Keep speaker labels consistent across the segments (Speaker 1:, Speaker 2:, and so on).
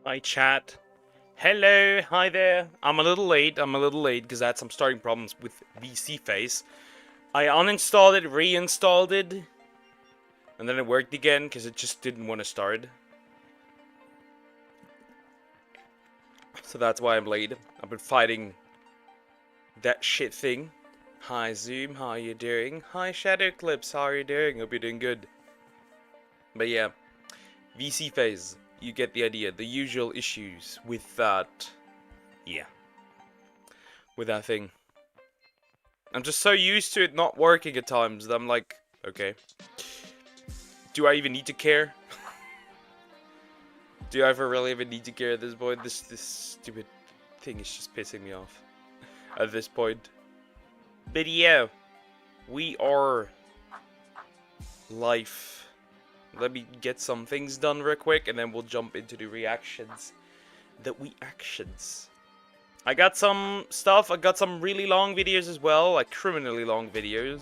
Speaker 1: Hi chat. Hello, hi there. I'm a little late because I had some starting problems with VC Face. I uninstalled it, reinstalled it, and then it worked again because it just didn't want to start. So that's why I'm late. I've been fighting that shit thing. Hi Zoom, how you doing? Hi Shadow Clips, how are you doing? Hope you're doing good. But yeah, VC Phase, you get the idea. The usual issues with that. Yeah, with that thing. I'm just so used to it not working at times that I'm like, okay. Do I even need to care? Do I ever really even need to care at this point? This stupid thing is just pissing me off at this point. But yeah, we are live. Let me get some things done real quick and then we'll jump into the reactions. I got some stuff, I got some really long videos as well, like criminally long videos.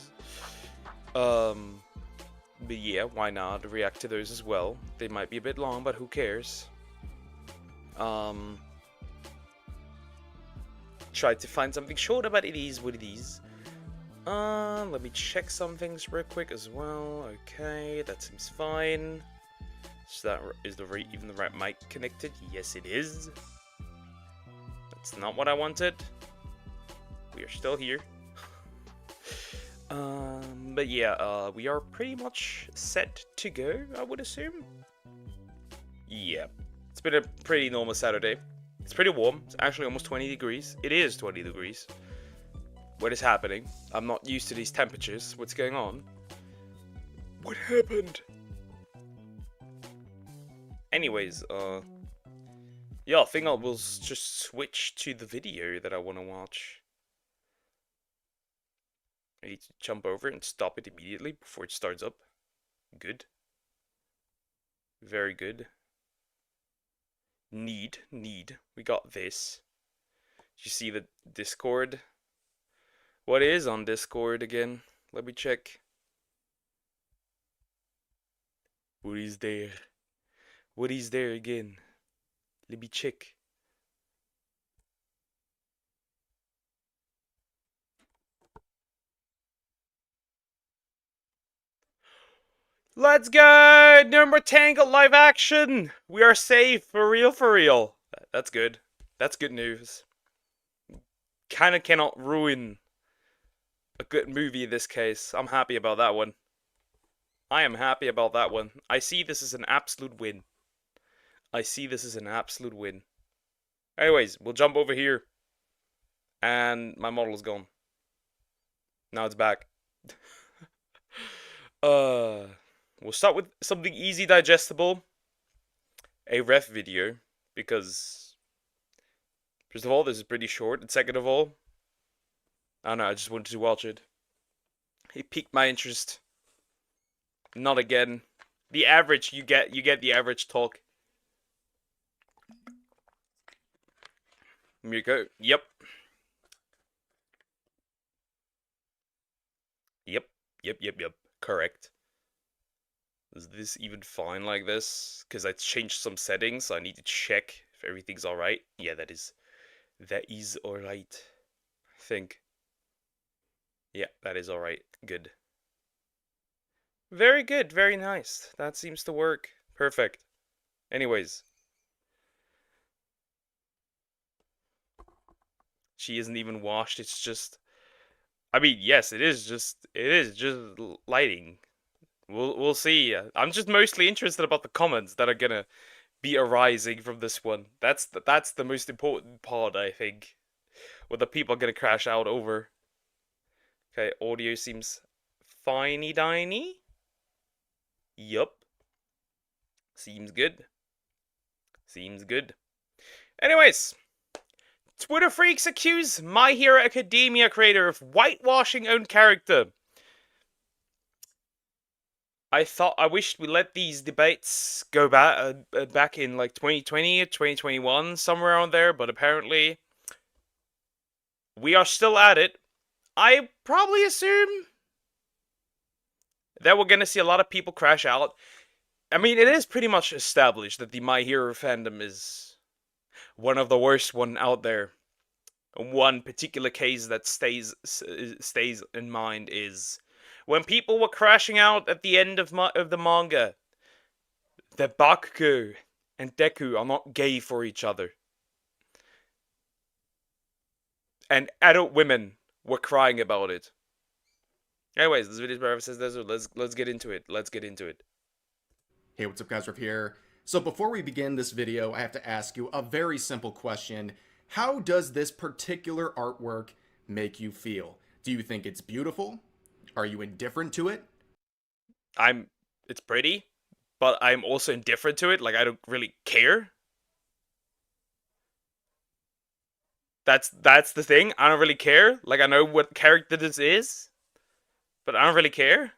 Speaker 1: But yeah, why not react to those as well? They might be a bit long, but who cares? Tried to find something shorter, but it is what it is. Let me check some things real quick as well. Okay, that seems fine. So that is even the right mic connected? Yes, it is. That's not what I wanted. We are still here. But yeah, we are pretty much set to go, I would assume. Yeah, it's been a pretty normal Saturday. It's pretty warm. It's actually almost 20 degrees. It is 20 degrees. What is happening? I'm not used to these temperatures. What's going on? What happened? Anyways, yeah, I think I will just switch to the video that I want to watch. I need to jump over and stop it immediately before it starts up. Good. Very good. Need. We got this. You see the Discord? What is on Discord again? Let me check. What is there? What is there again? Let me check. Let's go! No more Tangle live action! We are safe, for real, for real. That's good. That's good news. Kinda cannot ruin a good movie in this case. I'm happy about that one. I am happy about that one. I see this as an absolute win. I see this as an absolute win. Anyways, we'll jump over here. And my model is gone. Now it's back. We'll start with something easy digestible. A ref video. Because, first of all, this is pretty short. And second of all, I don't know, I just wanted to watch it. It piqued my interest. Not again. The average, you get the average talk. Mirko, yep. Yep. Correct. Is this even fine like this? Because I changed some settings, so I need to check if everything's alright. Yeah, that is alright. I think. Yeah, that is alright. Good. Very good, very nice. That seems to work. Perfect. Anyways. She isn't even washed, it's just... I mean, yes, it is just lighting. We'll see. I'm just mostly interested about the comments that are gonna be arising from this one. That's the most important part, I think. What the people are gonna crash out over. Okay, audio seems finey diney. Yup. Seems good. Seems good. Anyways, Twitter freaks accuse My Hero Academia creator of whitewashing own character. I wished we let these debates go back in like 2020 or 2021, somewhere around there, but apparently we are still at it. I probably assume that we're gonna see a lot of people crash out. I mean, it is pretty much established that the My Hero fandom is One of the worst one out there. One particular case that stays in mind is when people were crashing out at the end of the manga that Bakugo and Deku are not gay for each other, and adult women were crying about it. Anyways, this video is where says this. So let's get into it. Let's get into it.
Speaker 2: Hey, what's up, guys? Riff here. So before we begin this video, I have to ask you a very simple question. How does this particular artwork make you feel? Do you think it's beautiful? Are you indifferent to it?
Speaker 1: It's pretty, but I'm also indifferent to it. Like, I don't really care. That's the thing. I don't really care. Like, I know what character this is, but I don't really care.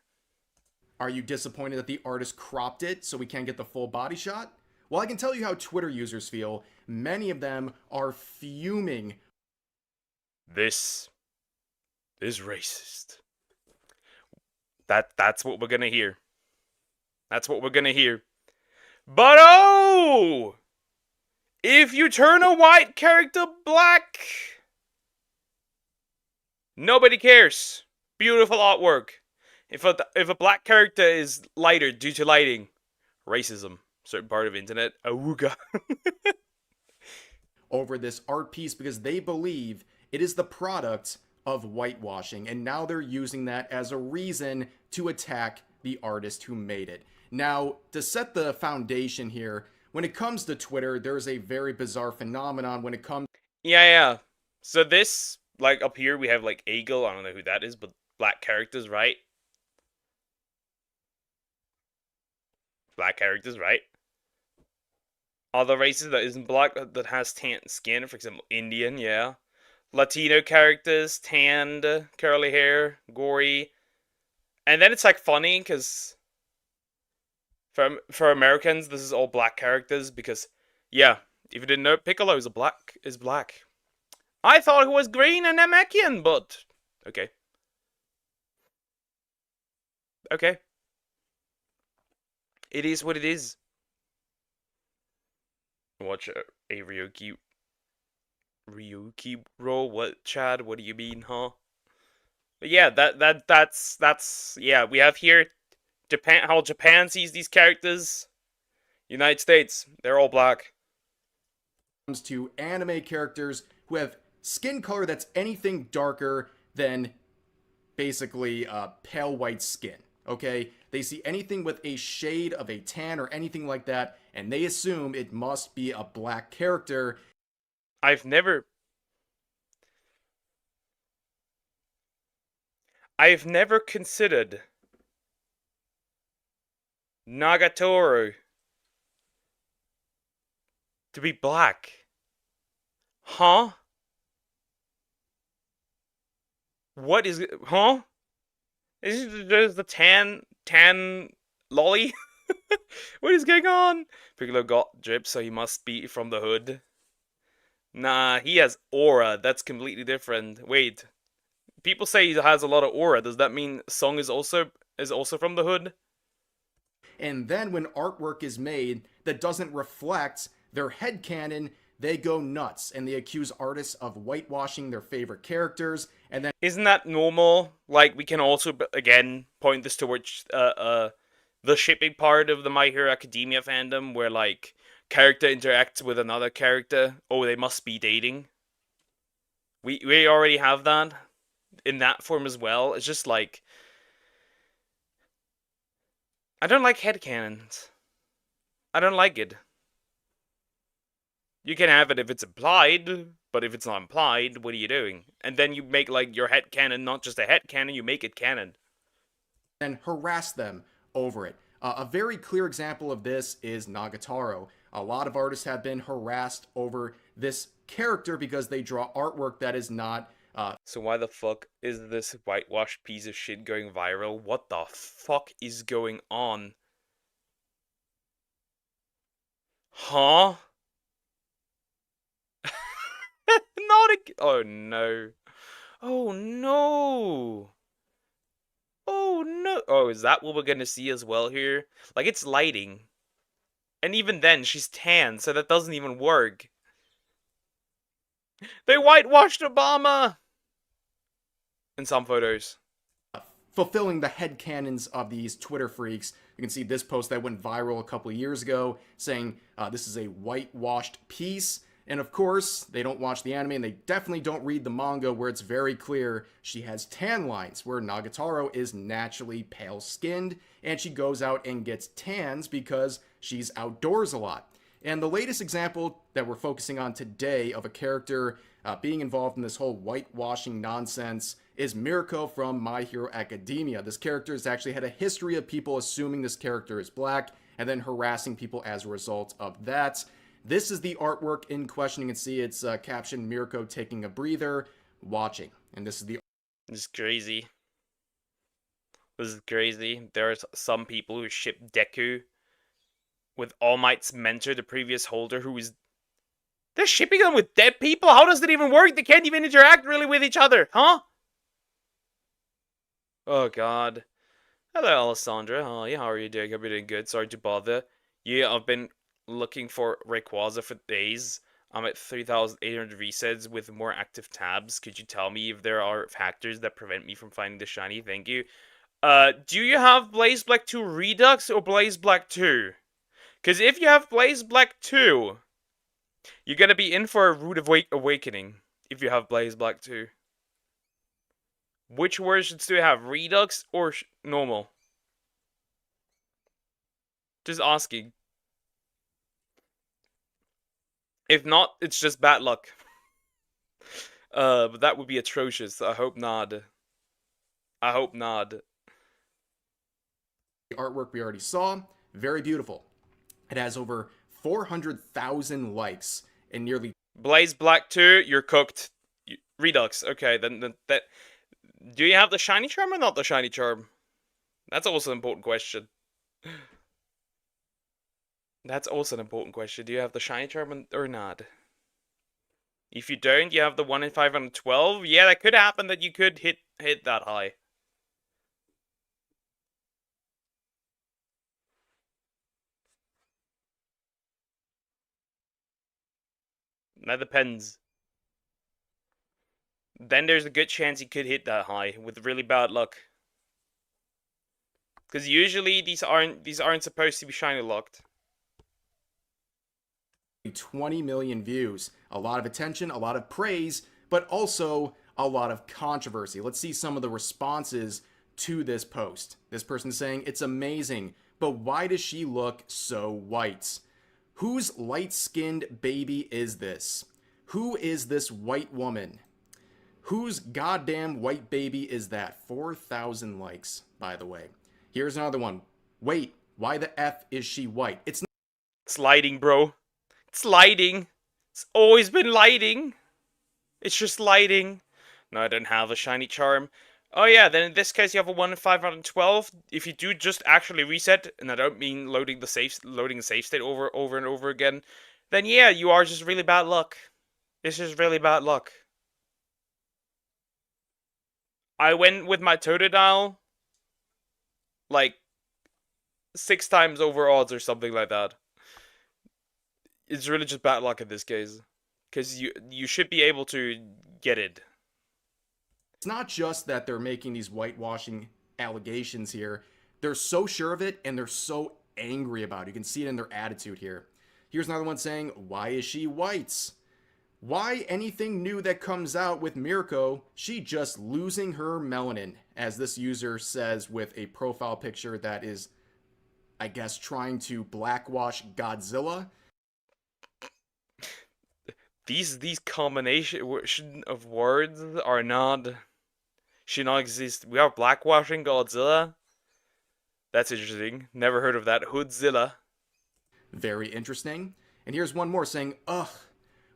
Speaker 2: Are you disappointed that the artist cropped it so we can't get the full body shot? Well, I can tell you how Twitter users feel. Many of them are fuming.
Speaker 1: This is racist. That's what we're gonna hear. That's what we're gonna hear. But oh! If you turn a white character black, nobody cares. Beautiful artwork. If a black character is lighter due to lighting, racism. Certain part of internet. Awooga.
Speaker 2: Over this art piece because they believe it is the product of whitewashing, and now they're using that as a reason to attack the artist who made it. Now, to set the foundation here, when it comes to Twitter, there's a very bizarre phenomenon when it comes.
Speaker 1: Yeah. So this, like, up here we have, like, Eagle. I don't know who that is, but black characters, right? Black characters, right? Other races that isn't black that has tan skin, for example, Indian, yeah. Latino characters, tanned, curly hair, gory. And then it's like funny because for Americans, this is all black characters because, yeah, if you didn't know, Piccolo is black. I thought he was green and Namekian, but okay. Okay. It is what it is. Watch a Ryuki roll. What, Chad? What do you mean, huh? But yeah, that's yeah. We have here Japan. How Japan sees these characters. United States, they're all black.
Speaker 2: Comes to anime characters who have skin color that's anything darker than basically pale white skin. Okay, they see anything with a shade of a tan or anything like that, and they assume it must be a black character.
Speaker 1: I've never considered Nagatoro to be black. Huh? What is it? Huh? Is it just the tan lolly? What is going on? Piccolo got drip, so he must be from the hood. Nah, he has aura. That's completely different. Wait, people say he has a lot of aura. Does that mean Song is also from the hood?
Speaker 2: And then when artwork is made that doesn't reflect their headcanon, they go nuts and they accuse artists of whitewashing their favorite characters. And then
Speaker 1: isn't that normal? Like, we can also again point this towards the shipping part of the My Hero Academia fandom, where like character interacts with another character. Oh, they must be dating. We already have that in that form as well. It's just like, I don't like headcanons. I don't like it. You can have it if it's implied, but if it's not implied, what are you doing? And then you make like your headcanon not just a headcanon, you make it canon.
Speaker 2: And harass them over it. A very clear example of this is Nagatoro. A lot of artists have been harassed over this character because they draw artwork that is not.
Speaker 1: So why the fuck is this whitewashed piece of shit going viral? What the fuck is going on? Huh? Not again. Oh no. Oh no. Oh no. Oh, is that what we're gonna see as well here? Like, it's lighting. And even then, she's tan, so that doesn't even work. They whitewashed Obama in some photos.
Speaker 2: fulfilling the headcanons of these Twitter freaks. You can see this post that went viral a couple of years ago saying this is a whitewashed piece. And of course, they don't watch the anime and they definitely don't read the manga where it's very clear she has tan lines, where Nagatoro is naturally pale skinned and she goes out and gets tans because she's outdoors a lot. And the latest example that we're focusing on today of a character being involved in this whole whitewashing nonsense is Mirko from My Hero Academia. This character has actually had a history of people assuming this character is black and then harassing people as a result of that. This is the artwork in question. You can see it's captioned Mirko taking a breather, watching. And this is the
Speaker 1: This is crazy. This is crazy. There's some people who ship Deku with All Might's mentor, the previous holder, who is... They're shipping them with dead people? How does it even work? They can't even interact really with each other, huh? Oh, God. Hello, Alessandra. Oh, yeah, how are you doing? Hope you're doing good. Sorry to bother. Yeah, I've been looking for Rayquaza for days. I'm at 3,800 resets with more active tabs. Could you tell me if there are factors that prevent me from finding the shiny? Thank you. Do you have Blaze Black 2 Redux or Blaze Black 2? Because if you have Blaze Black 2, you're gonna be in for a rude awakening if you have Blaze Black 2. Which versions do you have, Redux or normal? Just asking. If not, it's just bad luck. But that would be atrocious. I hope not. I hope not.
Speaker 2: artwork we already saw. Very beautiful. It has over 400,000 likes and nearly
Speaker 1: Blaze Black 2, you're cooked. Redux. Okay, then that. Do you have the shiny charm or not the shiny charm? That's also an important question. That's also an important question. Do you have the shiny charm or not? If you don't, you have the 1 in 512. Yeah, that could happen that you could hit that high. That depends. Then there's a good chance you could hit that high with really bad luck. Because usually these aren't supposed to be shiny locked.
Speaker 2: 20 million views. A lot of attention, a lot of praise, but also a lot of controversy. Let's see some of the responses to this post. This person saying, it's amazing, but why does she look so white? Whose light-skinned baby is this? Who is this white woman? Whose goddamn white baby is that? 4,000 likes, by the way. Here's another one. Wait, why the F is she white?
Speaker 1: It's lighting, bro. It's lighting. It's always been lighting. It's just lighting. No, I don't have a shiny charm. Oh yeah, then in this case you have a 1 in 512. If you do just actually reset, and I don't mean loading the safe state over and over again, then yeah, you are just really bad luck. It's just really bad luck. I went with my Totodile like 6 times over odds or something like that. It's really just bad luck in this case. Because you should be able to get it.
Speaker 2: It's not just that they're making these whitewashing allegations here. They're so sure of it and they're so angry about it. You can see it in their attitude here. Here's another one saying, why is she white? Why anything new that comes out with Mirko, she just losing her melanin, as this user says with a profile picture that is, I guess, trying to blackwash Godzilla.
Speaker 1: These combination of words are not should not exist. We are blackwashing Godzilla. That's interesting. Never heard of that. Hoodzilla.
Speaker 2: Very interesting. And here's one more saying, ugh,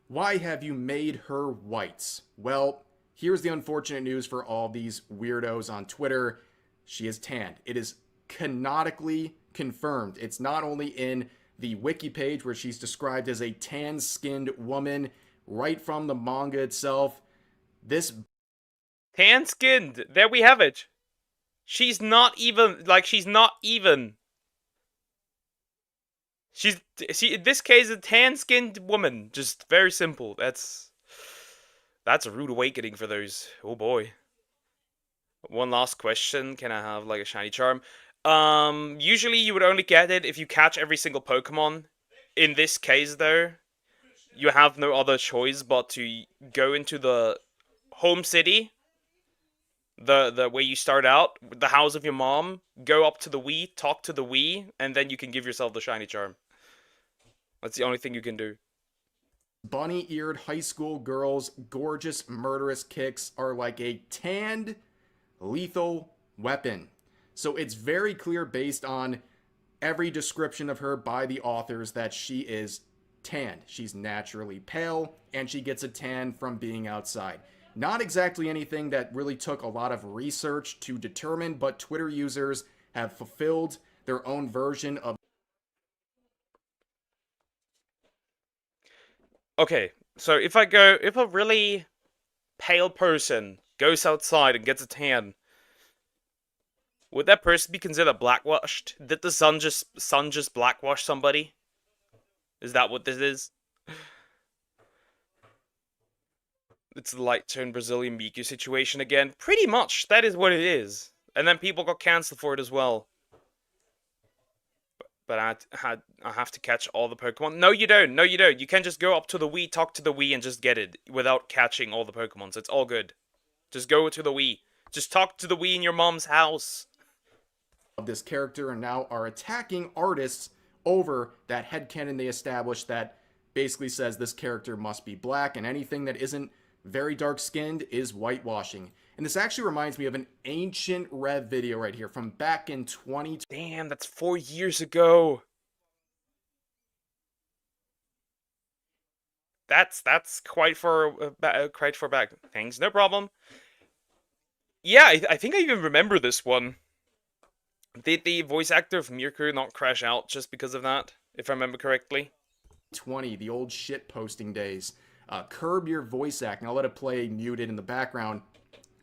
Speaker 2: why have you made her white? Well, here's the unfortunate news for all these weirdos on Twitter. She is tanned. It is canonically confirmed. It's not only in the wiki page where she's described as a tan-skinned woman right from the manga itself. This
Speaker 1: Tan-skinned. There we have it. She's not even she's not even. She's in this case a tan-skinned woman. Just very simple. That's That's a rude awakening for those. Oh boy. One last question. Can I have like a shiny charm? Usually you would only get it if you catch every single Pokemon. In this case though, you have no other choice but to go into the home city, the where you start out, the house of your mom, go up to the Wii, talk to the Wii, and then you can give yourself the shiny charm. That's the only thing you can do.
Speaker 2: Bunny-eared high school girls' gorgeous murderous kicks are like a tanned lethal weapon. So it's very clear based on every description of her by the authors that she is tanned. She's naturally pale, and she gets a tan from being outside. Not exactly anything that really took a lot of research to determine, but Twitter users have fulfilled their own version of.
Speaker 1: Okay, so if a really pale person goes outside and gets a tan, would that person be considered blackwashed? Did the sun just blackwash somebody? Is that what this is? It's the light tone Brazilian Miku situation again. Pretty much, that is what it is. And then people got cancelled for it as well. But I have to catch all the Pokemon. No, you don't. No, you don't. You can just go up to the Wii, talk to the Wii, and just get it without catching all the Pokemon. So it's all good. Just go to the Wii. Just talk to the Wii in your mom's house.
Speaker 2: Of this character and now are attacking artists over that headcanon they established that basically says this character must be black and anything that isn't very dark skinned is whitewashing. And this actually reminds me of an ancient Rev video right here from back in 2020.
Speaker 1: Damn, that's 4 years ago. That's quite far back. Thanks, no problem. Yeah, I think I even remember this one. Did the voice actor of Mirku not crash out just because of that, if I remember correctly?
Speaker 2: The old shit posting days. Curb your voice acting. I'll let it play muted in the background.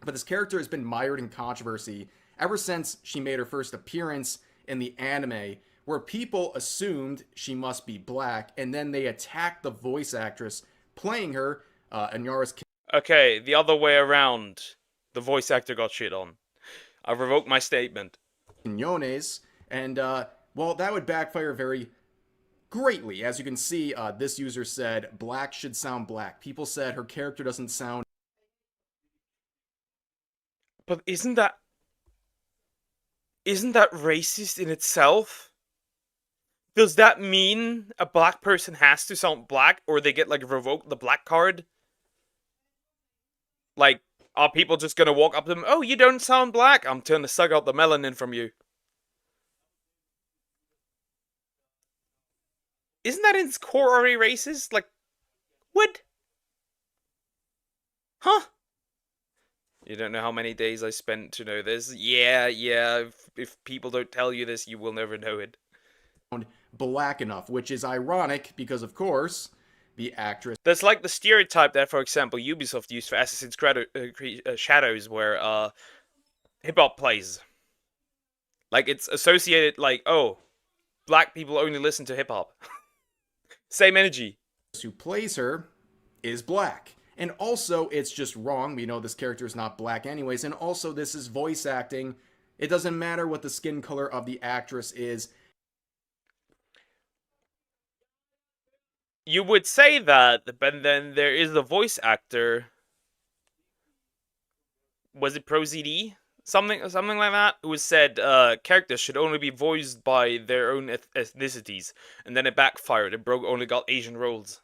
Speaker 2: But this character has been mired in controversy ever since she made her first appearance in the anime, where people assumed she must be black, and then they attacked the voice actress playing her, Anyara's
Speaker 1: Okay, the other way around. The voice actor got shit on. I revoke my statement.
Speaker 2: Quinones, and well, that would backfire very greatly. As you can see, this user said black should sound black. People said her character doesn't sound.
Speaker 1: But isn't that racist in itself? Does that mean a black person has to sound black, or they get like revoked the black card? Like, are people just gonna walk up to them? Oh, you don't sound black. I'm trying to suck out the melanin from you. Isn't that in its core already racist? Like, what? Huh? You don't know how many days I spent to know this. Yeah. If people don't tell you this, you will never know it.
Speaker 2: Black enough, which is ironic because, of course, the actress.
Speaker 1: That's like the stereotype that, for example, Ubisoft used for Assassin's Creed Shadows, where hip hop plays. Like it's associated, like, oh, black people only listen to hip hop. Same energy.
Speaker 2: Who plays her is black. And also, it's just wrong. We know this character is not black anyways. And also, this is voice acting. It doesn't matter what the skin color of the actress is.
Speaker 1: You would say that, but then there is a voice actor. Was it ProZD? Something like that, who said characters should only be voiced by their own ethnicities, and then it backfired. It only got Asian roles.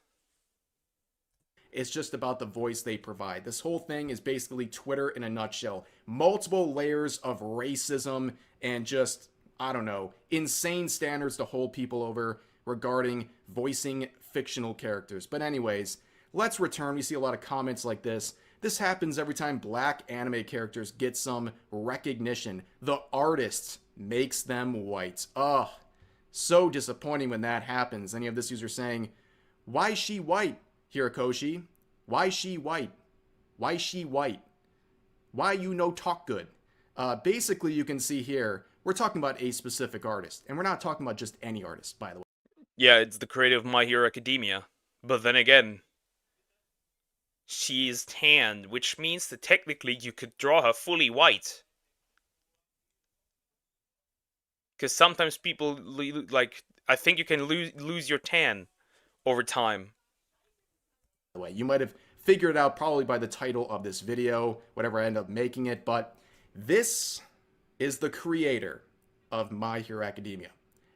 Speaker 2: It's just about the voice they provide. This whole thing is basically Twitter in a nutshell. Multiple layers of racism and just, I don't know, insane standards to hold people over regarding voicing fictional characters. But anyways, let's return. We see a lot of comments like this. This happens every time black anime characters get some recognition. The artist makes them white. Ugh. So disappointing when that happens. Any of this user saying, why she white, Hirakoshi? Why she white? Why she white? Why you no talk good? Basically, you can see here, we're talking about a specific artist. And we're not talking about just any artist, by the way.
Speaker 1: Yeah, it's the creator of My Hero Academia. But then again, she is tanned, which means that technically you could draw her fully white. Because sometimes people like I think you can lose your tan over time.
Speaker 2: The way you might have figured it out probably by the title of this video, whatever I end up making it, but this is the creator of My Hero Academia.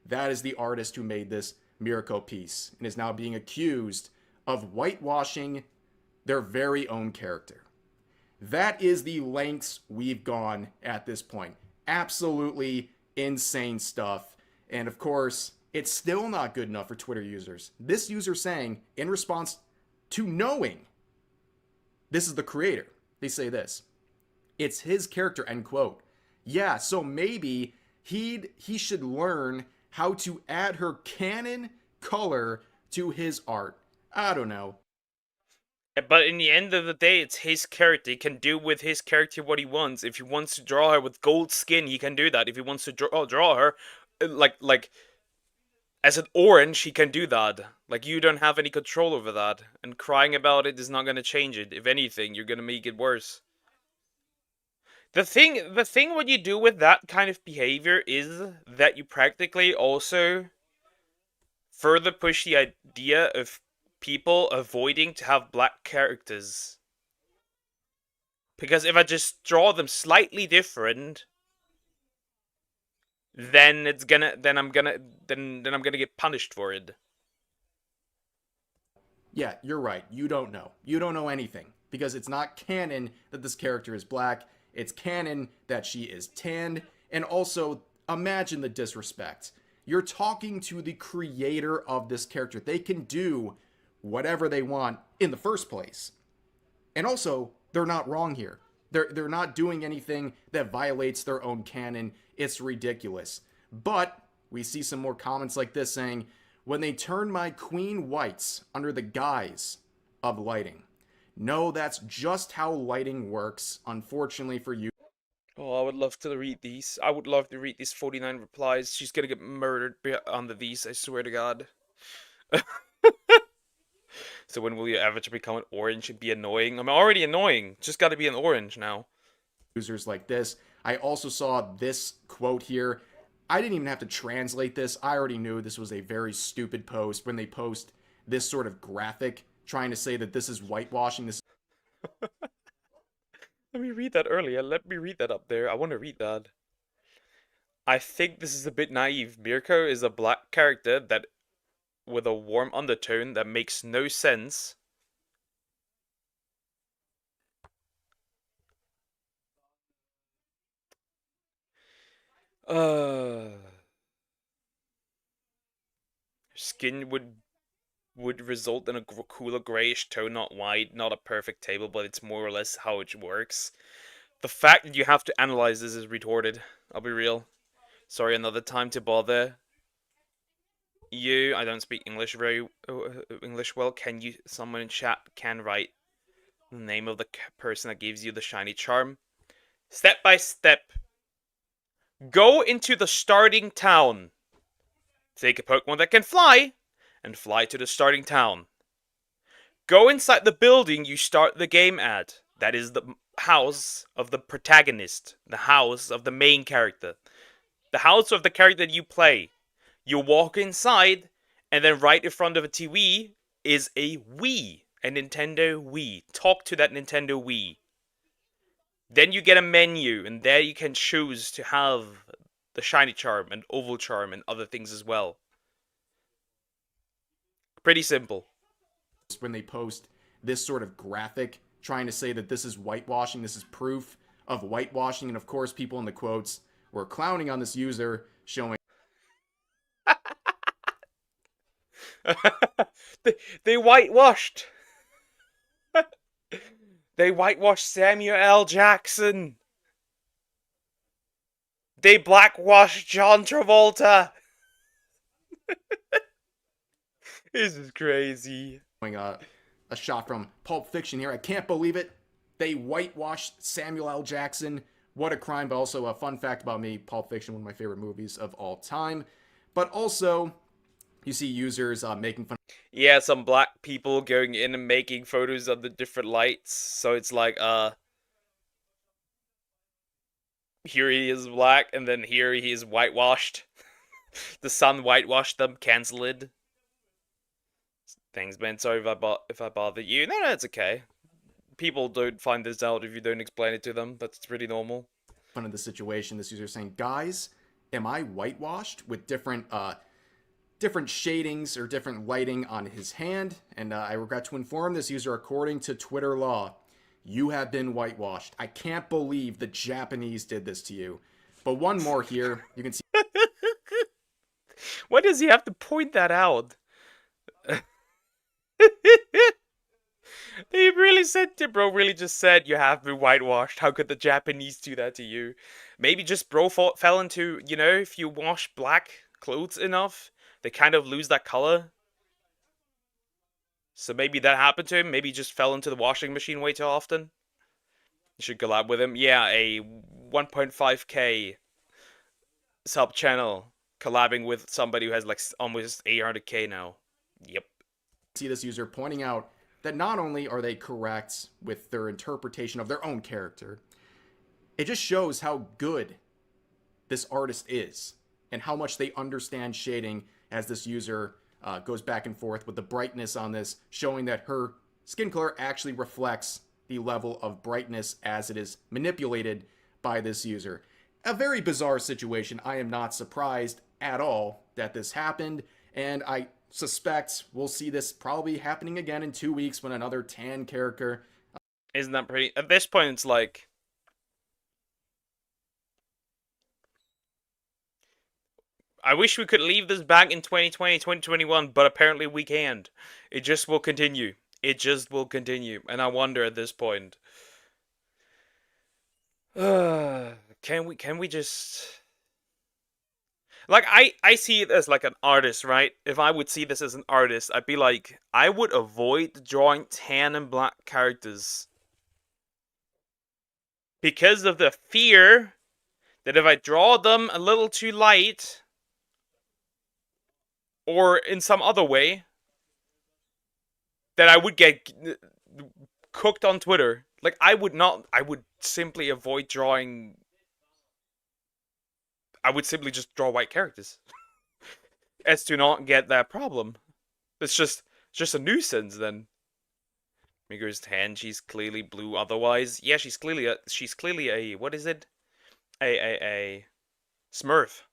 Speaker 2: That is the artist who made this Miracle piece and is now being accused of whitewashing their very own character. That is the lengths we've gone at this point. Absolutely insane stuff. And of course, it's still not good enough for Twitter users. This user saying, in response to knowing this is the creator, they say this: it's his character, end quote. Yeah, so maybe he should learn how to add her canon color to his art. I don't know.
Speaker 1: But in the end of the day, it's his character. He can do with his character what he wants. If he wants to draw her with gold skin, he can do that. If he wants to draw her like as an orange, he can do that. Like, you don't have any control over that. And crying about it is not going to change it. If anything, you're going to make it worse. The thing what you do with that kind of behavior is that you practically also further push the idea of people avoiding to have black characters. Because if I just draw them slightly different, then I'm gonna get punished for it.
Speaker 2: Yeah, you're right. You don't know. You don't know anything because it's not canon that this character is black. It's canon that she is tanned. And also, imagine the disrespect. You're talking to the creator of this character. They can do whatever they want in the first place. And also, they're not wrong here. They're not doing anything that violates their own canon. It's ridiculous. But we see some more comments like this saying, when they turn my queen whites under the guise of lighting. No, that's just how lighting works, unfortunately for you.
Speaker 1: Oh, I would love to read these. I would love to read these 49 replies. She's gonna get murdered under these, I swear to God. So when will you ever become an orange and be annoying? I'm already annoying. Just gotta be an orange now.
Speaker 2: Users like this. I also saw this quote here. I didn't even have to translate this. I already knew this was a very stupid post when they post this sort of graphic trying to say that this is whitewashing. This
Speaker 1: Let me read that earlier. Let me read that up there. I want to read that. I think this is a bit naive. Mirko is a black character that with a warm undertone that makes no sense. Skin would result in a cooler grayish tone, not white, not a perfect table, but it's more or less how it works. The fact that you have to analyze this is retorted. I'll be real. Sorry, another time to bother you. I don't speak English very English well. Can you? Someone in chat can write the name of the person that gives you the shiny charm. Step by step. Go into the starting town. Take a Pokemon that can fly, and fly to the starting town. Go inside the building you start the game at. That is the house of the protagonist, the house of the main character, the house of the character that you play. You walk inside, and then right in front of a TV is a Wii, a Nintendo Wii. Talk to that Nintendo Wii. Then you get a menu, and there you can choose to have the shiny charm and oval charm and other things as well. Pretty simple.
Speaker 2: when they post this sort of graphic trying to say that this is whitewashing, this is proof of whitewashing, and of course people in the quotes were clowning on this user, showing
Speaker 1: they whitewashed. They whitewashed Samuel L. Jackson. They blackwashed John Travolta. This is crazy.
Speaker 2: A shot from Pulp Fiction here. I can't believe it. They whitewashed Samuel L. Jackson. What a crime, but also a fun fact about me, Pulp Fiction, one of my favorite movies of all time. But also, You see users making fun
Speaker 1: Yeah, some black people going in and making photos of the different lights. So it's like, here he is black, and then here he is whitewashed. The sun whitewashed them, cancelled. Thanks, man. Sorry if I bother you. No, it's okay. People don't find this out if you don't explain it to them. That's pretty normal.
Speaker 2: of the situation. This user saying, "Guys, am I whitewashed with different shadings or different lighting on his hand?" And I regret to inform this user, according to Twitter law, you have been whitewashed. I can't believe the Japanese did this to you. But one more here. You can see
Speaker 1: Why does he have to point that out? They really said to bro, really just said you have been whitewashed. How could the Japanese do that to you? Maybe just bro fell into, you know, if you wash black clothes enough, they kind of lose that color. So maybe that happened to him. Maybe he just fell into the washing machine way too often. You should collab with him. Yeah, a 1.5k sub channel collabing with somebody who has like almost 800k now. Yep.
Speaker 2: see this user pointing out that not only are they correct with their interpretation of their own character, it just shows how good this artist is and how much they understand shading as this user goes back and forth with the brightness on this, showing that her skin color actually reflects the level of brightness as it is manipulated by this user. A very bizarre situation. I am not surprised at all that this happened, and I suspect we'll see this probably happening again in 2 weeks when another tan character.
Speaker 1: Isn't that pretty? At this point, it's like, I wish we could leave this back in 2020, 2021, but apparently we can't. It just will continue. It just will continue. And I wonder at this point, can we just, like, I see it as like an artist, right? If I would see this as an artist, I'd be like, I would avoid drawing tan and black characters because of the fear that if I draw them a little too light or in some other way, that I would get cooked on Twitter. Like, I would simply avoid drawing. I would simply just draw white characters as to not get that problem. It's just a nuisance then. Miguel's tan, she's clearly blue otherwise. Yeah, she's clearly a what is it? A Smurf.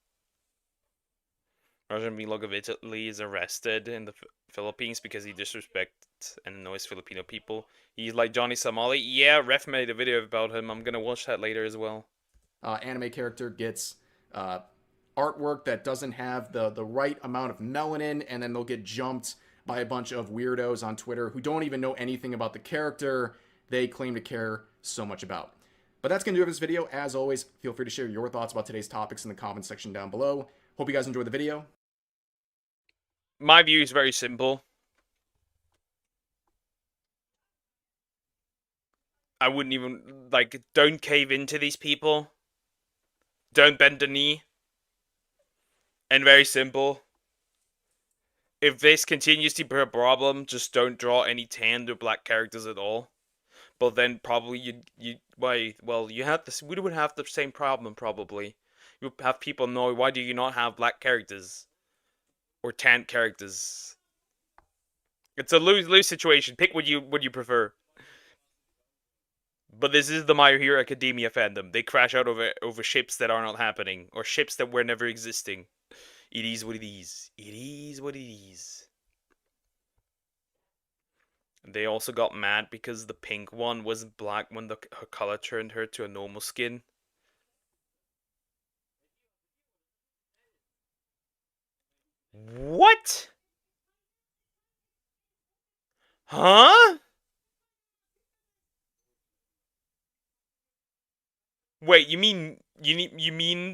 Speaker 1: Rajan Vlog of Italy is arrested in the Philippines because he disrespects and annoys Filipino people. He's like Johnny Somali. Yeah, Ref made a video about him. I'm gonna watch that later as well.
Speaker 2: Anime character gets artwork that doesn't have the right amount of melanin, and then they'll get jumped by a bunch of weirdos on Twitter who don't even know anything about the character they claim to care so much about. But that's going to do it for this video. As always, feel free to share your thoughts about today's topics in the comments section down below. Hope you guys enjoyed the video.
Speaker 1: My view is very simple. I wouldn't even, like, don't cave into these people. Don't bend the knee. And very simple. If this continues to be a problem, just don't draw any tan or black characters at all. But then probably you have this. We would have the same problem probably. You have people know, why do you not have black characters or tan characters? It's a lose situation. Pick what you prefer. But this is the My Hero Academia fandom. They crash out over ships that are not happening or ships that were never existing. It is what it is. It is what it is. They also got mad because the pink one wasn't black when her color turned her to a normal skin. What? Huh? Wait, you mean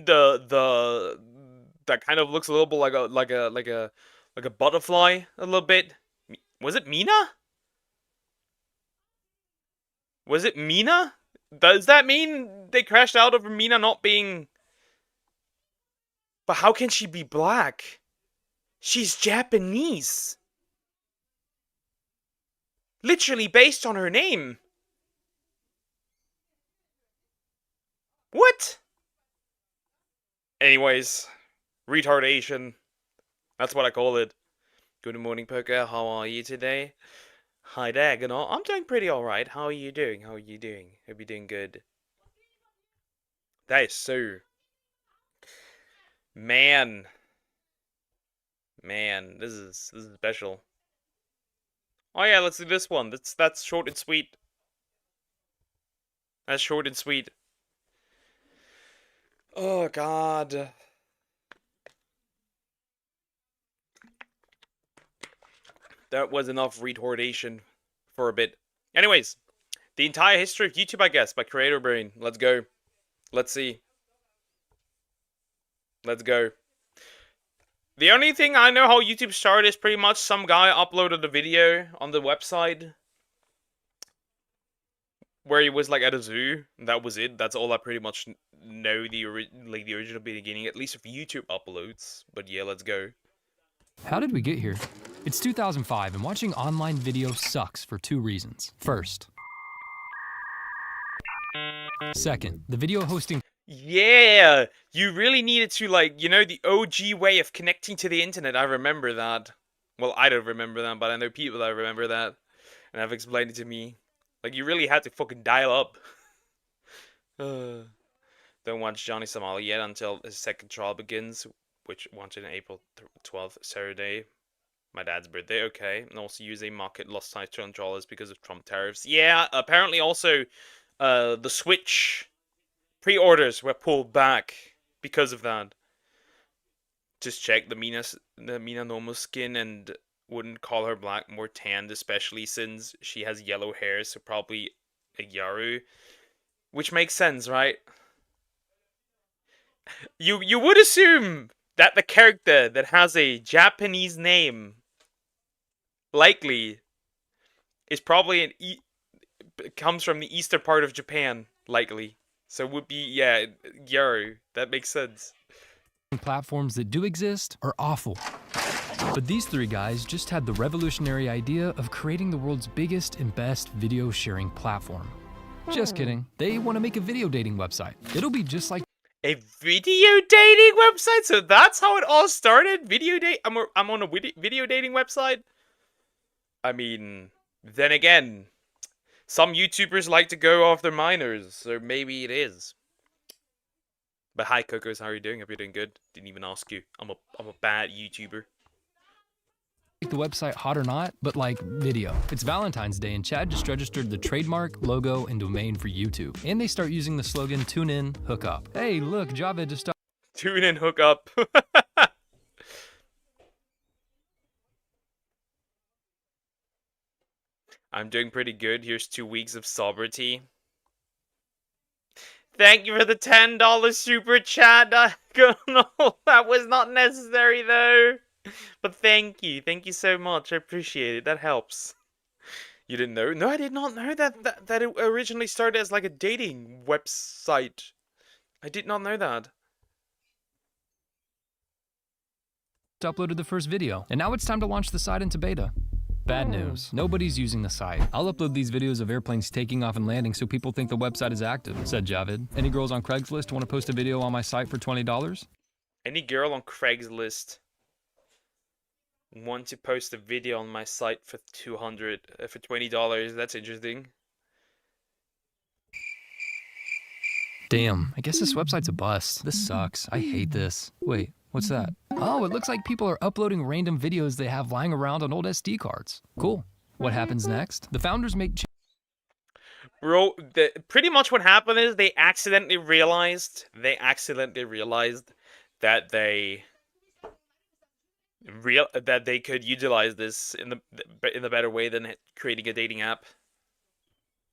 Speaker 1: the that kind of looks a little bit like a butterfly a little bit? Was it Mina? Was it Mina? Does that mean they crashed out over Mina not being? But how can she be black? She's Japanese. Literally based on her name. What? Anyways, retardation. That's what I call it. Good morning, Poker. How are you today? Hi there, Gunnar. I'm doing pretty alright. How are you doing? How are you doing? Hope you're doing good. That is so... Man. Man, this is special. Oh yeah, let's do this one. That's short and sweet. That's short and sweet. Oh god. That was enough retardation for a bit. Anyways, the entire history of YouTube, I guess, by Creator Brain. Let's go. Let's see. Let's go. The only thing I know how YouTube started is pretty much some guy uploaded a video on the website where he was like at a zoo. That was it. That's all I pretty much know the original beginning, at least of YouTube uploads. But yeah, let's go.
Speaker 3: How did we get here? It's 2005 and watching online video sucks for two reasons. First. Second, the video hosting...
Speaker 1: Yeah! You really needed to, like, you know, the OG way of connecting to the internet. I remember that. Well, I don't remember that, but I know people that remember that. And have explained it to me. Like, you really had to fucking dial up. Don't watch Johnny Somali yet until his second trial begins, which wanted on April 12th, Saturday. My dad's birthday, okay. And also use a market lost $200 because of Trump tariffs. Yeah, apparently also the Switch pre-orders were pulled back because of that. Just check the Mina normal skin and wouldn't call her black, more tanned, especially since she has yellow hair, so probably a Yaru. Which makes sense, right? You would assume that the character that has a Japanese name likely is probably comes from the eastern part of Japan, likely. So it would be, yeah, Yaru. That makes sense.
Speaker 3: Platforms that do exist are awful. But these three guys just had the revolutionary idea of creating the world's biggest and best video sharing platform. Just kidding. They want to make a video dating website. It'll be just like
Speaker 1: a video dating website? So that's how it all started? Video date? I'm on a video dating website? I mean, then again, some YouTubers like to go off their minors, so maybe it is. But hi, Cocos, how are you doing? Hope you're doing good. Didn't even ask you. I'm a bad YouTuber.
Speaker 3: The website hot or not, but like video. It's Valentine's Day and Chad just registered the trademark, logo, and domain for YouTube. And they start using the slogan, tune in, hook up. Hey, look, Java just stopped.
Speaker 1: Tune in, hook up. I'm doing pretty good. Here's 2 weeks of sobriety. Thank you for the $10 super chat. No, that was not necessary though. But thank you. Thank you so much. I appreciate it. That helps. You didn't know? No, I did not know that it originally started as like a dating website. I did not know that.
Speaker 3: Uploaded the first video, and now it's time to launch the site into beta. Bad news. Nobody's using the site. I'll upload these videos of airplanes taking off and landing so people think the website is active, said Javid. Any girls on Craigslist want to post a video on my site for $20?
Speaker 1: Any girl on Craigslist want to post a video on my site for $20? That's interesting.
Speaker 3: Damn, I guess this website's a bust. This sucks. I hate this. Wait, what's that? Oh, it looks like people are uploading random videos they have lying around on old SD cards. Cool. What happens next? The founders make
Speaker 1: Bro, pretty much what happened is they accidentally realized that they could utilize this in the better way than creating a dating app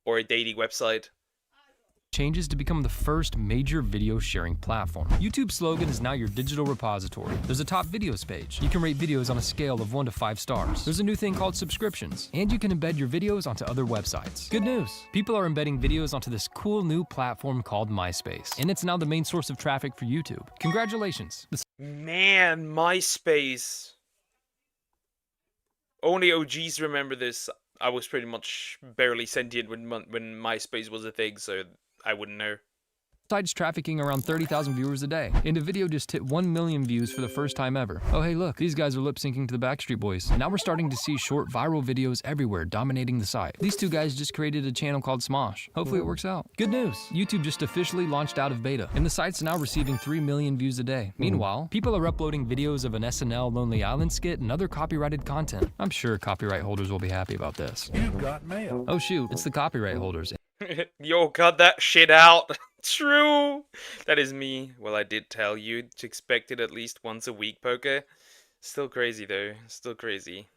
Speaker 1: or a dating website.
Speaker 3: changes to become the first major video sharing platform. YouTube's slogan is now your digital repository. There's a top videos page. You can rate videos on a scale of 1 to 5 stars. There's a new thing called subscriptions, and you can embed your videos onto other websites. Good news! People are embedding videos onto this cool new platform called MySpace, and it's now the main source of traffic for YouTube. Congratulations!
Speaker 1: Man, MySpace. only OGs remember this. I was pretty much barely sentient when MySpace was a thing, so I wouldn't know.
Speaker 3: Site's trafficking around 30,000 viewers a day, and a video just hit 1 million views for the first time ever. Oh hey look, these guys are lip syncing to the Backstreet Boys. Now we're starting to see short viral videos everywhere dominating the site. These two guys just created a channel called Smosh. Hopefully it works out. Good news, YouTube just officially launched out of beta, and the site's now receiving 3 million views a day. Meanwhile, people are uploading videos of an SNL Lonely Island skit and other copyrighted content. I'm sure copyright holders will be happy about this.
Speaker 4: You've got mail.
Speaker 3: Oh shoot, it's the copyright holders.
Speaker 1: Yo, cut that shit out. True. That is me. Well, I did tell you to expect it at least once a week, Poker. Still crazy though. Still crazy.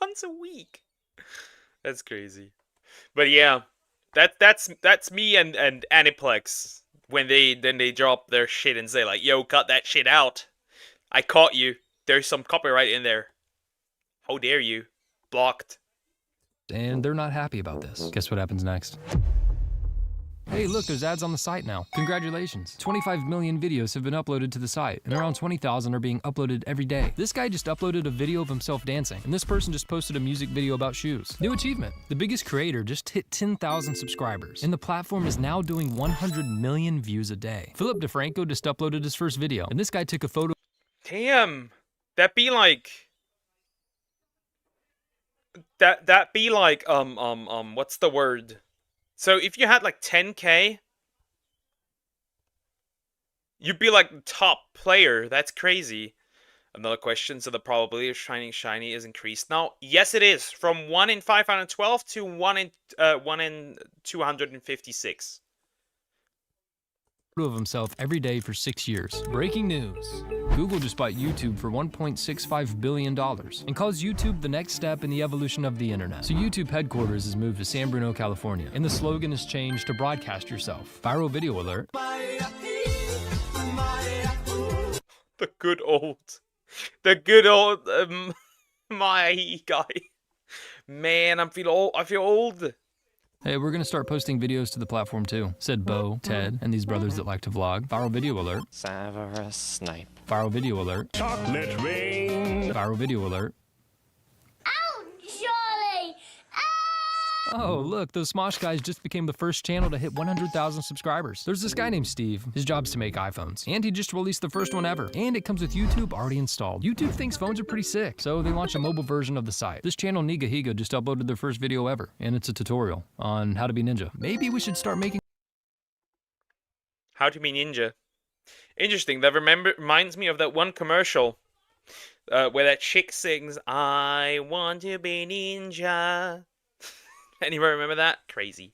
Speaker 1: Once a week. That's crazy. But yeah, that's me and Aniplex when they drop their shit and say like, "Yo, cut that shit out. I caught you. There's some copyright in there. How dare you? Blocked."
Speaker 3: And they're not happy about this. Guess what happens next? Hey, look, there's ads on the site now. Congratulations. 25 million videos have been uploaded to the site, and around 20,000 are being uploaded every day. This guy just uploaded a video of himself dancing, and this person just posted a music video about shoes. New achievement. The biggest creator just hit 10,000 subscribers, and the platform is now doing 100 million views a day. Philip DeFranco just uploaded his first video, and this guy took a photo.
Speaker 1: Damn. That be like what's the word? So if you had like 10K, you'd be like the top player. That's crazy. Another question, so the probability of shining shiny is increased now? Yes, it is. From 1 in 512 to 1 in 256.
Speaker 3: Of himself every day for 6 years. Breaking news. Google just bought YouTube for $1.65 billion and calls YouTube the next step in the evolution of the internet. So YouTube headquarters has moved to San Bruno, California, and the slogan has changed to broadcast yourself. Viral video alert.
Speaker 1: The good old my guy. Man, I feel old.
Speaker 3: Hey, we're gonna start posting videos to the platform too, said Bo, Ted, and these brothers that like to vlog. Viral video alert.
Speaker 5: Severus Snape.
Speaker 3: Viral video alert.
Speaker 4: Chocolate rain.
Speaker 3: Viral video alert.
Speaker 6: Ow, Charlie!
Speaker 3: Oh, look, those Smosh guys just became the first channel to hit 100,000 subscribers. There's this guy named Steve. His job's to make iPhones, and he just released the first one ever. And it comes with YouTube already installed. YouTube thinks phones are pretty sick, so they launched a mobile version of the site. This channel, Niga Higa, just uploaded their first video ever, and it's a tutorial on how to be ninja. Maybe we should start making
Speaker 1: How to be ninja. Interesting. That reminds me of that one commercial where that chick sings, "I want to be ninja." Anyone remember that? Crazy.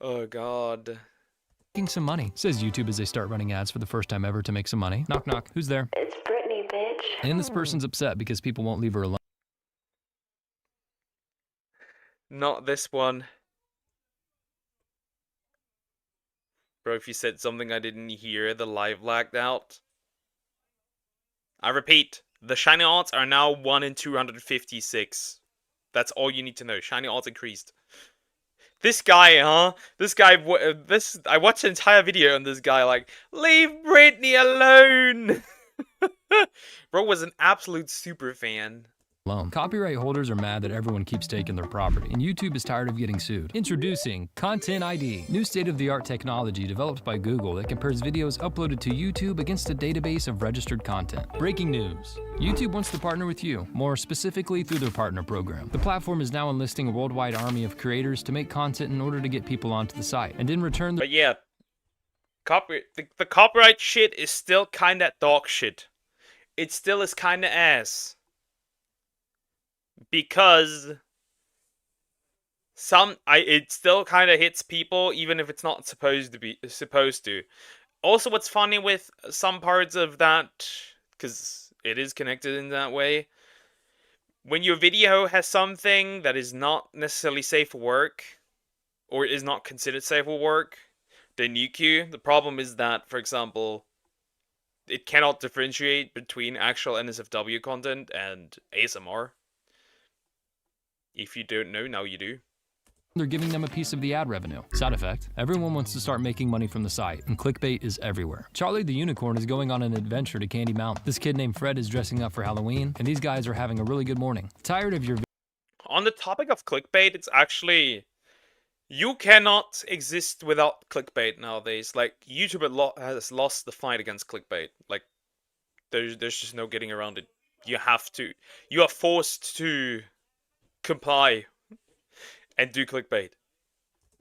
Speaker 1: Oh god.
Speaker 3: some money, says YouTube as they start running ads for the first time ever to make some money. Knock knock, who's there?
Speaker 6: It's Brittany, bitch.
Speaker 3: And this person's upset because people won't leave her alone.
Speaker 1: Not this one. Bro, if you said something I didn't hear, the live lagged out. I repeat, the shiny odds are now 1 in 256. That's all you need to know. Shiny odds increased. This guy, huh? This guy, I watched an entire video on this guy, like, leave Britney alone! Bro was an absolute super fan.
Speaker 3: Copyright holders are mad that everyone keeps taking their property, and YouTube is tired of getting sued. Introducing Content ID, new state-of-the-art technology developed by Google that compares videos uploaded to YouTube against a database of registered content. Breaking news. YouTube wants to partner with you, more specifically through their partner program. The platform is now enlisting a worldwide army of creators to make content in order to get people onto the site, and in return...
Speaker 1: But yeah, the copyright shit is still kinda dog shit. It still is kinda ass. Because it still kind of hits people even if it's not supposed to. Also, what's funny with some parts of that, because it is connected in that way, when your video has something that is not necessarily safe for work, or is not considered safe for work, they nuke you. The problem is that, for example, it cannot differentiate between actual NSFW content and ASMR. If you don't know, now you do.
Speaker 3: they're giving them a piece of the ad revenue. Side effect, everyone wants to start making money from the site, and clickbait is everywhere. Charlie the Unicorn is going on an adventure to Candy Mountain. This kid named Fred is dressing up for Halloween, and these guys are having a really good morning. Tired of your
Speaker 1: On the topic of clickbait, it's actually... You cannot exist without clickbait nowadays. Like, YouTube has lost the fight against clickbait. Like, there's just no getting around it. You have to. You are forced to comply and do clickbait.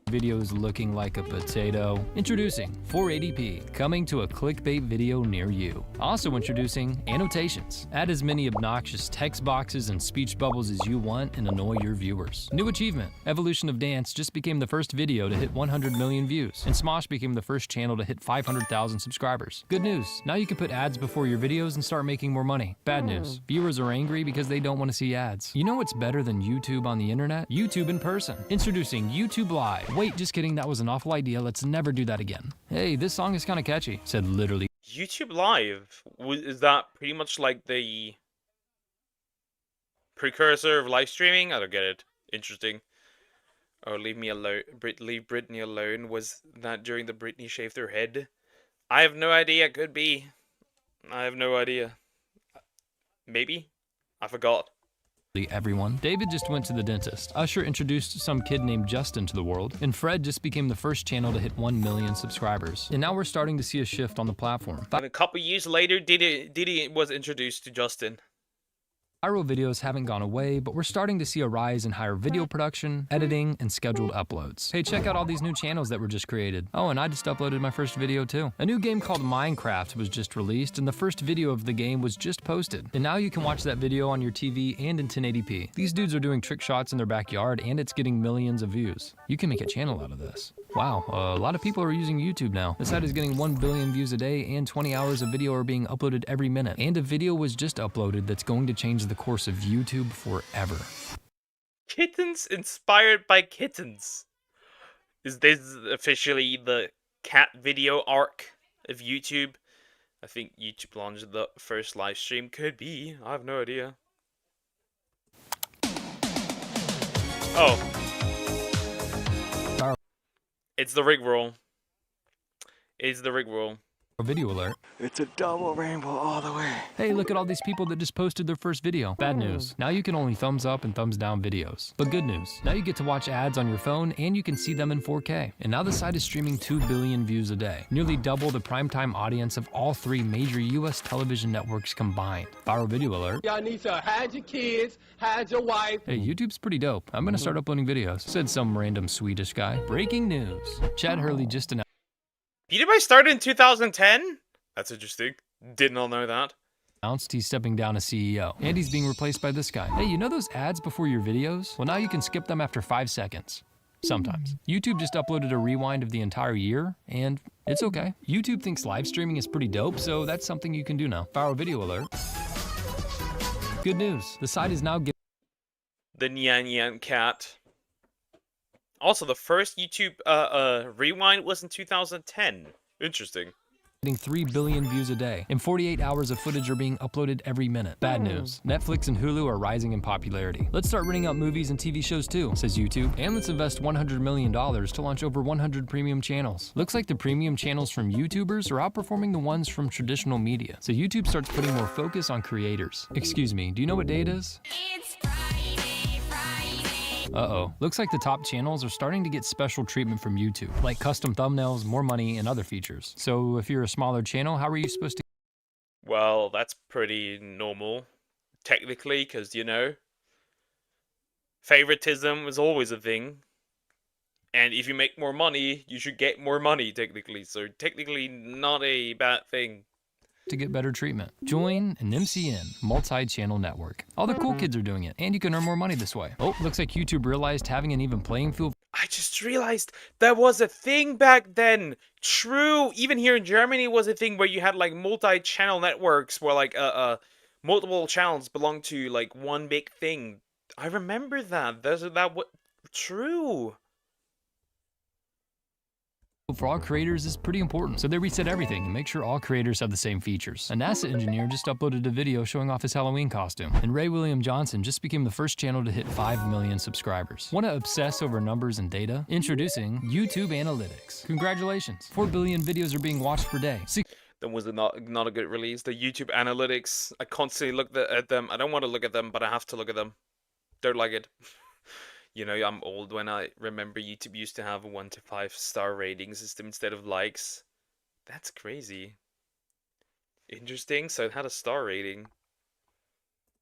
Speaker 3: videos looking like a potato. Introducing 480p, coming to a clickbait video near you. Also introducing annotations. Add as many obnoxious text boxes and speech bubbles as you want and annoy your viewers. New achievement. Evolution of Dance just became the first video to hit 100 million views, and Smosh became the first channel to hit 500,000 subscribers. Good news. Now you can put ads before your videos and start making more money. Bad news. Viewers are angry because they don't want to see ads. You know what's better than YouTube on the internet? YouTube in person. Introducing YouTube Live. Wait, just kidding, that was an awful idea, let's never do that again. Hey, this song is kinda catchy, said literally.
Speaker 1: YouTube Live, is that pretty much like the precursor of live streaming? I don't get it. Interesting. Oh, leave me alone. Leave Britney alone. Was that during the Britney shaved her head? I have no idea. Could be. I have no idea. Maybe? I forgot.
Speaker 3: Everyone. David just went to the dentist. Usher introduced some kid named Justin to the world, and Fred just became the first channel to hit 1 million subscribers. And now we're starting to see a shift on the platform.
Speaker 1: And a couple years later, Diddy was introduced to Justin.
Speaker 3: Viral videos haven't gone away, but we're starting to see a rise in higher video production, editing, and scheduled uploads. Hey, check out all these new channels that were just created. Oh, and I just uploaded my first video too. A new game called Minecraft was just released, and the first video of the game was just posted. And now you can watch that video on your TV and in 1080p. These dudes are doing trick shots in their backyard, and it's getting millions of views. You can make a channel out of this. Wow, a lot of people are using YouTube now. The site is getting 1 billion views a day, and 20 hours of video are being uploaded every minute. And a video was just uploaded that's going to change the course of YouTube forever.
Speaker 1: Kittens inspired by kittens. Is this officially the cat video arc of YouTube? I think YouTube launched the first live stream. Could be. I have no idea. Oh. It's the Rigroll. It's the Rigroll.
Speaker 3: Video alert.
Speaker 4: It's a double rainbow all the way.
Speaker 3: Hey, look at all these people that just posted their first video. Bad news. Now you can only thumbs up and thumbs down videos. But good news. Now you get to watch ads on your phone and you can see them in 4K. And now the site is streaming 2 billion views a day. Nearly double the primetime audience of all 3 major US television networks combined. Viral video alert.
Speaker 7: Y'all need to hide your kids, hide your wife.
Speaker 3: Hey, YouTube's pretty dope. I'm gonna start uploading videos, said some random Swedish guy. Breaking news. Chad Hurley just announced
Speaker 1: PewDiePie started in 2010? That's interesting. Did not know that.
Speaker 3: he's stepping down as CEO, and he's being replaced by this guy. Hey, you know those ads before your videos? Well, now you can skip them after 5 seconds. Sometimes. YouTube just uploaded a rewind of the entire year, and it's okay. YouTube thinks live streaming is pretty dope, so that's something you can do now. Viral video alert. Good news. The site is now giving
Speaker 1: The Nyan Nyan cat. Also, the first YouTube rewind was in 2010. Interesting.
Speaker 3: 3 billion views a day, and 48 hours of footage are being uploaded every minute. Bad news. Netflix and Hulu are rising in popularity. Let's start renting out movies and TV shows too, says YouTube, and let's invest $100 million to launch over 100 premium channels. Looks like the premium channels from YouTubers are outperforming the ones from traditional media, so YouTube starts putting more focus on creators. Excuse me, do you know what day it is?
Speaker 6: It's Friday.
Speaker 3: Uh-oh. Looks like the top channels are starting to get special treatment from YouTube, like custom thumbnails, more money, and other features. So if you're a smaller channel, how are you supposed to...
Speaker 1: Well, that's pretty normal, technically, because, you know, favoritism is always a thing. And if you make more money, you should get more money, technically. So technically not a bad thing.
Speaker 3: to get better treatment? Join an MCN, multi-channel network. All the cool kids are doing it, and you can earn more money this way. Oh, looks like YouTube realized having an even playing field.
Speaker 1: I just realized there was a thing back then. True, even here in Germany was a thing where you had like multi-channel networks where like multiple channels belong to like one big thing. I remember that. True.
Speaker 3: for all creators is pretty important, so they reset everything and make sure all creators have the same features. A NASA engineer just uploaded a video showing off his Halloween costume, and Ray William Johnson just became the first channel to hit 5 million subscribers. Want to obsess over numbers and data? Introducing YouTube Analytics. Congratulations, 4 billion videos are being watched per day.
Speaker 1: That was not a good release. The YouTube analytics, I constantly look at them. I don't want to look at them, but I have to look at them. Don't like it. You know, I'm old when I remember YouTube used to have a 1 to 5 star rating system instead of likes. That's crazy. Interesting, so it had a star rating.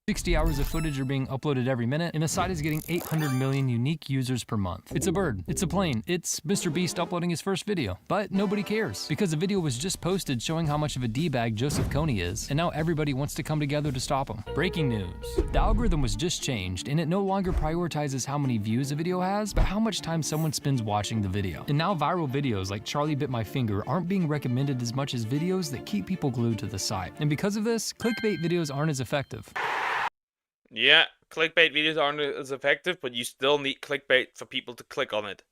Speaker 3: 60 hours of footage are being uploaded every minute, and the site is getting 800 million unique users per month. It's a bird, it's a plane, it's Mr. Beast uploading his first video. But nobody cares, because a video was just posted showing how much of a D-bag Joseph Kony is, and now everybody wants to come together to stop him. Breaking news. The algorithm was just changed, and it no longer prioritizes how many views a video has, but how much time someone spends watching the video. And now viral videos like Charlie Bit My Finger aren't being recommended as much as videos that keep people glued to the site. And because of this, clickbait videos aren't as effective.
Speaker 1: Yeah, clickbait videos aren't as effective, but you still need clickbait for people to click on it.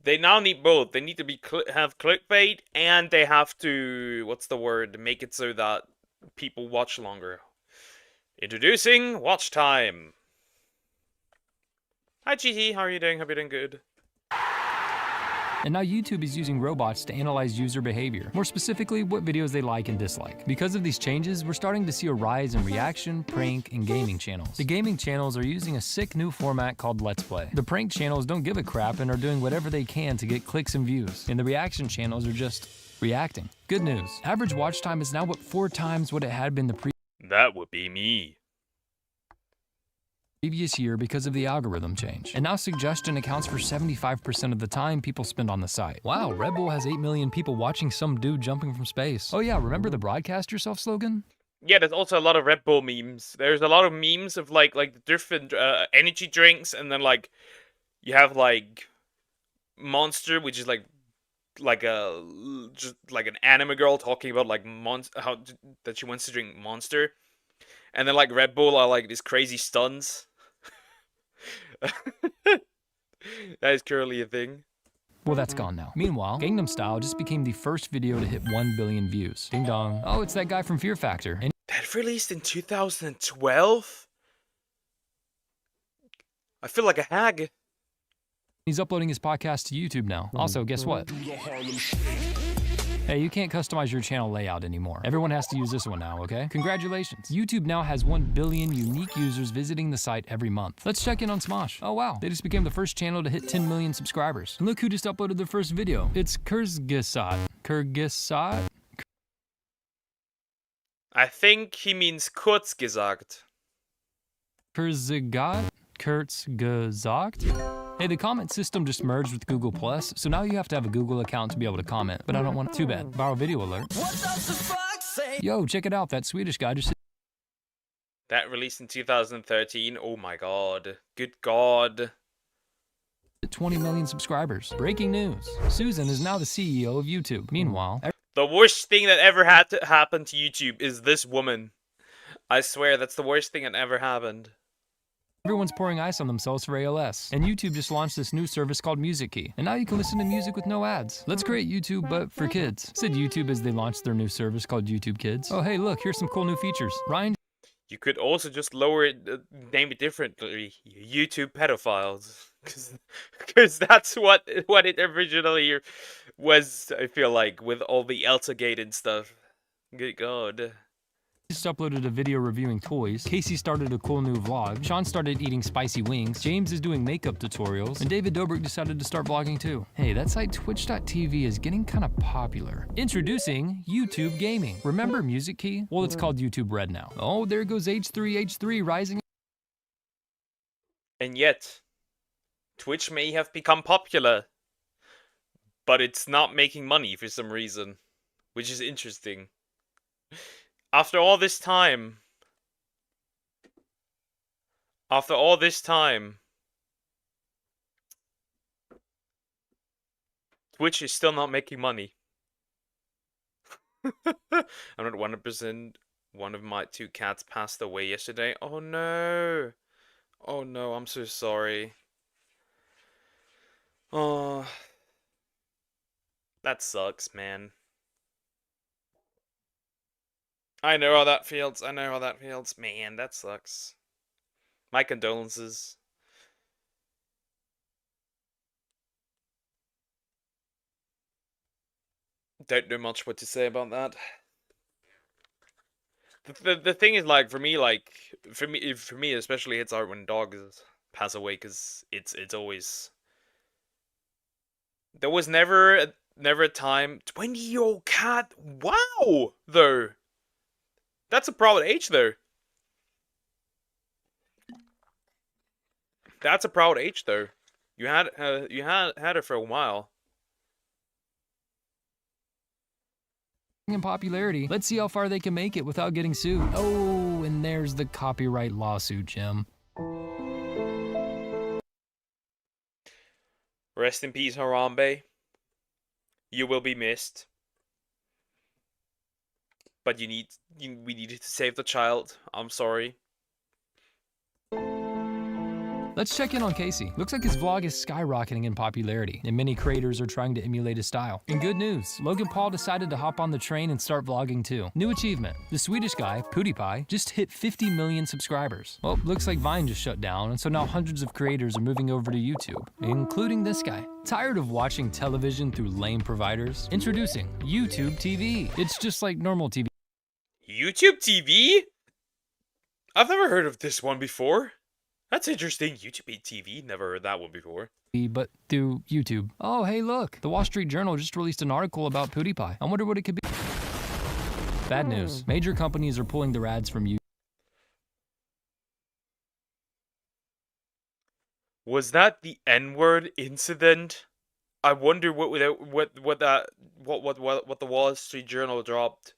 Speaker 1: They now need both. They need to be have clickbait, and they have to, what's the word, make it so that people watch longer. Introducing watch time. Hi GT, how are you doing? Hope you're doing good.
Speaker 3: And now YouTube is using robots to analyze user behavior, more specifically what videos they like and dislike. Because of these changes, we're starting to see a rise in reaction, prank, and gaming channels. The gaming channels are using a sick new format called Let's Play. The prank channels don't give a crap and are doing whatever they can to get clicks and views. And the reaction channels are just reacting. Good news. Average watch time is now 4 times what it had been the
Speaker 1: That would be me.
Speaker 3: previous year because of the algorithm change. And now suggestion accounts for 75% of the time people spend on the site. Wow, Red Bull has 8 million people watching some dude jumping from space. Oh yeah, remember the broadcast yourself slogan?
Speaker 1: Yeah, there's also a lot of Red Bull memes. There's a lot of memes of like the different energy drinks, and then like you have like Monster, which is like just like an anime girl talking about like how that she wants to drink Monster, and then like Red Bull are like these crazy stunts. That is currently a thing.
Speaker 3: Well, that's gone now. Meanwhile, Gangnam Style just became the first video to hit 1 billion views. Ding dong. Oh, it's that guy from Fear Factor. And
Speaker 1: That released in 2012? I feel like a hag.
Speaker 3: he's uploading his podcast to YouTube now. Also, guess what? Hey, you can't customize your channel layout anymore. Everyone has to use this one now, okay? Congratulations. YouTube now has 1 billion unique users visiting the site every month. Let's check in on Smosh. Oh wow, they just became the first channel to hit 10 million subscribers. And look who just uploaded their first video. It's Kyrgyzstan. Kyrgyzstan?
Speaker 1: I think he means kurz gesagt.
Speaker 3: Kyrgyzstan? Kurzgesagt? Hey, the comment system just merged with Google+, so now you have to have a Google account to be able to comment, but I don't want to. Too bad. Viral video alert. What does the fuck say? Yo, check it out, that Swedish guy just...
Speaker 1: That released in 2013. Oh my god. Good god.
Speaker 3: 20 million subscribers. Breaking news. Susan is now the CEO of YouTube. Meanwhile...
Speaker 1: The worst thing that ever had to happen to YouTube is this woman. I swear, that's the worst thing that ever happened.
Speaker 3: Everyone's pouring ice on themselves for ALS. And YouTube just launched this new service called Music Key. And now you can listen to music with no ads. Let's create YouTube, but for kids. Said YouTube as they launched their new service called YouTube Kids. Oh hey, look, here's some cool new features. Ryan...
Speaker 1: You could also just lower it, name it differently. YouTube pedophiles. Because that's what it originally was, I feel like, with all the Elsa-gate and stuff. Good god.
Speaker 3: just uploaded a video reviewing toys, Casey started a cool new vlog, Sean started eating spicy wings, James is doing makeup tutorials, and David Dobrik decided to start vlogging too. Hey, that site twitch.tv is getting kinda popular. Introducing YouTube Gaming. Remember Music Key? Well, it's called YouTube Red now. Oh, there goes H3 rising.
Speaker 1: And yet, Twitch may have become popular, but it's not making money for some reason, which is interesting. After all this time, Twitch is still not making money. I'm not 100%. One of my two cats passed away yesterday. Oh no. Oh no, I'm so sorry. Oh. That sucks, man. I know how that feels. I know how that feels. Man, that sucks. My condolences. Don't know much what to say about that. The thing is, like, for me especially, it's hard when dogs pass away, because it's always, there was never a time. 20-year-old cat. Wow, though. That's a proud age, though. That's a proud age, though. You had it for a while.
Speaker 3: In popularity, let's see how far they can make it without getting sued. Oh, and there's the copyright lawsuit, Jim.
Speaker 1: Rest in peace, Harambe. You will be missed. But we needed to save the child. I'm sorry.
Speaker 3: Let's check in on Casey. Looks like his vlog is skyrocketing in popularity, and many creators are trying to emulate his style. And good news, Logan Paul decided to hop on the train and start vlogging too. New achievement, the Swedish guy, PewDiePie, just hit 50 million subscribers. Well, looks like Vine just shut down, and so now hundreds of creators are moving over to YouTube, including this guy. Tired of watching television through lame providers? Introducing YouTube TV. It's just like normal TV.
Speaker 1: YouTube TV? I've never heard of this one before. That's interesting. YouTube TV. Never heard that one before.
Speaker 3: But through YouTube. Oh, hey, look. The Wall Street Journal just released an article about PewDiePie. I wonder what it could be. Bad news. Major companies are pulling their ads from YouTube.
Speaker 1: Was that the N-word incident? I wonder what the Wall Street Journal dropped.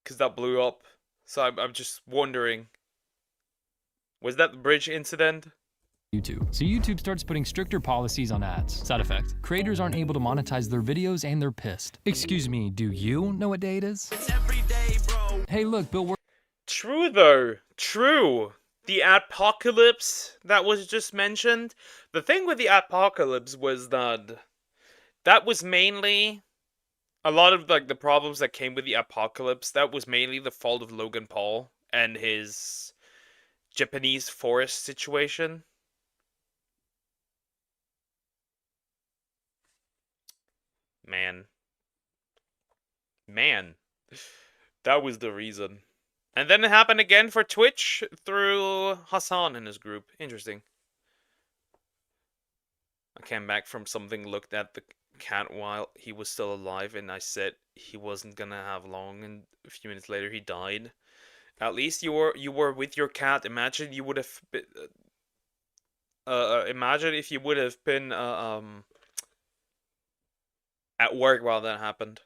Speaker 1: Cause that blew up. So I'm just wondering. Was that the bridge incident?
Speaker 3: YouTube. So YouTube starts putting stricter policies on ads. Side effect. Creators aren't able to monetize their videos and they're pissed. Excuse me, do you know what day it is? It's every day, bro. Hey, look, Bill.
Speaker 1: True though. True. The apocalypse that was just mentioned. The thing with the apocalypse was that was mainly a lot of like the problems that came with the apocalypse. That was mainly the fault of Logan Paul and his Japanese forest situation. Man. That was the reason. And then it happened again for Twitch through Hassan and his group. Interesting. I came back from something, looked at the cat while he was still alive, and I said he wasn't gonna have long, and a few minutes later he died. At least you were with your cat. Imagine you would have been, imagine if you would have been at work while that happened.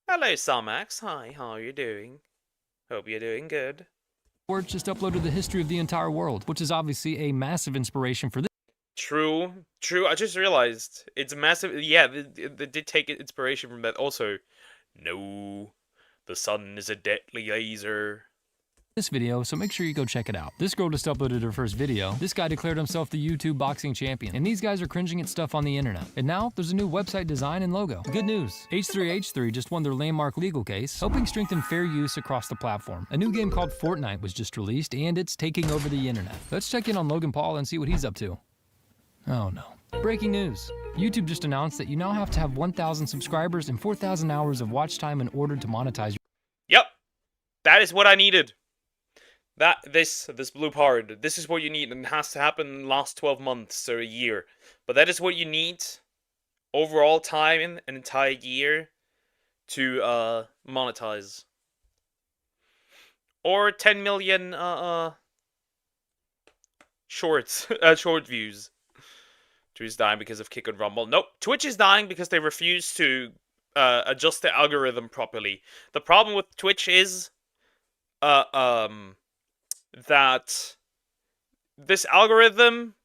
Speaker 1: Hello, Samax. Hi, how are you doing? Hope you're doing good.
Speaker 3: Word just uploaded the history of the entire world, which is obviously a massive inspiration for this.
Speaker 1: True. I just realized it's a massive. Yeah, they did take inspiration from that. Also, no, the sun is a deadly laser.
Speaker 3: This video, so make sure you go check it out. This girl just uploaded her first video. This guy declared himself the YouTube boxing champion, and these guys are cringing at stuff on the internet. And now there's a new website design and logo. Good news, H3H3 just won their landmark legal case, helping strengthen fair use across the platform. A new game called Fortnite was just released, and it's taking over the internet. Let's check in on Logan Paul and see what he's up to. Oh no. Breaking news. YouTube just announced that you now have to have 1,000 subscribers and 4,000 hours of watch time in order to monetize.
Speaker 1: Yep, that is what I needed. This blue part, this is what you need, and it has to happen in the last 12 months or a year. But that is what you need overall time in an entire year to monetize. Or 10 million shorts, short views. Twitch is dying because of Kick and Rumble. Nope, Twitch is dying because they refuse to adjust the algorithm properly. The problem with Twitch is that this algorithm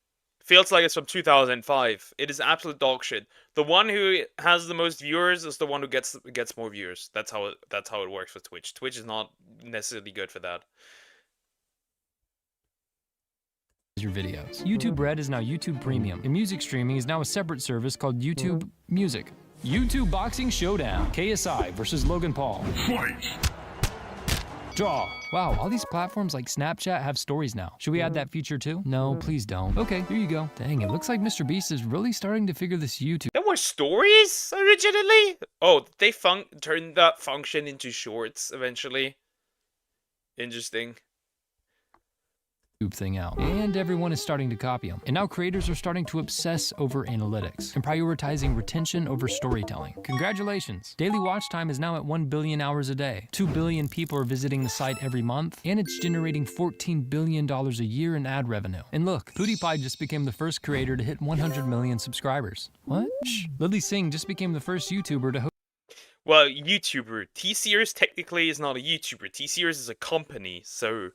Speaker 1: feels like it's from 2005. It is absolute dog shit. The one who has the most viewers is the one who gets more viewers. That's how it works with Twitch. Twitch is not necessarily good for that.
Speaker 3: your videos. YouTube Red is now YouTube Premium, and music streaming is now a separate service called YouTube Music. YouTube Boxing Showdown. KSI versus Logan Paul. Fight! Draw. Wow, all these platforms like Snapchat have stories now. Should we add that feature too? No, please don't. Okay, here you go. Dang, it looks like Mr. Beast is really starting to figure this YouTube.
Speaker 1: There were stories originally? Oh, they turned that function into shorts eventually. Interesting.
Speaker 3: Thing out, and everyone is starting to copy them. And now creators are starting to obsess over analytics and prioritizing retention over storytelling. Congratulations! Daily watch time is now at 1 billion hours a day. 2 billion people are visiting the site every month, and it's generating $14 billion a year in ad revenue. And look, PewDiePie just became the first creator to hit 100 million subscribers. What? Shh. Lily Singh just became the first YouTuber to host.
Speaker 1: Well, YouTuber. T-Series technically is not a YouTuber. T-Series is a company, so...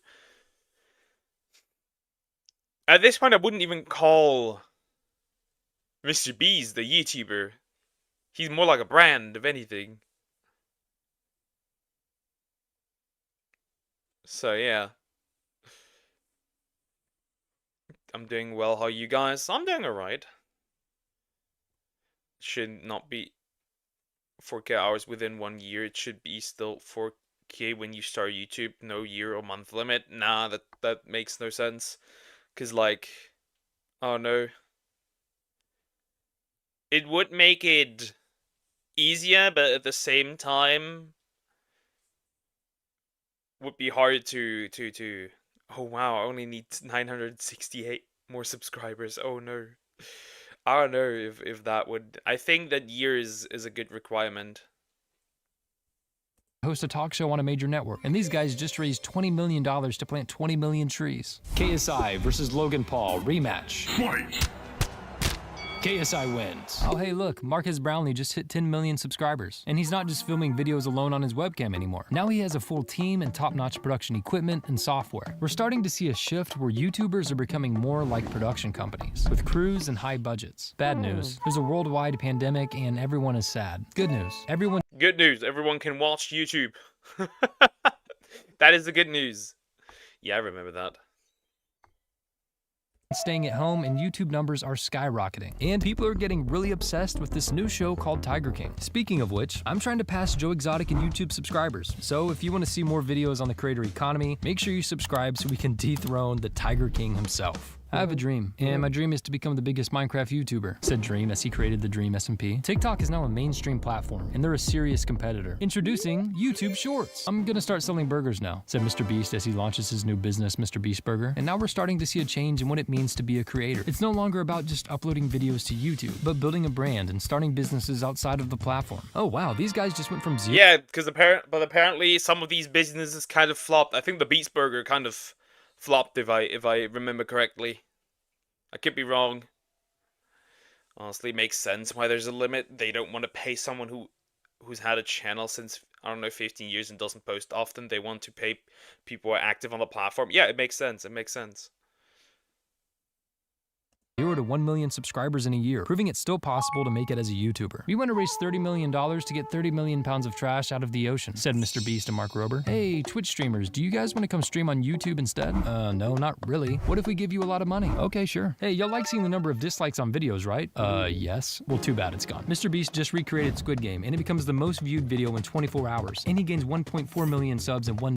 Speaker 1: At this point, I wouldn't even call Mr. Beast the YouTuber. He's more like a brand, if anything. So, yeah. I'm doing well. How are you guys? I'm doing alright. Should not be 4K hours within 1 year. It should be still 4K when you start YouTube. No year or month limit. Nah, that makes no sense. Because, like, oh no. It would make it easier, but at the same time, would be hard to... Oh wow, I only need 968 more subscribers. Oh no. I don't know if that would... I think that year is a good requirement.
Speaker 3: Host a talk show on a major network, and these guys just raised $20 million to plant 20 million trees. KSI versus Logan Paul rematch. Fight! KSI wins. Oh hey look, Marcus Brownlee just hit 10 million subscribers. And he's not just filming videos alone on his webcam anymore. Now he has a full team and top-notch production equipment and software. We're starting to see a shift where YouTubers are becoming more like production companies, with crews and high budgets. Bad news, there's a worldwide pandemic and everyone is sad. Good news,
Speaker 1: Good news, everyone can watch YouTube. That is the good news. Yeah, I remember that.
Speaker 3: Staying at home, and YouTube numbers are skyrocketing. And people are getting really obsessed with this new show called Tiger King. Speaking of which, I'm trying to pass Joe Exotic in YouTube subscribers. So if you want to see more videos on the creator economy, make sure you subscribe so we can dethrone the Tiger King himself. I have a dream, and my dream is to become the biggest Minecraft YouTuber, said Dream as he created the Dream SMP. TikTok is now a mainstream platform, and they're a serious competitor. Introducing YouTube Shorts. I'm gonna start selling burgers now, said Mr. Beast as he launches his new business, Mr. Beast Burger. And now we're starting to see a change in what it means to be a creator. It's no longer about just uploading videos to YouTube, but building a brand and starting businesses outside of the platform. Oh wow, these guys just went from zero.
Speaker 1: Yeah, because apparently some of these businesses kind of flopped. I think the Beast Burger kind of flopped if I remember correctly. I could be wrong. Honestly, it makes sense why there's a limit. They don't want to pay someone who's had a channel since, I don't know, 15 years and doesn't post often. They want to pay people who are active on the platform. Yeah, it makes sense. It makes sense.
Speaker 3: 0 to 1 million subscribers in a year, proving it's still possible to make it as a YouTuber. We want to raise $30 million to get 30 million pounds of trash out of the ocean, said Mr. Beast and Mark Rober. Hey, Twitch streamers, do you guys want to come stream on YouTube instead? No, not really. What if we give you a lot of money? Okay, sure. Hey, y'all like seeing the number of dislikes on videos, right? Yes. Well, too bad it's gone. Mr. Beast just recreated Squid Game, and it becomes the most viewed video in 24 hours, and he gains 1.4 million subs in 1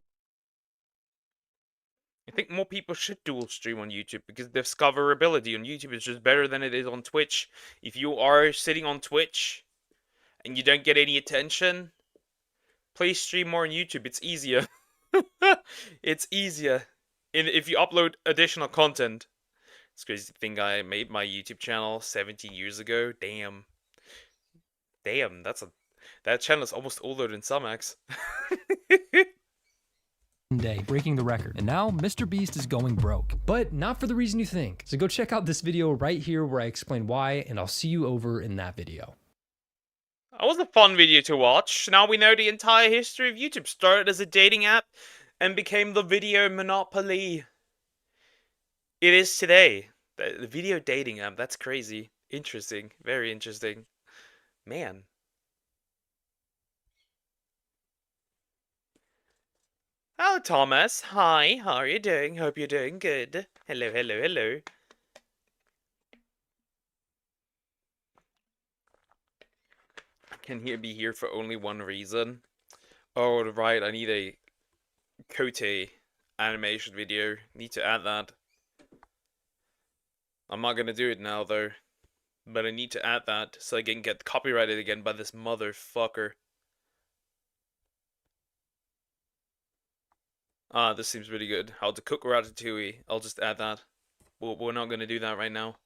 Speaker 1: I think more people should dual stream on YouTube because the discoverability on YouTube is just better than it is on Twitch. If you are sitting on Twitch and you don't get any attention, please stream more on YouTube. It's easier. It's easier. If you upload additional content. It's crazy to think I made my YouTube channel 17 years ago. Damn. Damn, that channel is almost older than Sumax.
Speaker 3: day, breaking the record. And now Mr. Beast is going broke, but not for the reason you think. So go check out this video right here where I explain why, and I'll see you over in that video.
Speaker 1: That was a fun video to watch. Now we know the entire history of YouTube. Started as a dating app and became the video monopoly it is today. The video dating app, that's crazy. Interesting. Very interesting. Man. How Hello, Thomas. Hi, how are you doing? Hope you're doing good. Hello, hello, hello. I can be here for only one reason. Oh, right, I need a Kote animation video. Need to add that. I'm not gonna do it now, though. But I need to add that so I can get copyrighted again by this motherfucker. Ah, this seems really good. How to cook ratatouille. I'll just add that. We're not gonna do that right now.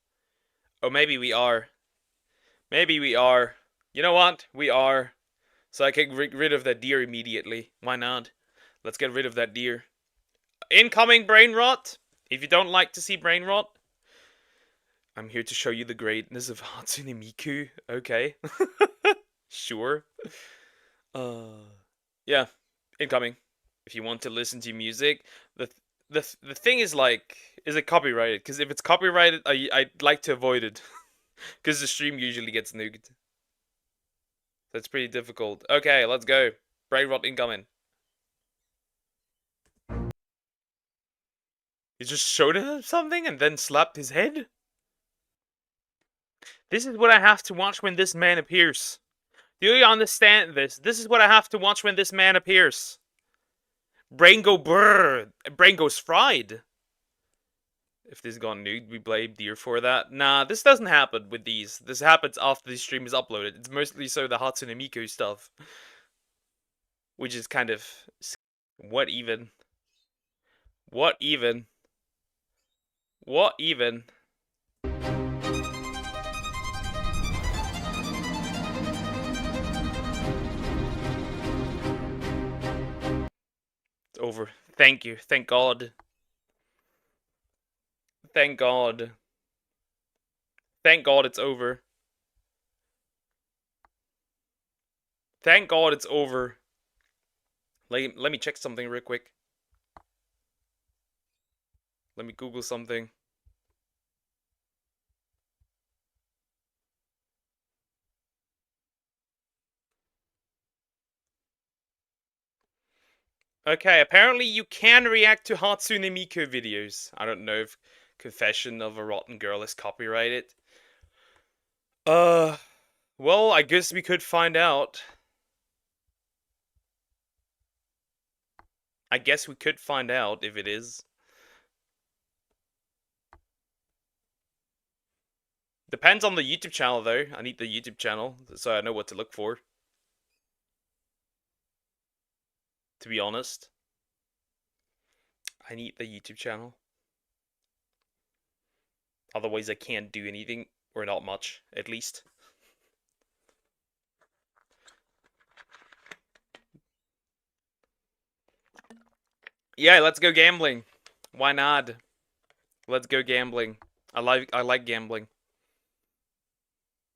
Speaker 1: Oh, maybe we are. Maybe we are. You know what? We are. So I can get rid of that deer immediately. Why not? Let's get rid of that deer. Incoming brain rot! If you don't like to see brain rot, I'm here to show you the greatness of Hatsune Miku. Okay. Sure. Yeah. Incoming. If you want to listen to music, the thing is like, is it copyrighted? Because if it's copyrighted, I'd like to avoid it. Because the stream usually gets nuked. That's pretty difficult. Okay, let's go. Brain rot incoming. He just showed him something and then slapped his head? This is what I have to watch when this man appears. Do you understand this? This is what I have to watch when this man appears. Brain go brrr. Brain goes fried. If this got nuked, we blame deer for that. Nah, this doesn't happen with these. This happens after the stream is uploaded. It's mostly so the Hatsune Miku stuff. Which is kind of... What even? What even? What even? It's over. Thank you. Thank God. Thank God. Thank God it's over. Thank God it's over. Let me check something real quick. Let me Google something. Okay, apparently you can react to Hatsune Miku videos. I don't know if Confession of a Rotten Girl is copyrighted. Well, I guess we could find out. I guess we could find out if it is. Depends on the YouTube channel, though. I need the YouTube channel, so I know what to look for. To be honest. I need the YouTube channel. Otherwise, I can't do anything, or not much, at least. Yeah, let's go gambling. Why not? Let's go gambling. I like gambling.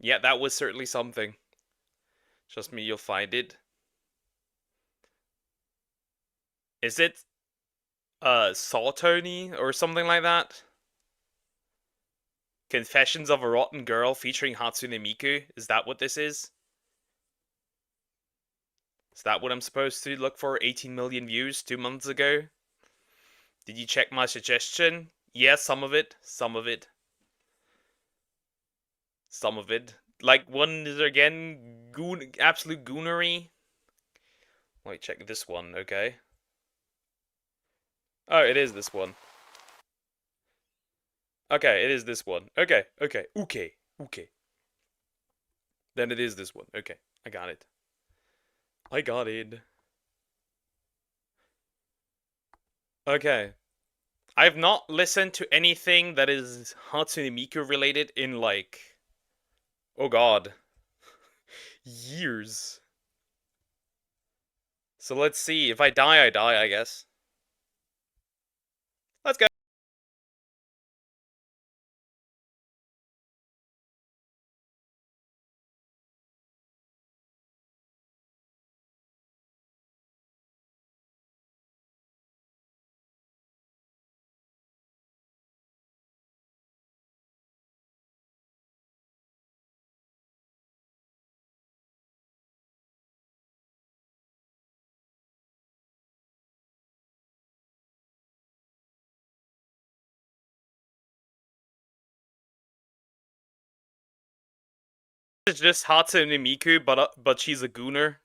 Speaker 1: Yeah, that was certainly something. Trust me, you'll find it. Is it Tony or something like that? Confessions of a Rotten Girl featuring Hatsune Miku? Is that what this is? Is that what I'm supposed to look for? 18 million views 2 months ago? Did you check my suggestion? Yeah, some of it. Some of it. Some of it. Like, one is again, absolute goonery. Let me check this one, okay? Oh, it is this one. Okay, it is this one. Okay. Then it is this one. Okay, I got it. I got it. Okay. I've not listened to anything that is Hatsune Miku related in like... Oh god. Years. So let's see. If I die, I die, I guess. Let's go. It's just Hatsune Miku, but she's a gooner.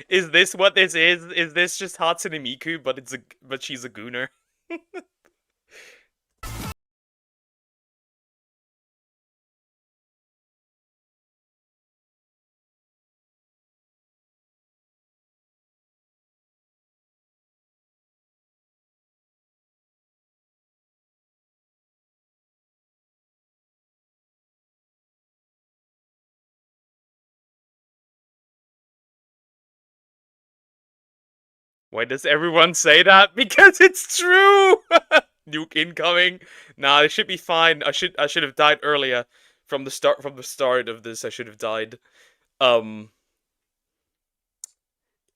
Speaker 1: Is this what this is? Is this just Hatsune Miku, but she's a gooner? Why does everyone say that? Because it's true. Nuke incoming. Nah, it should be fine. I should have died earlier. From the start of this, I should have died.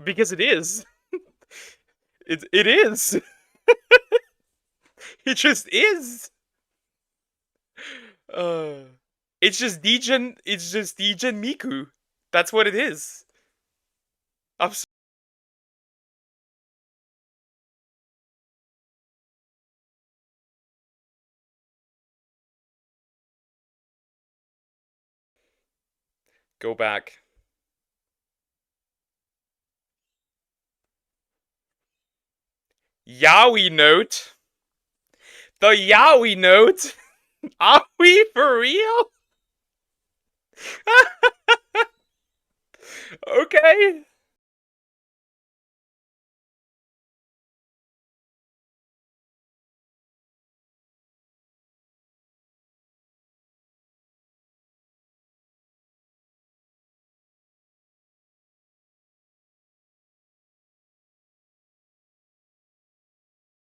Speaker 1: Because it is. It is. It just is. Uh, it's just Degen. It's just Degen Miku. That's what it is. I'm so Go back. Yaoi note. The Yaoi note. Are we for real? Okay.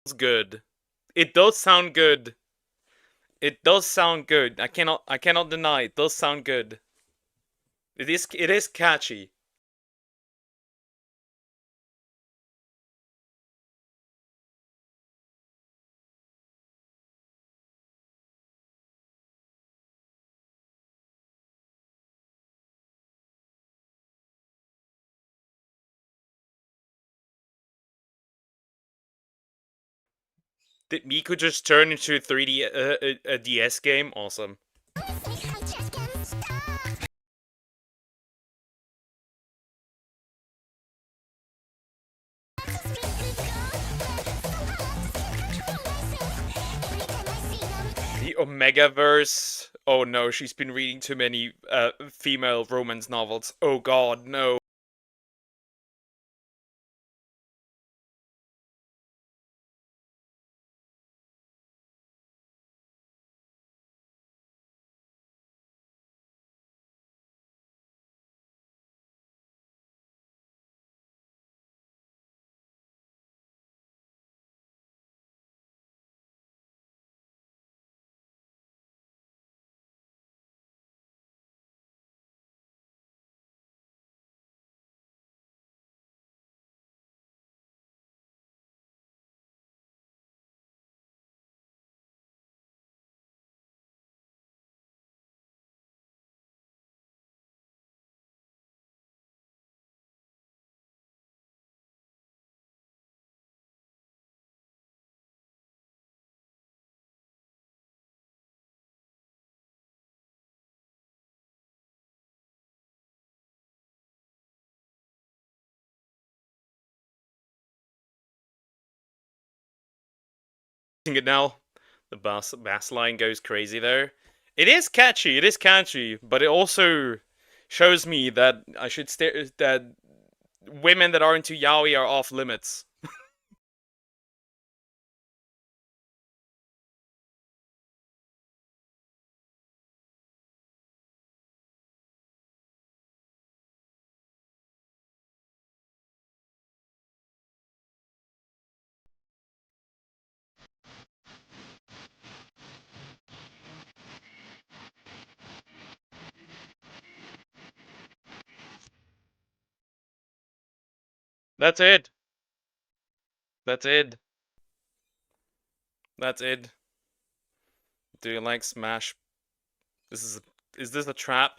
Speaker 1: It's good. It does sound good. It does sound good. I cannot deny it does sound good. It is catchy. Did Miku just turn into a 3D a DS game? Awesome. The Omegaverse. Oh no, she's been reading too many female romance novels. Oh god, no. It now. The bass line goes crazy there. It is catchy, but it also shows me that I should that women that are into yaoi are off limits. That's it. That's it. That's it. Do you like Smash? Is this a trap?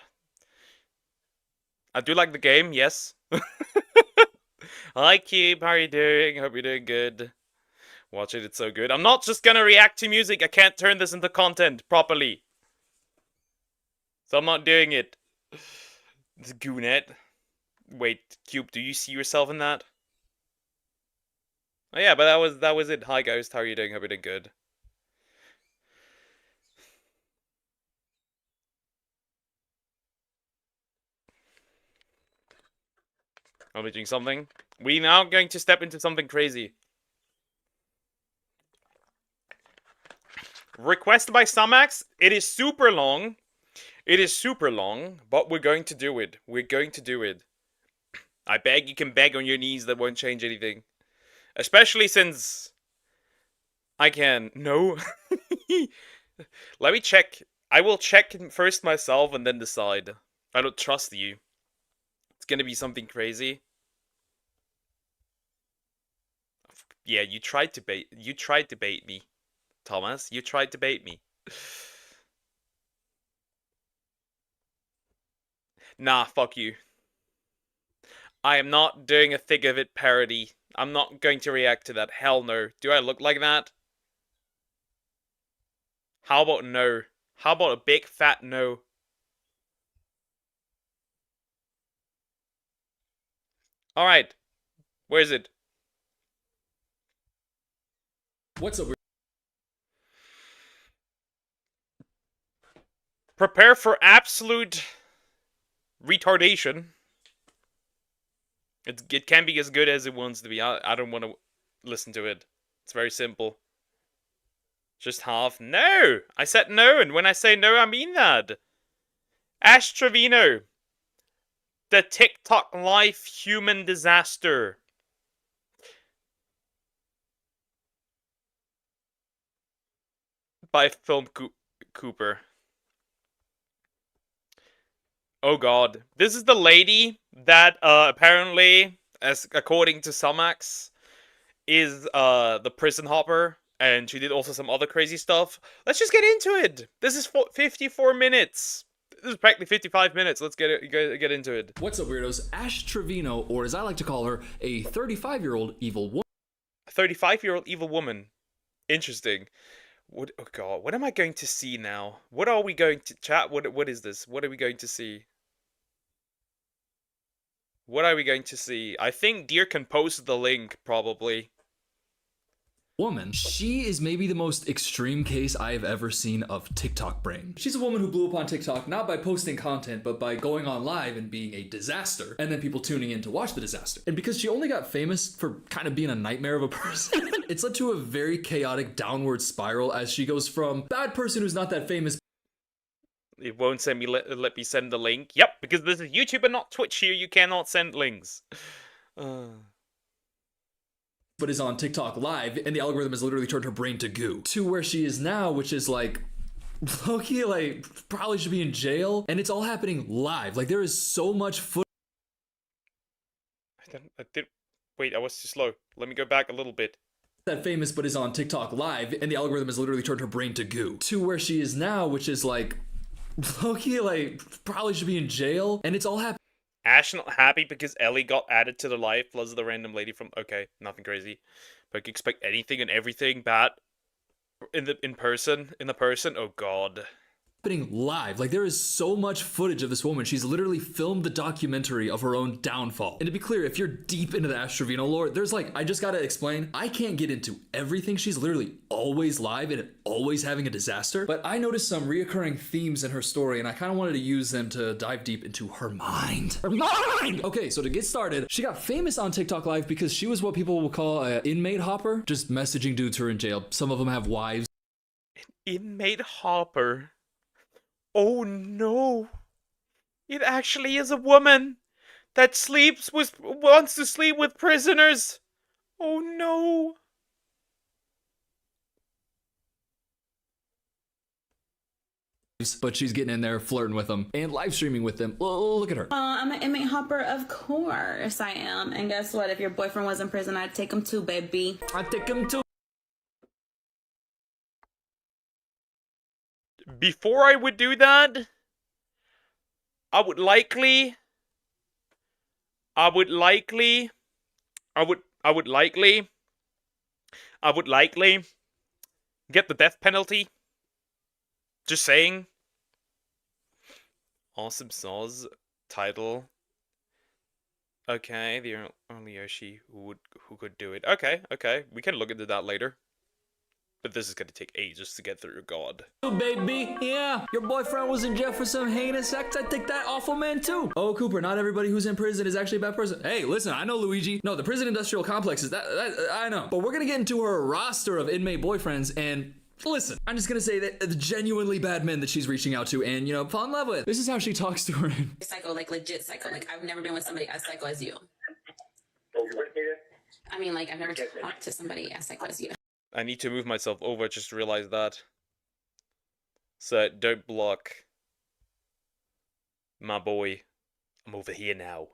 Speaker 1: I do like the game, yes. Hi Cube, how are you doing? Hope you're doing good. Watch it, it's so good. I'm not just gonna react to music. I can't turn this into content properly. So I'm not doing it. It's Goonet. Wait, Cube, do you see yourself in that? Oh yeah, but that was it. Hi Ghost, how are you doing? Hope you're doing good. Are we doing something? We now going to step into something crazy. Requested by Samax. It is super long. It is super long, but we're going to do it. We're going to do it. I beg you can beg on your knees, that won't change anything. Especially since I can. No. Let me check. I will check first myself and then decide. I don't trust you. It's gonna be something crazy. Yeah, you tried to bait me, Thomas. You tried to bait me. Nah, fuck you. I am not doing a Thick of It parody. I'm not going to react to that. Hell no. Do I look like that? How about no? How about a big fat no? Alright. Where is it?
Speaker 3: What's up?
Speaker 1: Prepare for absolute retardation. It can be as good as it wants to be. I don't want to listen to it. It's very simple. Just half. No! I said no, and when I say no, I mean that. Ash Trevino. The TikTok life human disaster. By Film Cooper. Oh god. This is the lady that apparently, as according to Samax, is the prison hopper, and she did also some other crazy stuff. Let's just get into it. This is 54 minutes. This is practically 55 minutes. Let's get into it.
Speaker 3: What's up, weirdos? Ash Trevino, or as I like to call her, a 35-year-old evil woman.
Speaker 1: A 35-year-old evil woman. Interesting. What? Oh god, what am I going to see now? What are we going to chat? What is this? What are we going to see? What are we going to see? I think Deer can post the link, probably.
Speaker 3: Woman. She is maybe the most extreme case I have ever seen of TikTok brain. She's a woman who blew up on TikTok not by posting content, but by going on live and being a disaster, and then people tuning in to watch the disaster. And because she only got famous for kind of being a nightmare of a person, it's led to a very chaotic downward spiral as she goes from bad person who's not that famous.
Speaker 1: It won't send me let me send the link. Yep, because this is YouTube and not Twitch here. You cannot send links.
Speaker 3: But is on TikTok live, and the algorithm has literally turned her brain to goo. To where she is now, which is like, Loki, like, probably should be in jail, and it's all happening live. Like, there is so much footage.
Speaker 1: Wait, I was too slow. Let me go back a little bit.
Speaker 3: That famous, but is on TikTok live, and the algorithm has literally turned her brain to goo. To where she is now, which is like, Loki, like, probably should be in jail, and it's all happening.
Speaker 1: Ash not happy because Ellie got added to the life, plus the random lady from... Okay, nothing crazy. But you can expect anything and everything bad in the person. Oh god.
Speaker 3: Happening live. Like, there is so much footage of this woman. She's literally filmed the documentary of her own downfall. And to be clear, if you're deep into the Ash Trevino lore, there's like, I just gotta explain, I can't get into everything. She's literally always live and always having a disaster. But I noticed some reoccurring themes in her story, and I kind of wanted to use them to dive deep into her mind. Her mind! Okay, so to get started, she got famous on TikTok Live because she was what people will call an inmate hopper, just messaging dudes who are in jail. Some of them have wives.
Speaker 1: Inmate hopper. Oh no! It actually is a woman that wants to sleep with prisoners. Oh no!
Speaker 3: But she's getting in there, flirting with them, and live streaming with them. Oh, look at her.
Speaker 8: I'm an inmate hopper, of course I am. And guess what? If your boyfriend was in prison, I'd take him too, baby.
Speaker 3: I'd take him too.
Speaker 1: Before I would do that, I would likely get the death penalty. Just saying. Awesome Sauce title. Okay, the only Yoshi who could do it. Okay, we can look into that later. But this is gonna take ages to get through, God.
Speaker 9: Oh, baby, yeah, your boyfriend was in jail for some heinous acts. I think that awful man too. Oh, Cooper, not everybody who's in prison is actually a bad person. Hey, listen, I know Luigi. No, the prison industrial complex is that I know. But we're gonna get into her roster of inmate boyfriends and listen, I'm just gonna say that the genuinely bad men that she's reaching out to and, you know, fall in love with. This is how she talks to her.
Speaker 8: Psycho, like legit psycho. Like I've never been with somebody as psycho as you. I mean, like I've never talked to somebody as psycho as you.
Speaker 1: I need to move myself over, just realized that. So, don't block. My boy. I'm over here now.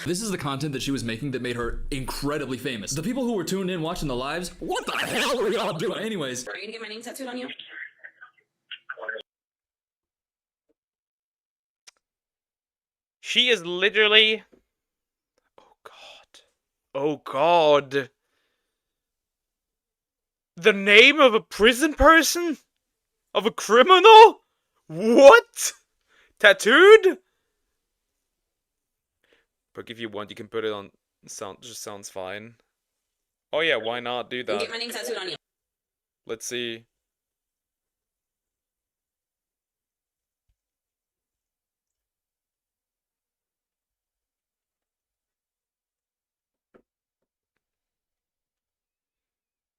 Speaker 9: This is the content that she was making that made her incredibly famous. The people who were tuned in watching the lives, what the hell were y'all doing? Anyways.
Speaker 8: Are you gonna get my name tattooed on you?
Speaker 1: She is literally... Oh God. The name of a prison person? Of a criminal? What? Tattooed? But if you want, you can put it on. Just sounds fine. Oh yeah, why not do that?
Speaker 8: Get my name tattooed on you.
Speaker 1: Let's see.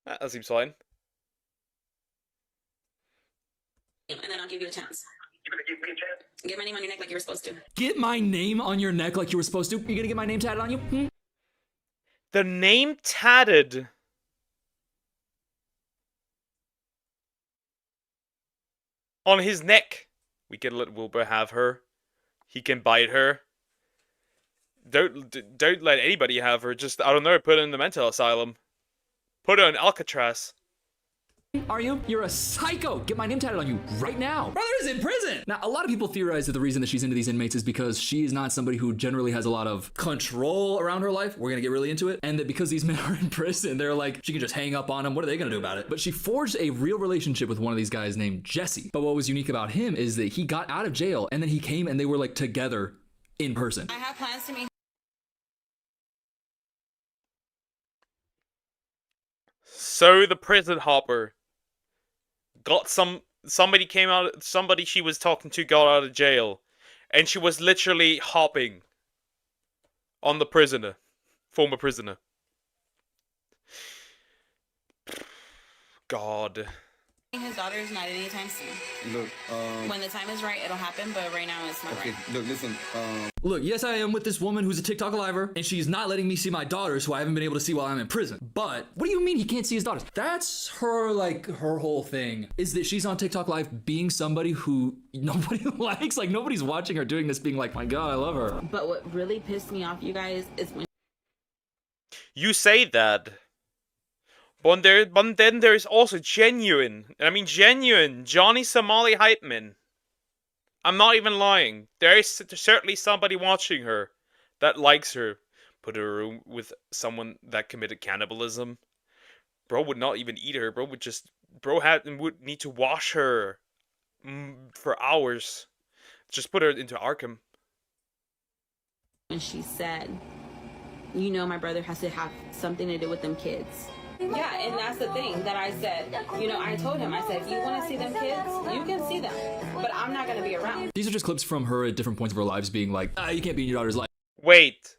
Speaker 1: That seems fine.
Speaker 8: And then I'll give you a chance. You're gonna give me a chance? Get my name on your neck like you were supposed to.
Speaker 9: Get my name on your neck like you were supposed to? You gonna get my name tatted on you?
Speaker 1: The name tatted. On his neck. We can let Wilbur have her. He can bite her. Don't let anybody have her. Just, I don't know, put her in the mental asylum. Put her in Alcatraz.
Speaker 9: Are you? You're a psycho! Get my name tatted on you right now! Brother's in prison! Now, a lot of people theorize that the reason that she's into these inmates is because she is not somebody who generally has a lot of control around her life. We're gonna get really into it. And that because these men are in prison, they're like, she can just hang up on them. What are they gonna do about it? But she forged a real relationship with one of these guys named Jesse. But what was unique about him is that he got out of jail and then he came and they were like together in person.
Speaker 8: I have plans to meet.
Speaker 1: So the prison hopper got somebody she was talking to got out of jail, and she was literally hopping on the prisoner, former prisoner. God.
Speaker 8: His daughter is not anytime soon.
Speaker 10: Look,
Speaker 8: when the time is right, it'll happen, but right now it's not right.
Speaker 10: Look, listen,
Speaker 9: Look, yes, I am with this woman who's a TikTok liver, and she's not letting me see my daughters, who I haven't been able to see while I'm in prison. But what do you mean he can't see his daughters? That's her, like, her whole thing, is that she's on TikTok live being somebody who nobody likes. Like, nobody's watching her doing this being like, my God, I love her.
Speaker 8: But what really pissed me off, you guys, is when...
Speaker 1: You say that. But then there's also genuine Johnny Somali hype men. I'm not even lying. There is certainly somebody watching her that likes her. Put her in a room with someone that committed cannibalism. Bro would not even eat her. Bro would need to wash her for hours. Just put her into Arkham.
Speaker 8: And she said, you know, my brother has to have something to do with them kids. Yeah, and that's the thing that I said. You know, I told him, I said, if you want to see them kids, you can see them. But I'm not going to be around.
Speaker 9: These are just clips from her at different points of her lives being like, you can't be in your daughter's life.
Speaker 1: Wait.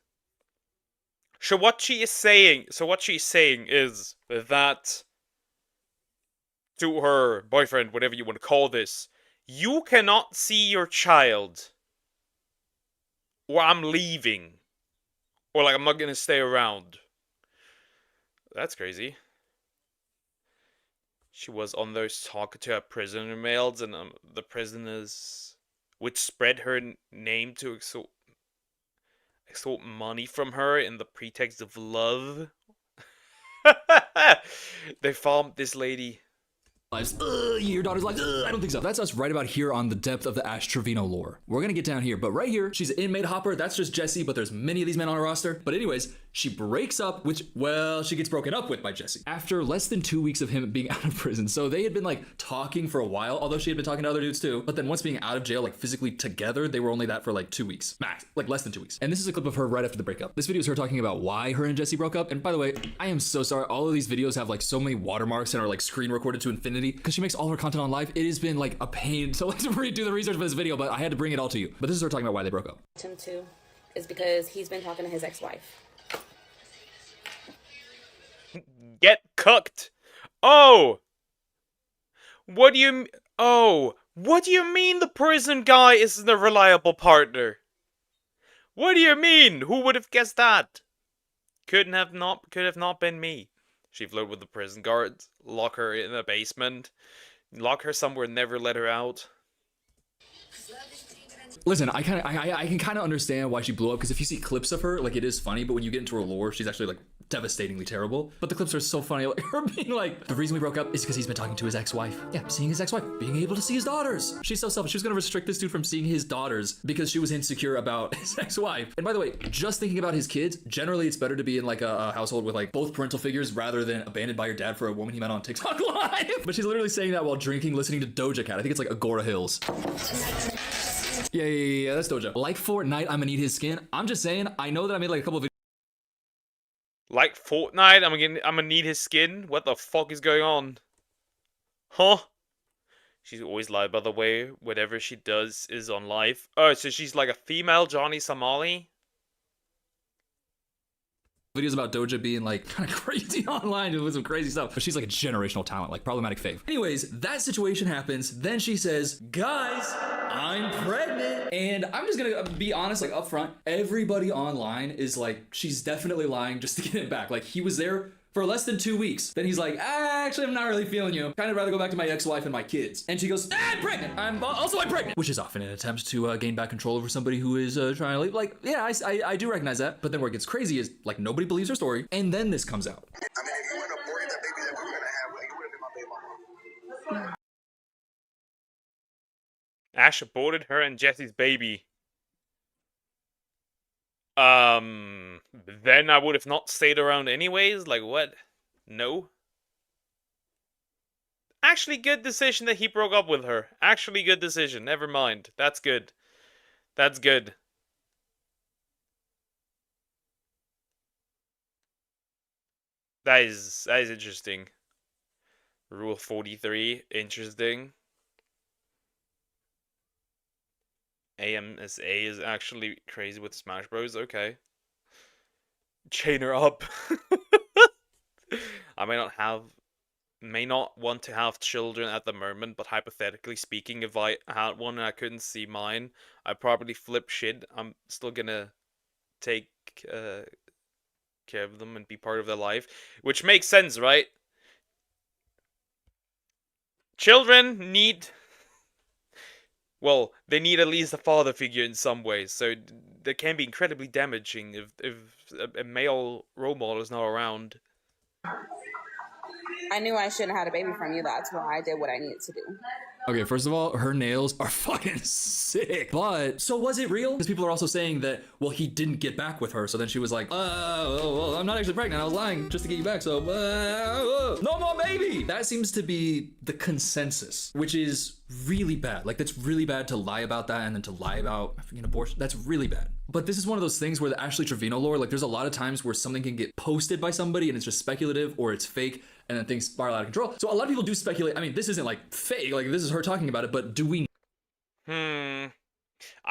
Speaker 1: So what she's saying is that to her boyfriend, whatever you want to call this, you cannot see your child, or I'm leaving, or like I'm not gonna stay around. That's crazy. She was on those talking to her prisoner mails, and the prisoners would spread her name to extort money from her in the pretext of love. They farmed this lady.
Speaker 9: Your daughter's life. I don't think so. That's us right about here on the depth of the Ash Trevino lore. We're gonna get down here, but right here, she's an inmate hopper. That's just Jesse, but there's many of these men on her roster. But anyways, She breaks up, which, well, she gets broken up with by Jesse after less than 2 weeks of him being out of prison. So they had been like talking for a while, although she had been talking to other dudes too. But then once being out of jail, like physically together, they were only that for like 2 weeks max, like less than 2 weeks. And this is a clip of her right after the breakup. This video is her talking about why her and Jesse broke up. And by the way, I am so sorry. All of these videos have like so many watermarks and are like screen recorded to infinity because she makes all her content on live. It has been like a pain to like to redo the research for this video, but I had to bring it all to you. But this is her talking about why they broke up.
Speaker 8: Him too is because he's been talking to his ex-wife.
Speaker 1: Get cooked. Oh. What do you... Oh. What do you mean the prison guy isn't a reliable partner? What do you mean? Who would have guessed that? Could have not been me. She flirted with the prison guards, lock her in a basement, lock her somewhere, never let her out.
Speaker 9: Listen, I can kind of understand why she blew up, because if you see clips of her, like, it is funny, but when you get into her lore, she's actually like devastatingly terrible. But the clips are so funny, like her being like, the reason we broke up is because he's been talking to his ex-wife. Yeah, seeing his ex-wife, being able to see his daughters. She's so selfish. She was gonna restrict this dude from seeing his daughters because she was insecure about his ex-wife. And by the way, just thinking about his kids, generally it's better to be in like a household with like both parental figures rather than abandoned by your dad for a woman he met on TikTok live. But she's literally saying that while drinking, listening to Doja Cat. I think it's like Agora Hills. Yeah, that's Doja. Like Fortnite, I'm gonna need his skin. I'm just saying, I know that I made like a couple of videos.
Speaker 1: Like Fortnite, I'm gonna need his skin? What the fuck is going on? Huh? She's always lied, by the way. Whatever she does is on live. Oh, so she's like a female Johnny Somali?
Speaker 9: Videos about Doja being like kind of crazy online, doing some crazy stuff, but she's like a generational talent, like problematic fave. Anyways, that situation happens. Then she says, guys, I'm pregnant. And I'm just gonna be honest, like up front, everybody online is like, she's definitely lying just to get it back. Like he was there for less than 2 weeks. Then he's like, actually, I'm not really feeling you. Kind of rather go back to my ex-wife and my kids. And she goes, I'm pregnant. I'm pregnant. Which is often an attempt to gain back control over somebody who is trying to leave. Like, yeah, I do recognize that. But then where it gets crazy is like nobody believes her story. And then this comes out.
Speaker 10: I mean, if you wouldn't have aborted that baby that we were gonna have, like, it would have been my baby mama.
Speaker 1: Ash aborted her and Jesse's baby. Then I would have not stayed around anyways? Like, what? No? Actually, good decision that he broke up with her. Actually, good decision. Never mind. That's good. That's good. That is interesting. Rule 43. Interesting. AMSA is actually crazy with Smash Bros. Okay. Chain her up. I may not want to have children at the moment, but hypothetically speaking, if I had one and I couldn't see mine, I'd probably flip shit. I'm still gonna take care of them and be part of their life, which makes sense, right? Children need... Well, they need at least a father figure in some ways, so that can be incredibly damaging if a male role model is not around.
Speaker 8: I knew I shouldn't have had a baby from you. That's why I did what I needed to do.
Speaker 9: Okay, first of all, her nails are fucking sick. But, so was it real? Because people are also saying that, well, he didn't get back with her. So then she was like, well, I'm not actually pregnant. I was lying just to get you back. So, no more baby. That seems to be the consensus, which is really bad. Like, that's really bad to lie about that and then to lie about abortion. That's really bad. But this is one of those things where the Ashley Trevino lore, like there's a lot of times where something can get posted by somebody and it's just speculative or it's fake and then things spiral out of control. So a lot of people do speculate. I mean, this isn't like fake, like this is her talking about it, but do we?
Speaker 1: I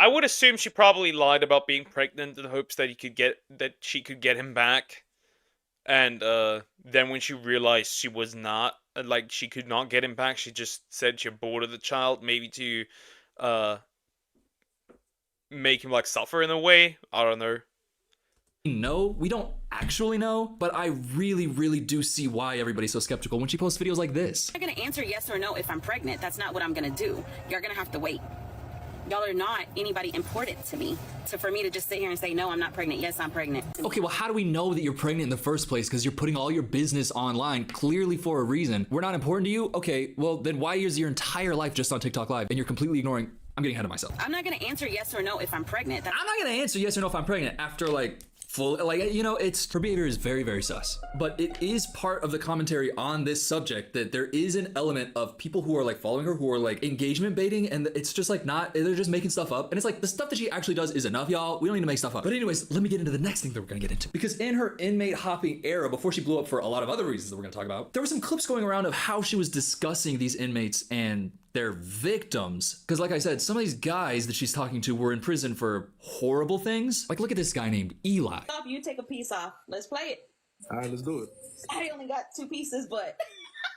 Speaker 1: would assume she probably lied about being pregnant in hopes that she could get him back. And then when she realized she was not, like she could not get him back, she just said she aborted the child, maybe to make him like suffer in a way. I don't know.
Speaker 9: No, we don't actually know, but I really, really do see why everybody's so skeptical when she posts videos like this.
Speaker 8: I'm not gonna answer yes or no if I'm pregnant. That's not what I'm gonna do. You're gonna have to wait. Y'all are not anybody important to me. So for me to just sit here and say, no, I'm not pregnant. Yes, I'm pregnant.
Speaker 9: Okay, well, how do we know that you're pregnant in the first place? Because you're putting all your business online, clearly for a reason. We're not important to you? Okay, well, then why is your entire life just on TikTok Live and you're completely ignoring... I'm getting ahead of myself.
Speaker 8: I'm not gonna answer yes or no if I'm pregnant.
Speaker 9: I'm not gonna answer yes or no if I'm pregnant after like full, like, you know, it's, her behavior is very, very sus. But it is part of the commentary on this subject that there is an element of people who are like following her, who are like engagement baiting, and it's just like not, they're just making stuff up. And it's like the stuff that she actually does is enough, y'all. We don't need to make stuff up. But anyways, let me get into the next thing that we're gonna get into. Because in her inmate hopping era, before she blew up for a lot of other reasons that we're gonna talk about, there were some clips going around of how she was discussing these inmates and their victims. Because like I said, some of these guys that she's talking to were in prison for horrible things. Like, look at this guy named Eli.
Speaker 8: Stop, you take a piece off. Let's play it.
Speaker 10: All right, let's do it.
Speaker 8: I only got 2 pieces, but...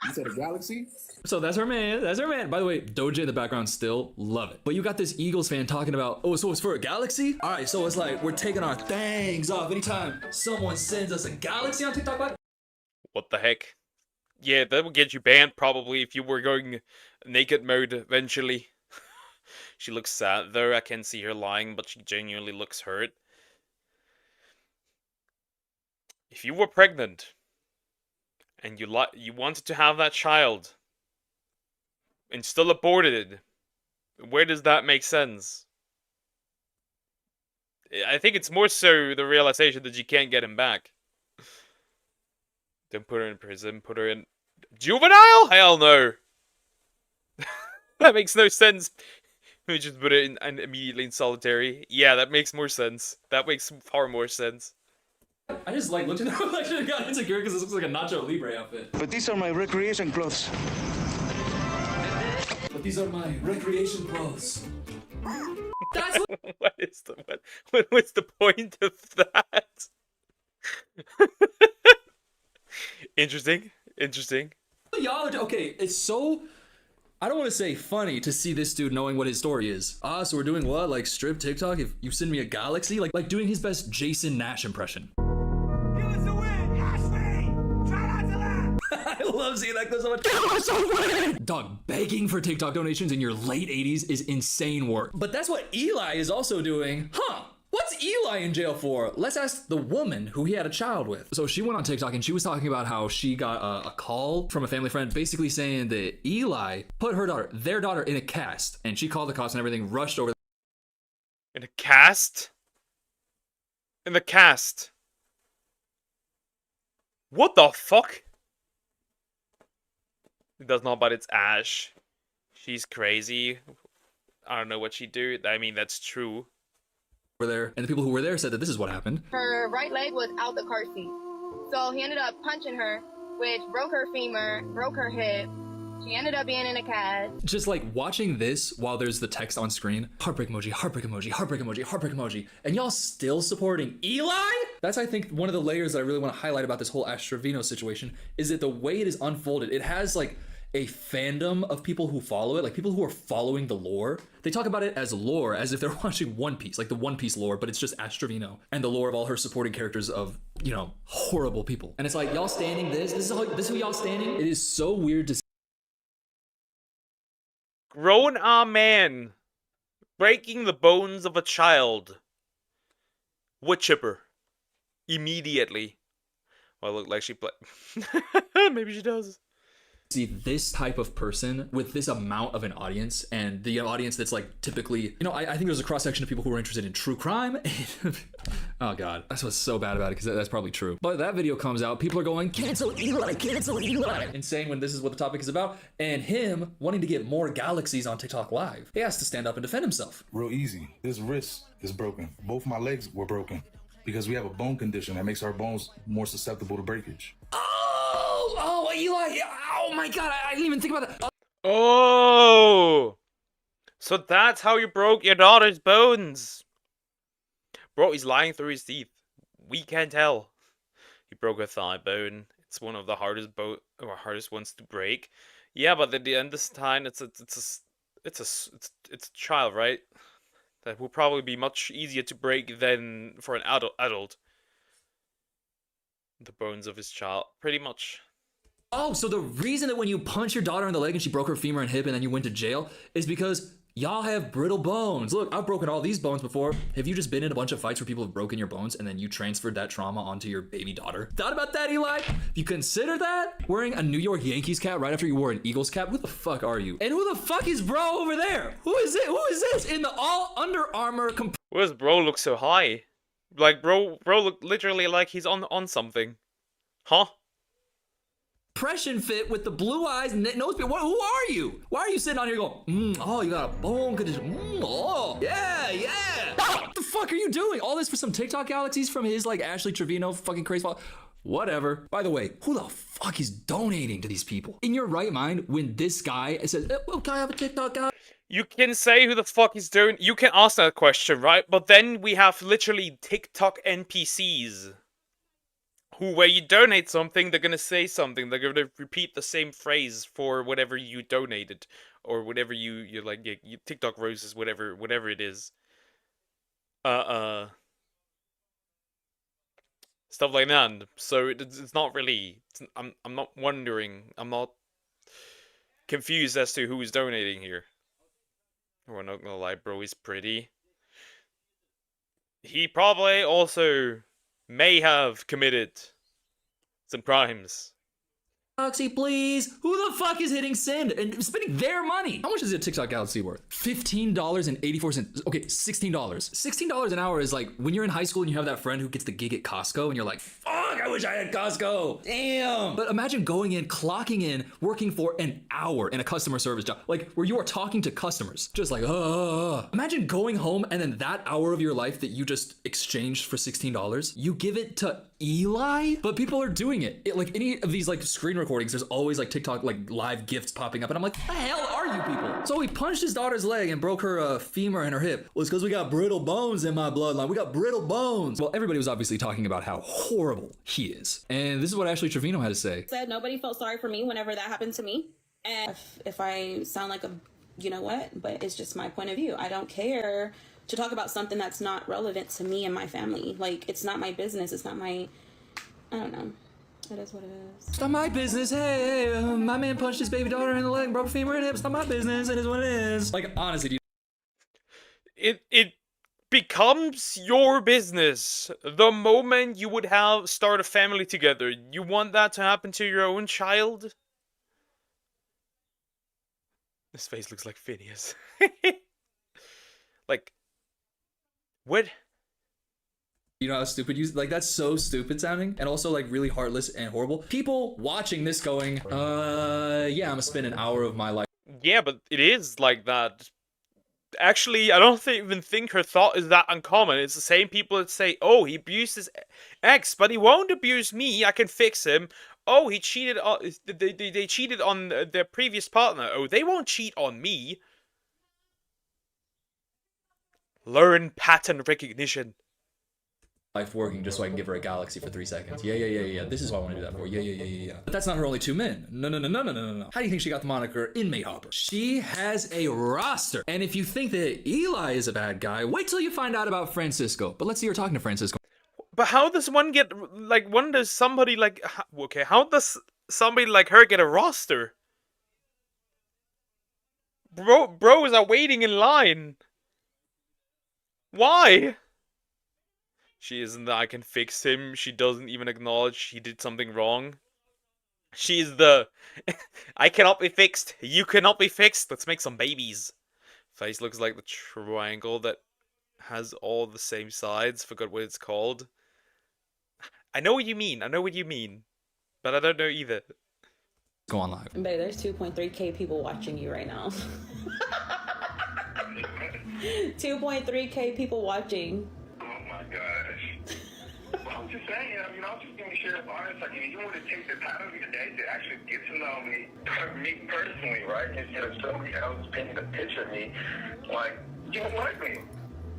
Speaker 10: You said a galaxy?
Speaker 9: So that's her man. That's her man. By the way, Doja in the background still love it. But you got this Eagles fan talking about, oh, so it's for a galaxy? All right, so it's like we're taking our things off anytime someone sends us a galaxy on TikTok. Like,
Speaker 1: What the heck? Yeah, that would get you banned probably if you were going naked mode eventually. She looks sad though. I can see her lying, but she genuinely looks hurt. If you were pregnant and you wanted to have that child and still aborted it, where does that make sense? I think it's more so the realization that you can't get him back. Don't put her in prison, put her in juvenile? Hell no. That makes no sense. We just put it in immediately in solitary. Yeah, that makes more sense. That makes far more sense.
Speaker 9: I just like looked at the reflection and got insecure because this looks like a Nacho Libre outfit.
Speaker 4: But these are my recreation clothes.
Speaker 9: But these are my recreation clothes. That's
Speaker 1: what was the point of that? Interesting.
Speaker 9: y'all are, okay, it's so, I don't want to say funny to see this dude knowing what his story is. So we're doing what? Like strip TikTok if you send me a galaxy? Like doing his best Jason Nash impression.
Speaker 7: Give us a win, Ashley! Try not to laugh!
Speaker 9: I love seeing that clip so much. Give us a win! Dog, begging for TikTok donations in your late 80s is insane work. But that's what Eli is also doing. Huh? What's Eli in jail for? Let's ask the woman who he had a child with. So she went on TikTok and she was talking about how she got a call from a family friend basically saying that Eli put their daughter in a cast, and she called the cops and everything, rushed over.
Speaker 1: In a cast? In the cast? What the fuck? It does not, but it's Ash. She's crazy. I don't know what she'd do. I mean, that's true.
Speaker 9: There, and the people who were there said that this is what happened.
Speaker 11: Her right leg was out the car seat, so he ended up punching her, which broke her femur, broke her hip. She ended up being in a cast.
Speaker 9: Just like watching this while there's the text on screen, heartbreak emoji, heartbreak emoji, heartbreak emoji, heartbreak emoji, and y'all still supporting Eli? That's, I think, one of the layers that I really want to highlight about this whole Ash Trevino situation is that the way it is unfolded, it has like a fandom of people who follow it, like people who are following the lore. They talk about it as lore, as if they're watching One Piece, like the One Piece lore, but it's just Ash Trevino and the lore of all her supporting characters of, you know, horrible people. And it's like, y'all standing this is who y'all standing? It is so weird to see.
Speaker 1: Grown man breaking the bones of a child. Wood chipper. Immediately. Well, it looked like she played. Maybe she does.
Speaker 9: See this type of person with this amount of an audience, and the audience that's like typically, you know, I think there's a cross section of people who are interested in true crime. Oh god, that's what's so bad about it, because that's probably true. But that video comes out, people are going, cancel Eli, cancel Eli, insane when this is what the topic is about, and him wanting to get more galaxies on TikTok Live. He has to stand up and defend himself.
Speaker 10: Real easy. This wrist is broken. Both my legs were broken because we have a bone condition that makes our bones more susceptible to breakage.
Speaker 9: Oh, Eli! Oh my god, I didn't even think about that.
Speaker 1: Oh! So that's how you broke your daughter's bones. Bro, he's lying through his teeth. We can't tell. He broke her thigh bone. It's one of the hardest ones to break. Yeah, but at the end of this time, it's a child, right? That will probably be much easier to break than for an adult. The bones of his child, pretty much.
Speaker 9: Oh, so the reason that when you punch your daughter in the leg and she broke her femur and hip and then you went to jail is because y'all have brittle bones. Look, I've broken all these bones before. Have you just been in a bunch of fights where people have broken your bones and then you transferred that trauma onto your baby daughter? Thought about that, Eli? You consider that? Wearing a New York Yankees cap right after you wore an Eagles cap? Who the fuck are you? And who the fuck is bro over there? Who is it? Who is this? In the all Under Armour...
Speaker 1: Why does bro look so high? Like, bro look literally like he's on something. Huh?
Speaker 9: Impression fit with the blue eyes and nose. Who are you? Why are you sitting on here going, oh, you got a bone condition. Oh, yeah. What the fuck are you doing? All this for some TikTok galaxies from his like Ashley Trevino fucking crazy. Whatever. By the way, who the fuck is donating to these people? In your right mind, when this guy says, well, can I have a TikTok guy?
Speaker 1: You can say who the fuck is doing. You can ask that question, right? But then we have literally TikTok NPCs. Who, where you donate something, they're gonna say something. They're gonna repeat the same phrase for whatever you donated, or whatever you like. You TikTok roses, whatever it is. Stuff like that. So it's not really. I'm not wondering. I'm not confused as to who is donating here. We're not gonna lie, bro. He's pretty. He probably also may have committed some crimes.
Speaker 9: Galaxy, please. Who the fuck is hitting send and spending their money? How much is a TikTok Galaxy worth? $15.84. Okay, $16. $16 an hour is like when you're in high school and you have that friend who gets the gig at Costco and you're like, fuck, I wish I had Costco. Damn. But imagine going in, clocking in, working for an hour in a customer service job, like where you are talking to customers, just like, Imagine going home and then that hour of your life that you just exchanged for $16, you give it to Eli? But people are doing it. Like any of these like screen recordings, there's always like TikTok like live gifts popping up and I'm like, the hell are you people? So he punched his daughter's leg and broke her femur and her hip. Well, it's because we got brittle bones in my bloodline. We got brittle bones. Well, everybody was obviously talking about how horrible he is. And this is what Ashley Trevino had to say.
Speaker 8: Said nobody felt sorry for me whenever that happened to me. And if I sound like a, you know what, but it's just my point of view. I don't care to talk about something that's not relevant to me and my family. Like, it's not my business. It's not my, I don't know. It is what it is.
Speaker 9: It's not my business. Hey, my man punched his baby daughter in the leg, broke a femur and hip. It's not my business. It is what it is. Like, honestly, dude.
Speaker 1: It becomes your business the moment you would start a family together. You want that to happen to your own child? This face looks like Phineas. Like, what?
Speaker 9: You know how stupid you like? That's so stupid sounding, and also like really heartless and horrible. People watching this going, yeah, I'm gonna spend an hour of my life.
Speaker 1: Yeah, but it is like that. Actually, I don't even think her thought is that uncommon. It's the same people that say, oh, he abused his ex, but he won't abuse me. I can fix him. Oh, he cheated on... They cheated on their previous partner. Oh, they won't cheat on me. Learn pattern recognition.
Speaker 9: Life working just so I can give her a galaxy for 3 seconds. Yeah. This is what I want to do that for. Yeah. But that's not her only 2 men. No. How do you think she got the moniker Inmate Hopper? She has a roster. And if you think that Eli is a bad guy, wait till you find out about Francisco. But let's see her talking to Francisco.
Speaker 1: But how does one get, like, how does somebody like her get a roster? Bros are waiting in line. Why? She isn't the I can fix him. She doesn't even acknowledge he did something wrong. She's the I cannot be fixed. You cannot be fixed. Let's make some babies. Face looks like the triangle that has all the same sides. Forgot what it's called. I know what you mean. But I don't know either.
Speaker 9: Go on live.
Speaker 8: Babe, there's 2.3k people watching you right now. 2.3k people watching.
Speaker 12: Gosh. Well, I'm just saying, I was just going to share a honest, like, you want to take the time of your day to actually get to know me personally, right? Instead of somebody else painting a picture of me, like, you don't like me.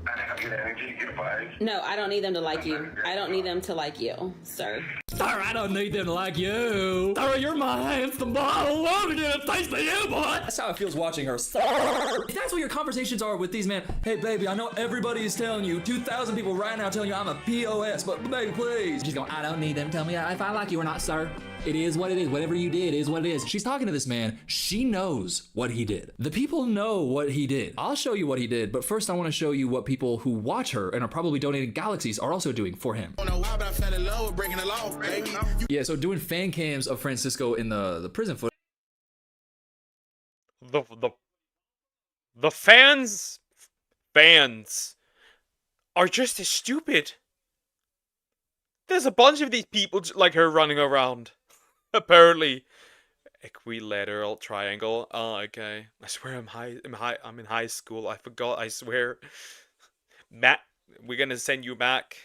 Speaker 12: I have good energy, good vibes.
Speaker 8: No, I don't need them to like you. I don't need them to like you, sir.
Speaker 9: Sir, I don't need them to like you. Sir, you're my handsome boy. I love to get a taste of you, boy. That's how it feels watching her. Sir. If that's what your conversations are with these men. Hey, baby, I know everybody is telling you, 2,000 people right now telling you I'm a POS, but baby, please. She's going, I don't need them to tell me if I like you or not, sir. It is what it is. Whatever you did is what it is. She's talking to this man. She knows what he did. The people know what he did. I'll show you what he did, but first I want to show you what people who watch her and are probably donating galaxies are also doing for him. Yeah, so doing fan cams of Francisco in the prison footage.
Speaker 1: The fans are just as stupid. There's a bunch of these people like her running around. Apparently. Equilateral triangle. Oh, okay. I swear I'm in high school. I forgot, I swear. Matt, we're gonna send you back.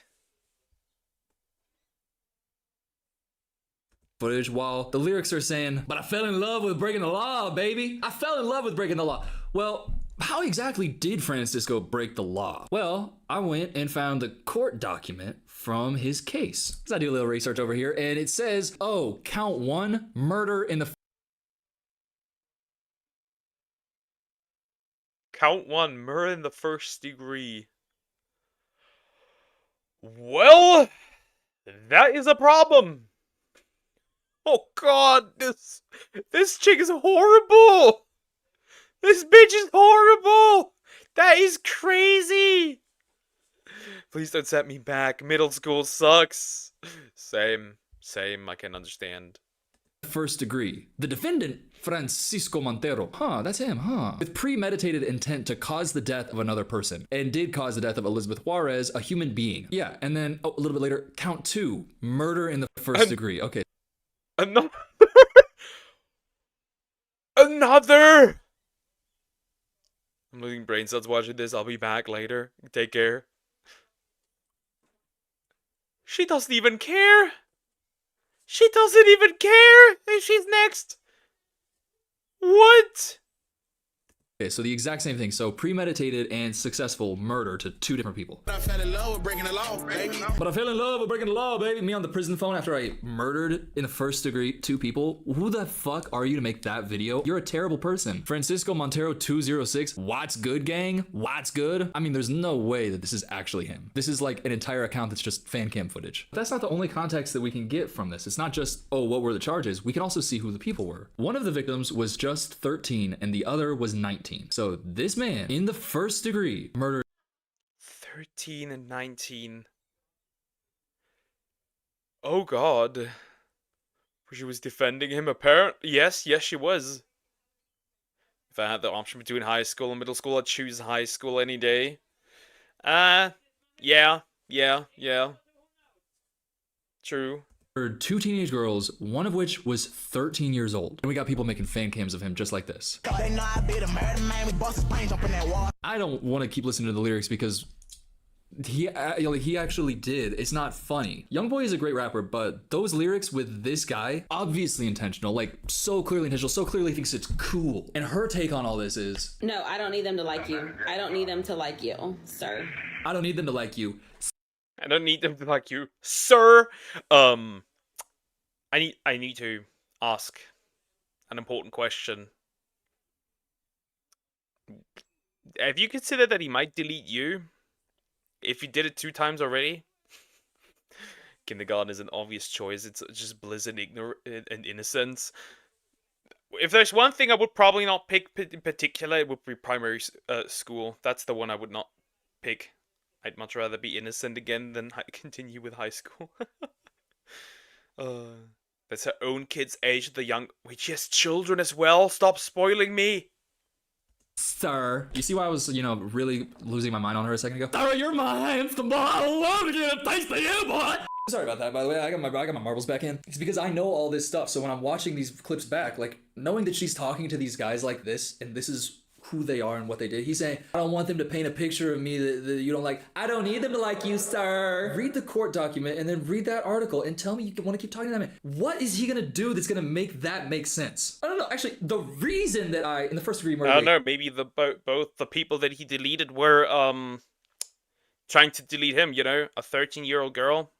Speaker 9: Footage while the lyrics are saying, but I fell in love with breaking the law, baby. I fell in love with breaking the law. Well, how exactly did Francisco break the law? Well, I went and found the court document from his case. So I do a little research over here, and it says, oh, count 1, murder in the...
Speaker 1: Count 1, murder in the first degree. Well, that is a problem. Oh god, this chick is horrible. This bitch is horrible. That is crazy. Please don't set me back. Middle school sucks. Same, I can understand.
Speaker 9: First degree. The defendant, Francisco Montero. Huh, that's him, huh? With premeditated intent to cause the death of another person, and did cause the death of Elizabeth Juarez, a human being. Yeah, and then, oh, a little bit later, count 2, murder in the first degree. Okay.
Speaker 1: Another! Another! I'm losing brain cells watching this. I'll be back later. Take care. She doesn't even care! She doesn't even care if she's next! What?
Speaker 9: Okay, so the exact same thing. So premeditated and successful murder to 2 different people.
Speaker 13: I fell in love with breaking the law, baby.
Speaker 9: But I fell in love with breaking the law, baby. Me on the prison phone after I murdered in the first degree 2 people. Who the fuck are you to make that video? You're a terrible person. Francisco Montero 206. What's good, gang? What's good? I mean, there's no way that this is actually him. This is like an entire account that's just fan cam footage. But that's not the only context that we can get from this. It's not just, oh, what were the charges? We can also see who the people were. One of the victims was just 13 and the other was 19. So this man, in the first degree, murdered
Speaker 1: 13 and 19. Oh god. She was defending him, apparently. Yes, she was. If I had the option between high school and middle school, I'd choose high school any day. Yeah. True.
Speaker 9: 2 teenage girls, one of which was 13 years old. And we got people making fan cams of him just like this. I don't want to keep listening to the lyrics because he actually did. It's not funny. Youngboy is a great rapper, but those lyrics with this guy, obviously intentional, like so clearly intentional, so clearly thinks it's cool. And her take on all this is,
Speaker 8: no, I don't need them to like you. I don't need them to like you, sir.
Speaker 9: I don't need them to like you.
Speaker 1: I don't need them to like you, sir. I need to ask an important question. Have you considered that he might delete you? If you did it 2 times already? Kindergarten is an obvious choice. It's just bliss and innocence. If there's one thing I would probably not pick in particular, it would be primary school. That's the one I would not pick. I'd much rather be innocent again than continue with high school. That's her own kid's age, the young... Wait, she has children as well? Stop spoiling me!
Speaker 9: Sir. You see why I was, really losing my mind on her a second ago? Sir, you're my handsome boy. I love you. Thanks to you, boy. Sorry about that, by the way. I got my marbles back in. It's because I know all this stuff, so when I'm watching these clips back, like, knowing that she's talking to these guys like this, and this is who they are and what they did. He's saying, I don't want them to paint a picture of me that you don't like. I don't need them to like you, sir. Read the court document and then read that article and tell me you want to keep talking to that man. What is he going to do that's going to make that make sense? I don't know. Actually, the reason that in the first degree murder...
Speaker 1: I don't know. Maybe both the people that he deleted were, trying to delete him, A 13-year-old girl.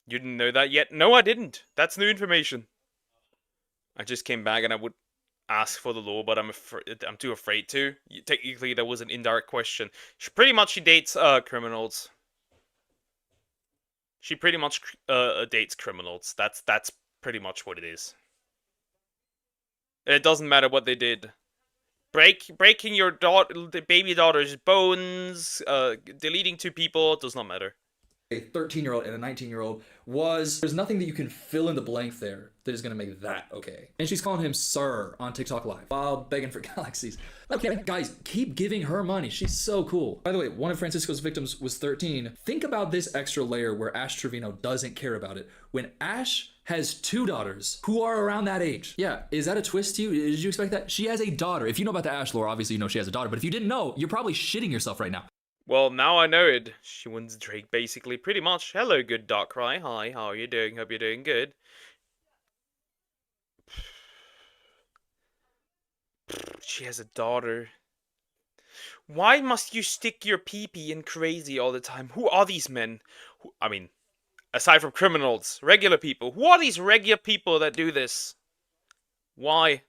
Speaker 1: You didn't know that yet? No, I didn't. That's new information. I just came back and I would ask for the law, but I'm too afraid to. Technically, that was an indirect question. She dates criminals. She pretty much dates criminals. That's pretty much what it is. And it doesn't matter what they did. Breaking your baby daughter's bones, deleting 2 people, does not matter.
Speaker 9: a 13-year-old and a 19-year-old was there's nothing that you can fill in the blank there that is going to make that okay. And she's calling him sir on TikTok Live while begging for galaxies. Okay, guys, keep giving her money. She's so cool. By the way, one of Francisco's victims was 13. Think about this extra layer where Ash Trevino doesn't care about it. When Ash has 2 daughters who are around that age. Yeah, is that a twist to you? Did you expect that? She has a daughter. If you know about the Ash lore, obviously you know she has a daughter. But if you didn't know, you're probably shitting yourself right now.
Speaker 1: Well, now I know it. She wins Drake basically pretty much. Hello, good Darkrai. Hi, how are you doing? Hope you're doing good. She has a daughter. Why must you stick your pee-pee in crazy all the time? Who are these men? I mean, aside from criminals, regular people. Who are these regular people that do this? Why?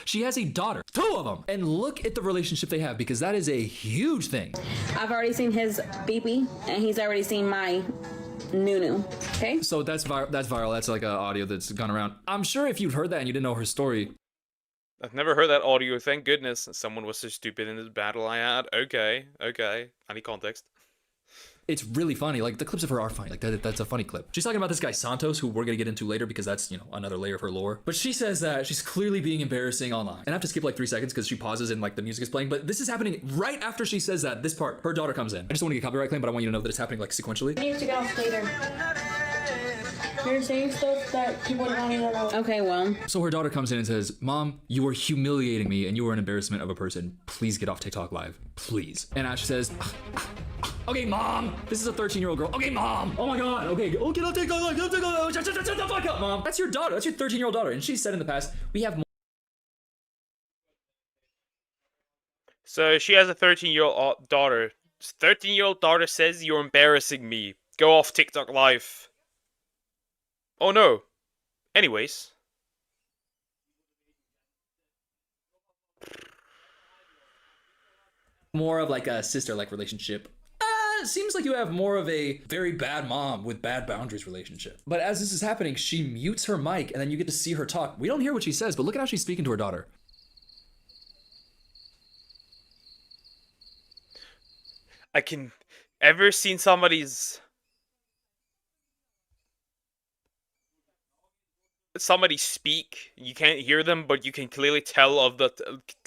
Speaker 9: She has a daughter, 2 of them, and look at the relationship they have because that is a huge thing.
Speaker 8: I've already seen his BB, and he's already seen my Nunu. Okay.
Speaker 9: So that's viral. That's like an audio that's gone around. I'm sure if you'd heard that and you didn't know her story.
Speaker 1: I've never heard that audio, thank goodness. Someone was so stupid in this battle I had. Okay. I need context.
Speaker 9: It's really funny. Like, the clips of her are funny. Like, that's a funny clip. She's talking about this guy, Santos, who we're going to get into later because that's, you know, another layer of her lore. But she says that she's clearly being embarrassing online. And I have to skip like 3 seconds because she pauses and like the music is playing. But this is happening right after she says that. This part, her daughter comes in. I just don't want to get copyright claim, but I want you to know that it's happening like sequentially.
Speaker 6: You need to get off later. You're saying stuff that people don't want to know.
Speaker 8: Okay, well.
Speaker 9: So her daughter comes in and says, Mom, you are humiliating me and you are an embarrassment of a person. Please get off TikTok Live. Please. And Ash says, okay, Mom. This is a 13-year-old girl. Okay, Mom. Oh my God. Okay. Oh, get off TikTok Live. Get off TikTok Live. Shut the fuck up, Mom. That's your daughter. That's your 13-year-old daughter. And she said in the past, we have more.
Speaker 1: So she has a 13-year-old daughter. 13-year-old daughter says you're embarrassing me. Go off TikTok Live. Oh no. Anyways.
Speaker 9: More of like a sister-like relationship. Seems like you have more of a very bad mom with bad boundaries relationship. But as this is happening, she mutes her mic and then you get to see her talk. We don't hear what she says, but look at how she's speaking to her daughter.
Speaker 1: I can ever seen somebody speak, you can't hear them, but you can clearly tell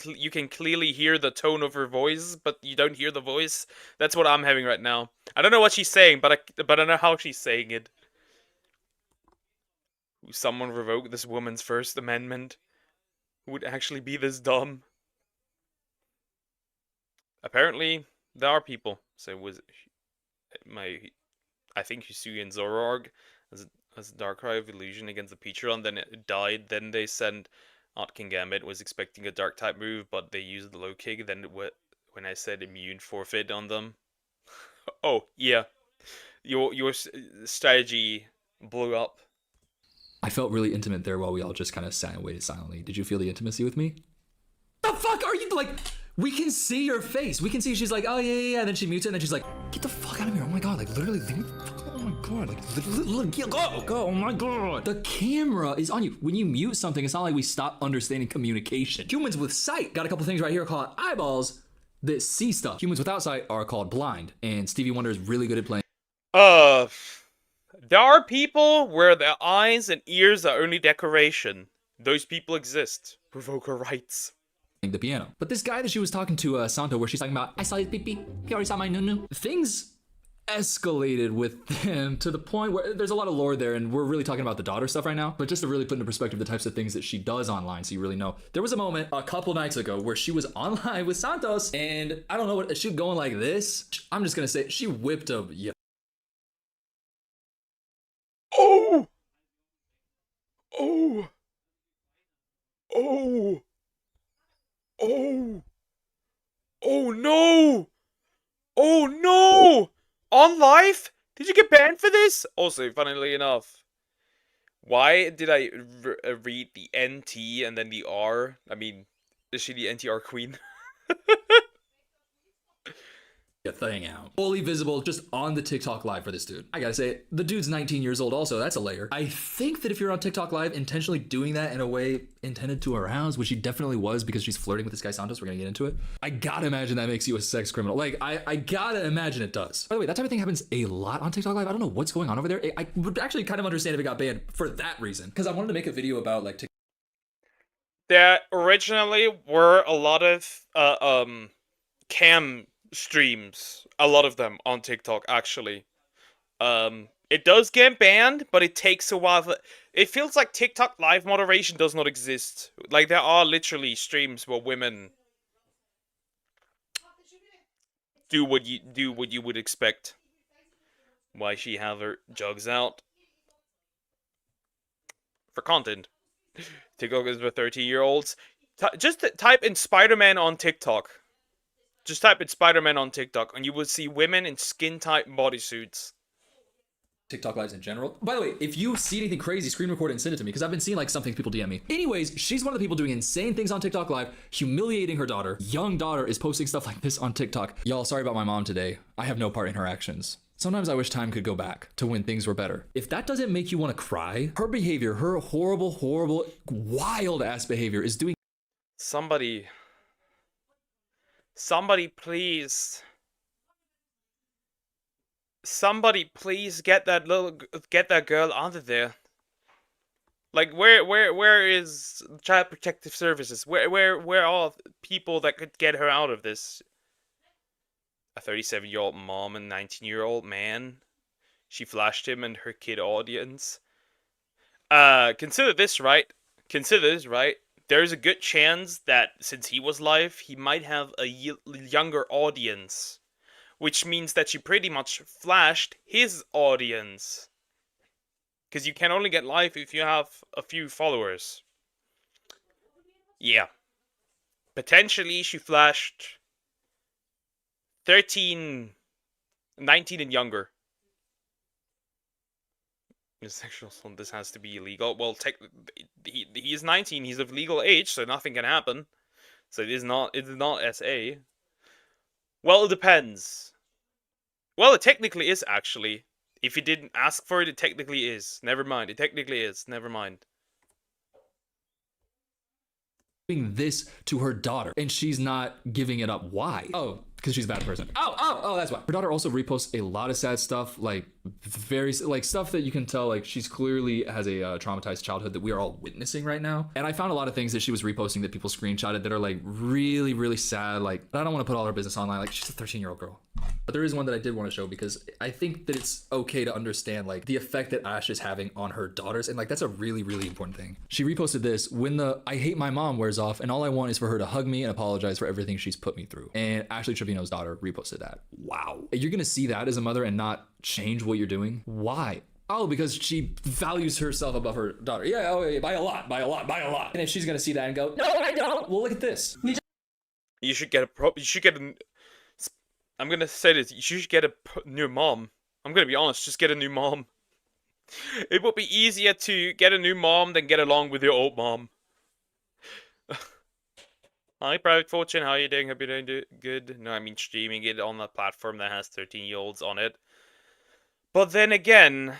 Speaker 1: you can clearly hear the tone of her voice, but you don't hear the voice. That's what I'm having right now. I don't know what she's saying, but I know how she's saying it. Someone revoke this woman's First Amendment? Who would actually be this dumb? Apparently, there are people. So I think Hisui and Zoroark as Darkrai of Illusion against the Peachron, then it died, then they sent King Gambit was expecting a dark type move, but they used the low kick, then when I said immune forfeit on them. Oh, yeah. Your strategy blew up.
Speaker 9: I felt really intimate there while we all just kind of sat and waited silently. Did you feel the intimacy with me? The fuck are you, like, we can see your face. We can see she's like, oh yeah, and then she mutes it and then she's like, get the fuck out of here. Oh my God, like literally, oh my God, like go, oh my God. The camera is on you. When you mute something, it's not like we stop understanding communication. Humans with sight got a couple things right here called eyeballs that see stuff. Humans without sight are called blind, and Stevie Wonder is really good at playing.
Speaker 1: There are people where their eyes and ears are only decoration. Those people exist. Provoker rights.
Speaker 9: The piano. But this guy that she was talking to, Santo, where she's talking about, I saw his pee-pee, he already saw my nunu. Things escalated with them to the point where there's a lot of lore there, and we're really talking about the daughter stuff right now, but just to really put into perspective the types of things that she does online so you really know. There was a moment a couple nights ago where she was online with Santos, and I don't know what, she going like this. I'm just gonna say, she whipped a, yeah.
Speaker 1: Oh! Oh! Oh! Oh! Oh no! Oh no! On live? Did you get banned for this? Also, funnily enough, why did I read the NT and then the R? I mean, is she the NTR queen?
Speaker 9: a thing out. Fully visible just on the TikTok live for this dude. I gotta say, the dude's 19 years old also, that's a layer. I think that if you're on TikTok live intentionally doing that in a way intended to arouse, which he definitely was because she's flirting with this guy Santos, we're gonna get into it. I gotta imagine that makes you a sex criminal. Like, I gotta imagine it does. By the way, that type of thing happens a lot on TikTok live. I don't know what's going on over there. I would actually kind of understand if it got banned for that reason. Because I wanted to make a video about like TikTok.
Speaker 1: There originally were a lot of cam streams, a lot of them on TikTok actually. It does get banned, but it takes a while. It feels like TikTok live moderation does not exist. Like there are literally streams where women do what you would expect. Why she have her jugs out for content. TikTok is for 13-year-olds. Just type in Spider-Man on TikTok. Just type in Spider-Man on TikTok, and you will see women in skin-tight bodysuits.
Speaker 9: TikTok lives in general. By the way, if you see anything crazy, screen record it and send it to me, because I've been seeing like some things people DM me. Anyways, she's one of the people doing insane things on TikTok live, humiliating her daughter. Young daughter is posting stuff like this on TikTok. Y'all, sorry about my mom today. I have no part in her actions. Sometimes I wish time could go back to when things were better. If that doesn't make you want to cry, her behavior, her horrible, horrible, wild ass behavior is doing.
Speaker 1: Somebody please. Somebody please get that girl out of there. Like where is Child Protective Services? Where are people that could get her out of this? A 37-year-old mom and 19-year-old man. She flashed him and her kid audience. Consider this, right? There's a good chance that since he was live, he might have a younger audience. Which means that she pretty much flashed his audience. Because you can only get live if you have a few followers. Yeah. Potentially she flashed 13, 19 and younger. Sexual assault, this has to be illegal. Well, he is 19, he's of legal age, so nothing can happen. So it is not SA. Well, it depends. Well, it technically is, actually. If you didn't ask for it, it technically is. Never mind, it technically is. Never mind.
Speaker 9: Doing this to her daughter, and she's not giving it up. Why? Oh, because she's a bad person. Oh, that's why. Her daughter also reposts a lot of sad stuff, like very like stuff that you can tell like she's clearly has a traumatized childhood that we are all witnessing right now. And I found a lot of things that she was reposting that people screenshotted that are like really, really sad. Like, I don't want to put all her business online. Like, she's a 13-year-old girl. But there is one that I did want to show because I think that it's okay to understand like the effect that Ash is having on her daughters, and like that's a really, really important thing. She reposted this when the "I hate my mom" wears off, and all I want is for her to hug me and apologize for everything she's put me through. And Ashley Trevino's daughter reposted that. Wow. You're gonna see that as a mother and not change what you're doing? Why? Oh, because she values herself above her daughter. Yeah, oh, yeah, by a lot. And if she's gonna see that and go, no, I don't. Well, look at this.
Speaker 1: You should get I'm gonna say this. You should get a new mom. I'm gonna be honest. Just get a new mom. It would be easier to get a new mom than get along with your old mom. Hi, Private Fortune. How are you doing? Hope you're doing good. No, I mean streaming it on a platform that has 13-year-olds on it. But then again,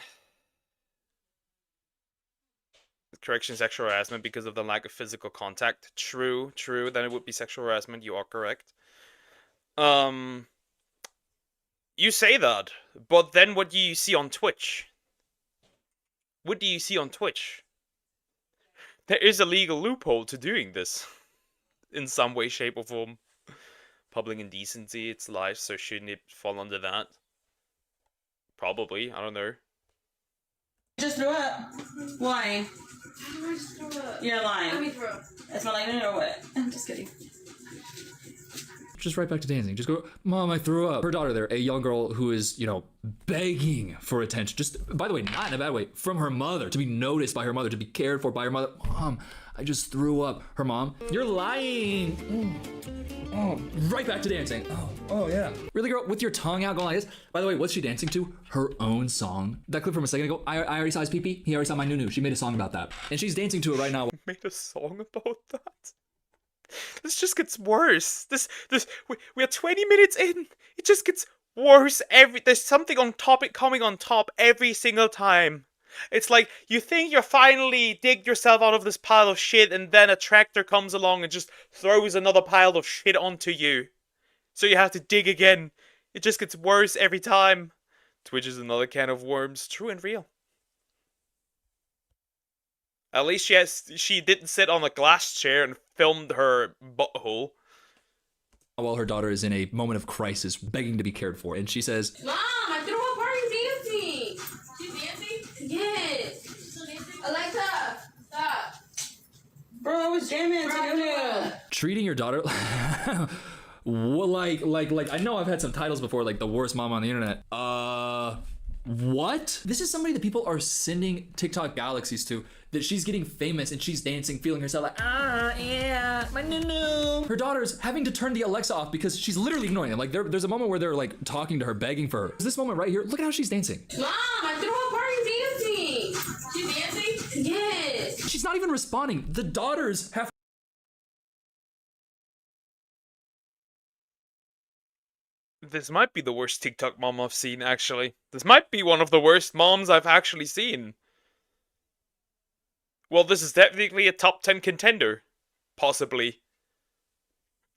Speaker 1: correction, sexual harassment because of the lack of physical contact. True. Then it would be sexual harassment. You are correct. You say that, but then what do you see on Twitch? What do you see on Twitch? There is a legal loophole to doing this. In some way, shape, or form. Public indecency, it's live, so shouldn't it fall under that? Probably, I don't know.
Speaker 8: Just threw up. Why? You're lying. Let me throw up. It's not like you know what. I'm just kidding.
Speaker 9: Just right back to dancing. Just go, Mom, I threw up. Her daughter there, a young girl who is, you know, begging for attention. Just, by the way, not in a bad way, from her mother, to be noticed by her mother, to be cared for by her mother. Mom, I just threw up. Her mom, you're lying. Oh, right back to dancing. Oh yeah. Really, girl, with your tongue out going like this? By the way, what's she dancing to? Her own song. That clip from a second ago, I already saw his pee-pee. He already saw my nunu. She made a song about that. And she's dancing to it right now.
Speaker 1: Made a song about that? This just gets worse. We are 20 minutes in. It just gets worse there's something on topic coming on top every single time. It's like you think you're finally digged yourself out of this pile of shit, and then a tractor comes along and just throws another pile of shit onto you. So you have to dig again. It just gets worse every time. Twitch is another can of worms, true and real. At least she didn't sit on a glass chair and filmed her butthole.
Speaker 9: While her daughter is in a moment of crisis, begging to be cared for, and she says,
Speaker 8: Mom, I threw up. Why are you dancing? She's dancing? Yes. Alexa, stop. Bro, I was jamming.
Speaker 9: treating your daughter like I know I've had some titles before, like the worst mom on the internet. What? This is somebody that people are sending TikTok galaxies to, that she's getting famous and she's dancing, feeling herself like, yeah, my no. Her daughter's having to turn the Alexa off because she's literally ignoring them. Like there's a moment where they're like talking to her, begging for her. There's this moment right here. Look at how she's dancing.
Speaker 8: Mom, I threw up. Why are you dancing? She's dancing? Yes.
Speaker 9: She's not even responding. The daughters have.
Speaker 1: This might be the worst TikTok mom I've seen, actually. This might be one of the worst moms I've actually seen. Well, this is definitely a top 10 contender. Possibly.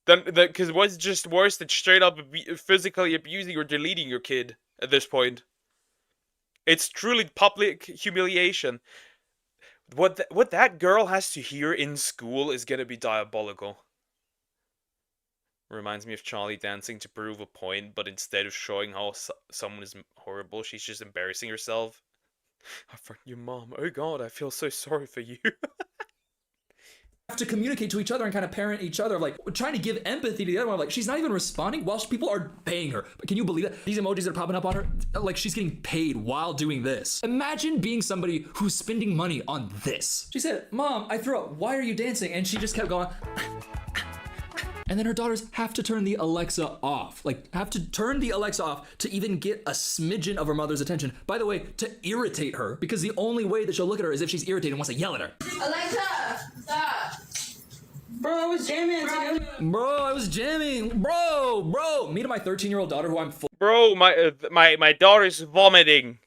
Speaker 1: Because what's just worse than straight up physically abusing or deleting your kid at this point? It's truly public humiliation. What that girl has to hear in school is gonna be diabolical. Reminds me of Charlie dancing to prove a point, but instead of showing how someone is horrible, she's just embarrassing herself. I front your mom. Oh god, I feel so sorry for you.
Speaker 9: Have to communicate to each other and kind of parent each other, like trying to give empathy to the other one. Like she's not even responding while people are paying her. But can you believe that? These emojis that are popping up on her, like she's getting paid while doing this. Imagine being somebody who's spending money on this. She said, "Mom, I threw up. Why are you dancing?" And she just kept going. And then her daughters have to turn the Alexa off. Like, have to turn the Alexa off to even get a smidgen of her mother's attention. By the way, to irritate her, because the only way that she'll look at her is if she's irritated and wants to yell at her.
Speaker 8: Alexa, stop. Bro, I was jamming.
Speaker 9: Bro, I was jamming. Bro. Me to my 13-year-old daughter who I'm full.
Speaker 1: Bro, my daughter's vomiting.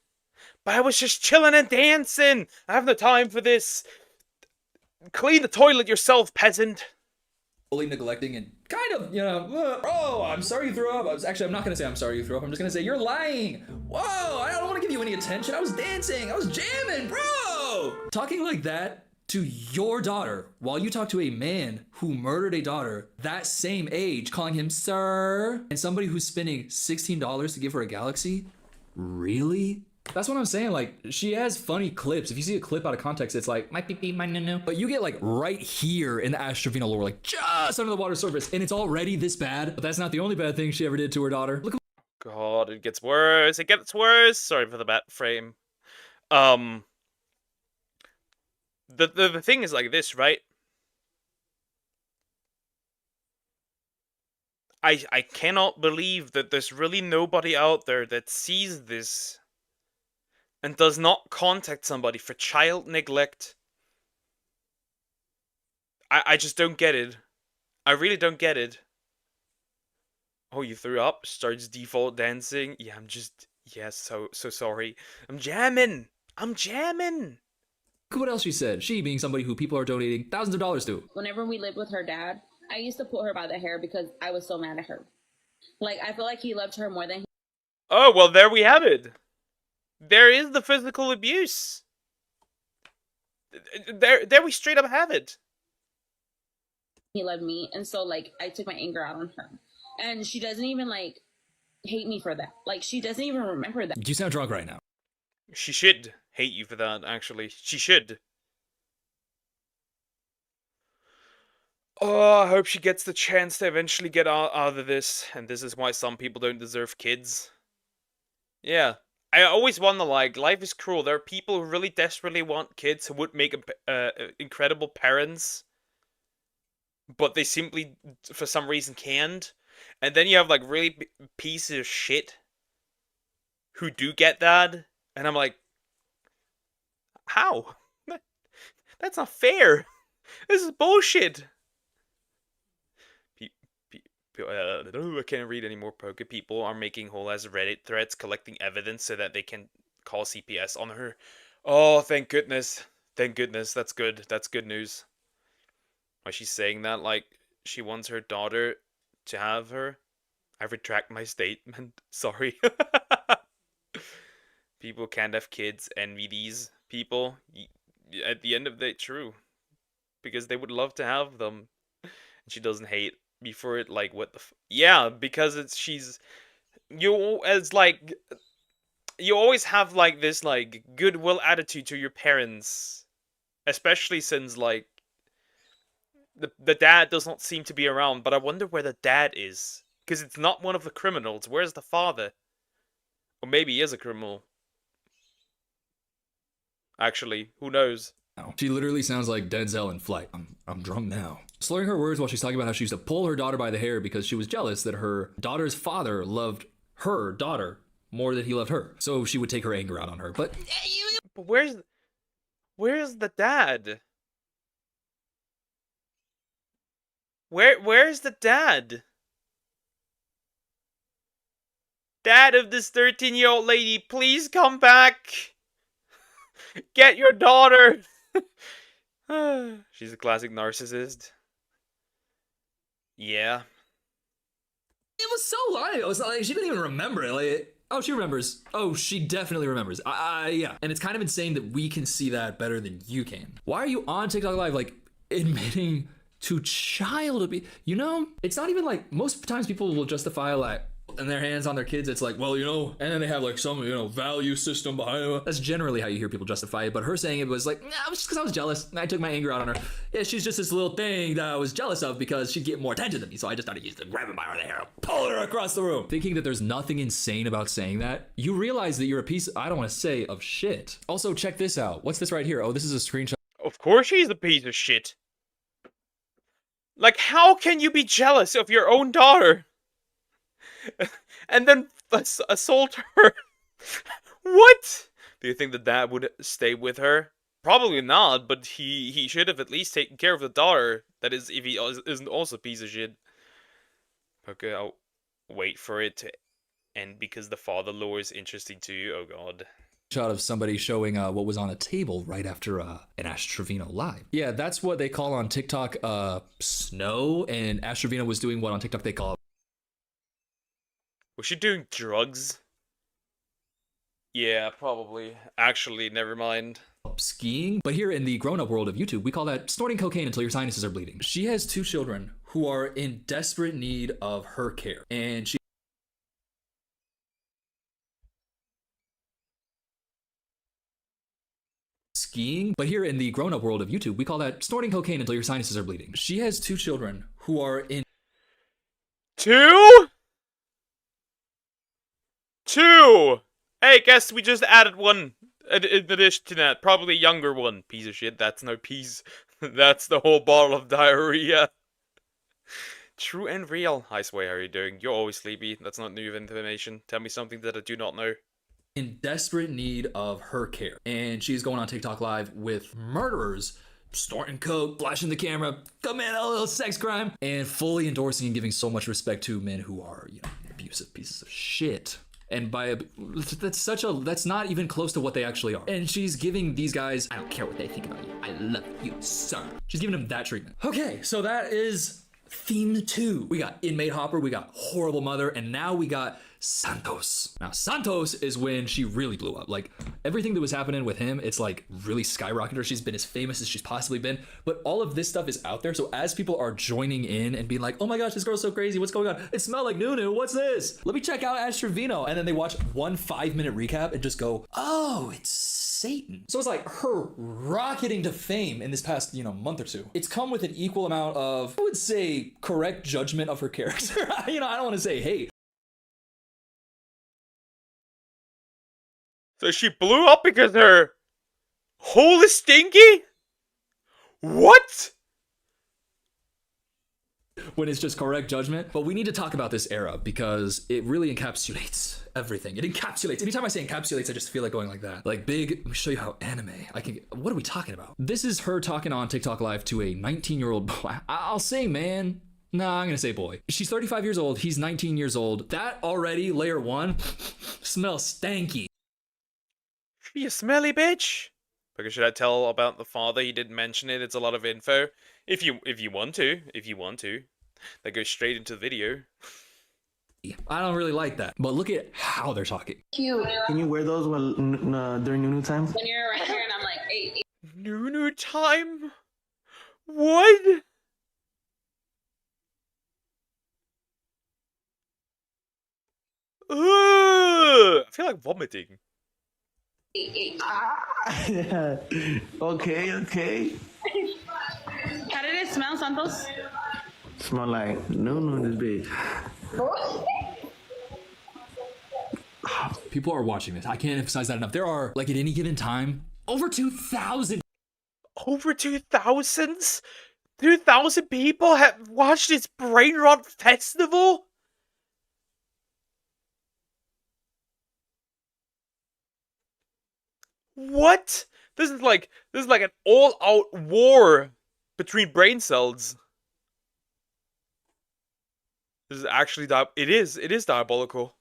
Speaker 1: But I was just chilling and dancing. I have no time for this. Clean the toilet yourself, peasant.
Speaker 9: Fully neglecting and kind of, bro, I'm sorry you threw up. I'm not gonna say I'm sorry you threw up. I'm just gonna say you're lying. Whoa, I don't want to give you any attention. I was dancing. I was jamming, bro. Talking like that to your daughter while you talk to a man who murdered a daughter that same age, calling him sir, and somebody who's spending $16 to give her a galaxy? Really? That's what I'm saying. Like, she has funny clips. If you see a clip out of context, it's like, my pee-pee, my no-no. But you get like right here in the Astrovina lore, like just under the water surface, and it's already this bad. But that's not the only bad thing she ever did to her daughter. Look.
Speaker 1: God, it gets worse. It gets worse. Sorry for the bad frame. The thing is like this, right? I cannot believe that there's really nobody out there that sees this and does not contact somebody for child neglect. I just don't get it. I really don't get it. Oh, you threw up? Starts default dancing? Yeah, so sorry. I'm jamming!
Speaker 9: Look what else she said. She being somebody who people are donating thousands of dollars to.
Speaker 8: Whenever we lived with her dad, I used to pull her by the hair because I was so mad at her. Like, I feel like he loved her more than he...
Speaker 1: Oh, well, there we have it. There is the physical abuse. There we straight up have it.
Speaker 8: He loved me, and so, like, I took my anger out on her. And she doesn't even, like, hate me for that. Like, she doesn't even remember that.
Speaker 9: You sound drunk right now.
Speaker 1: She should hate you for that, actually. She should. Oh, I hope she gets the chance to eventually get out of this. And this is why some people don't deserve kids. Yeah. I always wonder, like, life is cruel. There are people who really desperately want kids who would make incredible parents, but they simply, for some reason, can't. And then you have, like, really pieces of shit who do get that. And I'm like, how? That's not fair. This is bullshit. I can't read anymore. Poker people are making whole ass Reddit threads collecting evidence so that they can call CPS on her. Oh, thank goodness. Thank goodness. That's good. That's good news. Why she's saying that? Like, she wants her daughter to have her? I retract my statement. Sorry. People can't have kids. Envy these people. At the end of the day, true. Because they would love to have them. And she doesn't hate me for it. Like, what the yeah, because she's... You, as, like... You always have, like, this, like, goodwill attitude to your parents. Especially since, like... The dad does not seem to be around, but I wonder where the dad is. Because it's not one of the criminals. Where's the father? Or maybe he is a criminal. Actually, who knows?
Speaker 9: She literally sounds like Denzel in Flight. I'm drunk now. Slurring her words while she's talking about how she used to pull her daughter by the hair because she was jealous that her daughter's father loved her daughter more than he loved her. So she would take her anger out on her. But
Speaker 1: where's the dad? Where's the dad? Dad of this 13-year-old lady, please come back. Get your daughter. She's a classic narcissist. Yeah.
Speaker 9: it was so light. It was like she didn't even remember it. Like, oh, she remembers. Oh, she definitely remembers. Yeah. And it's kind of insane that we can see that better than you can. Why are you on TikTok Live, like, admitting to child abuse? You know, it's not even like, most times people will justify, like, and their hands on their kids, it's like, well, you know, and then they have like some, you know, value system behind it. That's generally how you hear people justify it. But her saying it was like, nah, it was just because I was jealous and I took my anger out on her. Yeah, she's just this little thing that I was jealous of because she'd get more attention than me. So I just started using grab her by her hair, pull her across the room. Thinking that there's nothing insane about saying that, you realize that you're a piece, I don't want to say, of shit. Also, check this out. What's this right here? Oh, this is a screenshot.
Speaker 1: Of course she's a piece of shit. Like, how can you be jealous of your own daughter? And then assault her? What? Do you think the dad would stay with her? Probably not, but he should have at least taken care of the daughter. That is, if he isn't also a piece of shit. Okay, I'll wait for it to end because the father lore is interesting too. Oh god.
Speaker 9: Shot of somebody showing what was on a table right after an Ash Trevino live. Yeah, that's what they call on TikTok snow, and Ash Trevino was doing what on TikTok they call.
Speaker 1: Was she doing drugs? Yeah, probably. Actually, never mind.
Speaker 9: Skiing. But here in the grown-up world of YouTube, we call that snorting cocaine until your sinuses are bleeding. She has 2 children who are in desperate need of her care. And she skiing. But here in the grown-up world of YouTube, we call that snorting cocaine until your sinuses are bleeding. She has 2 children who are in
Speaker 1: 2? Hey, guess we just added one in addition to that. Probably a younger one. Piece of shit. That's no peas. That's the whole bottle of diarrhea. True and real. Hi, Sway, how are you doing? You're always sleepy. That's not new information. Tell me something that I do not know.
Speaker 9: In desperate need of her care. And she's going on TikTok Live with murderers, snorting coke, flashing the camera, committing a little sex crime, and fully endorsing and giving so much respect to men who are, you know, abusive pieces of shit. And that's not even close to what they actually are. And she's giving these guys, I don't care what they think about you, I love you, sir. She's giving them that treatment. Okay, so that is theme 2. We got Inmate Hopper, we got Horrible Mother, and now we got Santos. Now, Santos is when she really blew up. Like, everything that was happening with him, it's like really skyrocketed her. She's been as famous as she's possibly been. But all of this stuff is out there. So as people are joining in and being like, oh my gosh, this girl's so crazy. What's going on? It smelled like Nunu. What's this? Let me check out Ash Trevino. And then they watch one 5-minute recap and just go, oh, it's Satan. So it's like her rocketing to fame in this past, month or 2. It's come with an equal amount of, I would say, correct judgment of her character. I don't want to say hate.
Speaker 1: So she blew up because her hole is stinky? What?
Speaker 9: When it's just correct judgment. But we need to talk about this era because it really encapsulates everything. It encapsulates. Anytime I say encapsulates, I just feel like going like that. Like big, let me show you how anime I can get. What are we talking about? This is her talking on TikTok Live to a 19-year-old boy. I'll say, man, Nah, I'm gonna say boy. She's 35 years old. He's 19 years old. That already, layer one, smells stanky.
Speaker 1: You smelly bitch. Because should I tell about the father? He didn't mention it. It's a lot of info. If you want to, that goes straight into the video.
Speaker 9: I don't really like that. But look at how they're talking.
Speaker 4: Cute. Can you wear those while during Nunu time?
Speaker 8: When you're around here and I'm like, hey.
Speaker 1: Nunu time? What? Ugh, I feel like vomiting.
Speaker 4: Yeah. Okay.
Speaker 8: How did it smell, Santos?
Speaker 4: Smell like Nunu, this bitch.
Speaker 9: People are watching this. I can't emphasize that enough. There are, like, at any given time, over 2,000.
Speaker 1: Over 2,000? 2,000 people have watched this brain rot festival? What? This is like an all-out war between brain cells. This is actually it is diabolical.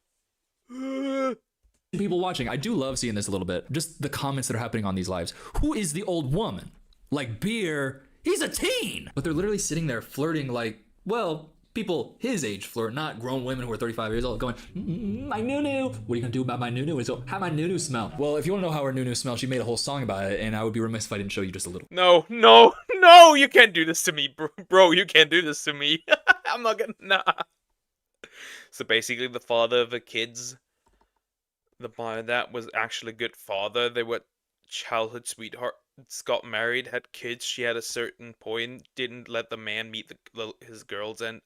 Speaker 9: People watching, I do love seeing this a little bit. Just the comments that are happening on these lives. Who is the old woman? Like Beer, he's a teen! But they're literally sitting there flirting like, well, people his age flirt, not grown women who are 35 years old going, my nunu. What are you gonna do about my nunu? And so, how my nunu smell? Well, if you wanna know how her nunu smells, she made a whole song about it, and I would be remiss if I didn't show you just a little.
Speaker 1: No, you can't do this to me, bro. You can't do this to me. I'm not gonna, nah. So basically, the father of the kids, the boy that was actually a good father, they were childhood sweethearts, got married, had kids. She had a certain point, didn't let the man meet his girls, and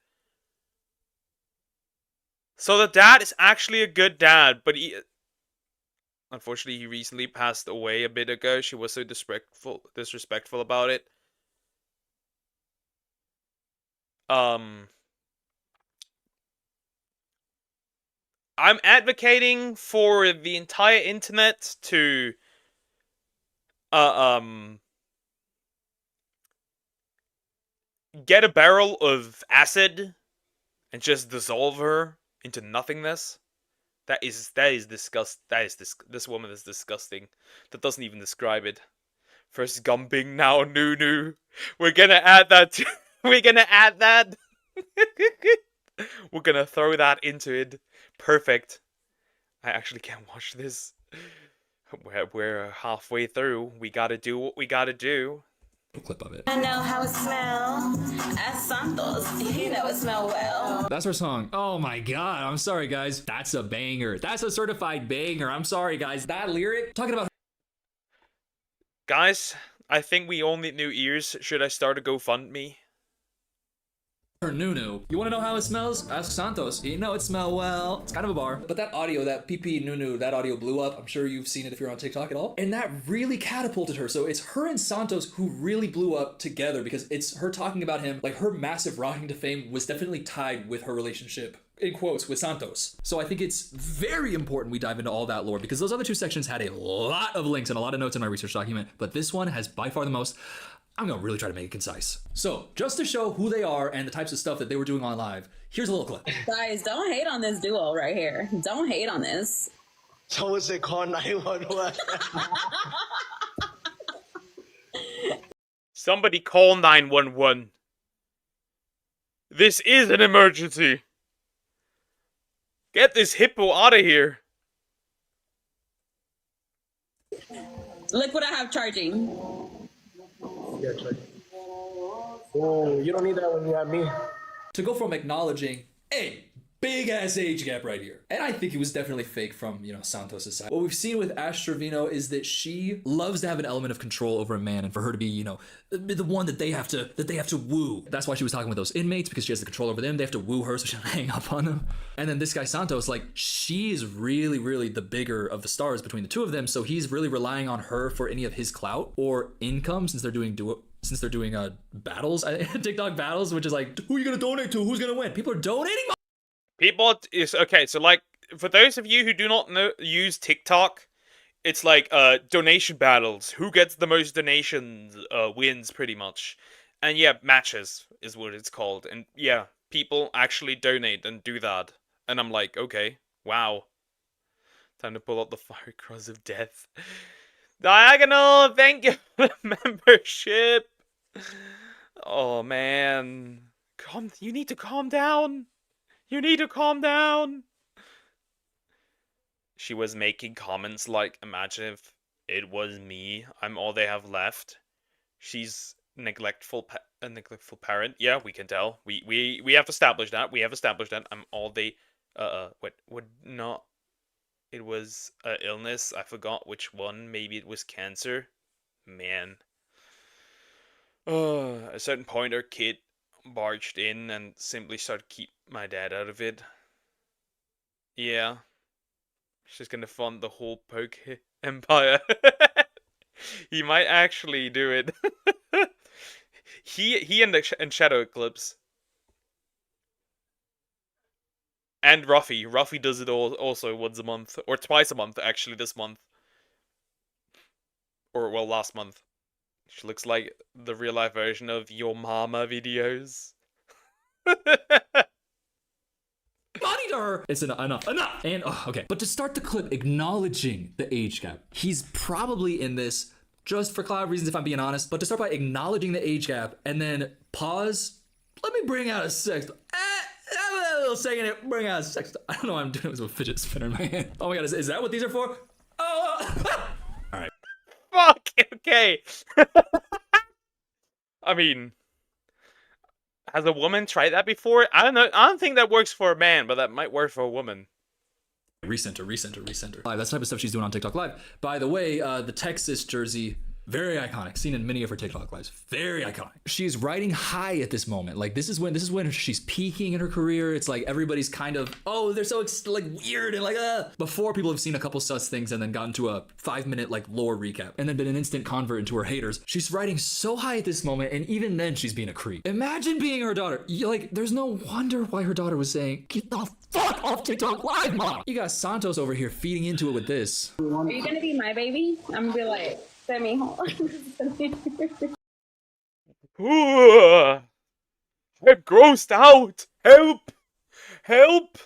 Speaker 1: so the dad is actually a good dad, but unfortunately he recently passed away a bit ago. She was so disrespectful about it. I'm advocating for the entire internet to get a barrel of acid and just dissolve her into nothingness. This woman is disgusting. That doesn't even describe it. First gumping, now Nunu. We're gonna add that. We're gonna add that. We're gonna throw that into it. Perfect. I actually can't watch this. We're halfway through. We gotta do what we gotta do.
Speaker 9: Clip of it.
Speaker 8: I know how it smells. As Santos, you know it smell well.
Speaker 9: That's her song. Oh my god, I'm sorry guys. That's a banger. That's a certified banger. I'm sorry guys. That lyric, talking about...
Speaker 1: Guys, I think we all need new ears. Should I start a GoFundMe?
Speaker 9: Her Nunu. You wanna know how it smells? Ask Santos. You know it smell well. It's kind of a bar. But that audio, that PP Nunu, that audio blew up. I'm sure you've seen it if you're on TikTok at all. And that really catapulted her. So it's her and Santos who really blew up together because it's her talking about him. Like her massive rocking to fame was definitely tied with her relationship, in quotes, with Santos. So I think it's very important we dive into all that lore because those other two sections had a lot of links and a lot of notes in my research document, but this one has by far the most. I'm gonna really try to make it concise. So, just to show who they are and the types of stuff that they were doing on live, here's a little clip.
Speaker 8: Guys, don't hate on this duo right here. Don't hate on this.
Speaker 4: Someone say call 911.
Speaker 1: Somebody call 911. This is an emergency. Get this hippo out of here.
Speaker 8: Look what I have charging.
Speaker 4: Oh, you don't need that when you have me.
Speaker 9: To go from acknowledging, hey, big ass age gap right here. And I think it was definitely fake from, Santos' side. What we've seen with Ash Trevino is that she loves to have an element of control over a man and for her to be, the one that they have to woo. That's why she was talking with those inmates because she has the control over them. They have to woo her so she doesn't hang up on them. And then this guy Santos, like, she is really, really the bigger of the stars between the two of them. So he's really relying on her for any of his clout or income since they're doing battles, TikTok battles, which is like, who are you gonna donate to? Who's gonna win? People are donating.
Speaker 1: People is okay. So like, for those of you who do not use TikTok, it's like donation battles. Who gets the most donations wins, pretty much. And yeah, matches is what it's called. And yeah, people actually donate and do that. And I'm like, okay, wow. Time to pull out the Fire Cross of Death. Diagonal, thank you for the membership. Oh man. You need to calm down. You need to calm down. She was making comments like, imagine if it was me, I'm all they have left. She's a neglectful parent. Yeah, we can tell. We have established that. We have established that. I'm all they what would not, it was illness. I forgot which one. Maybe it was cancer. Man. At a certain point her kid barged in and simply started to keep my dad out of it. Yeah. She's gonna fund the whole poke empire. He might actually do it. he and Shadow Eclipse. And Ruffy. Ruffy does it also once a month. Or twice a month, actually, this month. Or, well, last month. She looks like the real-life version of Your Mama videos.
Speaker 9: Body to her. It's enough. And okay. But to start the clip acknowledging the age gap, he's probably in this just for cloud reasons, if I'm being honest. But to start by acknowledging the age gap and then pause. Let me bring out a sexto. A little second here. Bring out a sexto. I don't know why I'm doing this with a fidget spinner in my hand. Oh my god, is that what these are for? Oh. All right.
Speaker 1: Fuck. Okay. I mean, has a woman tried that before? I don't know. I don't think that works for a man, but that might work for a woman.
Speaker 9: Recenter. That's the type of stuff she's doing on TikTok Live. By the way, the Texas jersey, very iconic. Seen in many of her TikTok lives. Very iconic. She's riding high at this moment. Like this is when she's peaking in her career. It's like everybody's kind of, oh, they're so like weird and like before people have seen a couple sus things and then gotten to a 5-minute like lore recap and then been an instant convert into her haters. She's riding so high at this moment, and even then she's being a creep. Imagine being her daughter. Like there's no wonder why her daughter was saying, "Get the fuck off TikTok Live, mom." You got Santos over here feeding into it with this.
Speaker 8: Are you gonna be my baby? I'm gonna be like, send me home.
Speaker 1: I'm grossed out. Help! Help!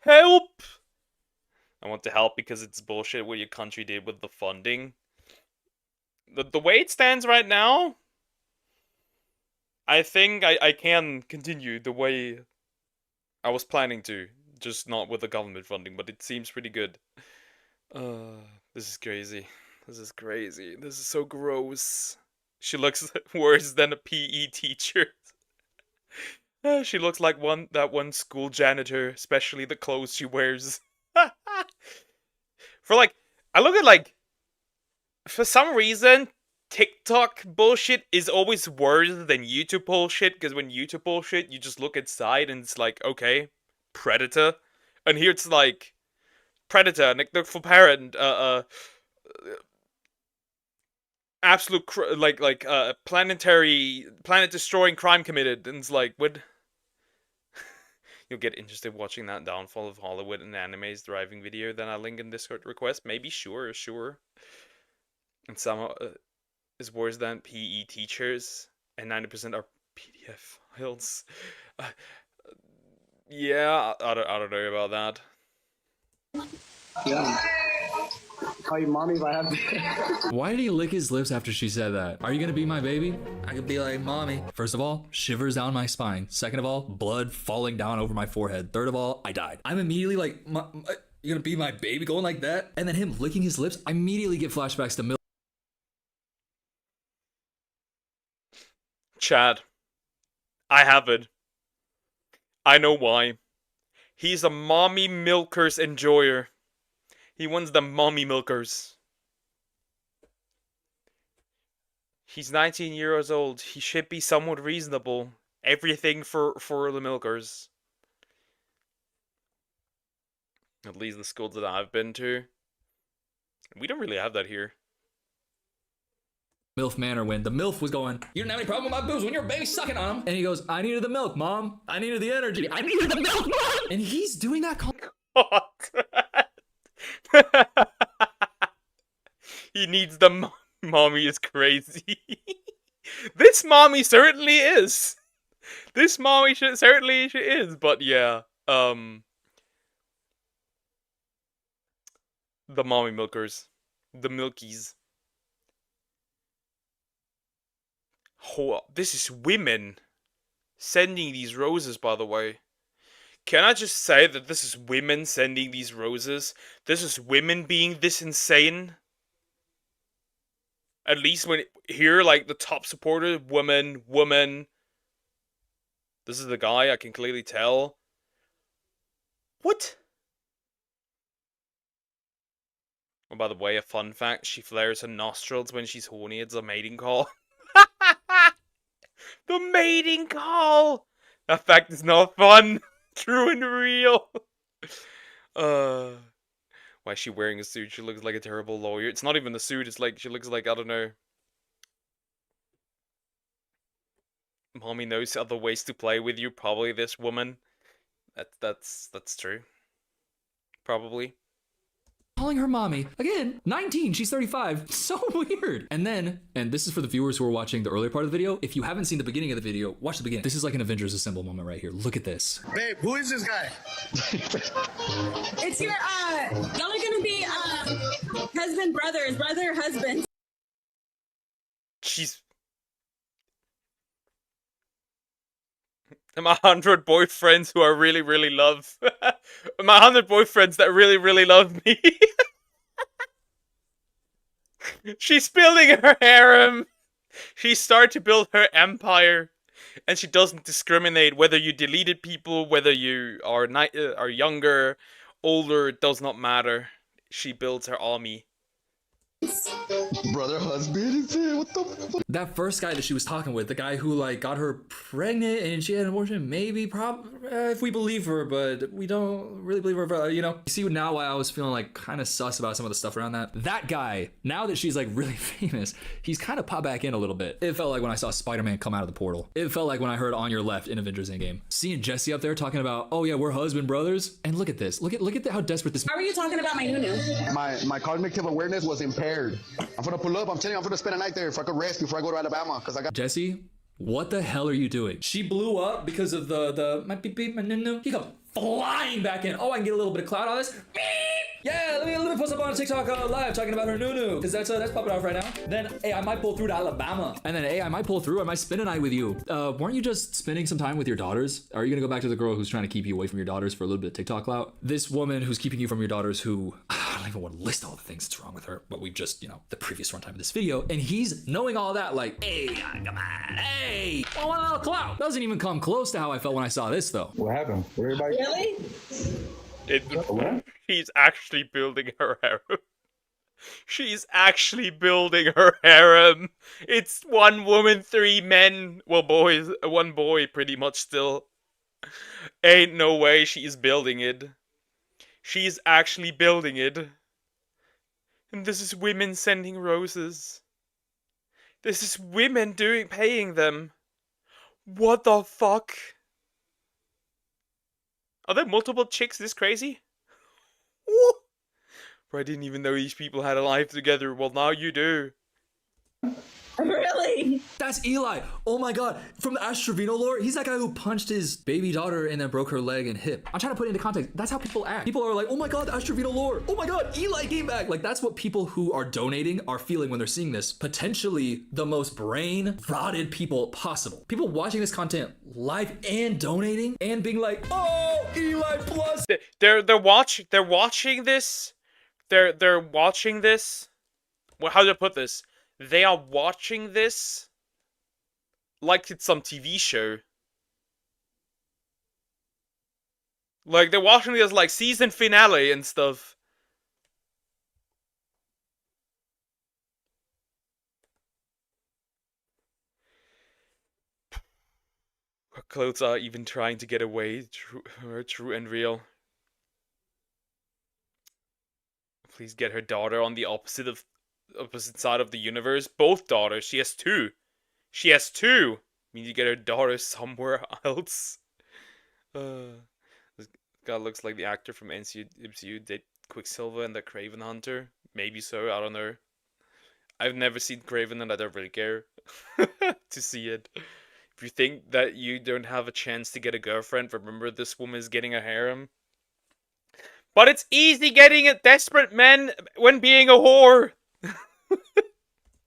Speaker 1: Help! I want to help because it's bullshit what your country did with the funding. The way it stands right now, I think I can continue the way I was planning to. Just not with the government funding, but it seems pretty good. This is crazy. This is crazy. This is so gross. She looks worse than a PE teacher. She looks like that one school janitor, especially the clothes she wears. I look at like, for some reason, TikTok bullshit is always worse than YouTube bullshit, because when YouTube bullshit, you just look inside and it's like, okay, Predator. And here it's like, Predator, neglectful parent, absolute planet destroying crime committed, and it's like, what? You'll get interested watching that downfall of Hollywood and anime's driving video. Then I link in Discord request. Maybe, sure. And some is worse than PE teachers, and 90% are PDF files. Yeah, I don't know about that.
Speaker 4: Yeah. Call you mommy if I have to.
Speaker 9: Why did he lick his lips after she said that? Are you gonna be my baby? I could be like, mommy. First of all, shivers down my spine. Second of all, blood falling down over my forehead. Third of all, I died. I'm immediately like, you're gonna be my baby going like that? And then him licking his lips, I immediately get flashbacks to milk.
Speaker 1: Chad, I have it. I know why. He's a mommy milkers enjoyer. He wants the mommy milkers. He's 19 years old. He should be somewhat reasonable. Everything for the milkers. At least the schools that I've been to. We don't really have that here.
Speaker 9: MILF manner when the MILF was going, you didn't have any problem with my boobs when your baby sucking on them. And he goes, I needed the milk, mom. I needed the energy. I needed the milk, mom. And he's doing that.
Speaker 1: He needs the mommy is crazy. This mommy certainly is. This mommy certainly she is, but yeah, the mommy milkers, the milkies. Oh, this is women sending these roses, by the way. Can I just say that this is women sending these roses? This is women being this insane? At least when here, like, the top supporter, woman. This is the guy, I can clearly tell. What? Oh, by the way, a fun fact, she flares her nostrils when she's horny. It's a mating call. The mating call! That fact is not fun. True and real. Why is she wearing a suit? She looks like a terrible lawyer. It's not even the suit, it's like, she looks like, I don't know. Mommy knows other ways to play with you, probably this woman. That's true. Probably.
Speaker 9: Calling her mommy. Again, 19, she's 35. So weird. And then, and this is for the viewers who are watching the earlier part of the video, if you haven't seen the beginning of the video, watch the beginning. This is like an Avengers Assemble moment right here. Look at this.
Speaker 13: Babe, who is this guy?
Speaker 8: It's your, y'all are gonna be, husband, brothers, brother, husband.
Speaker 1: She's... My 100 boyfriends who I really, really love. My 100 boyfriends that really, really love me. She's building her harem. She started to build her empire. And she doesn't discriminate whether you deleted people, whether you are younger, older, it does not matter. She builds her army.
Speaker 13: Brother, husband, what the fuck?
Speaker 9: That first guy that she was talking with, the guy who like got her pregnant and she had an abortion, maybe, if we believe her, but we don't really believe her, you know? You see now why I was feeling like kind of sus about some of the stuff around that. That guy, now that she's like really famous, he's kind of popped back in a little bit. It felt like when I saw Spider-Man come out of the portal. It felt like when I heard On Your Left in Avengers Endgame. Seeing Jesse up there talking about, oh yeah, we're husband brothers. And look at this. Look at how desperate this.
Speaker 8: How are you talking about my nunu?
Speaker 4: My cognitive awareness was impaired. I'm gonna pull up. I'm telling you, I'm gonna spend a night there if I could rest before I go to Alabama, because I got
Speaker 9: Jesse. What the hell are you doing? She blew up because of my beep beep, my nunu. He comes flying back in. Oh, I can get a little bit of clout on this. Beep. Yeah, let me post up on TikTok live talking about her nunu, because that's popping off right now. Then, hey, I might pull through to Alabama. And then, hey, I might pull through. I might spend a night with you. Weren't you just spending some time with your daughters? Are you gonna go back to the girl who's trying to keep you away from your daughters for a little bit of TikTok clout? This woman who's keeping you from your daughters who, I don't even want to list all the things that's wrong with her, but we've just, the previous runtime of this video, and he's knowing all that like, hey, come on, hey, I want a little clout. Doesn't even come close to how I felt when I saw this though.
Speaker 10: What happened? Where everybody?
Speaker 8: Really?
Speaker 1: She's actually building her harem. She's actually building her harem. It's one woman, 3 men. Well, boys, 1 boy, pretty much still. Ain't no way she's building it. She's actually building it. And this is women sending roses. This is women paying them. What the fuck? Are there multiple chicks this crazy? Ooh. I didn't even know these people had a life together. Well, now you do.
Speaker 8: Really?
Speaker 9: That's Eli. Oh my god. From the Ash Trevino lore, he's that guy who punched his baby daughter and then broke her leg and hip. I'm trying to put it into context. That's how people act. People are like, oh my god, the Ash Trevino lore. Oh my god, Eli came back. Like, that's what people who are donating are feeling when they're seeing this. Potentially the most brain-rotted people possible. People watching this content live and donating and being like, oh, Eli plus.
Speaker 1: They're watching this. They're watching this. Well, how do I put this? They are watching this like it's some TV show. Like, they're watching this like season finale and stuff. Her clothes are even trying to get away. True and real. Please get her daughter on the opposite side of the universe. Both daughters. She has 2. She has 2. We need to get her daughter somewhere else. This guy looks like the actor from MCU did Quicksilver and the Craven Hunter. Maybe so. I don't know. I've never seen Craven and I don't really care to see it. If you think that you don't have a chance to get a girlfriend, remember this woman is getting a harem. But it's easy getting a desperate men when being a whore.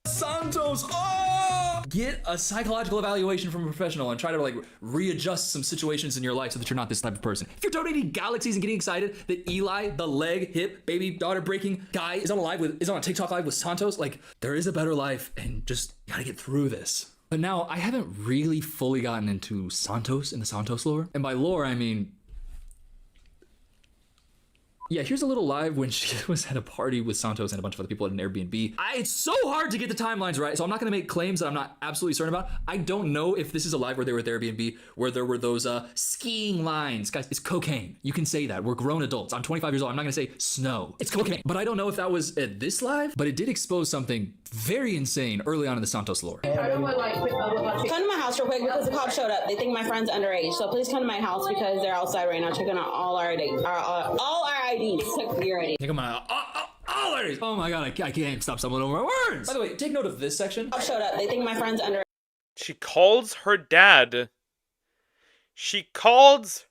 Speaker 9: Santos, oh! Get a psychological evaluation from a professional and try to like readjust some situations in your life so that you're not this type of person. If you're donating galaxies and getting excited that Eli, the leg, hip, baby, daughter breaking guy is on a TikTok live with Santos, like there is a better life and just gotta get through this. But now I haven't really fully gotten into Santos and the Santos lore. And by lore, I mean, yeah, here's a little live when she was at a party with Santos and a bunch of other people at an Airbnb. It's so hard to get the timelines right, so I'm not gonna make claims that I'm not absolutely certain about. I don't know if this is a live where they were at the Airbnb, where there were those skiing lines. Guys, it's cocaine. You can say that. We're grown adults. I'm 25 years old. I'm not gonna say snow. It's cocaine. But I don't know if that was at this live, but it did expose something very insane early on in the Santos lore.
Speaker 8: Come to my house real quick because the cops showed up. They think my friend's underage, so please come to my house because they're outside right now checking out all our IDs. All our IDs. Check your ID.
Speaker 9: Come on. Oh my god, I can't stop stumbling over my words. By the way, take note of this section.
Speaker 8: Cops showed up. They think my friend's underage.
Speaker 1: She calls her dad. She calls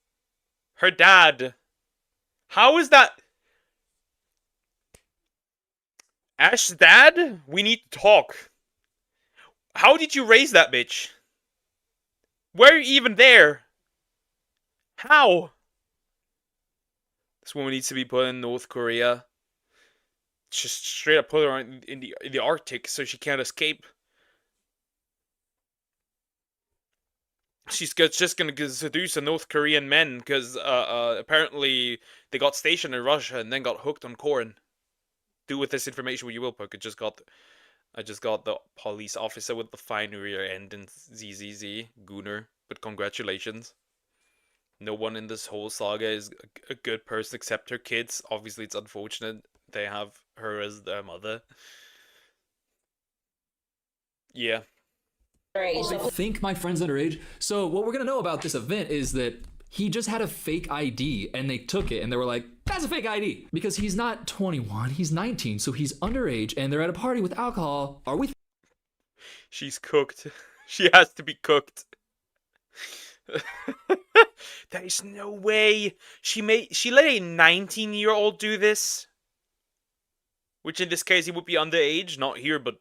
Speaker 1: her dad. How is that? Ash's dad? We need to talk. How did you raise that bitch? Were you even there? How? This woman needs to be put in North Korea. Just straight up put her in the Arctic so she can't escape. She's just gonna seduce a North Korean men because apparently they got stationed in Russia and then got hooked on corn. Do with this information what you will, Poke. I just got the police officer with the fine rear end and ZZZ Gooner. But congratulations. No one in this whole saga is a good person except her kids. Obviously, it's unfortunate they have her as their mother. Yeah.
Speaker 9: I think my friend's underage. So what we're gonna know about this event is that he just had a fake ID and they took it and they were like, that's a fake ID. Because he's not 21, he's 19, so he's underage and they're at a party with alcohol. Are we?
Speaker 1: She's cooked. She has to be cooked. There is no way she let a 19-year-old do this. Which in this case he would be underage, not here, but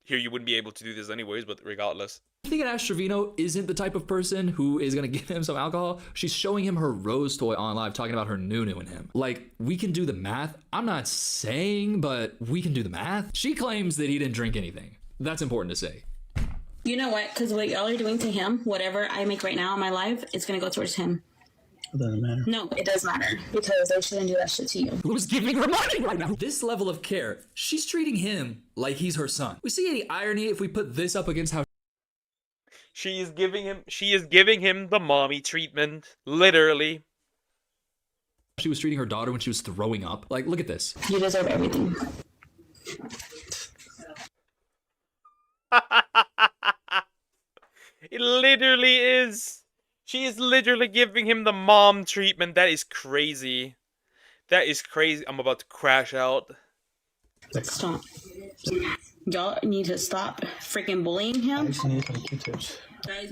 Speaker 1: here you wouldn't be able to do this anyways, but regardless.
Speaker 9: I think Ash Trevino isn't the type of person who is gonna give him some alcohol. She's showing him her rose toy on live, talking about her nunu in him. Like, we can do the math. I'm not saying, but we can do the math. She claims that he didn't drink anything. That's important to say.
Speaker 8: You know what? Because what y'all are doing to him, whatever I make right now in my life, it's gonna go towards him.
Speaker 13: It doesn't matter.
Speaker 8: No, it does matter. Because they shouldn't do that shit to you.
Speaker 9: Who's giving her money right now? This level of care, she's treating him like he's her son. We see any irony if we put this up against how
Speaker 1: she is giving him the mommy treatment. Literally.
Speaker 9: she was treating her daughter when she was throwing up. Like, look at this.
Speaker 8: You deserve everything.
Speaker 1: It literally is. She is literally giving him the mom treatment. That is crazy. That is crazy. I'm about to crash out.
Speaker 8: Stop. Y'all need to stop freaking bullying him.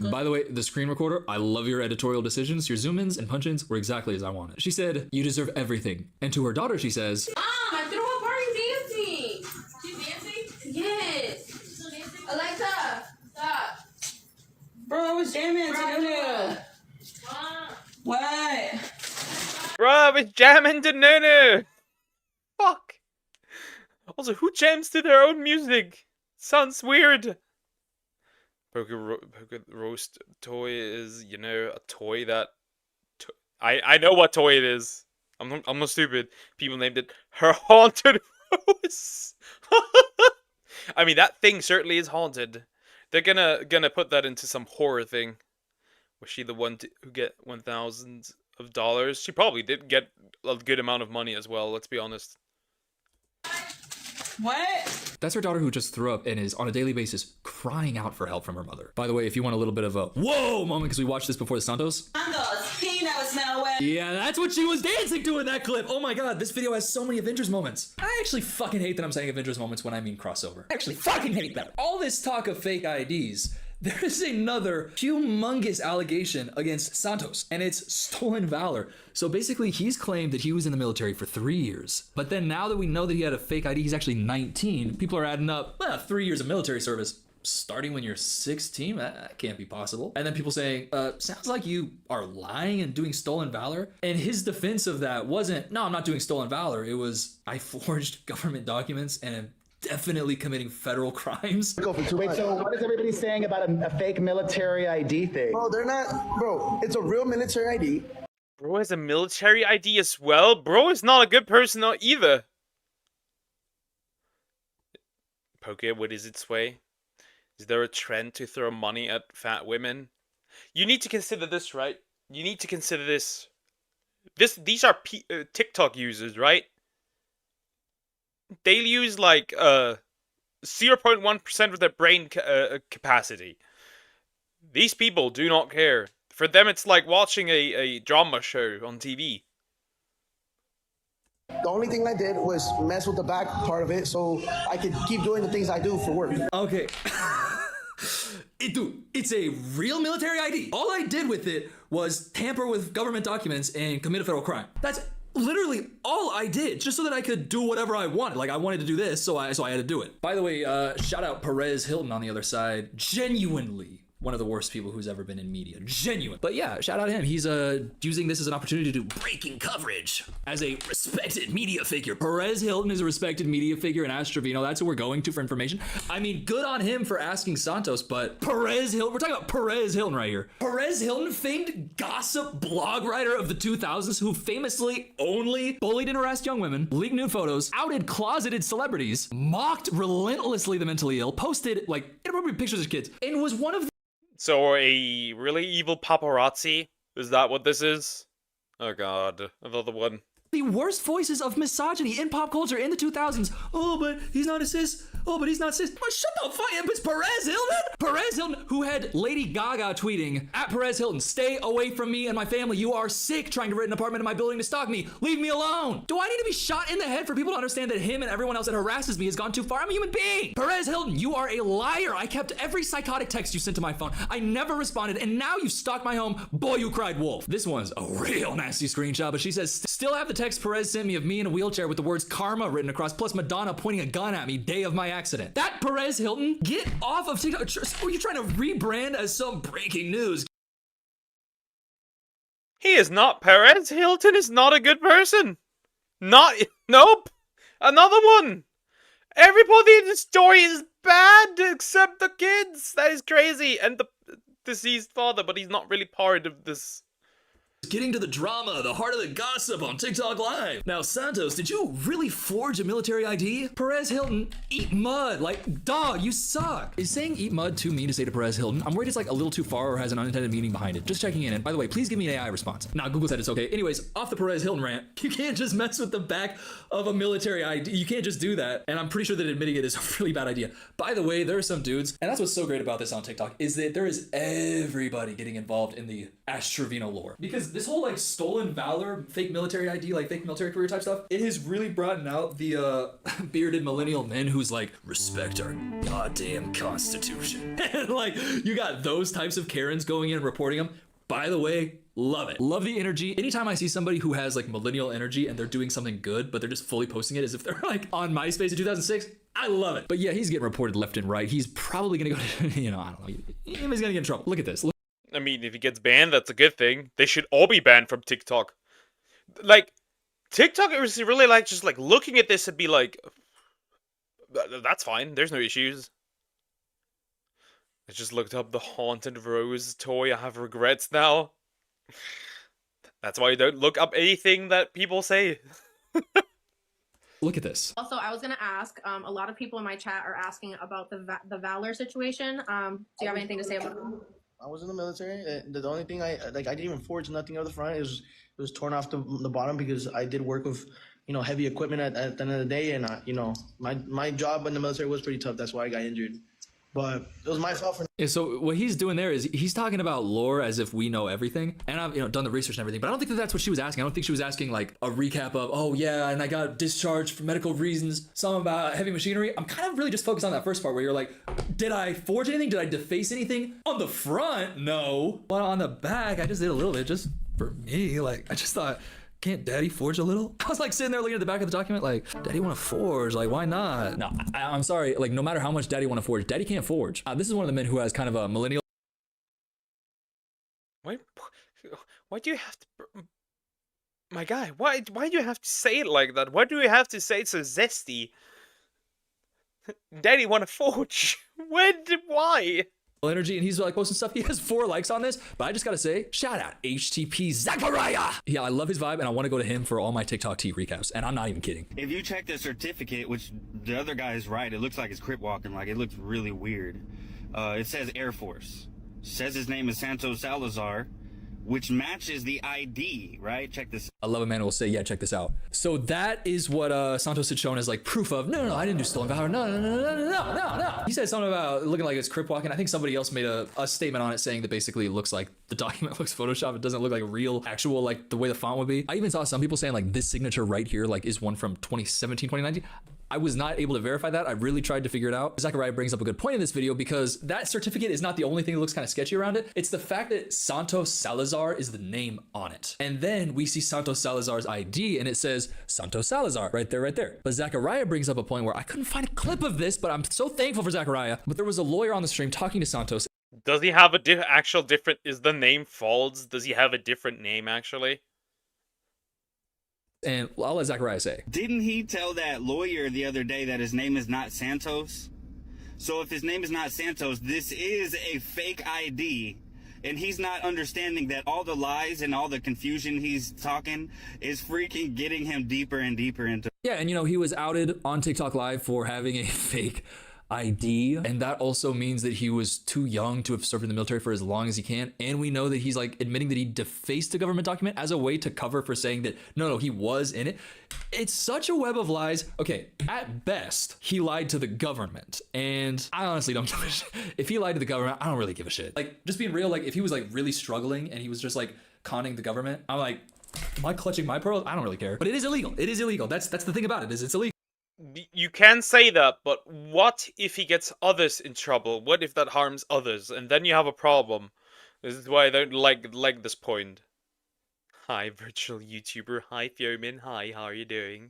Speaker 9: By the way, the screen recorder, I love your editorial decisions. Your zoom-ins and punch-ins were exactly as I wanted. She said, you deserve everything. And to her daughter, she says,
Speaker 6: Mom, I threw a party dancing. She's dancing? Yes. Alexa, stop.
Speaker 8: Bro, I was jamming to Nunu. What?
Speaker 1: Bro, I was jamming to Nunu. Fuck. Also, who jams to their own music? Sounds weird. Poker roast toy is, you know, a toy that... I know what toy it is. I'm not stupid. People named it her haunted rose. I mean, that thing certainly is haunted. They're gonna put that into some horror thing. Was she the one who get $1,000? She probably did get a good amount of money as well, let's be honest.
Speaker 8: What?
Speaker 9: That's her daughter who just threw up and is on a daily basis crying out for help from her mother. By the way, if you want a little bit of a whoa moment, because we watched this before the Santos.
Speaker 8: Santos, he never smell wet.
Speaker 9: Yeah, that's what she was dancing to in that clip. Oh my god, this video has so many Avengers moments. I actually fucking hate that I'm saying Avengers moments when I mean crossover. I actually fucking hate that. All this talk of fake IDs, there is another humongous allegation against Santos, and it's stolen valor. So basically, he's claimed that he was in the military for 3 years. But then now that we know that he had a fake ID, he's actually 19. People are adding up, 3 years of military service. Starting when you're 16? That can't be possible. And then people saying, sounds like you are lying and doing stolen valor. And his defense of that wasn't, no, I'm not doing stolen valor. It was, I forged government documents and am definitely committing federal crimes.
Speaker 14: Wait, so what is everybody saying about a fake military ID thing?
Speaker 13: Bro, they're not, bro, it's a real military ID.
Speaker 1: Bro has a military ID as well? Bro is not a good person either. Poke, what is its way? Is there a trend to throw money at fat women? You need to consider this, right? You need to consider this. These are TikTok users, right? They use like 0.1% of their brain capacity. These people do not care. For them, it's like watching a drama show on TV.
Speaker 13: The only thing I did was mess with the back part of it so I could keep doing the things I do for work.
Speaker 9: Okay. Dude, it's a real military ID. All I did with it was tamper with government documents and commit a federal crime. That's literally all I did, just so that I could do whatever I wanted. Like, I wanted to do this, so I had to do it. By the way, shout out Perez Hilton on the other side. Genuinely one of the worst people who's ever been in media. Genuine. But yeah, shout out to him. He's using this as an opportunity to do breaking coverage as a respected media figure. Perez Hilton is a respected media figure in Astrovino. That's who we're going to for information. I mean, good on him for asking Santos, but Perez Hilton, we're talking about Perez Hilton right here. Perez Hilton, famed gossip blog writer of the 2000s who famously only bullied and harassed young women, leaked nude photos, outed closeted celebrities, mocked relentlessly the mentally ill, posted like inappropriate pictures of kids, and was one of the
Speaker 1: So a really evil paparazzi? Is that what this is? Oh god, another one.
Speaker 9: the worst voices of misogyny in pop culture in the 2000s. Oh, but he's not a cis. Oh, but he's not cis. But shut the fuck up. It's Perez Hilton. Perez Hilton, who had Lady Gaga tweeting, at Perez Hilton, stay away from me and my family. You are sick trying to rent an apartment in my building to stalk me. Leave me alone. Do I need to be shot in the head for people to understand that him and everyone else that harasses me has gone too far? I'm a human being. Perez Hilton, you are a liar. I kept every psychotic text you sent to my phone. I never responded, and now you've stalked my home. Boy, you cried wolf. This one's a real nasty screenshot, but she says, still have the text Perez sent me of me in a wheelchair with the words karma written across, plus Madonna pointing a gun at me day of my accident. That Perez Hilton, get off of TikTok. Are you trying to rebrand as some breaking news?
Speaker 1: He is not. Perez Hilton is not a good person. Nope. Another one. Everybody in the story is bad except the kids. That is crazy. And the deceased father, but he's not really part of this.
Speaker 9: Getting to the drama, the heart of the gossip on TikTok Live. Now, Santos, did you really forge a military ID? Perez Hilton, eat mud. Like, dog, you suck. Is saying eat mud too mean to say to Perez Hilton? I'm worried it's like a little too far or has an unintended meaning behind it. Just checking in. And by the way, please give me an AI response. Nah, Google said it's okay. Anyways, off the Perez Hilton rant, you can't just mess with the back of a military ID. You can't just do that. And I'm pretty sure that admitting it is a really bad idea. By the way, there are some dudes, and that's what's so great about this on TikTok, is that there is everybody getting involved in the Astrovino lore. Because this whole like stolen valor, fake military ID, like fake military career type stuff, it has really brought out the bearded millennial men who's like, respect our goddamn constitution. And like, you got those types of Karens going in and reporting them. By the way, love it. Love the energy. Anytime I see somebody who has like millennial energy and they're doing something good, but they're just fully posting it as if they're like on MySpace in 2006, I love it. But yeah, he's getting reported left and right. He's probably gonna go to, I don't know. He's gonna get in trouble. Look at this.
Speaker 1: I mean, if he gets banned, that's a good thing. They should all be banned from TikTok. Like, TikTok is really like, just like looking at this and be like, that's fine. There's no issues. I just looked up the Haunted Rose toy. I have regrets now. That's why you don't look up anything that people say.
Speaker 9: Look at this.
Speaker 15: Also, I was gonna ask. A lot of people in my chat are asking about the Valor situation. Do you have anything to say about it?
Speaker 13: I was in the military. The only thing I didn't even forge nothing out the front. It was torn off the bottom because I did work with, heavy equipment at the end of the day, and my job in the military was pretty tough. That's why I got injured. But it was my fault for.
Speaker 9: Yeah, so what he's doing there is he's talking about lore as if we know everything, and I've done the research and everything, but I don't think that that's what she was asking. I don't think she was asking like a recap of, oh yeah, and I got discharged for medical reasons, some about heavy machinery. I'm kind of really just focused on that first part where you're like, did I forge anything? Did I deface anything? On the front, no. But on the back, I just did a little bit just for me. Like I just thought, can't daddy forge a little? I was like sitting there looking at the back of the document like, daddy want to forge, like why not? No, I'm sorry, like no matter how much daddy want to forge, daddy can't forge. This is one of the men who has kind of a millennial.
Speaker 1: Why do you have to... My guy, why do you have to say it like that? Why do you have to say it so zesty? Daddy want to forge? Why?
Speaker 9: Energy, and he's like posting stuff. He has 4 likes on this, but I just gotta say, shout out HTP Zachariah. Yeah, I love his vibe, and I want to go to him for all my TikTok T recaps, and I'm not even kidding.
Speaker 16: If you check the certificate, which the other guy is right, it looks like it's crip walking. Like it looks really weird. It says Air Force. Says his name is Santos Salazar, which matches the ID, right? Check this.
Speaker 9: I love a man who will say, yeah, check this out. So that is what Santos had shown as like proof of, no, I didn't do stolen valor. No. He said something about looking like it's crip walking. I think somebody else made a statement on it saying that basically it looks like the document looks Photoshop. It doesn't look like real, actual, like the way the font would be. I even saw some people saying like this signature right here, like is one from 2017, 2019. I was not able to verify that. I really tried to figure it out. Zachariah brings up a good point in this video because that certificate is not the only thing that looks kind of sketchy around it. It's the fact that Santos Salazar is the name on it. And then we see Santos Salazar's ID and it says Santos Salazar right there. But Zachariah brings up a point where I couldn't find a clip of this, but I'm so thankful for Zachariah. But there was a lawyer on the stream talking to Santos.
Speaker 1: Does he have a actual different... Is the name Folds? Does he have a different name, actually?
Speaker 9: And I'll let Zachariah say.
Speaker 16: Didn't he tell that lawyer the other day that his name is not Santos? So if his name is not Santos, this is a fake ID. And he's not understanding that all the lies and all the confusion he's talking is freaking getting him deeper and deeper into.
Speaker 9: Yeah, and he was outed on TikTok Live for having a fake ID, and that also means that he was too young to have served in the military for as long as he can. And we know that he's like admitting that he defaced a government document as a way to cover for saying that no, he was in it. It's such a web of lies. Okay, at best, he lied to the government, and I honestly don't give a shit. If he lied to the government, I don't really give a shit. Like, just being real, like if he was like really struggling and he was just like conning the government, I'm like, am I clutching my pearls? I don't really care. But it is illegal. It is illegal. That's the thing about it, is it's illegal.
Speaker 1: You can say that, but what if he gets others in trouble? What if that harms others? And then you have a problem. This is why I don't like this point. Hi, virtual YouTuber. Hi, Fiomin. Hi, how are you doing?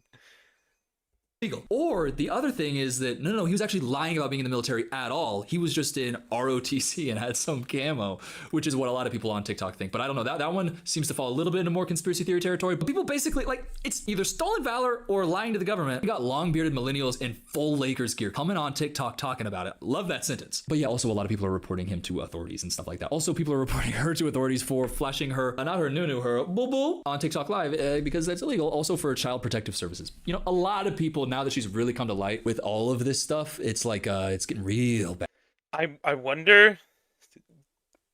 Speaker 9: Legal. Or the other thing is that no, he was actually lying about being in the military at all. He was just in ROTC and had some camo, which is what a lot of people on TikTok think. But I don't know, that one seems to fall a little bit into more conspiracy theory territory. But people basically, like, it's either stolen valor or lying to the government. We got long-bearded millennials in full Lakers gear coming on TikTok talking about it. Love that sentence. But yeah, also a lot of people are reporting him to authorities and stuff like that. Also, people are reporting her to authorities for flashing her, not her nunu, her boo-boo on TikTok Live because that's illegal. Also for child protective services. A lot of people, now that she's really come to light with all of this stuff, it's like it's getting real bad.
Speaker 1: I wonder,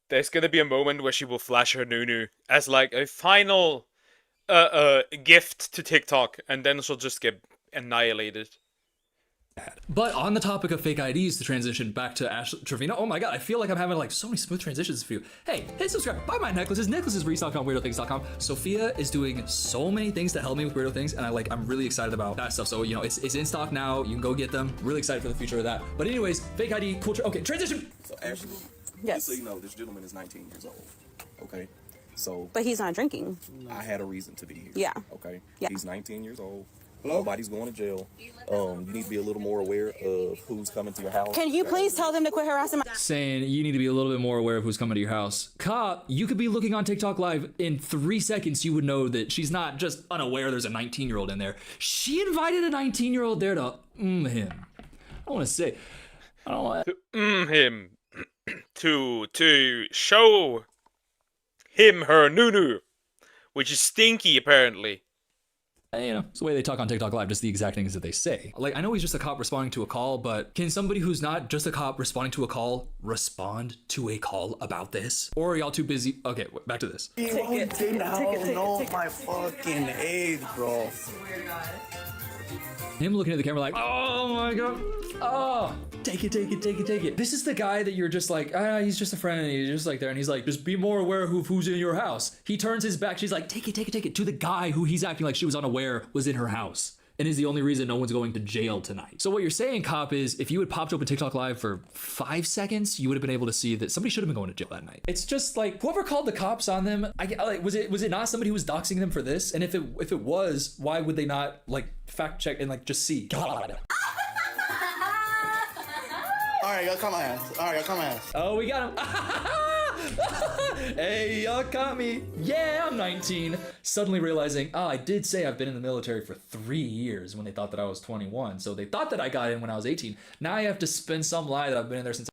Speaker 1: there's gonna be a moment where she will flash her nunu as like a final gift to TikTok, and then she'll just get annihilated.
Speaker 9: But on the topic of fake IDs, to transition back to Ashley Trevino, oh my god, I feel like I'm having like so many smooth transitions for you. Hey, hit subscribe, buy my necklaces, necklacesrestock on weirdthings.com. Sophia is doing so many things to help me with weirdo things, and I'm really excited about that stuff. So, it's in stock now, you can go get them. Really excited for the future of that. But anyways, fake ID, cool, okay, transition!
Speaker 17: So Ashley,
Speaker 18: yes.
Speaker 17: So this gentleman is 19 years old, okay? So.
Speaker 18: But he's not drinking.
Speaker 17: I had a reason to be here.
Speaker 18: Yeah.
Speaker 17: Okay?
Speaker 18: Yeah.
Speaker 17: He's 19 years old. Nobody's going to jail. You need to be a little more aware of who's coming to your house.
Speaker 18: Can you please tell them to quit harassing my...
Speaker 9: Saying you need to be a little bit more aware of who's coming to your house. Cop, you could be looking on TikTok Live. In 3 seconds, you would know that she's not just unaware there's a 19-year-old in there. She invited a 19-year-old there to him. I want to say... I don't want
Speaker 1: to him. to show him her nunu. Which is stinky, apparently.
Speaker 9: You know, it's the way they talk on TikTok Live, just the exact things that they say. Like, I know he's just a cop responding to a call, but can somebody who's not just a cop responding to a call respond to a call about this? Or are y'all too busy? Okay, back to this.
Speaker 7: You didn't know my fucking age, bro.
Speaker 9: Him looking at the camera like, oh my god, oh, take it. This is the guy that you're just like, he's just a friend, and he's just like there, and he's like, just be more aware of who's in your house. He turns his back, she's like, take it, to the guy who he's acting like she was unaware was in her house. And is the only reason no one's going to jail tonight. So what you're saying, cop, is if you had popped open TikTok Live for 5 seconds, you would have been able to see that somebody should have been going to jail that night. It's just like, whoever called the cops on them, was it not somebody who was doxing them for this? And if it was, why would they not like fact check and like just see? God.
Speaker 13: All right, y'all come my ass.
Speaker 9: Oh, we got him. Hey, y'all caught me. Yeah, I'm 19. Suddenly realizing, I did say I've been in the military for 3 years when they thought that I was 21. So they thought that I got in when I was 18. Now I have to spin some lie that I've been in there since.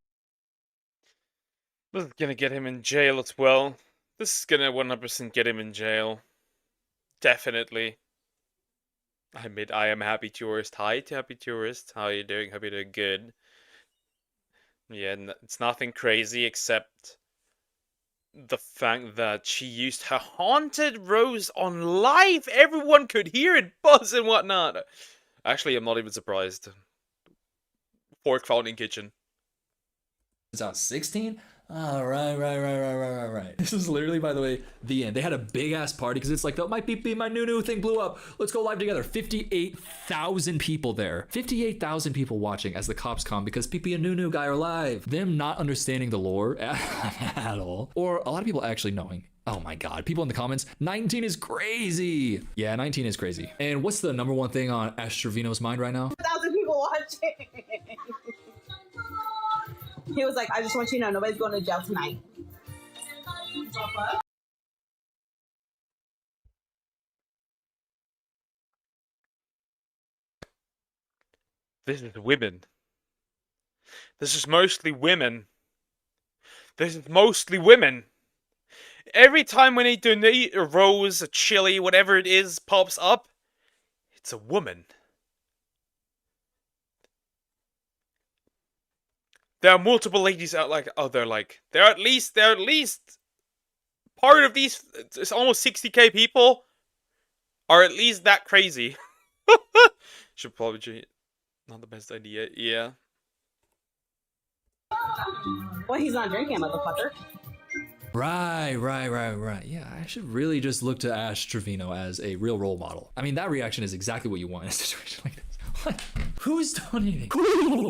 Speaker 1: This is gonna get him in jail as well. This is gonna 100% get him in jail. Definitely. I admit, I am Happy Tourist. Hi, Happy Tourist. How are you doing? Hope you're doing good. Yeah, it's nothing crazy except the fact that she used her haunted rose on live. Everyone could hear it buzz and whatnot. Actually, I'm not even surprised. Pork fountain kitchen.
Speaker 9: It's out 16? Oh, right. This is literally, by the way, the end. They had a big ass party because it's like, my PP, my new thing blew up. Let's go live together. 58,000 people there. 58,000 people watching as the cops come because PP and new guy are live. Them not understanding the lore at all. Or a lot of people actually knowing. Oh my god, people in the comments, 19 is crazy. Yeah, 19 is crazy. And what's the number one thing on Ash Trevino's mind right now?
Speaker 18: 1,000 people watching. He was like, I just want you to know nobody's going to jail tonight.
Speaker 1: This is women. This is mostly women. Every time when they donate a rose, a chili, whatever it is, pops up, it's a woman. There are multiple ladies out they're at least part of these. It's almost 60k people are at least that crazy. Should probably change. Not the best idea. Yeah.
Speaker 18: Well, he's not drinking, motherfucker.
Speaker 9: Right. Yeah, I should really just look to Ash Trevino as a real role model. I mean, that reaction is exactly what you want in a situation like this. What? Who's donating?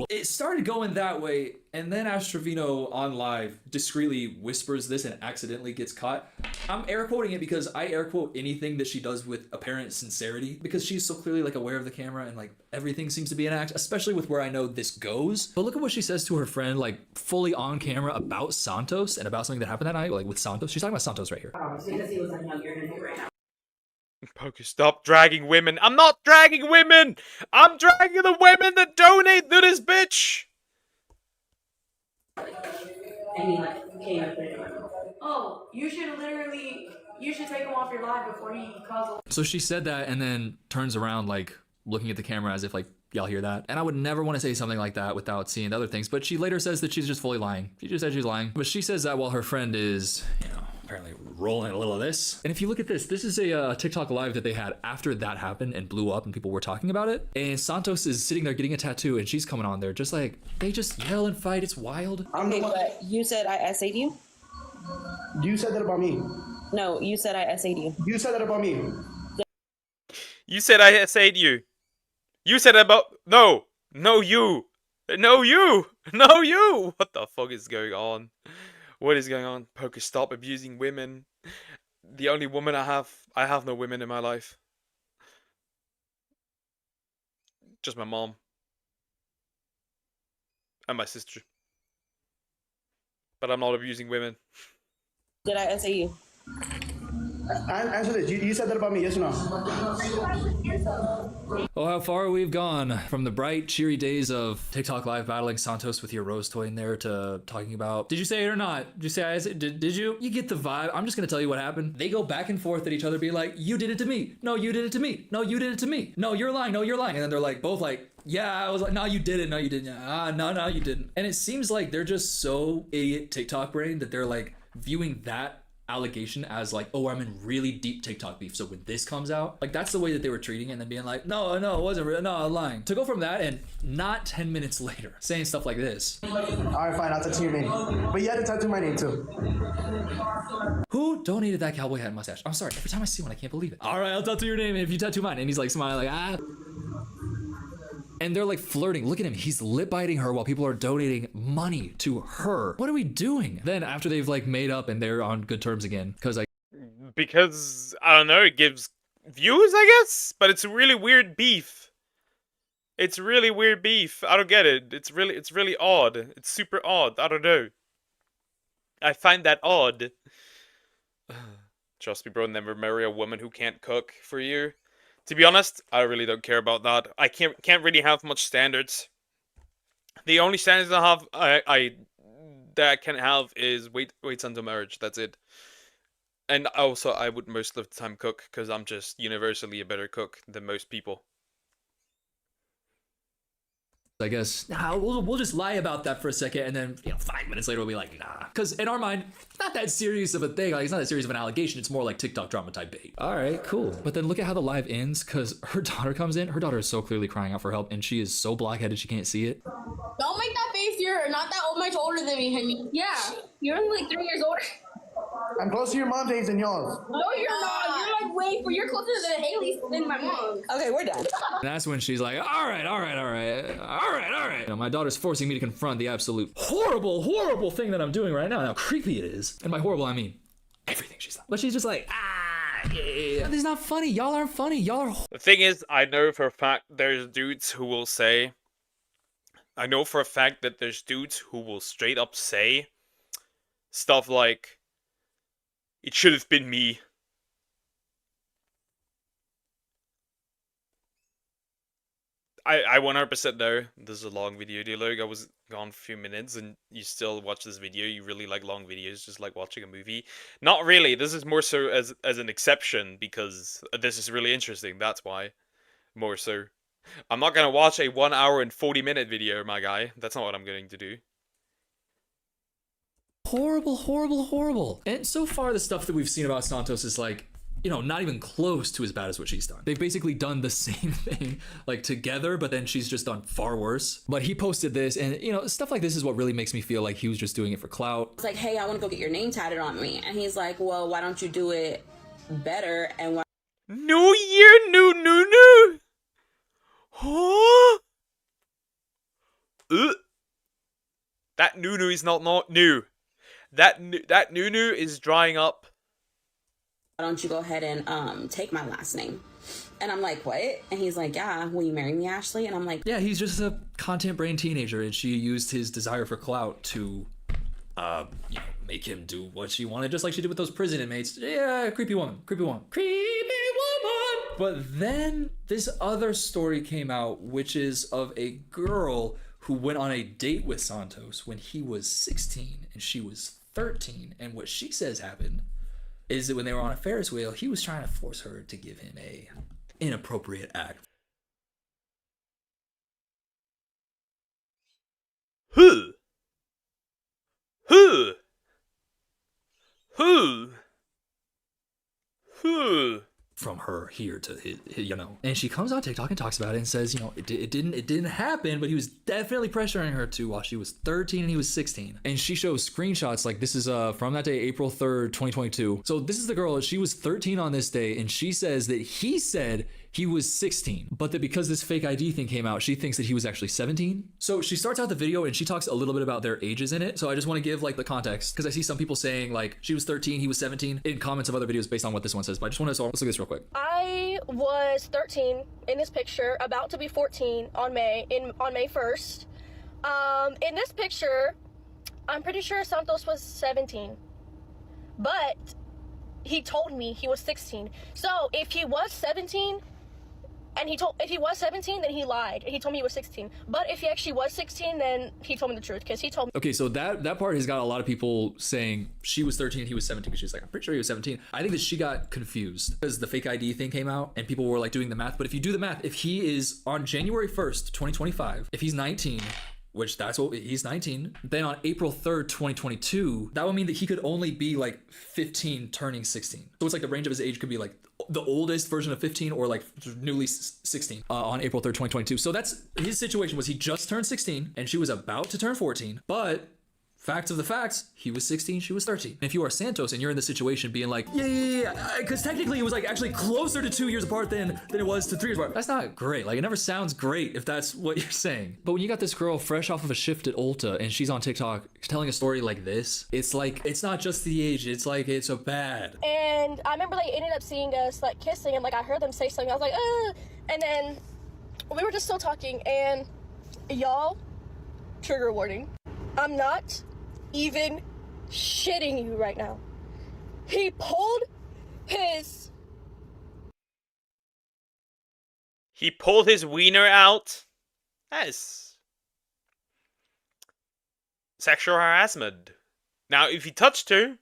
Speaker 9: It started going that way, and then Ash Trevino on live discreetly whispers this and accidentally gets caught. I'm air quoting it because I air quote anything that she does with apparent sincerity because she's so clearly like aware of the camera and like everything seems to be an act, especially with where I know this goes. But look at what she says to her friend, like fully on camera about Santos and about something that happened that night, like with Santos. She's talking about Santos right here.
Speaker 18: Because he was like, no, you're going to do right now.
Speaker 1: Poker, stop dragging women. I'm not dragging women. I'm dragging the women that donate to this bitch.
Speaker 18: And he like came and put it in my mouth.
Speaker 15: Oh, you should take him off your live before he calls.
Speaker 9: So she said that and then turns around like looking at the camera as if like, y'all hear that? And I would never want to say something like that without seeing the other things. But she later says that she's just fully lying. She just said she's lying. But she says that while her friend is, apparently rolling a little of this. And if you look at this is a TikTok live that they had after that happened and blew up and people were talking about it. And Santos is sitting there getting a tattoo and she's coming on there just like, they just yell and fight. It's wild.
Speaker 18: Okay, but you said I essayed you?
Speaker 13: You said that about me.
Speaker 18: No, you said I essayed you.
Speaker 13: You said that about me.
Speaker 1: You said I essayed you. You said about... No, you. What the fuck is going on? What is going on? Poker, stop abusing women. The only woman I have no women in my life. Just my mom. And my sister. But I'm not abusing women.
Speaker 18: Did I essay you?
Speaker 13: Answer this. You said that about me, yes or no?
Speaker 9: Oh, how far we've gone from the bright, cheery days of TikTok Live battling Santos with your rose toy in there to talking about, did you say it or not? Did you say I said, did you? You get the vibe. I'm just gonna tell you what happened. They go back and forth at each other, be like, you did it to me. No, you did it to me. No, you did it to me. No, you're lying. No, you're lying. And then they're like, both like, yeah, I was like, no, you didn't. No, you didn't. No, you didn't. And it seems like they're just so idiot TikTok brain that they're like viewing that allegation as like, oh, I'm in really deep TikTok beef, so when this comes out, like that's the way that they were treating it, and then being like, no, it wasn't real, no, I'm lying. To go from that and not 10 minutes later saying stuff like this.
Speaker 13: All right, fine, I'll tattoo your name, but you had to tattoo my name too.
Speaker 9: Who donated that cowboy hat and mustache? I'm sorry, every time I see one I can't believe it. All right, I'll tattoo your name if you tattoo mine. And he's like smiling like, ah. And they're like flirting. Look at him. He's lip biting her while people are donating money to her. What are we doing? Then after they've like made up and they're on good terms again, because
Speaker 1: I don't know, it gives views, I guess, but it's really weird beef. It's really weird beef. I don't get it. It's really odd. It's super odd. I don't know. I find that odd. Trust me, bro. Never marry a woman who can't cook for you. To be honest, I really don't care about that. I can't really have much standards. The only standards I have, that I can have is wait until marriage. That's it. And also, I would most of the time cook because I'm just universally a better cook than most people.
Speaker 9: I guess we'll just lie about that for a second, and then 5 minutes later we'll be like, nah, because in our mind, not that serious of a thing. Like it's not that serious of an allegation. It's more like TikTok drama type bait. All right, cool. But then look at how the live ends, because her daughter comes in. Her daughter is so clearly crying out for help, and she is so blockheaded she can't see it.
Speaker 6: Don't make that face. You're not that much older than me, honey. Yeah, you're only like 3 years older.
Speaker 13: I'm closer to your mom's age than yours.
Speaker 6: No, you're not. You're like way. You're closer to Haley's than my mom.
Speaker 8: Okay, we're done.
Speaker 9: And that's when she's like, all right. My daughter's forcing me to confront the absolute horrible thing that I'm doing right now. And how creepy it is. And by horrible, I mean everything she's done. But she's just like, yeah. This is not funny. Y'all aren't funny. Y'all are.
Speaker 1: The thing is, I know for a fact there's dudes who will say. I know for a fact that there's dudes who will straight up say stuff like, it should have been me. I 100% know this is a long video, Dialogue. I was gone for a few minutes and you still watch this video. You really like long videos, just like watching a movie. Not really. This is more so as an exception because this is really interesting. That's why. More so. I'm not going to watch a 1 hour and 40-minute video, my guy. That's not what I'm going to do.
Speaker 9: Horrible. And so far, the stuff that we've seen about Santos is like, not even close to as bad as what she's done. They've basically done the same thing, like together, but then she's just done far worse. But he posted this, and stuff like this is what really makes me feel like he was just doing it for clout.
Speaker 8: It's like, hey, I want to go get your name tatted on me. And he's like, well, why don't you do it better? And why?
Speaker 1: New year, new. Huh? That new is not new. That new is drying up.
Speaker 8: Why don't you go ahead and take my last name? And I'm like, what? And he's like, yeah, will you marry me, Ashley? And I'm like,
Speaker 9: yeah, he's just a content brain teenager, and she used his desire for clout to make him do what she wanted, just like she did with those prison inmates. Yeah, creepy woman. But then this other story came out, which is of a girl who went on a date with Santos when he was 16 and she was 13. And what she says happened is that when they were on a Ferris wheel, he was trying to force her to give him a inappropriate act.
Speaker 1: Who?
Speaker 9: From her here to his, and she comes on TikTok and talks about it and says, it didn't happen, but he was definitely pressuring her to while she was 13 and he was 16. And she shows screenshots like this is from that day, April 3rd, 2022. So this is the girl. She was 13 on this day, and she says that he said he was 16, but that because this fake ID thing came out, she thinks that he was actually 17. So she starts out the video and she talks a little bit about their ages in it. So I just want to give like the context, because I see some people saying like she was 13, he was 17 in comments of other videos based on what this one says. But I just want to, so let's look at this real quick.
Speaker 19: I was 13 in this picture, about to be 14 on May 1st. In this picture, I'm pretty sure Santos was 17, but he told me he was 16. So if he was 17, And if he was 17, then he lied. He told me he was 16. But if he actually was 16, then he told me the truth, because he told me.
Speaker 9: Okay, so that part has got a lot of people saying she was 13, he was 17, because she's like, I'm pretty sure he was 17. I think that she got confused because the fake ID thing came out and people were like doing the math. But if you do the math, if he is on January 1st, 2025, if he's 19, which that's what he's 19, then on April 3rd, 2022, that would mean that he could only be like 15 turning 16. So it's like the range of his age could be like the oldest version of 15 or like newly 16 on April 3rd, 2022. So that's his situation. Was he just turned 16 and she was about to turn 14, but facts of the facts, he was 16, she was 13. If you are Santos and you're in the situation being like, yeah, because technically it was like actually closer to 2 years apart than it was to 3 years apart. That's not great. Like, it never sounds great if that's what you're saying. But when you got this girl fresh off of a shift at Ulta and she's on TikTok telling a story like this, it's like, it's not just the age, it's like, it's a bad.
Speaker 19: And I remember they ended up seeing us like kissing, and like I heard them say something. I was like, and then we were just still talking, and y'all, trigger warning, I'm not even shitting you right now. He pulled his
Speaker 1: wiener out. That's sexual harassment. Now, if he touched her,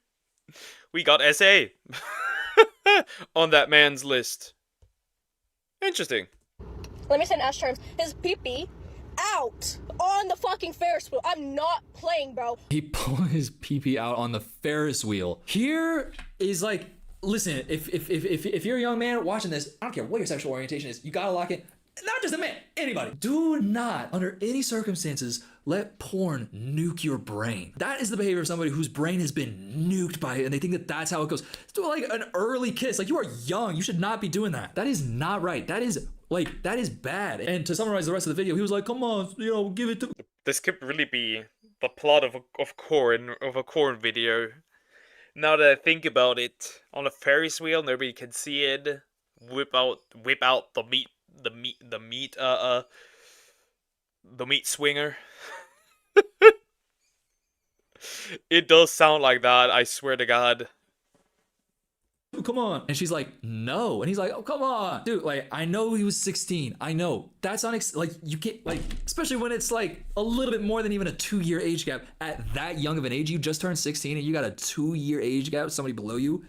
Speaker 1: we got SA on that man's list. Interesting.
Speaker 19: Let me say in Ash terms, his pee-pee out on the fucking Ferris wheel. I'm not playing, bro.
Speaker 9: He pulled his pee-pee out on the Ferris wheel. Here is like, listen, if you're a young man watching this, I don't care what your sexual orientation is, you gotta lock it. Not just a man, anybody. Do not, under any circumstances, let porn nuke your brain. That is the behavior of somebody whose brain has been nuked by it, and they think that that's how it goes. It's like an early kiss. Like, you are young. You should not be doing that. That is not right. That is bad. And to summarize the rest of the video, he was like, come on, give it to me.
Speaker 1: This could really be the plot of a corn video. Now that I think about it, on a Ferris wheel, nobody can see it. Whip out the meat swinger. It does sound like that, I swear to God.
Speaker 9: Come on. And she's like, no. And he's like, oh, come on. Dude, like, I know he was 16. I know. That's like, you can't, like, especially when it's like a little bit more than even a 2-year age gap. At that young of an age, you just turned 16 and you got a 2-year age gap with somebody below you.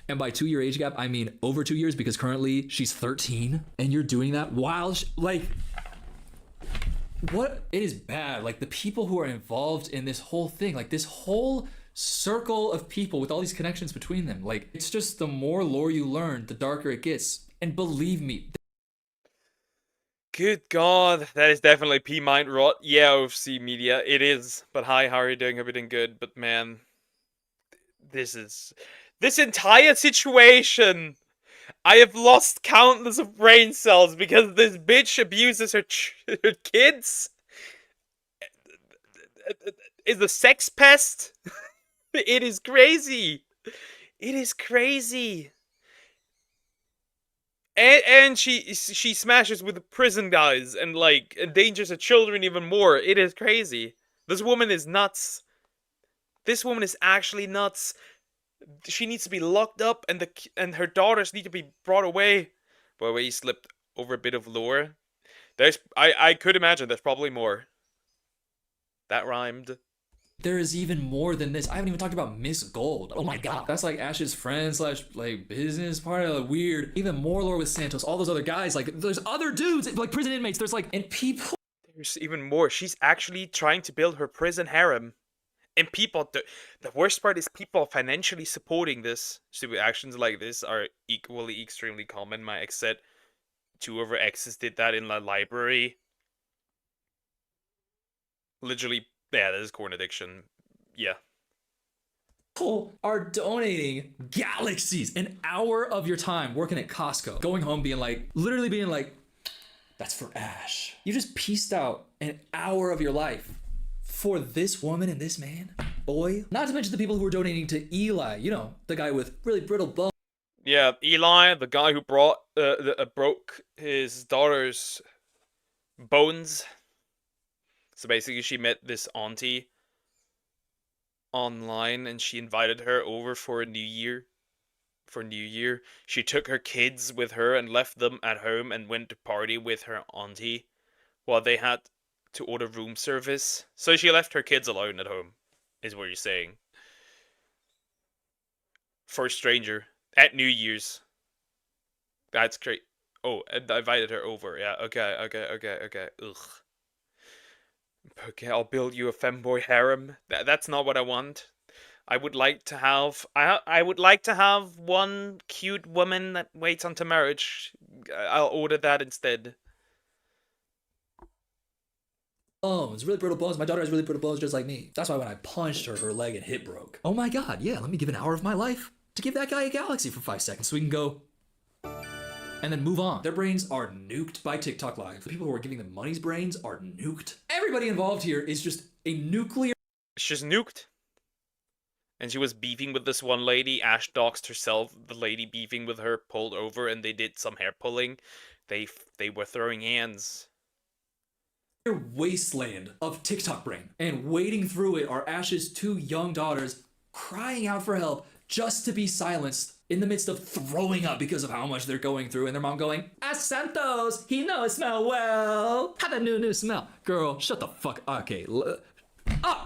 Speaker 9: And by 2-year age gap, I mean over 2 years, because currently she's 13 and you're doing that while like, what? It is bad. Like, the people who are involved in this whole thing, like this whole circle of people with all these connections between them, like, it's just the more lore you learn, the darker it gets. And believe me,
Speaker 1: good God, that is definitely P mind rot. Yeah, OFC media, it is. But hi, how are you doing? Everything good? But man, this entire situation, I have lost countless of brain cells because this bitch abuses her kids. Is a sex pest. It is crazy. It is crazy. And she smashes with the prison guys and like endangers her children even more. It is crazy. This woman is nuts. This woman is actually nuts. She needs to be locked up, and her daughters need to be brought away. By the way, he slipped over a bit of lore. I could imagine there's probably more. That rhymed.
Speaker 9: there is even more than this. I haven't even talked about Miss Gold. Oh my god. That's like Ash's friend slash like business partner. Like, weird. Even more lore with Santos. All those other guys. Like, there's other dudes, like prison inmates. There's like, and people.
Speaker 1: There's even more. She's actually trying to build her prison harem. And people, the worst part is people financially supporting this. Stupid actions like this are equally extremely common. My ex said 2 of her exes did that in the library. Literally, yeah, this is corn addiction. Yeah.
Speaker 9: People are donating galaxies, an hour of your time working at Costco, going home being like, literally being like, that's for Ash. You just pieced out an hour of your life for this woman and this man, boy. Not to mention the people who are donating to Eli, you know, the guy with really brittle bones.
Speaker 1: Yeah, Eli, the guy who broke his daughter's bones. So basically, she met this auntie online, and she invited her over for a New Year for New Year. She took her kids with her and left them at home and went to party with her auntie while they had to order room service. So she left her kids alone at home, is what you're saying. For a stranger at New Year's. That's great. Oh, and I invited her over. Yeah, okay. Ugh. Okay, I'll build you a femboy harem. That's not what I want. I would like to have I would like to have one cute woman that waits until marriage. I'll order that instead.
Speaker 9: Bones, really brittle bones. My daughter has really brittle bones just like me. That's why when I punched her, her leg and hip broke. Oh my god, yeah, let me give an hour of my life to give that guy a galaxy for 5 seconds so we can go and then move on. Their brains are nuked by TikTok Live. The people who are giving them money's brains are nuked. Everybody involved here is just a nuclear...
Speaker 1: She's nuked. And she was beefing with this one lady. Ash doxed herself. The lady beefing with her pulled over and they did some hair pulling. They were throwing hands.
Speaker 9: Wasteland of TikTok brain. And wading through it are Ash's 2 young daughters crying out for help just to be silenced in the midst of throwing up because of how much they're going through, and their mom going, Ash Santos, he knows smell well. How the new smell? Girl, shut the fuck up. Okay,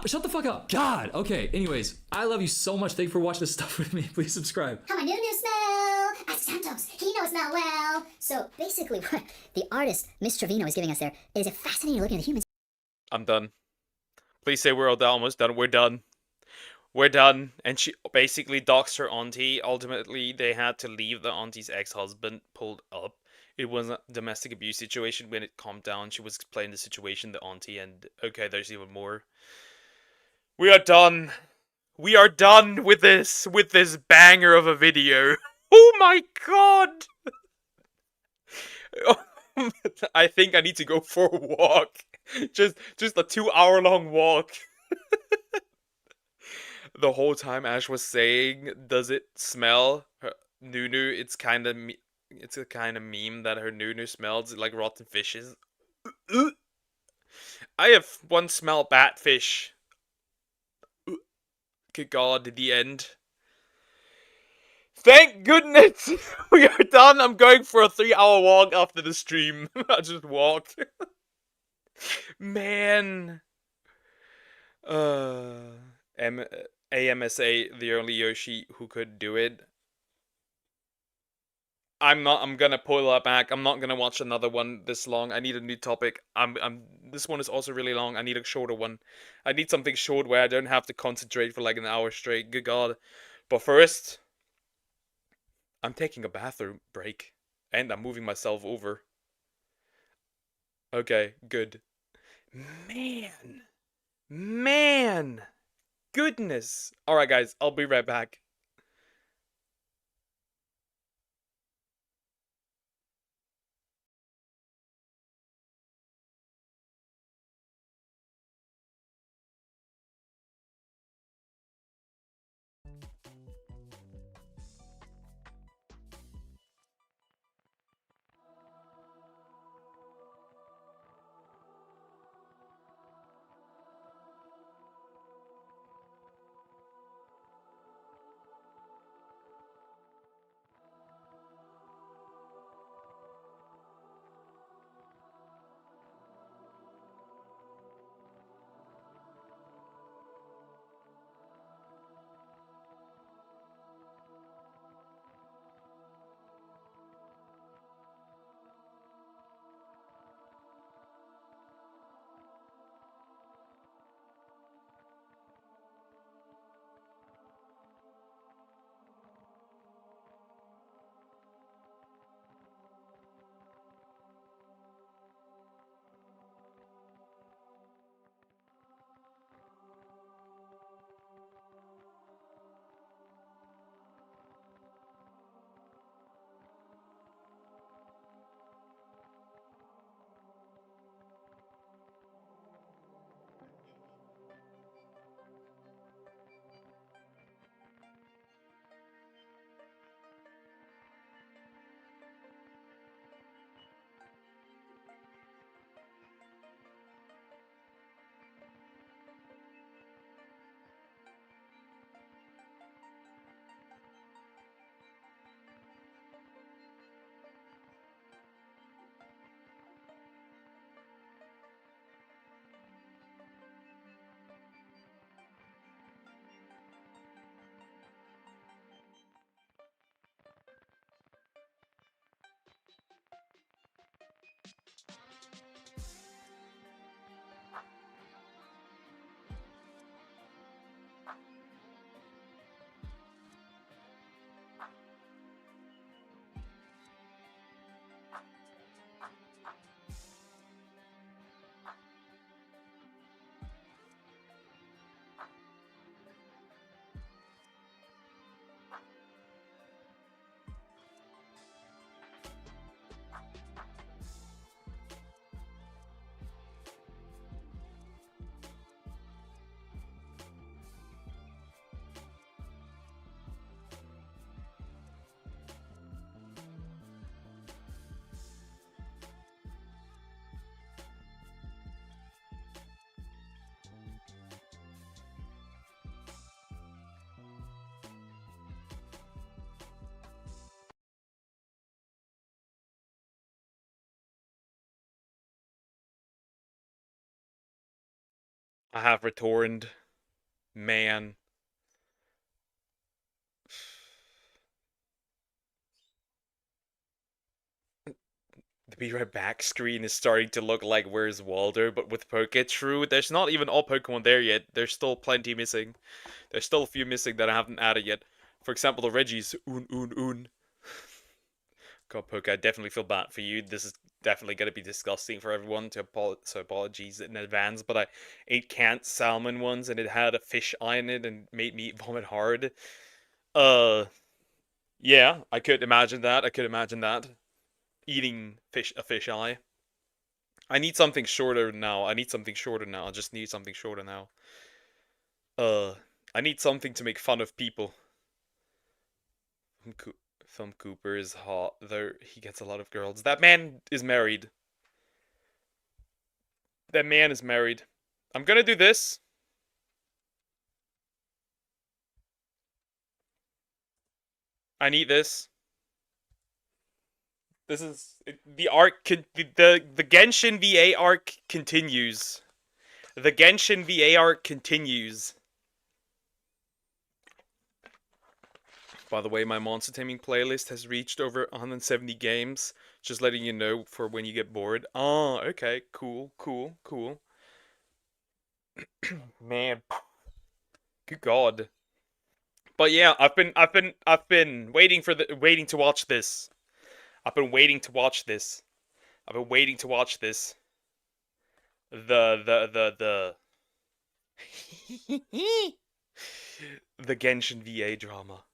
Speaker 9: shut the fuck up. God, okay, anyways, I love you so much. Thank you for watching this stuff with me. Please subscribe.
Speaker 20: How my new smell? Ash Santos, he knows smell well. So basically what the artist, Miss Trevino, is giving us there is a fascinating look at the humans.
Speaker 1: I'm done. Please say we're almost done. We're done. We're done. And she basically doxed her auntie. Ultimately, they had to leave the auntie's ex-husband pulled up. It was a domestic abuse situation. When it calmed down, she was explaining the situation, the auntie, and okay, there's even more. We are done. We are done with this banger of a video. Oh my god! I think I need to go for a walk. Just a 2-hour-long walk. The whole time Ash was saying, "Does it smell?" Her Nunu, it's a kind of meme that her Nunu smells like rotten fishes. I have once smelled bat fish. Good God, the end. Thank goodness we are done. I'm going for a 3-hour walk after the stream. I'll just walk. Man. AMSA, the only Yoshi who could do it. I'm gonna pull that back. I'm not gonna watch another one this long. I need a new topic. This one is also really long. I need a shorter one. I need something short where I don't have to concentrate for like an hour straight. Good God. But first, I'm taking a bathroom break. And I'm moving myself over. Okay, good. Man. Goodness. Alright guys, I'll be right back. I have returned. Man. The Be Right Back screen is starting to look like Where's Waldo, but with Poke. True, there's not even all Pokemon there yet. There's still plenty missing. There's still a few missing that I haven't added yet. For example, the Reggies. Un. God, Poke, I definitely feel bad for you. This is definitely going to be disgusting for everyone, so apologies in advance, but I ate canned salmon once, and it had a fish eye in it, and made me vomit hard. Yeah, I could imagine that. Eating a fish eye. I need something shorter now. I just need something shorter now. I need something to make fun of people. Thumb Cooper is hot, though he gets a lot of girls. That man is married. I'm gonna do this. I need this. This is the arc. The Genshin VA arc continues. The Genshin VA arc continues. By the way, my monster taming playlist has reached over 170 games. Just letting you know for when you get bored. Oh, okay, cool. Man, good God. But yeah, I've been waiting to watch this. I've been waiting to watch this. The the Genshin VA drama.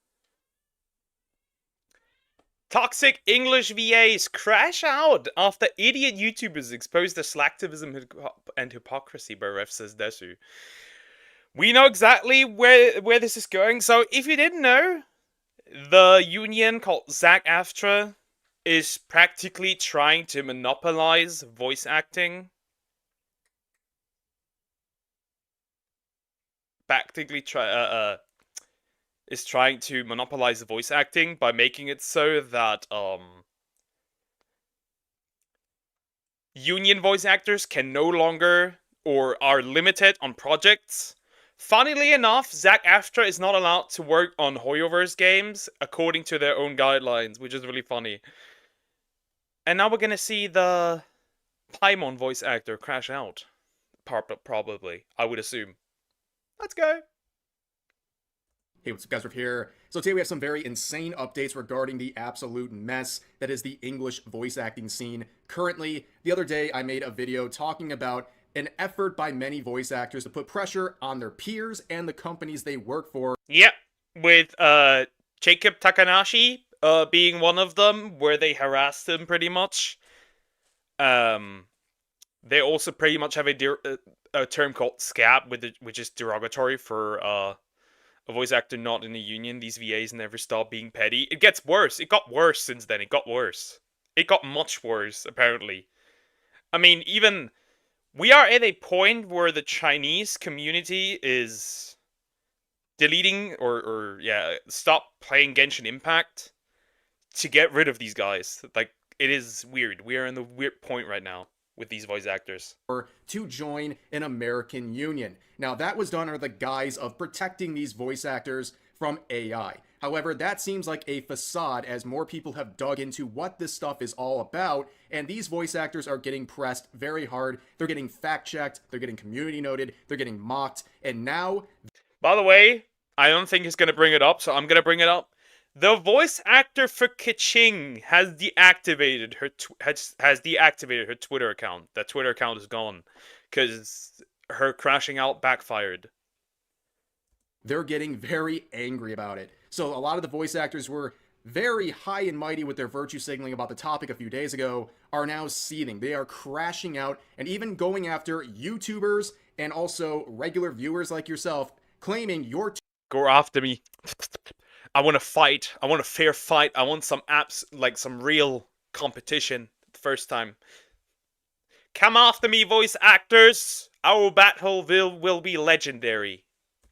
Speaker 1: Toxic English VAs crash out after idiot YouTubers expose their slacktivism and hypocrisy, Baref says Desu. We know exactly where this is going, so if you didn't know, the union called SAG-AFTRA is practically trying to monopolize voice acting. Is trying to monopolize voice acting by making it so that union voice actors can no longer or are limited on projects. Funnily enough, SAG-AFTRA is not allowed to work on Hoyoverse games according to their own guidelines, which is really funny. And now we're gonna see the Paimon voice actor crash out. Probably, I would assume. Let's go.
Speaker 2: Hey, what's up guys, Riff here. So today we have some very insane updates regarding the absolute mess that is the English voice acting scene currently. The other day I made a video talking about an effort by many voice actors to put pressure on their peers and the companies they work for.
Speaker 1: Yep, with Jacob Takanashi being one of them, where they harassed him pretty much. They also pretty much have a term called scab, which is derogatory for a voice actor not in a union. These VAs never stop being petty. It gets worse. It got worse since then. It got much worse, apparently. I mean, even we are at a point where the Chinese community is deleting or stop playing Genshin Impact to get rid of these guys. Like, it is weird. We are in the weird point right now with these voice actors.
Speaker 2: To join an American union. Now, that was done under the guise of protecting these voice actors from AI. However, that seems like a facade as more people have dug into what this stuff is all about, and these voice actors are getting pressed very hard. They're getting fact-checked, they're getting community noted, they're getting mocked, and now...
Speaker 1: By the way, I don't think he's going to bring it up, so I'm going to bring it up. The voice actor for Keqing has deactivated her Twitter account. That Twitter account is gone because her crashing out backfired.
Speaker 2: They're getting very angry about it. So a lot of the voice actors were very high and mighty with their virtue signaling about the topic a few days ago are now seething. They are crashing out and even going after YouTubers and also regular viewers like yourself, claiming you're...
Speaker 1: Go after me. I want to fight. I want a fair fight. I want some some real competition the first time. Come after me, voice actors. Our battle will be legendary.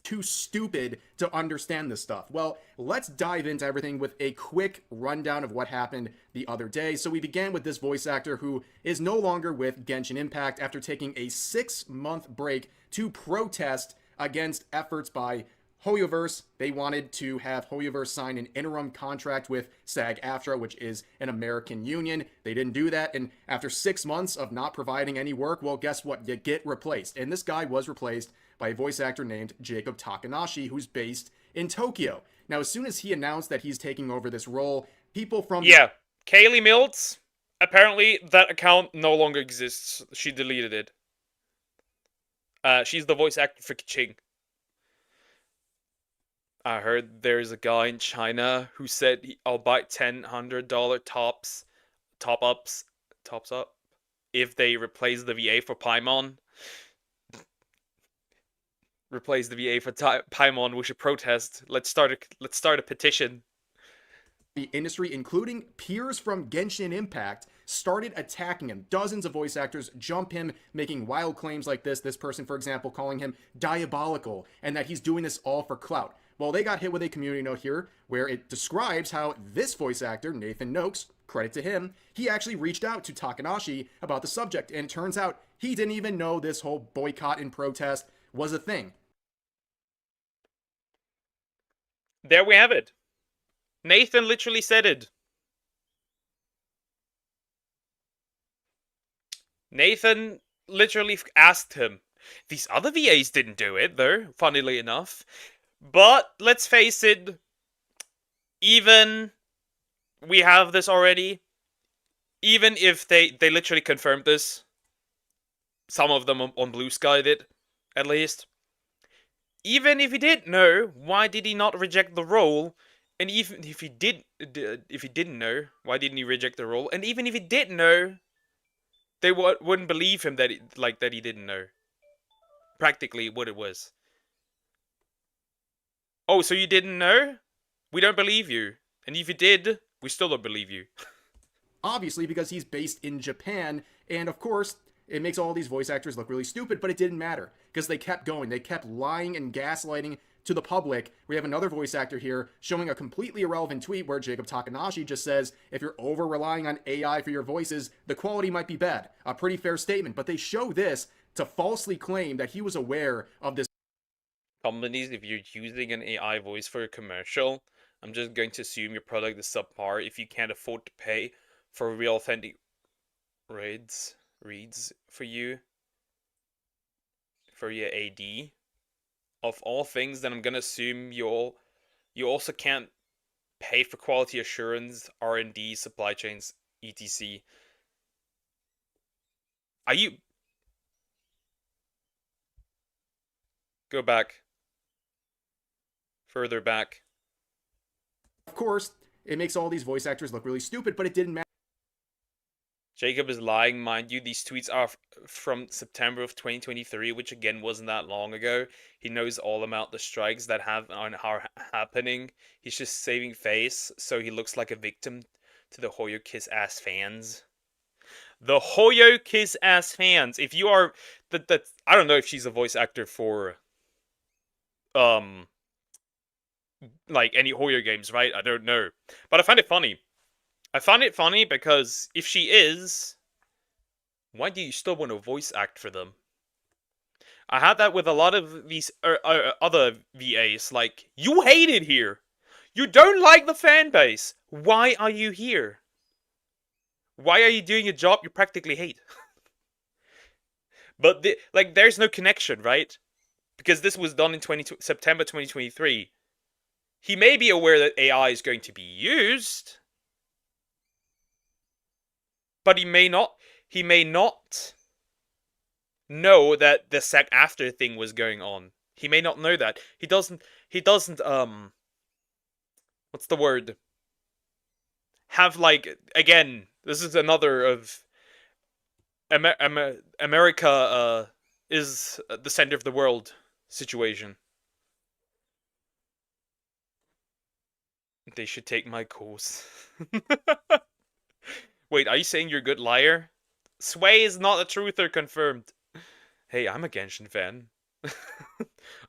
Speaker 2: too stupid to understand this stuff? Well, let's dive into everything with a quick rundown of what happened the other day. So we began with this voice actor who is no longer with Genshin Impact after taking a 6-month break to protest against efforts by Hoyoverse. They wanted to have Hoyoverse sign an interim contract with SAG-AFTRA, which is an American union. They didn't do that, and after 6 months of not providing any work, well, guess what? You get replaced. And this guy was replaced by a voice actor named Jacob Takanashi, who's based in Tokyo. Now, as soon as he announced that he's taking over this role, people from...
Speaker 1: Yeah, Kaylee Mills, apparently that account no longer exists. She deleted it. She's the voice actor for Kiching. I heard there's a guy in China who said I'll buy $1,000 top-ups if they replace the VA for Paimon. Replace the VA for Paimon. We should protest. Let's start a petition.
Speaker 2: The industry, including peers from Genshin Impact, started attacking him. Dozens of voice actors jump him, making wild claims like this. This person, for example, calling him diabolical and that he's doing this all for clout. Well, they got hit with a community note here where it describes how this voice actor, Nathan Noakes, credit to him, he actually reached out to Takanashi about the subject, and it turns out he didn't even know this whole boycott and protest was a thing.
Speaker 1: There we have it. Nathan literally said it. Nathan literally asked him. These other VAs didn't do it, though, funnily enough. But, let's face it, even we have this already, even if they literally confirmed this, some of them on Blue Sky did, at least. Even if he did know, why did he not reject the role? And even if he didn't know, why didn't he reject the role? And even if he did know, they wouldn't believe him that he didn't know. Practically what it was. Oh, so you didn't know? We don't believe you. And if you did, we still don't believe you.
Speaker 2: Obviously, because he's based in Japan, and of course, it makes all these voice actors look really stupid, but it didn't matter, because they kept going. They kept lying and gaslighting to the public. We have another voice actor here showing a completely irrelevant tweet where Jacob Takanashi just says, if you're over-relying on AI for your voices, the quality might be bad. A pretty fair statement, but they show this to falsely claim that he was aware of this.
Speaker 1: Companies, if you're using an AI voice for a commercial, I'm just going to assume your product is subpar if you can't afford to pay for real authentic reads for you, for your AD. Of all things, then I'm gonna assume you also can't pay for quality assurance, R&D, supply chains, etc. Are you... Go back. Further back.
Speaker 2: Of course, it makes all these voice actors look really stupid, but it didn't matter.
Speaker 1: Jacob is lying, mind you. These tweets are from September of 2023, which again wasn't that long ago. He knows all about the strikes that are happening. He's just saving face, so he looks like a victim to the Hoyo Kiss ass fans. The Hoyo Kiss ass fans. If you are I don't know if she's a voice actor for like any Hoyo games, right? I don't know. But I find it funny. I find it funny because if she is, why do you still want to voice act for them? I had that with a lot of these other VAs, like, you hate it here! You don't like the fan base! Why are you here? Why are you doing a job you practically hate? But, there's no connection, right? Because this was done in September 2023. He may be aware that AI is going to be used, but he may not know that the SAG-AFTRA thing was going on. He may not know that. He doesn't, what's the word? Have, again, this is another of America is the center of the world situation. They should take my course. Wait, are you saying you're a good liar? Sway is not a truther confirmed. Hey, I'm a Genshin fan.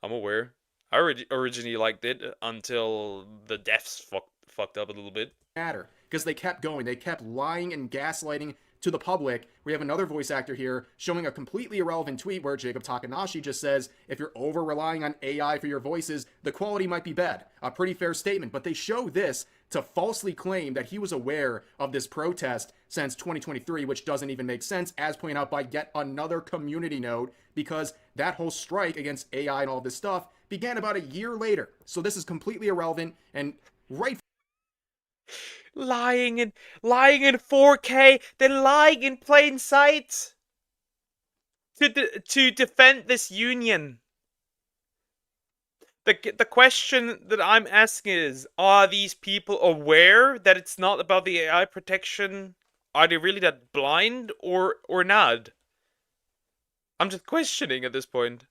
Speaker 1: I'm aware. I originally liked it until the deaths fucked up a little bit.
Speaker 2: Matter, because they kept going. They kept lying and gaslighting to the public. We have another voice actor here showing a completely irrelevant tweet where Jacob Takanashi just says, if you're over relying on AI for your voices, the quality might be bad. A pretty fair statement, but they show this to falsely claim that he was aware of this protest since 2023, which doesn't even make sense, as pointed out by yet another community note, because that whole strike against AI and all this stuff began about a year later. So this is completely irrelevant and right.
Speaker 1: Lying in 4K, then lying in plain sight to defend this union. The question that I'm asking is, are these people aware that it's not about the AI protection? Are they really that blind or not? I'm just questioning at this point.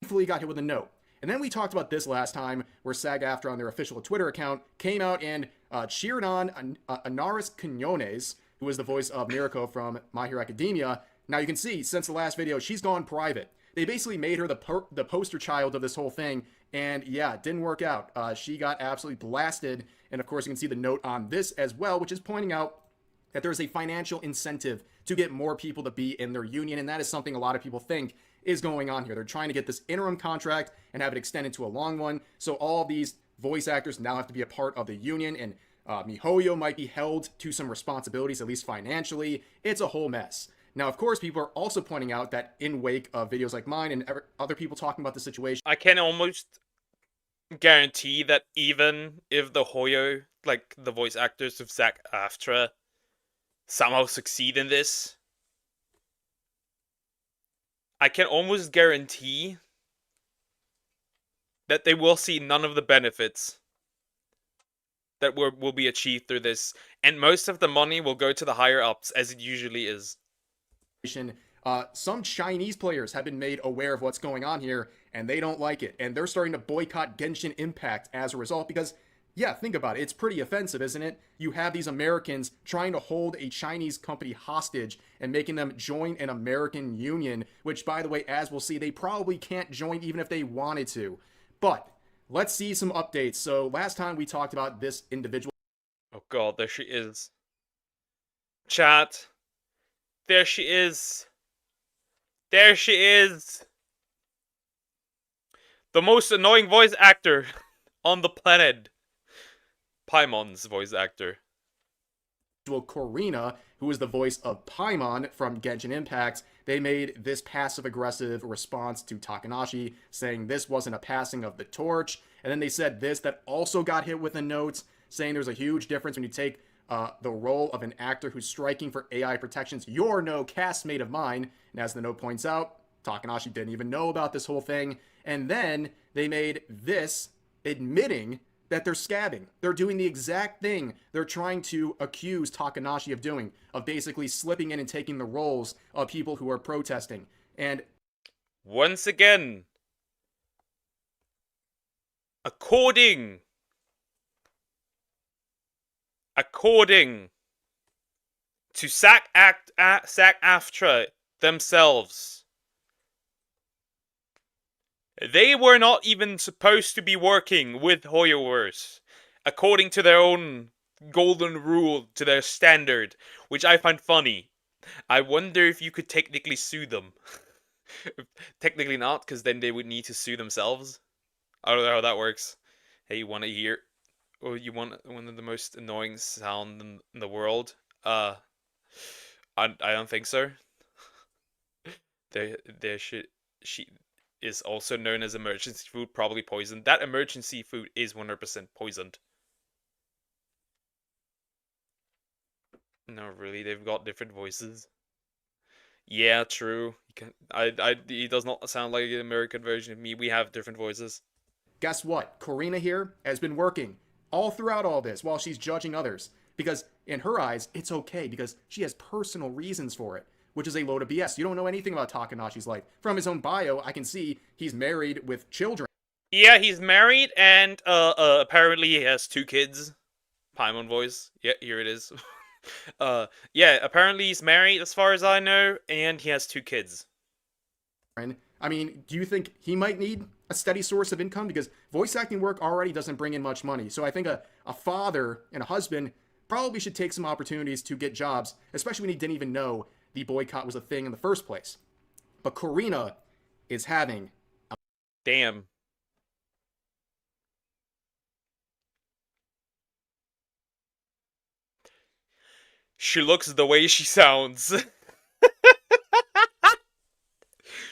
Speaker 2: Thankfully got hit with a note. And then we talked about this last time, where SAG-AFTRA on their official Twitter account came out and cheered on Anaris Quinones, who was the voice of Mirko from My Hero Academia. Now you can see, since the last video, she's gone private. They basically made her the poster child of this whole thing, and yeah, it didn't work out. She got absolutely blasted, and of course you can see the note on this as well, which is pointing out that there's a financial incentive to get more people to be in their union, and that is something a lot of people think is going on here. They're trying to get this interim contract and have it extended to a long one, so all of these voice actors now have to be a part of the union, and MiHoYo might be held to some responsibilities, at least financially. It's a whole mess. Now, of course, people are also pointing out that in wake of videos like mine and other people talking about the situation,
Speaker 1: I can almost guarantee that even if the Hoyo, like the voice actors of SAG-AFTRA, somehow succeed in this, I can almost guarantee that they will see none of the benefits that will be achieved through this, and most of the money will go to the higher ups, as it usually is.
Speaker 2: Some Chinese players have been made aware of what's going on here, and they don't like it, and they're starting to boycott Genshin Impact as a result, because yeah, think about it, it's pretty offensive, isn't it? You have these Americans trying to hold a Chinese company hostage and making them join an American union, which, by the way, as we'll see, they probably can't join even if they wanted to. But let's see some updates. So last time we talked about this individual.
Speaker 1: Oh god, there she is. Chat. There she is. There she is. The most annoying voice actor on the planet. Paimon's voice actor.
Speaker 2: Corina, who is the voice of Paimon from Genshin Impact, they made this passive-aggressive response to Takanashi, saying this wasn't a passing of the torch. And then they said this that also got hit with a note, saying there's a huge difference when you take the role of an actor who's striking for AI protections. You're no castmate of mine. And as the note points out, Takanashi didn't even know about this whole thing. And then they made this admitting that they're scabbing. They're doing the exact thing they're trying to accuse Takanashi of doing, of basically slipping in and taking the roles of people who are protesting. And
Speaker 1: once again, according to SAG-AFTRA themselves, they were not even supposed to be working with Hoyoverse, according to their own golden rule, to their standard, which I find funny. I wonder if you could technically sue them. Technically not, because then they would need to sue themselves. I don't know how that works. Hey, you want to hear... or you want one of the most annoying sound in the world? I don't think so. She is also known as emergency food, probably poisoned. That emergency food is 100% poisoned. No, really, they've got different voices. Yeah, true. He does not sound like an American version of me. We have different voices.
Speaker 2: Guess what? Corina here has been working all throughout all this while she's judging others. Because in her eyes, it's okay because she has personal reasons for it, which is a load of BS. You don't know anything about Takanashi's life. From his own bio, I can see he's married with children.
Speaker 1: Yeah, he's married and apparently he has 2 kids. Paimon voice. Yeah, here it is. Yeah, apparently he's married as far as I know, and he has 2 kids.
Speaker 2: I mean, do you think he might need a steady source of income because voice acting work already doesn't bring in much money. So I think a father and a husband probably should take some opportunities to get jobs, especially when he didn't even know the boycott was a thing in the first place. But Karina is having a
Speaker 1: damn. She looks the way she sounds.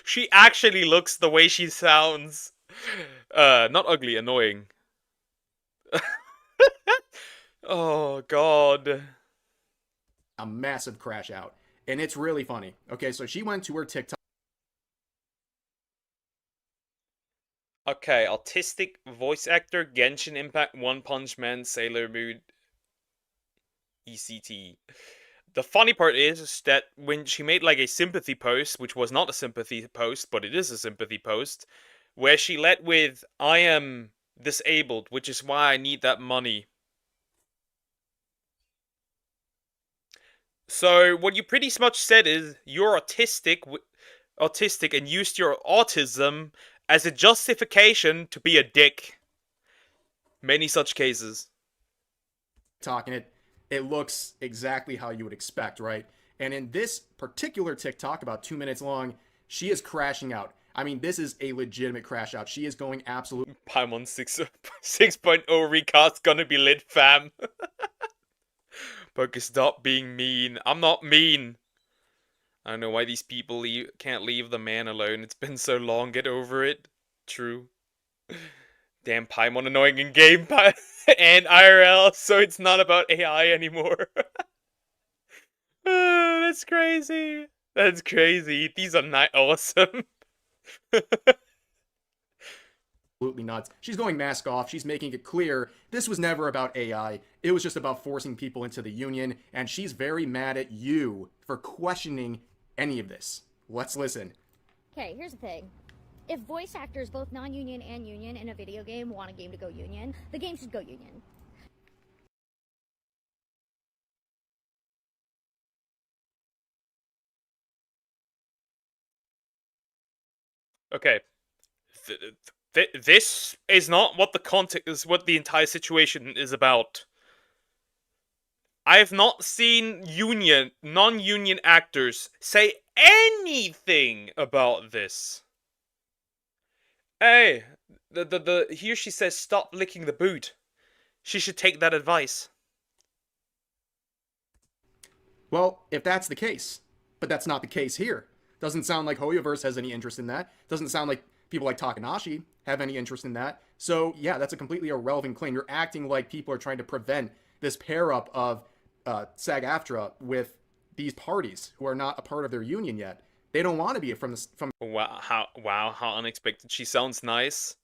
Speaker 1: She actually looks the way she sounds. Not ugly, annoying. Oh, God.
Speaker 2: a massive crash out. And it's really funny. Okay, so she went to her TikTok.
Speaker 1: Okay, autistic voice actor, Genshin Impact, One Punch Man, Sailor Moon, ECT. The funny part is that when she made like a sympathy post, which was not a sympathy post, but it is a sympathy post, where she led with, I am disabled, which is why I need that money. So what you pretty much said is you're autistic and used your autism as a justification to be a dick. Many such cases.
Speaker 2: Talking it looks exactly how you would expect, right? And in this particular TikTok, about 2 minutes long, she is crashing out. I mean, this is a legitimate crash out. She is going absolute.
Speaker 1: Paimon 6.0 recast gonna be lit, fam. But stop being mean. I'm not mean. I don't know why these people can't leave the man alone. It's been so long. Get over it. True. Damn Paimon annoying in game and IRL, so it's not about AI anymore. That's crazy. That's crazy. These are not awesome.
Speaker 2: Absolutely nuts. She's going mask off. She's making it clear this was never about AI. It was just about forcing people into the union, and she's very mad at you for questioning any of this. Let's listen.
Speaker 20: Okay, here's the thing. If voice actors, both non-union and union, in a video game want a game to go union, the game should go union.
Speaker 1: Okay. This is not what the context is, what the entire situation is about. I have not seen non-union actors say anything about this. Hey, here she says stop licking the boot. She should take that advice.
Speaker 2: Well, if that's the case, but that's not the case here. Doesn't sound like Hoyoverse has any interest in that. Doesn't sound like people like Takanashi have any interest in that. So yeah, that's a completely irrelevant claim. You're acting like people are trying to prevent this pair-up of SAG-AFTRA with these parties who are not a part of their union yet. They don't want to be from.
Speaker 1: Wow, how unexpected. She sounds nice.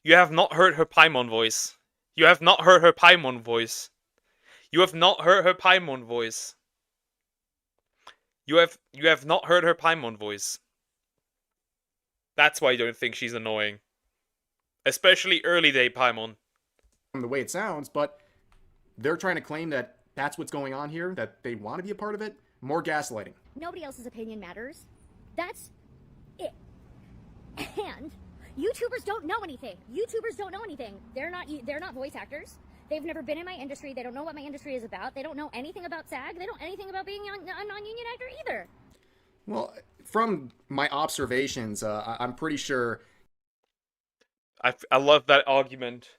Speaker 1: You have not heard her Paimon voice. You have not heard her Paimon voice. You have not heard her Paimon voice. You have not heard her Paimon voice. That's why I don't think she's annoying. Especially early day Paimon.
Speaker 2: From the way it sounds, but they're trying to claim that that's what's going on here, that they want to be a part of it. More gaslighting.
Speaker 20: Nobody else's opinion matters. That's it. And YouTubers don't know anything. YouTubers don't know anything. They're not voice actors. They've never been in my industry. They don't know what my industry is about. They don't know anything about SAG. They don't know anything about being a non-union actor either.
Speaker 2: Well, from my observations, I'm pretty sure.
Speaker 1: I love that argument.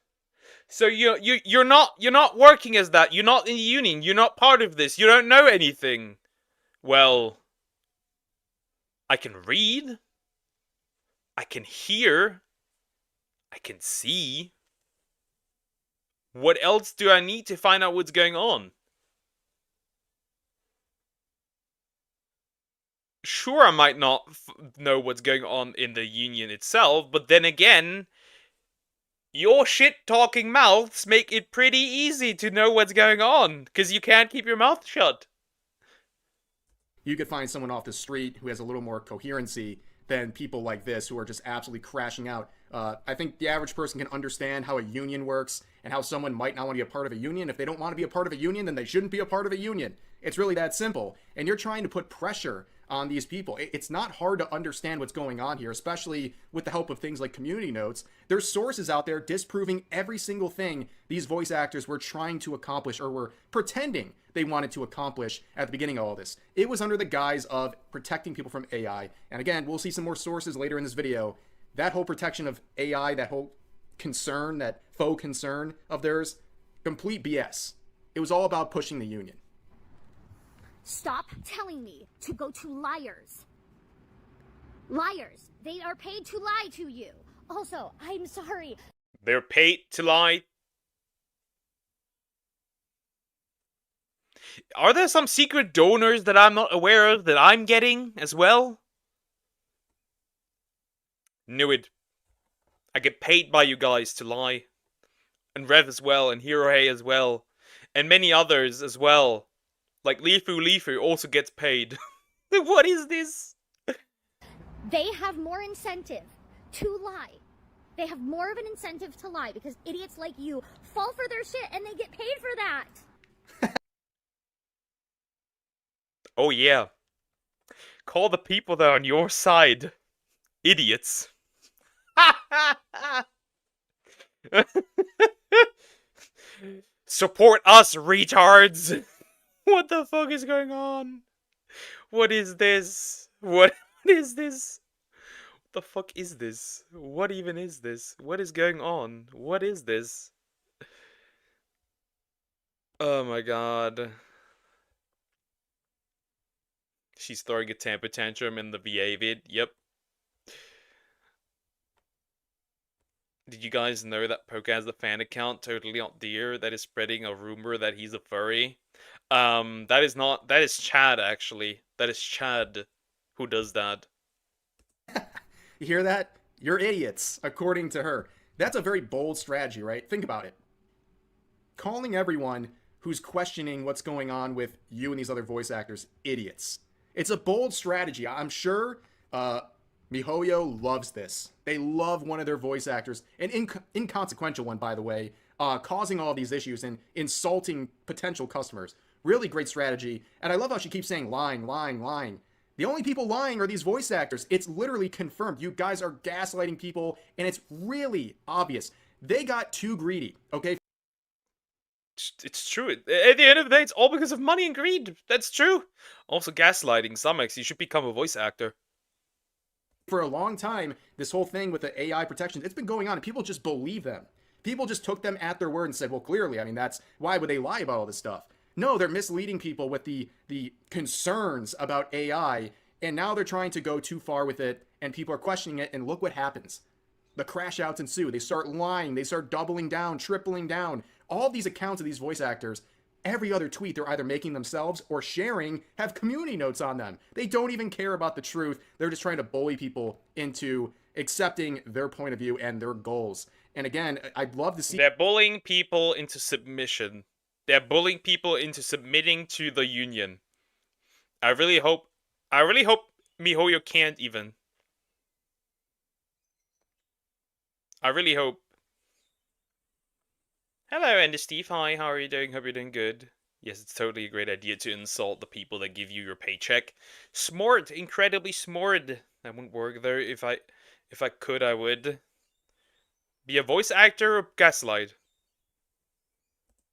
Speaker 1: So you're not working as that. You're not in the union. You're not part of this. You don't know anything. Well, I can read. I can hear. I can see. What else do I need to find out what's going on? Sure, I might not know what's going on in the union itself, but then again, your shit-talking mouths make it pretty easy to know what's going on, because you can't keep your mouth shut.
Speaker 2: You could find someone off the street who has a little more coherency than people like this who are just absolutely crashing out. I think the average person can understand how a union works and how someone might not want to be a part of a union. If they don't want to be a part of a union, then they shouldn't be a part of a union. It's really that simple. And you're trying to put pressure on these people. It's not hard to understand what's going on here, especially with the help of things like community notes. There's sources out there disproving every single thing these voice actors were trying to accomplish or were pretending they wanted to accomplish at the beginning of all this. It was under the guise of protecting people from AI. And again, we'll see some more sources later in this video. That whole protection of AI, that whole concern, that faux concern of theirs, complete BS. It was all about pushing the union.
Speaker 20: Stop telling me to go to liars. Liars. They are paid to lie to you. Also, I'm sorry.
Speaker 1: They're paid to lie. Are there some secret donors that I'm not aware of that I'm getting as well? Knew it. I get paid by you guys to lie. And Rev as well, and Hirohei as well. And many others as well. Like Lifu also gets paid. What is this?
Speaker 20: They have more incentive to lie. They have more of an incentive to lie because idiots like you fall for their shit and they get paid for that.
Speaker 1: Oh yeah. Call the people that are on your side idiots. Support us, retards! What the fuck is going on? What is this? What is this? What the fuck is this? What even is this? What is going on? What is this? Oh my god. She's throwing a temper tantrum in the VA vid. Yep. Did you guys know that Poke has a fan account, Totally Not Dear, that is spreading a rumor that he's a furry? That is Chad, actually. That is Chad who does that.
Speaker 2: You hear that? You're idiots, according to her. That's a very bold strategy, right? Think about it. Calling everyone who's questioning what's going on with you and these other voice actors idiots. It's a bold strategy. I'm sure MiHoYo loves this. They love one of their voice actors, an inconsequential one, by the way, causing all these issues and insulting potential customers. Really great strategy. And I love how she keeps saying lying, lying, lying. The only people lying are these voice actors. It's literally confirmed. You guys are gaslighting people, and it's really obvious. They got too greedy, okay?
Speaker 1: It's true. At the end of the day, it's all because of money and greed. That's true. Also, gaslighting. Summix, you should become a voice actor.
Speaker 2: For a long time, this whole thing with the AI protections, it's been going on, and people just believe them. People just took them at their word and said, well, clearly, I mean, that's why would they lie about all this stuff? No, they're misleading people with the concerns about AI, and now they're trying to go too far with it, and people are questioning it, and look what happens. The crash outs ensue. They start lying. They start doubling down, tripling down. All these accounts of these voice actors, every other tweet they're either making themselves or sharing have community notes on them. They don't even care about the truth. They're just trying to bully people into accepting their point of view and their goals. And again, I'd love to see...
Speaker 1: They're bullying people into submission. They're bullying people into submitting to the union. I really hope MiHoYo can't even. I really hope. Hello, Ender Steve. Hi, how are you doing? Hope you're doing good. Yes, it's totally a great idea to insult the people that give you your paycheck. Smart, incredibly smart. That wouldn't work though. If I could, I would. Be a voice actor or gaslight.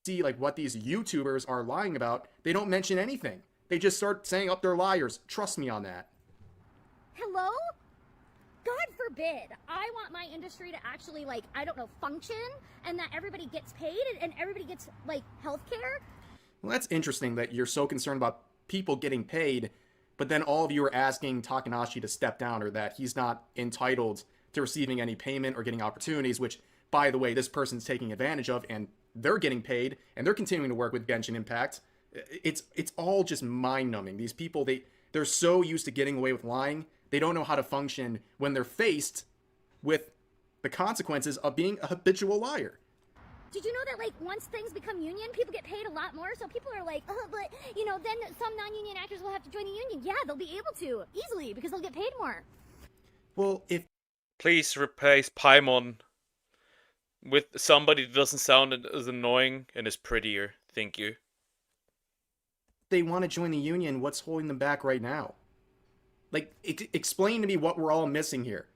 Speaker 2: See like what these YouTubers are lying about. They don't mention anything. They just start saying up they're liars. Trust me on that.
Speaker 20: Hello? God forbid. I want my industry to actually, like, I don't know, function, and that everybody gets paid and everybody gets, like, healthcare.
Speaker 2: Well, that's interesting that you're so concerned about people getting paid, but then all of you are asking Takanashi to step down or that he's not entitled to receiving any payment or getting opportunities, which, by the way, this person's taking advantage of, and they're getting paid, and they're continuing to work with Genshin Impact. It's all just mind-numbing. These people, they're so used to getting away with lying, they don't know how to function when they're faced with the consequences of being a habitual liar.
Speaker 20: Did you know that, like, once things become union, people get paid a lot more? So people are like, oh, but, you know, then some non-union actors will have to join the union. Yeah, they'll be able to, easily, because they'll get paid more.
Speaker 2: Well, if...
Speaker 1: Please replace Paimon with somebody that doesn't sound as annoying and is prettier. Thank you.
Speaker 2: They want to join the union. What's holding them back right now? Like, explain to me what we're all missing here.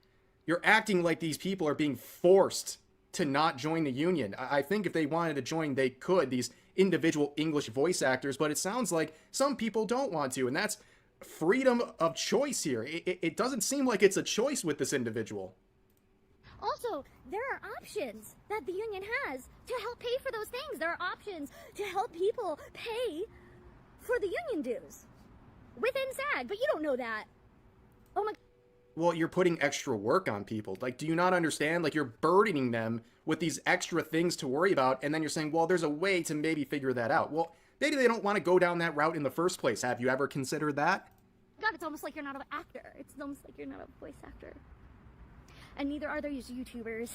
Speaker 2: You're acting like these people are being forced to not join the union. I think if they wanted to join, they could, these individual English voice actors, but it sounds like some people don't want to, and that's freedom of choice here. It doesn't seem like it's a choice with this individual.
Speaker 20: Also, there are options that the union has to help pay for those things. There are options to help people pay for the union dues within SAG, but you don't know that. Oh my.
Speaker 2: Well, you're putting extra work on people. Like, do you not understand? Like, you're burdening them with these extra things to worry about, and then you're saying, well, there's a way to maybe figure that out. Well, maybe they don't want to go down that route in the first place. Have you ever considered that?
Speaker 20: God, it's almost like you're not an actor. It's almost like you're not a voice actor. And neither are those YouTubers.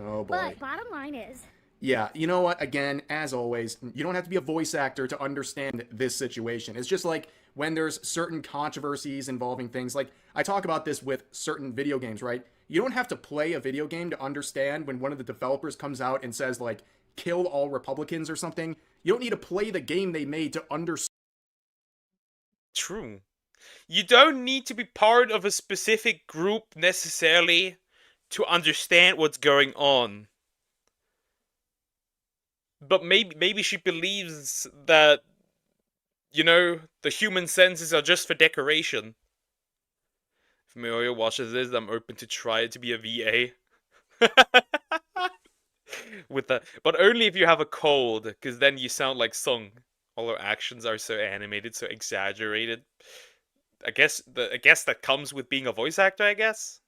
Speaker 2: Oh, boy.
Speaker 20: But bottom line is...
Speaker 2: Yeah, you know what? Again, as always, you don't have to be a voice actor to understand this situation. It's just like when there's certain controversies involving things. Like, I talk about this with certain video games, right? You don't have to play a video game to understand when one of the developers comes out and says, like, kill all Republicans or something. You don't need to play the game they made to understand.
Speaker 1: True. You don't need to be part of a specific group necessarily to understand what's going on. But maybe she believes that, you know, the human senses are just for decoration. If Mario watches this, I'm open to try to be a VA. With the, but only if you have a cold, because then you sound like Sung. All her actions are so animated, so exaggerated. I guess that comes with being a voice actor, I guess.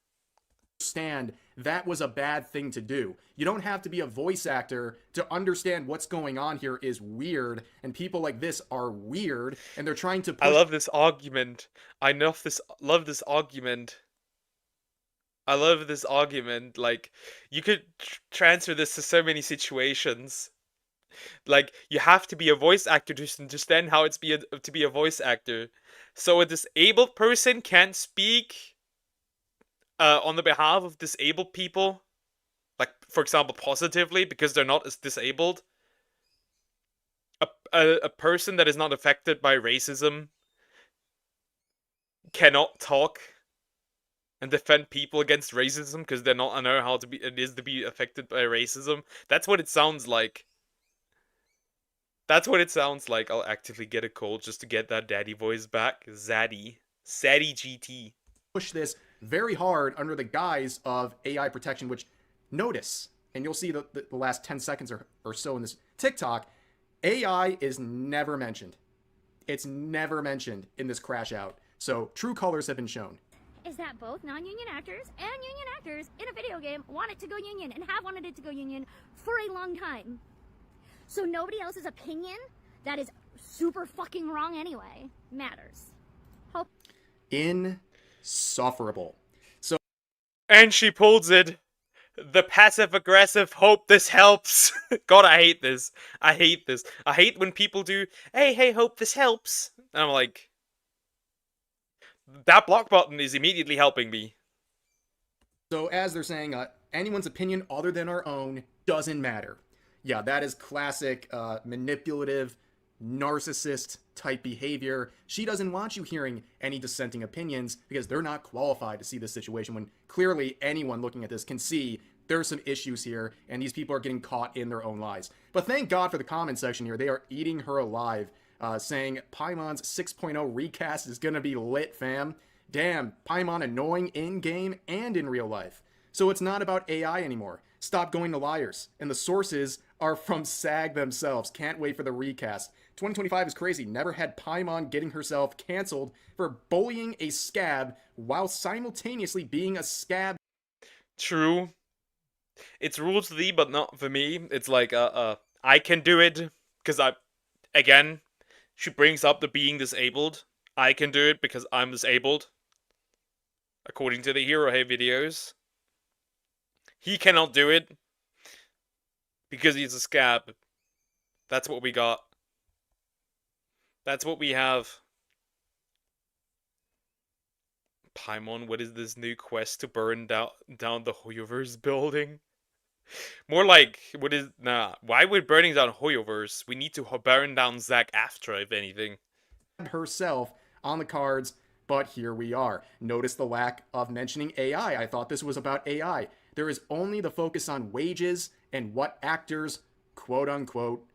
Speaker 2: Understand that was a bad thing to do. You don't have to be a voice actor to understand what's going on here is weird, and people like this are weird, and they're trying to push...
Speaker 1: I love this argument. Love this argument. I love this argument. Like, you could transfer this to so many situations. Like, you have to be a voice actor to understand how it's to be a voice actor. So a disabled person can't speak on the behalf of disabled people, like, for example, positively, because they're not as disabled. A person that is not affected by racism cannot talk and defend people against racism because they're not know how it is to be affected by racism. That's what it sounds like. That's what it sounds like. I'll actively get a cold just to get that daddy voice back. Zaddy GT.
Speaker 2: Push this very hard under the guise of AI protection, which, notice, and you'll see the last 10 seconds or so in this TikTok, AI is never mentioned. It's never mentioned in this crash out. So true colors have been shown.
Speaker 20: Is that both non-union actors and union actors in a video game want it to go union and have wanted it to go union for a long time. So nobody else's opinion that is super fucking wrong anyway matters. Hope.
Speaker 2: Insufferable. So,
Speaker 1: and she pulls it. The passive-aggressive hope this helps. God, I hate this. I hate this. I hate when people do, hey, hope this helps. And I'm like, that block button is immediately helping me.
Speaker 2: So as they're saying, anyone's opinion other than our own doesn't matter. Yeah, that is classic manipulative, narcissist type behavior. She doesn't want you hearing any dissenting opinions because they're not qualified to see this situation, when clearly anyone looking at this can see there's some issues here and these people are getting caught in their own lies. But thank God for the comment section here. They are eating her alive, saying Paimon's 6.0 recast is gonna be lit, fam. Damn, Paimon annoying in-game and in real life. So it's not about AI anymore. Stop going to liars. And the sources are from SAG themselves. Can't wait for the recast. 2025 is crazy. Never had Paimon getting herself canceled for bullying a scab while simultaneously being a scab.
Speaker 1: True. It's rules for thee, but not for me. It's like, I can do it, because again, she brings up the being disabled. I can do it because I'm disabled. According to the Hero Hey videos. He cannot do it because he's a scab. That's what we got. That's what we have. Paimon, what is this new quest to burn down the Hoyoverse building? More like, why we're burning down Hoyoverse? We need to burn down Zack after, if anything.
Speaker 2: Herself on the cards but here we are. Notice the lack of mentioning AI. I thought this was about AI. There is only the focus on wages and what actors, quote unquote,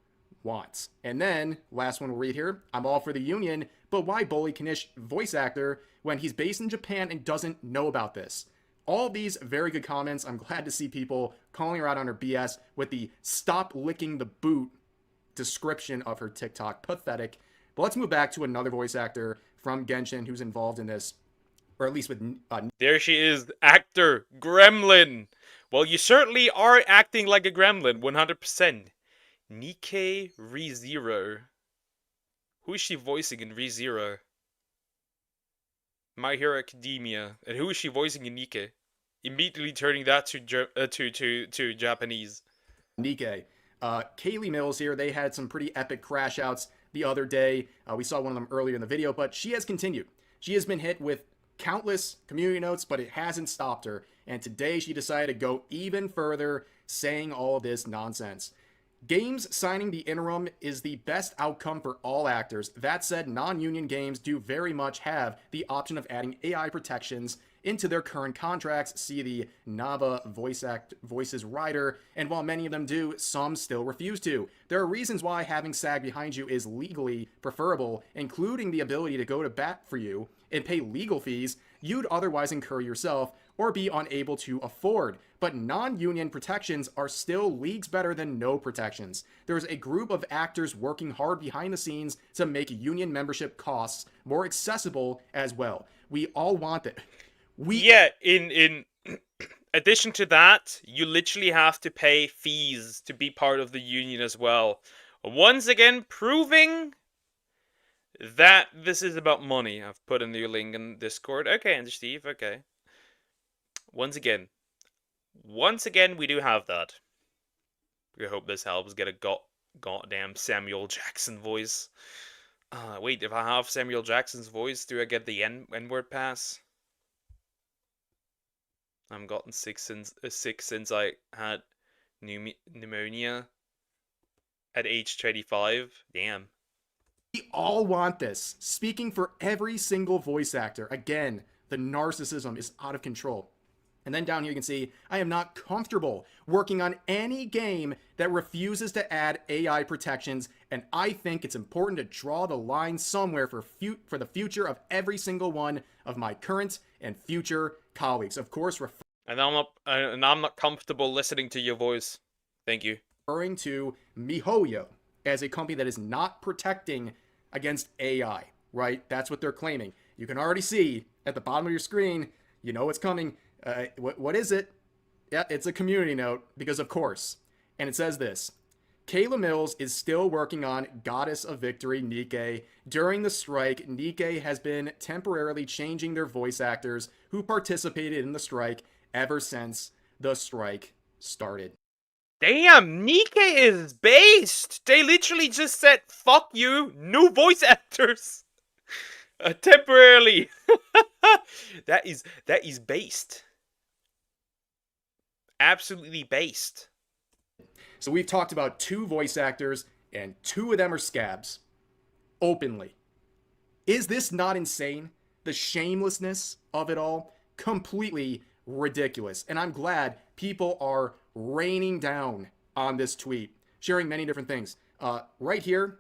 Speaker 2: wants. And then, last one we'll read here. I'm all for the union, but why bully Kanish voice actor when he's based in Japan and doesn't know about this? All these very good comments. I'm glad to see people calling her out on her BS with the stop licking the boot description of her TikTok. Pathetic. But let's move back to another voice actor from Genshin who's involved in this, or at least with...
Speaker 1: There she is, actor Gremlin. Well, you certainly are acting like a gremlin, 100%. Nikke ReZero. Who is she voicing in ReZero? My Hero Academia. And who is she voicing in Nikke? Immediately turning that to Japanese.
Speaker 2: Nikke. Kaylee Mills here, they had some pretty epic crash outs the other day. We saw one of them earlier in the video, but she has continued. She has been hit with countless community notes, but it hasn't stopped her. And today she decided to go even further, saying all this nonsense. Games signing the interim is the best outcome for all actors. That said, non-union games do very much have the option of adding AI protections into their current contracts. See the Nava voices rider, and while many of them do, some still refuse to. There are reasons why having SAG behind you is legally preferable, including the ability to go to bat for you and pay legal fees you'd otherwise incur yourself or be unable to afford. But non-union protections are still leagues better than no protections. There's a group of actors working hard behind the scenes to make union membership costs more accessible as well. We all want it.
Speaker 1: Yeah, in addition to that, you literally have to pay fees to be part of the union as well. Once again, proving that this is about money. I've put in the link in Discord. Okay, and Steve, okay. Once again, we do have that. We hope this helps get a goddamn Samuel Jackson voice. Wait, if I have Samuel Jackson's voice, do I get the N-word pass? I've gotten sick since I had pneumonia at age 25. Damn.
Speaker 2: We all want this. Speaking for every single voice actor. Again, the narcissism is out of control. And then down here you can see, I am not comfortable working on any game that refuses to add AI protections, and I think it's important to draw the line somewhere for the future of every single one of my current and future colleagues. Of course,
Speaker 1: and I'm not comfortable listening to your voice. Thank you.
Speaker 2: Referring to MiHoYo as a company that is not protecting against AI, right? That's what they're claiming. You can already see at the bottom of your screen, you know what's coming. What is it? Yeah, it's a community note, because of course. And it says this. Kayla Mills is still working on Goddess of Victory, Nikke. During the strike, Nikke has been temporarily changing their voice actors who participated in the strike ever since the strike started.
Speaker 1: Damn, Nikke is based! They literally just said, fuck you, new voice actors! Temporarily. That is based. Absolutely based.
Speaker 2: So we've talked about 2 voice actors, and 2 of them are scabs. Openly. Is this not insane? The shamelessness of it all? Completely ridiculous. And I'm glad people are raining down on this tweet, sharing many different things. Right here,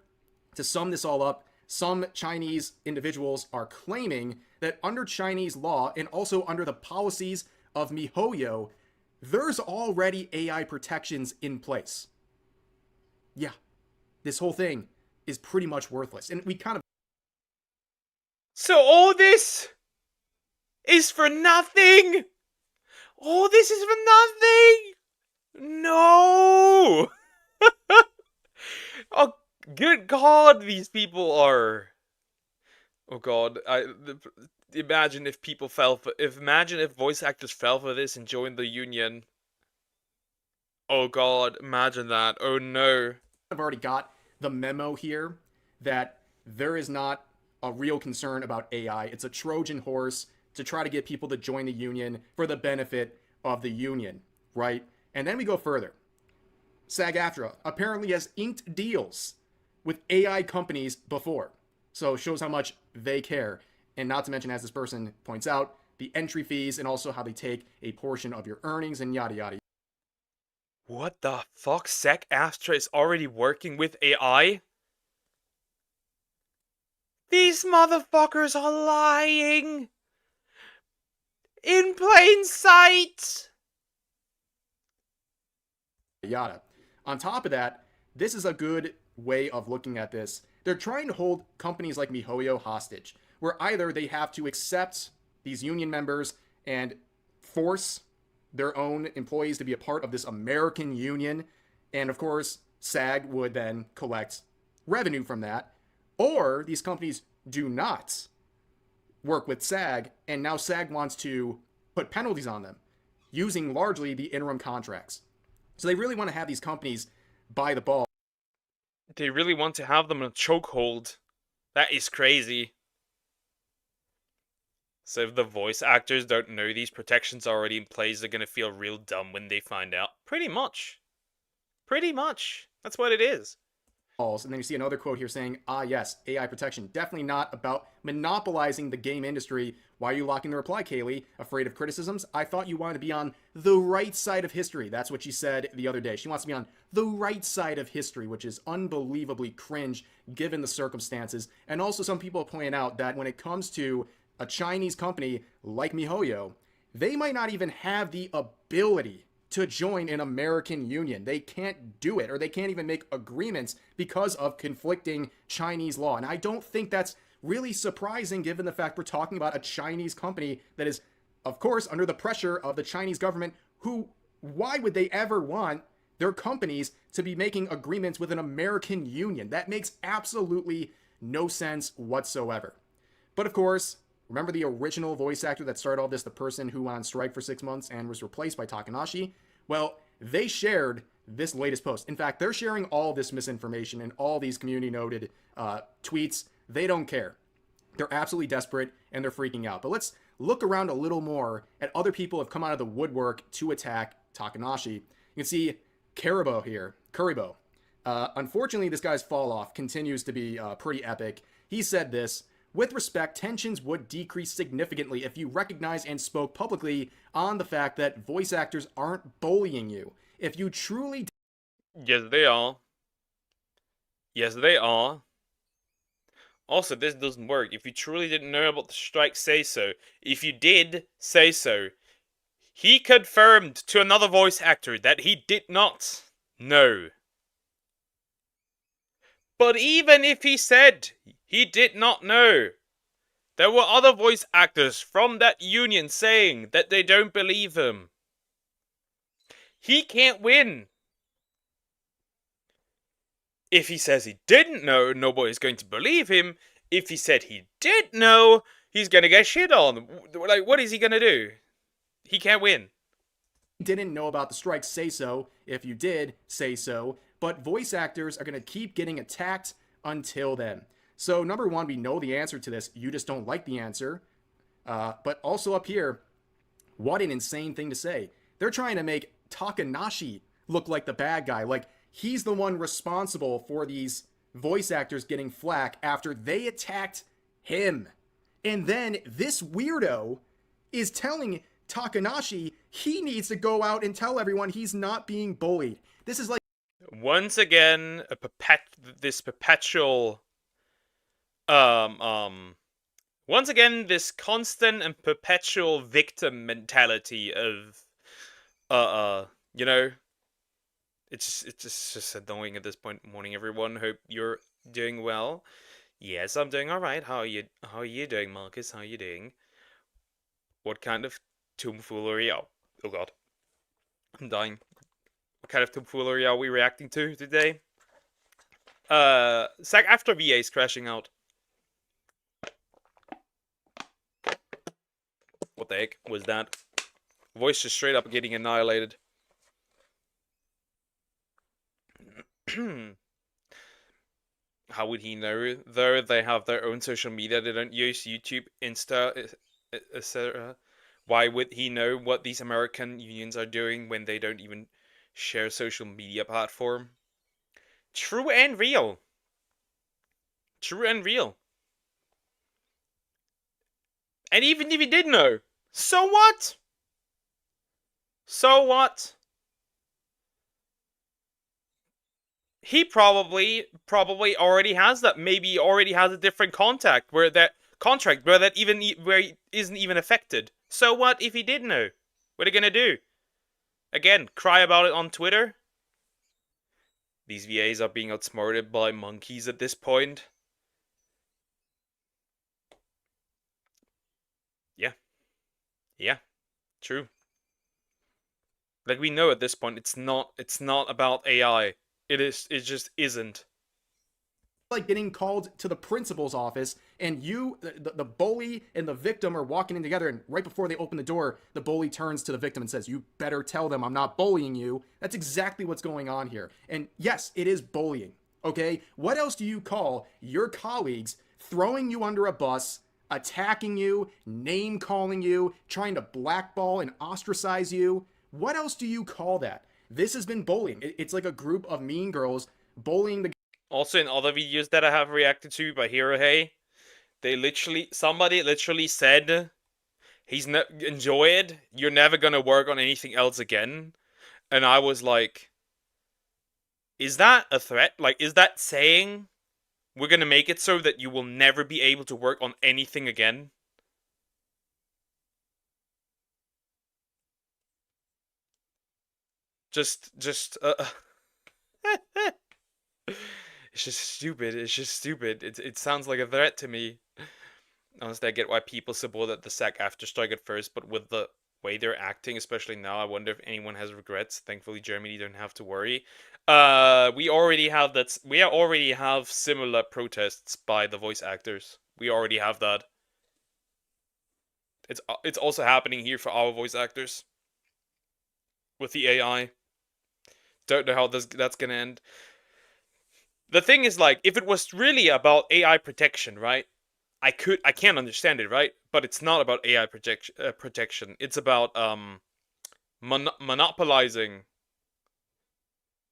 Speaker 2: to sum this all up, some Chinese individuals are claiming that under Chinese law and also under the policies of MiHoYo, there's already AI protections in place. Yeah, this whole thing is pretty much worthless. And we kind of...
Speaker 1: So all this is for nothing? All this is for nothing? No! Oh, good God, these people are... Oh God, imagine if people fell for... Imagine if voice actors fell for this and joined the union. Oh God, imagine that. Oh no.
Speaker 2: I've already got the memo here that there is not a real concern about AI. It's a Trojan horse to try to get people to join the union for the benefit of the union, right? And then we go further. SAG-AFTRA apparently has inked deals with AI companies before. So it shows how much they care. And not to mention, as this person points out, the entry fees and also how they take a portion of your earnings and yada yada.
Speaker 1: What the fuck? SAG-AFTRA is already working with AI? These motherfuckers are lying! In plain sight!
Speaker 2: Yada. On top of that, this is a good way of looking at this. They're trying to hold companies like MiHoYo hostage, where either they have to accept these union members and force their own employees to be a part of this American union, and of course, SAG would then collect revenue from that, or these companies do not work with SAG, and now SAG wants to put penalties on them using largely the interim contracts. So they really want to have these companies by the ball.
Speaker 1: They really want to have them in a chokehold. That is crazy. So if the voice actors don't know these protections are already in place, they're gonna feel real dumb when they find out. Pretty much. Pretty much. That's what it is.
Speaker 2: And then you see another quote here saying, ah yes, AI protection. Definitely not about monopolizing the game industry. Why are you locking the reply, Kaylee? Afraid of criticisms? I thought you wanted to be on the right side of history. That's what she said the other day. She wants to be on the right side of history, which is unbelievably cringe given the circumstances. And also some people point out that when it comes to a Chinese company like MiHoYo, they might not even have the ability to join an American union. They can't do it, or they can't even make agreements because of conflicting Chinese law. And I don't think that's really surprising given the fact we're talking about a Chinese company that is, of course, under the pressure of the Chinese government, who, why would they ever want their companies to be making agreements with an American union? That makes absolutely no sense whatsoever. But of course, remember the original voice actor that started all this, the person who went on strike for 6 months and was replaced by Takanashi? Well, they shared this latest post. In fact, they're sharing all this misinformation and all these community noted tweets. They don't care. They're absolutely desperate and they're freaking out. But let's look around a little more at other people who have come out of the woodwork to attack Takanashi. You can see Kuribo. Unfortunately, this guy's fall off continues to be pretty epic. He said this: with respect, tensions would decrease significantly if you recognized and spoke publicly on the fact that voice actors aren't bullying you. If you truly...
Speaker 1: Yes, they are. Yes, they are. Also, this doesn't work. If you truly didn't know about the strike, say so. If you did, say so. He confirmed to another voice actor that he did not know. But even if he said he did not know, there were other voice actors from that union saying that they don't believe him. He can't win. If he says he didn't know, nobody's going to believe him. If he said he did know, he's gonna get shit on. Like, what is he gonna do? He can't win.
Speaker 2: Didn't know about the strike, say so. If you did, say so. But voice actors are going to keep getting attacked until then. So number one, we know the answer to this. You just don't like the answer. But also up here, what an insane thing to say. They're trying to make Takanashi look like the bad guy. Like, he's the one responsible for these voice actors getting flack after they attacked him. And then this weirdo is telling Takanashi he needs to go out and tell everyone he's not being bullied. This is like...
Speaker 1: Once again, this perpetual... Once again, this constant and perpetual victim mentality of... you know... It's just annoying at this point. Morning, everyone. Hope you're doing well. Yes, I'm doing alright. How are you doing, Marcus? How are you doing? What kind of tomfoolery? Oh god. I'm dying. What kind of tomfoolery are we reacting to today? SAG-AFTRA VA is crashing out. What the heck was that? Voice just straight up getting annihilated. How would he know, though? They have their own social media. They don't use YouTube, Insta, etc. Why would he know what these American unions are doing when they don't even share a social media platform? True and real. True and real. And even if he did know, so what? So what? He probably already has that. Maybe he already has a different contract where that where he isn't even affected. So what if he did know? What are you gonna do? Again, cry about it on Twitter? These VAs are being outsmarted by monkeys at this point. Yeah. Yeah. True. Like, we know at this point it's not about AI. It just isn't.
Speaker 2: Like getting called to the principal's office, and the bully and the victim are walking in together, and right before they open the door, the bully turns to the victim and says, "You better tell them I'm not bullying you." That's exactly what's going on here. And yes, it is bullying. Okay? What else do you call your colleagues throwing you under a bus, attacking you, name calling you, trying to blackball and ostracize you? What else do you call that? This has been bullying. It's like a group of mean girls bullying the.
Speaker 1: Also, in other videos that I have reacted to by Hirohei, somebody literally said, enjoy it, you're never gonna work on anything else again. And I was like, is that a threat? Like, is that saying we're gonna make it so that you will never be able to work on anything again? Just it's just stupid. It's just stupid. It sounds like a threat to me. Honestly, I get why people supported the SAG-AFTRA strike at first, but with the way they're acting, especially now, I wonder if anyone has regrets. Thankfully, Germany don't have to worry. We already have that. We already have similar protests by the voice actors. We already have that. It's also happening here for our voice actors with the AI. Don't know how that's gonna end. The thing is, like, if it was really about AI protection, right? I can understand it, right? But it's not about AI protection. It's about monopolizing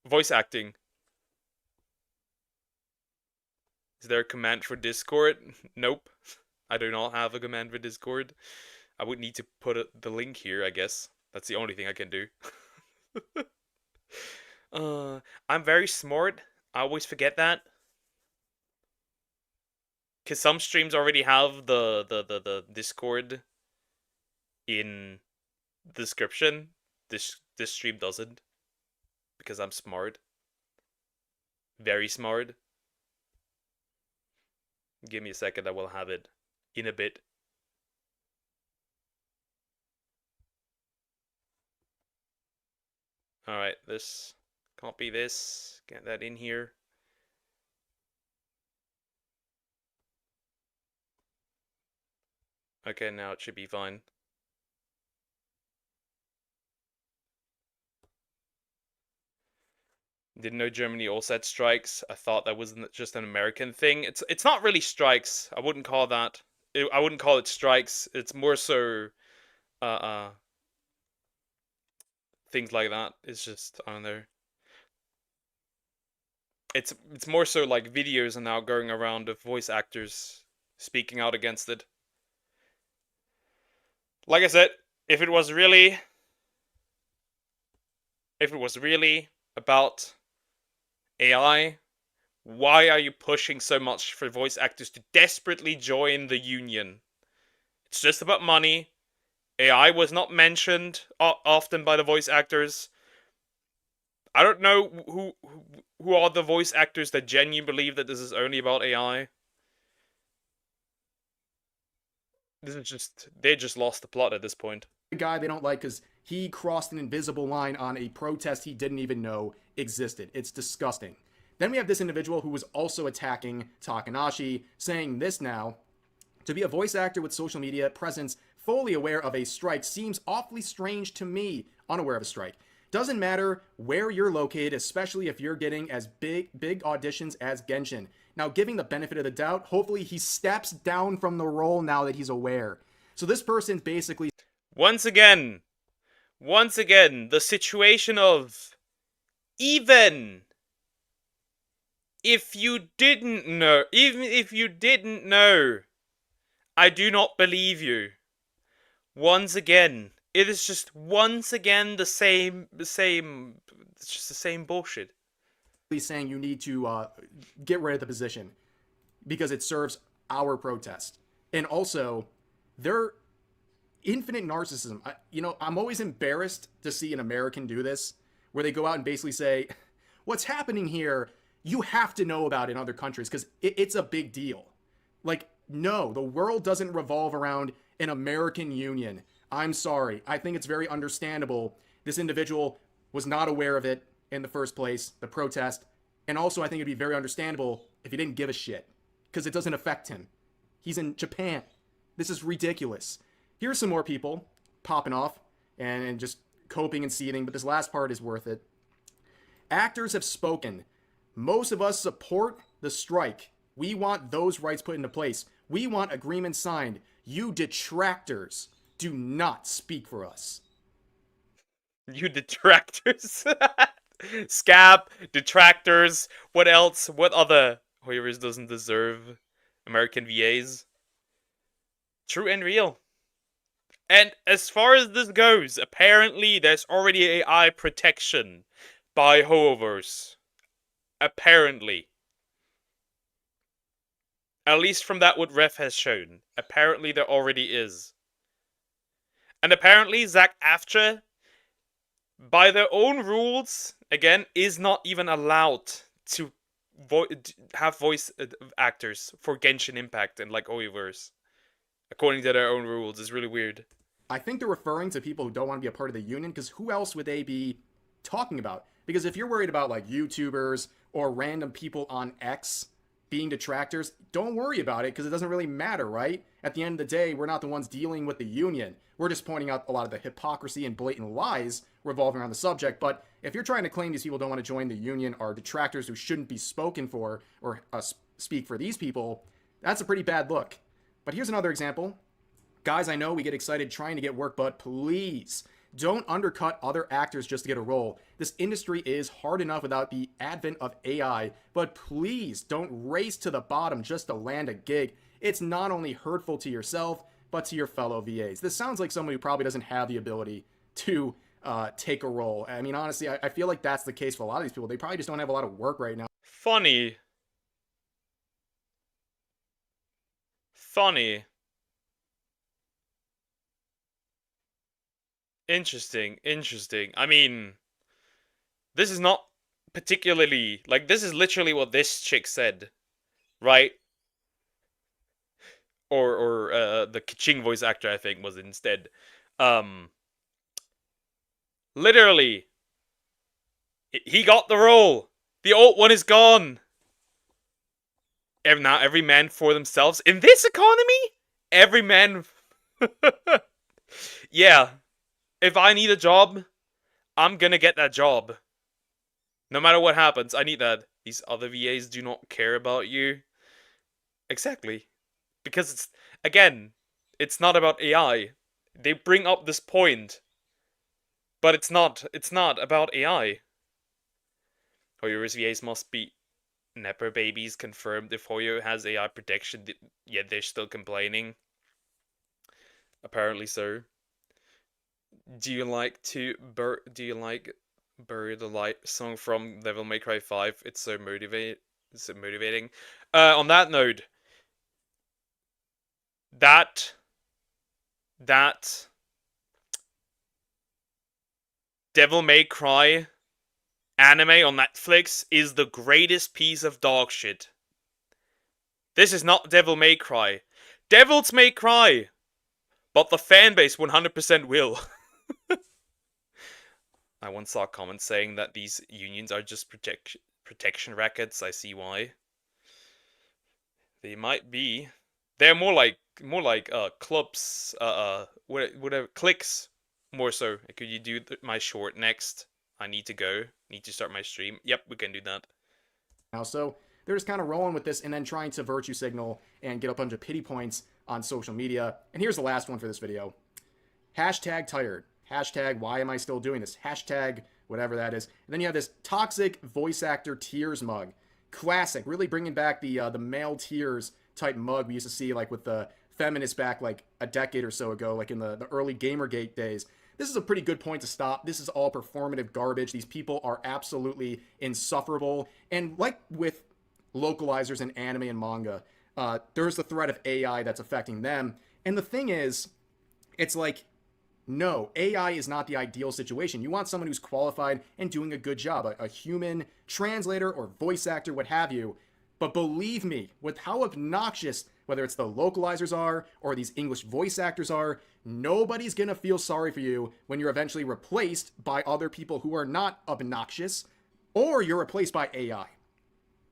Speaker 1: voice acting. Is there a command for Discord? Nope. I do not have a command for Discord. I would need to put the link here, I guess. That's the only thing I can do. I'm very smart. I always forget that. Because some streams already have the Discord in the description. This stream doesn't. Because I'm smart. Very smart. Give me a second, I will have it in a bit. Alright, copy this, get that in here. Okay, now it should be fine. Didn't know Germany also had strikes. I thought that was just an American thing. It's not really strikes. I wouldn't call that. I wouldn't call it strikes. It's more so things like that. It's just on there. It's more so like videos are now going around of voice actors speaking out against it. Like I said, if it was really about AI, why are you pushing so much for voice actors to desperately join the union? It's just about money. AI was not mentioned often by the voice actors. I don't know who are the voice actors that genuinely believe that this is only about AI. They just lost the plot at this point.
Speaker 2: The guy they don't like because he crossed an invisible line on a protest he didn't even know existed. It's disgusting. Then we have this individual who was also attacking Takanashi, saying this now: to be a voice actor with social media presence fully aware of a strike seems awfully strange to me. Unaware of a strike. Doesn't matter where you're located, especially if you're getting as big auditions as Genshin. Now, giving the benefit of the doubt, hopefully he steps down from the role now that he's aware. So this person's basically...
Speaker 1: Once again, the situation of even if you didn't know, I do not believe you. Once again, it is just once again the same. It's just the same bullshit.
Speaker 2: Saying you need to get rid of the position because it serves our protest, and also their infinite narcissism. I'm always embarrassed to see an American do this, where they go out and basically say, "What's happening here? You have to know about it in other countries because it's a big deal." Like, no, the world doesn't revolve around an American union. I'm sorry. I think it's very understandable. This individual was not aware of it in the first place, the protest. And also, I think it'd be very understandable if he didn't give a shit, because it doesn't affect him. He's in Japan. This is ridiculous. Here's some more people popping off and just coping and seething, but this last part is worth it. Actors have spoken. Most of us support the strike. We want those rights put into place. We want agreements signed. You detractors do not speak for us.
Speaker 1: You detractors. Scab, detractors. What else? What other Hoyers doesn't deserve American VAs? True and real. And as far as this goes, apparently there's already AI protection by Hoovers. Apparently. At least from that what Ref has shown. Apparently there already is. And apparently SAG-AFTRA, by their own rules, again, is not even allowed to have voice actors for Genshin Impact and like Hoyoverse. According to their own rules. It's really weird.
Speaker 2: I think they're referring to people who don't want to be a part of the union, because who else would they be talking about? Because if you're worried about like YouTubers or random people on X being detractors, don't worry about it, because it doesn't really matter, right? At the end of the day, we're not the ones dealing with the union. We're just pointing out a lot of the hypocrisy and blatant lies revolving around the subject. But if you're trying to claim these people don't want to join the union are detractors who shouldn't be spoken for or speak for these people, that's a pretty bad look. But here's another example. Guys, I know we get excited trying to get work, but please don't undercut other actors just to get a role. This industry is hard enough without the advent of AI, but please don't race to the bottom just to land a gig. It's not only hurtful to yourself, but to your fellow VAs. This sounds like someone who probably doesn't have the ability to take a role. I mean, honestly, I feel like that's the case for a lot of these people. They probably just don't have a lot of work right now.
Speaker 1: Funny. Interesting. I mean, this is not particularly, like, this is literally what this chick said, right? Or the Kaching voice actor, I think, was instead. Literally, he got the role. The old one is gone. Now every man for themselves. In this economy, every man... Yeah. If I need a job, I'm gonna get that job. No matter what happens, I need that. These other VAs do not care about you. Exactly. Because it's, again, it's not about AI. They bring up this point. But it's not about AI. Hoyo's VAs must be Nepo babies confirmed. If Hoyo has AI protection, yet they're still complaining. Apparently so. Do you like Bury the Light song from Devil May Cry 5? It's so motivating. On that note, that Devil May Cry anime on Netflix is the greatest piece of dog shit. This is not Devil May Cry. Devils may cry, but the fanbase 100% will. I once saw comments saying that these unions are just protection rackets. I see why. They might be. They're more like clubs. Whatever, cliques. More so. Could you do my short next? I need to go. Need to start my stream. Yep, we can do that.
Speaker 2: Now, so they're just kind of rolling with this and then trying to virtue signal and get a bunch of pity points on social media. And here's the last one for this video. Hashtag tired. Hashtag why am I still doing this? Hashtag whatever that is. And then you have this toxic voice actor tears mug. Classic. Really bringing back the male tears type mug we used to see like with the feminists back like a decade or so ago, like in the early Gamergate days. This is a pretty good point to stop. This is all performative garbage. These people are absolutely insufferable. And like with localizers in anime and manga, there's the threat of AI that's affecting them. And the thing is, it's like, no, AI is not the ideal situation. You want someone who's qualified and doing a good job, a human translator or voice actor, what have you. But believe me, with how obnoxious, whether it's the localizers are or these English voice actors are, nobody's gonna feel sorry for you when you're eventually replaced by other people who are not obnoxious, or you're replaced by AI.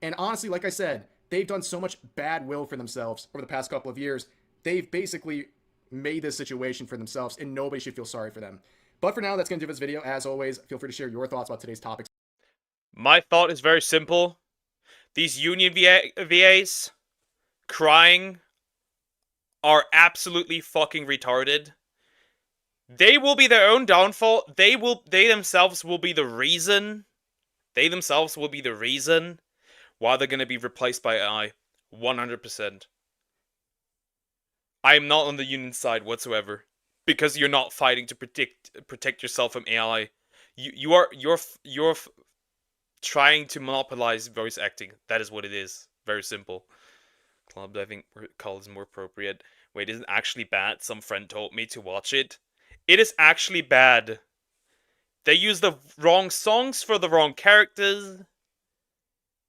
Speaker 2: And honestly, like I said, they've done so much bad will for themselves over the past couple of years. They've basically made this situation for themselves, and nobody should feel sorry for them. But for now, that's going to do this video. As always, feel free to share your thoughts about today's topics.
Speaker 1: My thought is very simple. These union VAs crying are absolutely fucking retarded. They will be their own downfall. They themselves will be the reason. They themselves will be the reason why they're going to be replaced by AI. 100%. I am not on the union side whatsoever, because you're not fighting to protect yourself from AI. You're trying to monopolize voice acting. That is what it is. Very simple. Club, I think call is more appropriate. Wait, is it actually bad? Some friend told me to watch it. It is actually bad. They use the wrong songs for the wrong characters.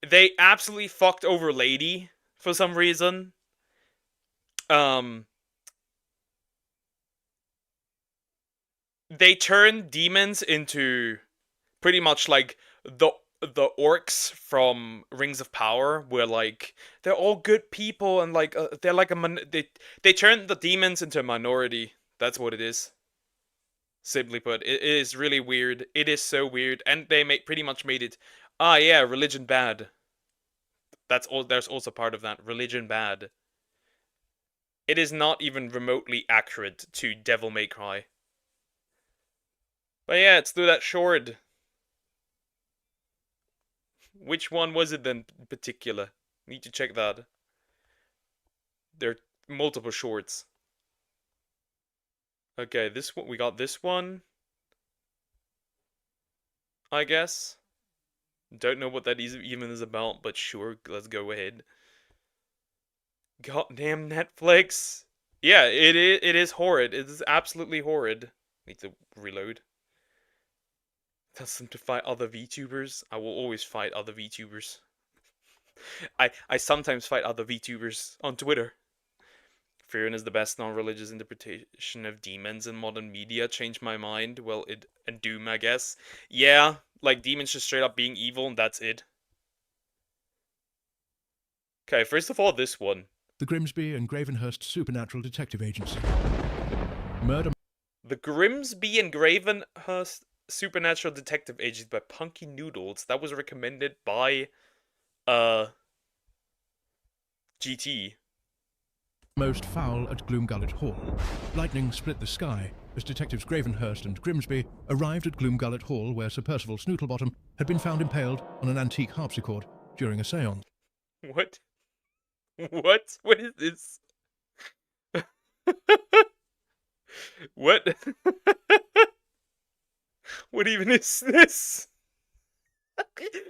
Speaker 1: They absolutely fucked over Lady for some reason. They turn demons into pretty much like the orcs from Rings of Power, where like they're all good people and like they're like they turn the demons into a minority. That's what it is. Simply put, it is really weird. It is so weird, and they pretty much made it. Ah, yeah, religion bad. That's all. There's also part of that religion bad. It is not even remotely accurate to Devil May Cry. But yeah, it's through that short. Which one was it then in particular? Need to check that. There are multiple shorts. Okay, this one, we got this one. I guess. Don't know what that even is about, but sure, let's go ahead. Goddamn Netflix. Yeah, it is horrid. It is absolutely horrid. Need to reload. Tells them to fight other VTubers. I will always fight other VTubers. I sometimes fight other VTubers on Twitter. Fearing is the best non-religious interpretation of demons in modern media. Changed my mind. Well, and Doom, I guess. Yeah, like demons just straight up being evil, and that's it. Okay, first of all, this one.
Speaker 21: The Grimsby and Gravenhurst Supernatural Detective Agency. Murder.
Speaker 1: The Grimsby and Gravenhurst Supernatural Detective Agency by Punky Noodles. That was recommended by GT.
Speaker 21: Most foul at Gloomgullet Hall. Lightning split the sky as detectives Gravenhurst and Grimsby arrived at Gloomgullet Hall, where Sir Percival Snootlebottom had been found impaled on an antique harpsichord during a séance.
Speaker 1: What? What? What is this? What? What even is this?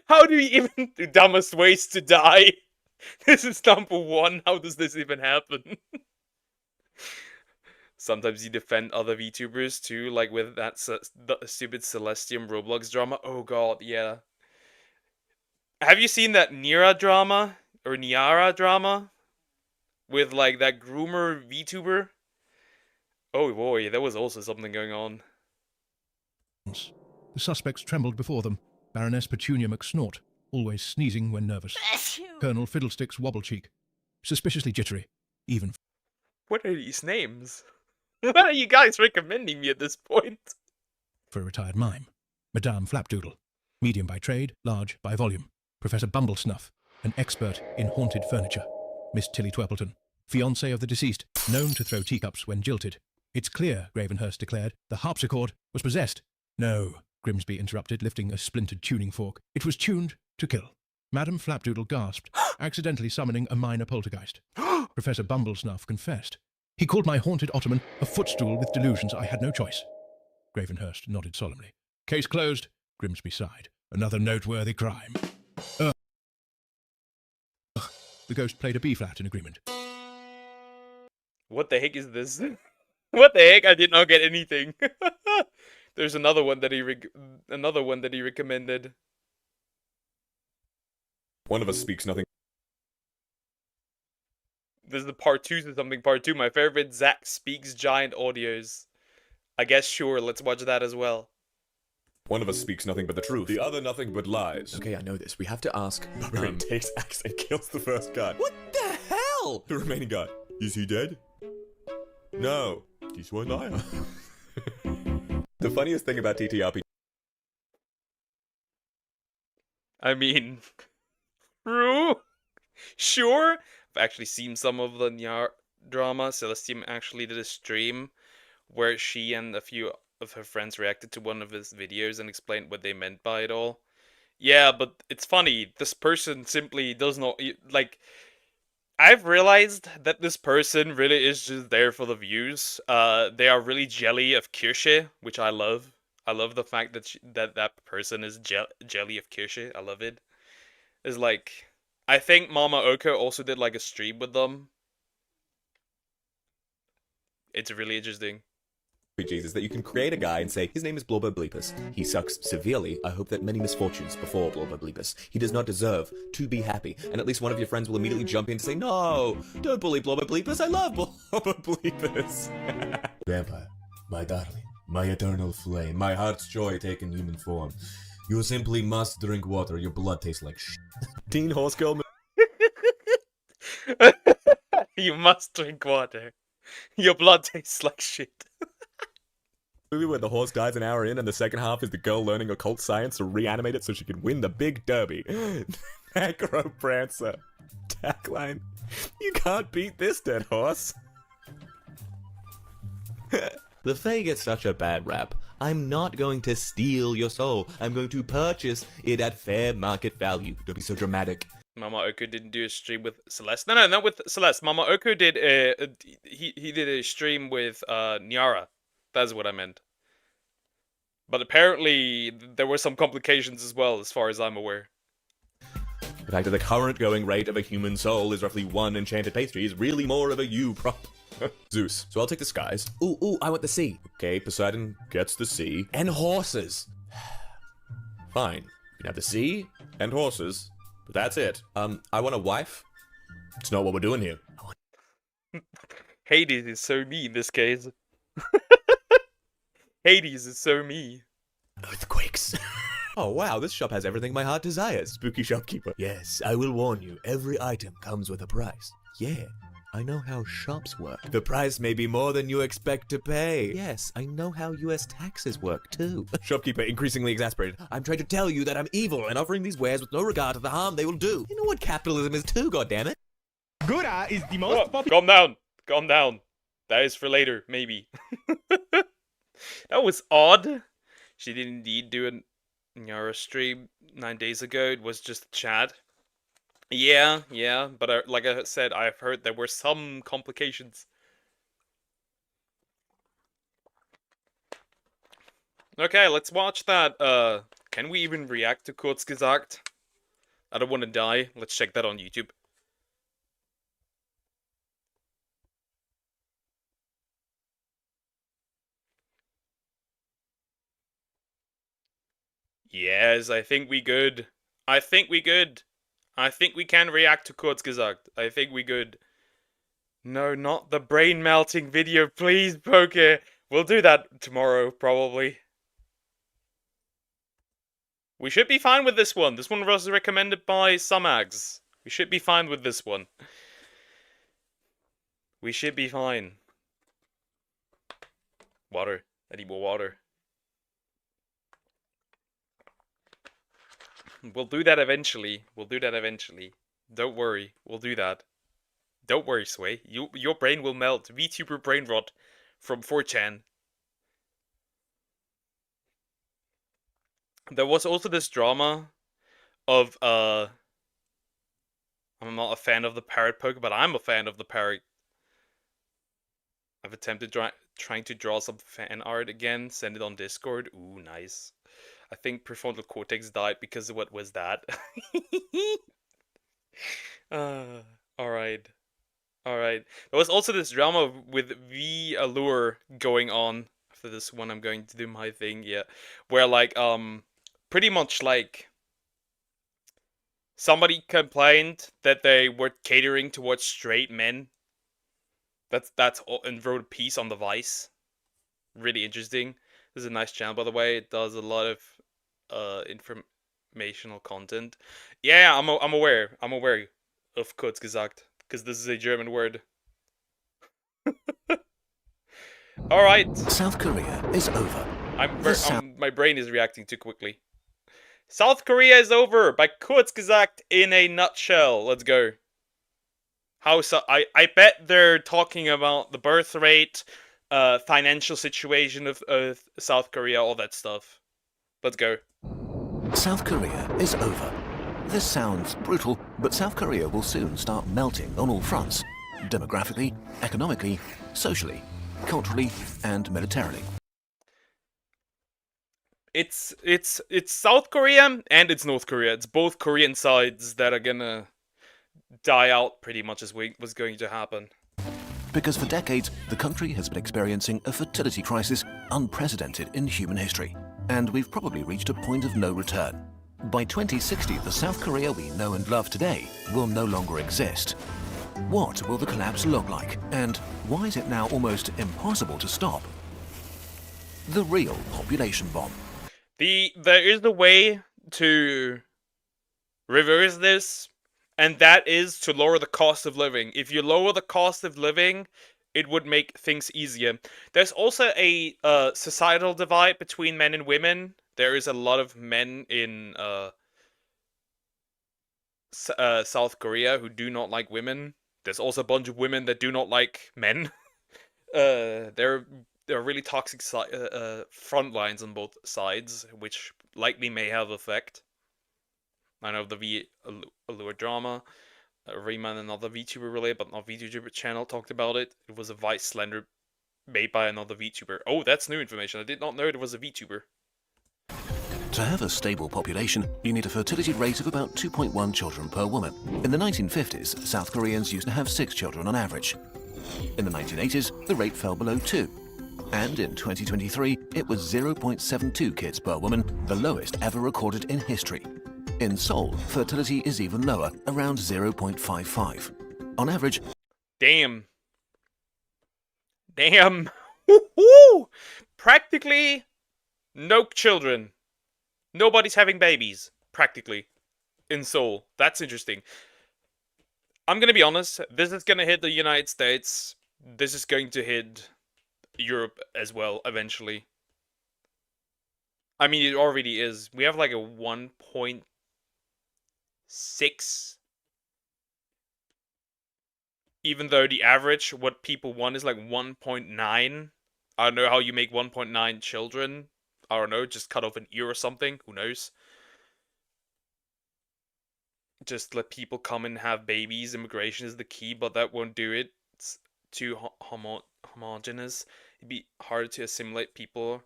Speaker 1: How do you even do dumbest ways to die? This is number one. How does this even happen? Sometimes you defend other VTubers too, like with that the stupid Celestium Roblox drama. Oh god, yeah. Have you seen that Niara drama? Or Niara drama? With like that groomer VTuber? Oh boy, there was also something going on.
Speaker 21: The suspects trembled before them. Baroness Petunia McSnort, always sneezing when nervous. Colonel Fiddlesticks Wobblecheek, suspiciously jittery, even.
Speaker 1: What are these names? What are you guys recommending me at this point?
Speaker 21: For a retired mime. Madame Flapdoodle, medium by trade, large by volume. Professor Bumblesnuff, an expert in haunted furniture. Miss Tilly Twerpleton, fiancée of the deceased, known to throw teacups when jilted. It's clear, Gravenhurst declared, the harpsichord was possessed. No, Grimsby interrupted, lifting a splintered tuning fork. It was tuned to kill. Madame Flapdoodle gasped, accidentally summoning a minor poltergeist. Professor Bumblesnuff confessed. He called my haunted ottoman a footstool with delusions. I had no choice. Gravenhurst nodded solemnly. Case closed. Grimsby sighed. Another noteworthy crime. The ghost played a B-flat in agreement.
Speaker 1: What the heck is this? What the heck? I did not get anything. There's another one that he recommended.
Speaker 5: One of us speaks nothing.
Speaker 1: This is the part 2 to something part 2. My favorite Zach speaks giant audios. I guess sure, let's watch that as well.
Speaker 5: One of us speaks nothing but the truth. The other nothing but lies.
Speaker 22: Okay, I know this. We have to ask.
Speaker 5: Barbarian takes axe and kills the first guy. What the hell? The remaining guy. Is he dead? No. He's one liar. The funniest thing about TTRP.
Speaker 1: I mean, true. Sure. I've actually seen some of the Nyar drama. Celestium actually did a stream where she and a few of her friends reacted to one of his videos and explained what they meant by it all. Yeah, but it's funny. This person simply does not, like, I've realized that this person really is just there for the views. They are really jelly of Kirsche, which I love. I love the fact that that person is jelly of Kirsche. I love it. It's like, I think Mama Oko also did like a stream with them. It's really interesting.
Speaker 17: RPGs is that you can create a guy and say, his name is Blobber Bleepus. He sucks severely. I hope that many misfortunes befall Blobber Bleepus. He does not deserve to be happy. And at least one of your friends will immediately jump in to say, no, don't bully Blobber Bleepus. I love Blobber Bleepus.
Speaker 23: Vampire, my darling, my eternal flame, my heart's joy taking human form. You simply must drink water. Your blood tastes like shit.
Speaker 17: Teen Horse Girl.
Speaker 1: You must drink water. Your blood tastes like shit.
Speaker 17: Movie where the horse dies an hour in and the second half is the girl learning occult science to reanimate it so she can win the big derby. Necro Prancer. Tagline. You can't beat this, dead horse. The Fae gets such a bad rap. I'm not going to steal your soul. I'm going to purchase it at fair market value. Don't be so dramatic.
Speaker 1: Mama Oko didn't do a stream with Celeste. No, not with Celeste. Mama Oko did he did a stream with Nyara. That's what I meant. But apparently there were some complications as well, as far as I'm aware.
Speaker 17: The fact that the current going rate of a human soul is roughly 1 enchanted pastry is really more of a you prop. Zeus. So I'll take the skies. Ooh, I want the sea. Okay, Poseidon gets the sea. And horses. Fine. You can have the sea and horses. But that's it. I want a wife. It's not what we're doing here.
Speaker 1: Hades is so me in this case. Hades is so me.
Speaker 17: Earthquakes. Oh wow, this shop has everything my heart desires. Spooky shopkeeper. Yes, I will warn you, every item comes with a price. Yeah, I know how shops work. The price may be more than you expect to pay. Yes, I know how US taxes work too. Shopkeeper increasingly exasperated. I'm trying to tell you that I'm evil and offering these wares with no regard to the harm they will do. You know what capitalism is too, goddammit?
Speaker 1: Gura is the most calm down. Calm down. That is for later, maybe. That was odd. She did indeed do a Nyara stream 9 days ago. It was just chat. Yeah, but like I said, I've heard there were some complications. Okay, let's watch that. Can we even react to Kurzgesagt? I don't want to die. Let's check that on YouTube. Yes, I think we good. I think we good. I think we can react to Kurzgesagt. I think we good. No, not the brain melting video, please, Poke. We'll do that tomorrow, probably. We should be fine with this one. This one was recommended by Sumags. We should be fine with this one. We should be fine. Water. I need more water. We'll do that eventually. We'll do that eventually. Don't worry. We'll do that. Don't worry, Sway. Your brain will melt. VTuber brain rot from 4chan. There was also this drama of, I'm not a fan of the parrot poke, but I'm a fan of the parrot. I've attempted trying to draw some fan art again. Send it on Discord. Ooh, nice. I think prefrontal cortex died because of what was that? Alright. Alright. There was also this drama with V Allure going on. After this one, I'm going to do my thing, yeah. Where, like, pretty much, like, somebody complained that they were catering towards straight men. That's all, and wrote a piece on the Vice. Really interesting. This is a nice channel, by the way. It does a lot of informational content. Yeah, I'm aware. I'm aware of Kurzgesagt, because this is a German word. All right.
Speaker 3: South Korea is over.
Speaker 1: My brain is reacting too quickly. South Korea is over by Kurzgesagt in a nutshell. Let's go. I bet they're talking about the birth rate, financial situation of South Korea, all that stuff. Let's go.
Speaker 3: South Korea is over. This sounds brutal, but South Korea will soon start melting on all fronts. Demographically, economically, socially, culturally, and militarily.
Speaker 1: It's South Korea and it's North Korea. It's both Korean sides that are gonna die out pretty much as was going to happen.
Speaker 3: Because for decades, the country has been experiencing a fertility crisis unprecedented in human history. And we've probably reached a point of no return. By 2060, the South Korea we know and love today will no longer exist. What will the collapse look like? And why is it now almost impossible to stop? The real population bomb.
Speaker 1: There is a way to reverse this, and that is to lower the cost of living. If you lower the cost of living, it would make things easier. There's also a societal divide between men and women. There is a lot of men in South Korea who do not like women. There's also a bunch of women that do not like men. There are really toxic front lines on both sides, which likely may have effect. I know the V Allure drama. Rima and another VTuber related, but not VTuber channel talked about it. It was a Vice Slender made by another VTuber. Oh, that's new information. I did not know it was a VTuber.
Speaker 3: To have a stable population, you need a fertility rate of about 2.1 children per woman. In the 1950s, South Koreans used to have 6 children on average. In the 1980s, the rate fell below 2. And in 2023, it was 0.72 kids per woman, the lowest ever recorded in history. In Seoul, fertility is even lower, around 0.55. On average...
Speaker 1: Damn. Woohoo! Practically no children. Nobody's having babies, practically, in Seoul. That's interesting. I'm gonna be honest, this is gonna hit the United States. This is going to hit Europe as well, eventually. I mean, it already is. We have like a 1.6. Even though the average, what people want is like 1.9. I don't know how you make 1.9 children. I don't know, just cut off an ear or something. Who knows? Just let people come and have babies. Immigration is the key, but that won't do it. It's too homogenous. It'd be hard to assimilate people.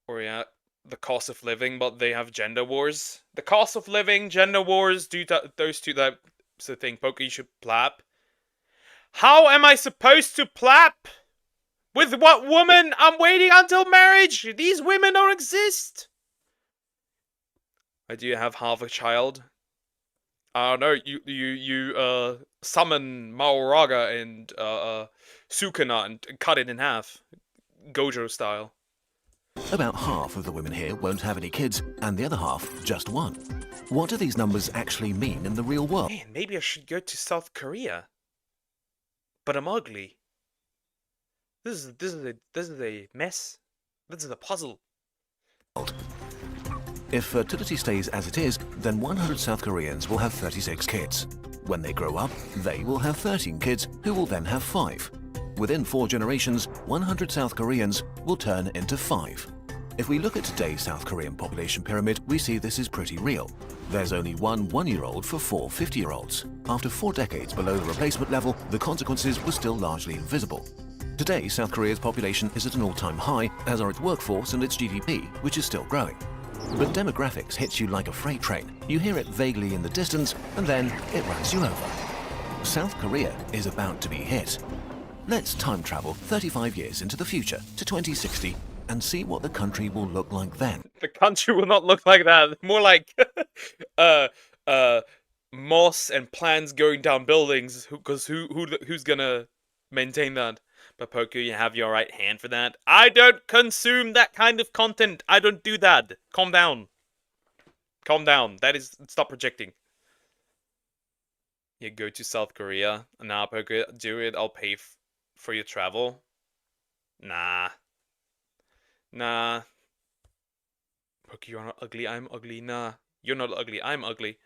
Speaker 1: Or yeah, the cost of living, but they have gender wars. The cost of living, gender wars, those two types of thing. Poker, you should plap. How am I supposed to plap? With what woman? I'm waiting until marriage. These women don't exist. I do have half a child. I don't know. You summon Maoraga and Sukuna and cut it in half, Gojo style.
Speaker 3: About half of the women here won't have any kids, and the other half just one. What do these numbers actually mean in the real world?
Speaker 1: Man, maybe I should go to South Korea. But I'm ugly. This is a mess. This is a puzzle.
Speaker 3: If fertility stays as it is, then 100 South Koreans will have 36 kids. When they grow up, they will have 13 kids, who will then have 5. Within 4 generations, 100 South Koreans will turn into 5. If we look at today's South Korean population pyramid, we see this is pretty real. There's only one 1-year-old for 4 50-year-olds. After 4 decades below the replacement level, the consequences were still largely invisible. Today, South Korea's population is at an all-time high, as are its workforce and its GDP, which is still growing. But demographics hits you like a freight train. You hear it vaguely in the distance, and then it runs you over. South Korea is about to be hit. Let's time travel 35 years into the future to 2060 and see what the country will look like then.
Speaker 1: The country will not look like that. More like moss and plants going down buildings. Because who's gonna maintain that? But Poku, you have your right hand for that. I don't consume that kind of content. I don't do that. Calm down. Calm down. That is, stop projecting. You go to South Korea. Nah, Poku, do it. I'll pay for your travel. Nah. Nah. Poku, you're not ugly. I'm ugly. Nah. You're not ugly. I'm ugly.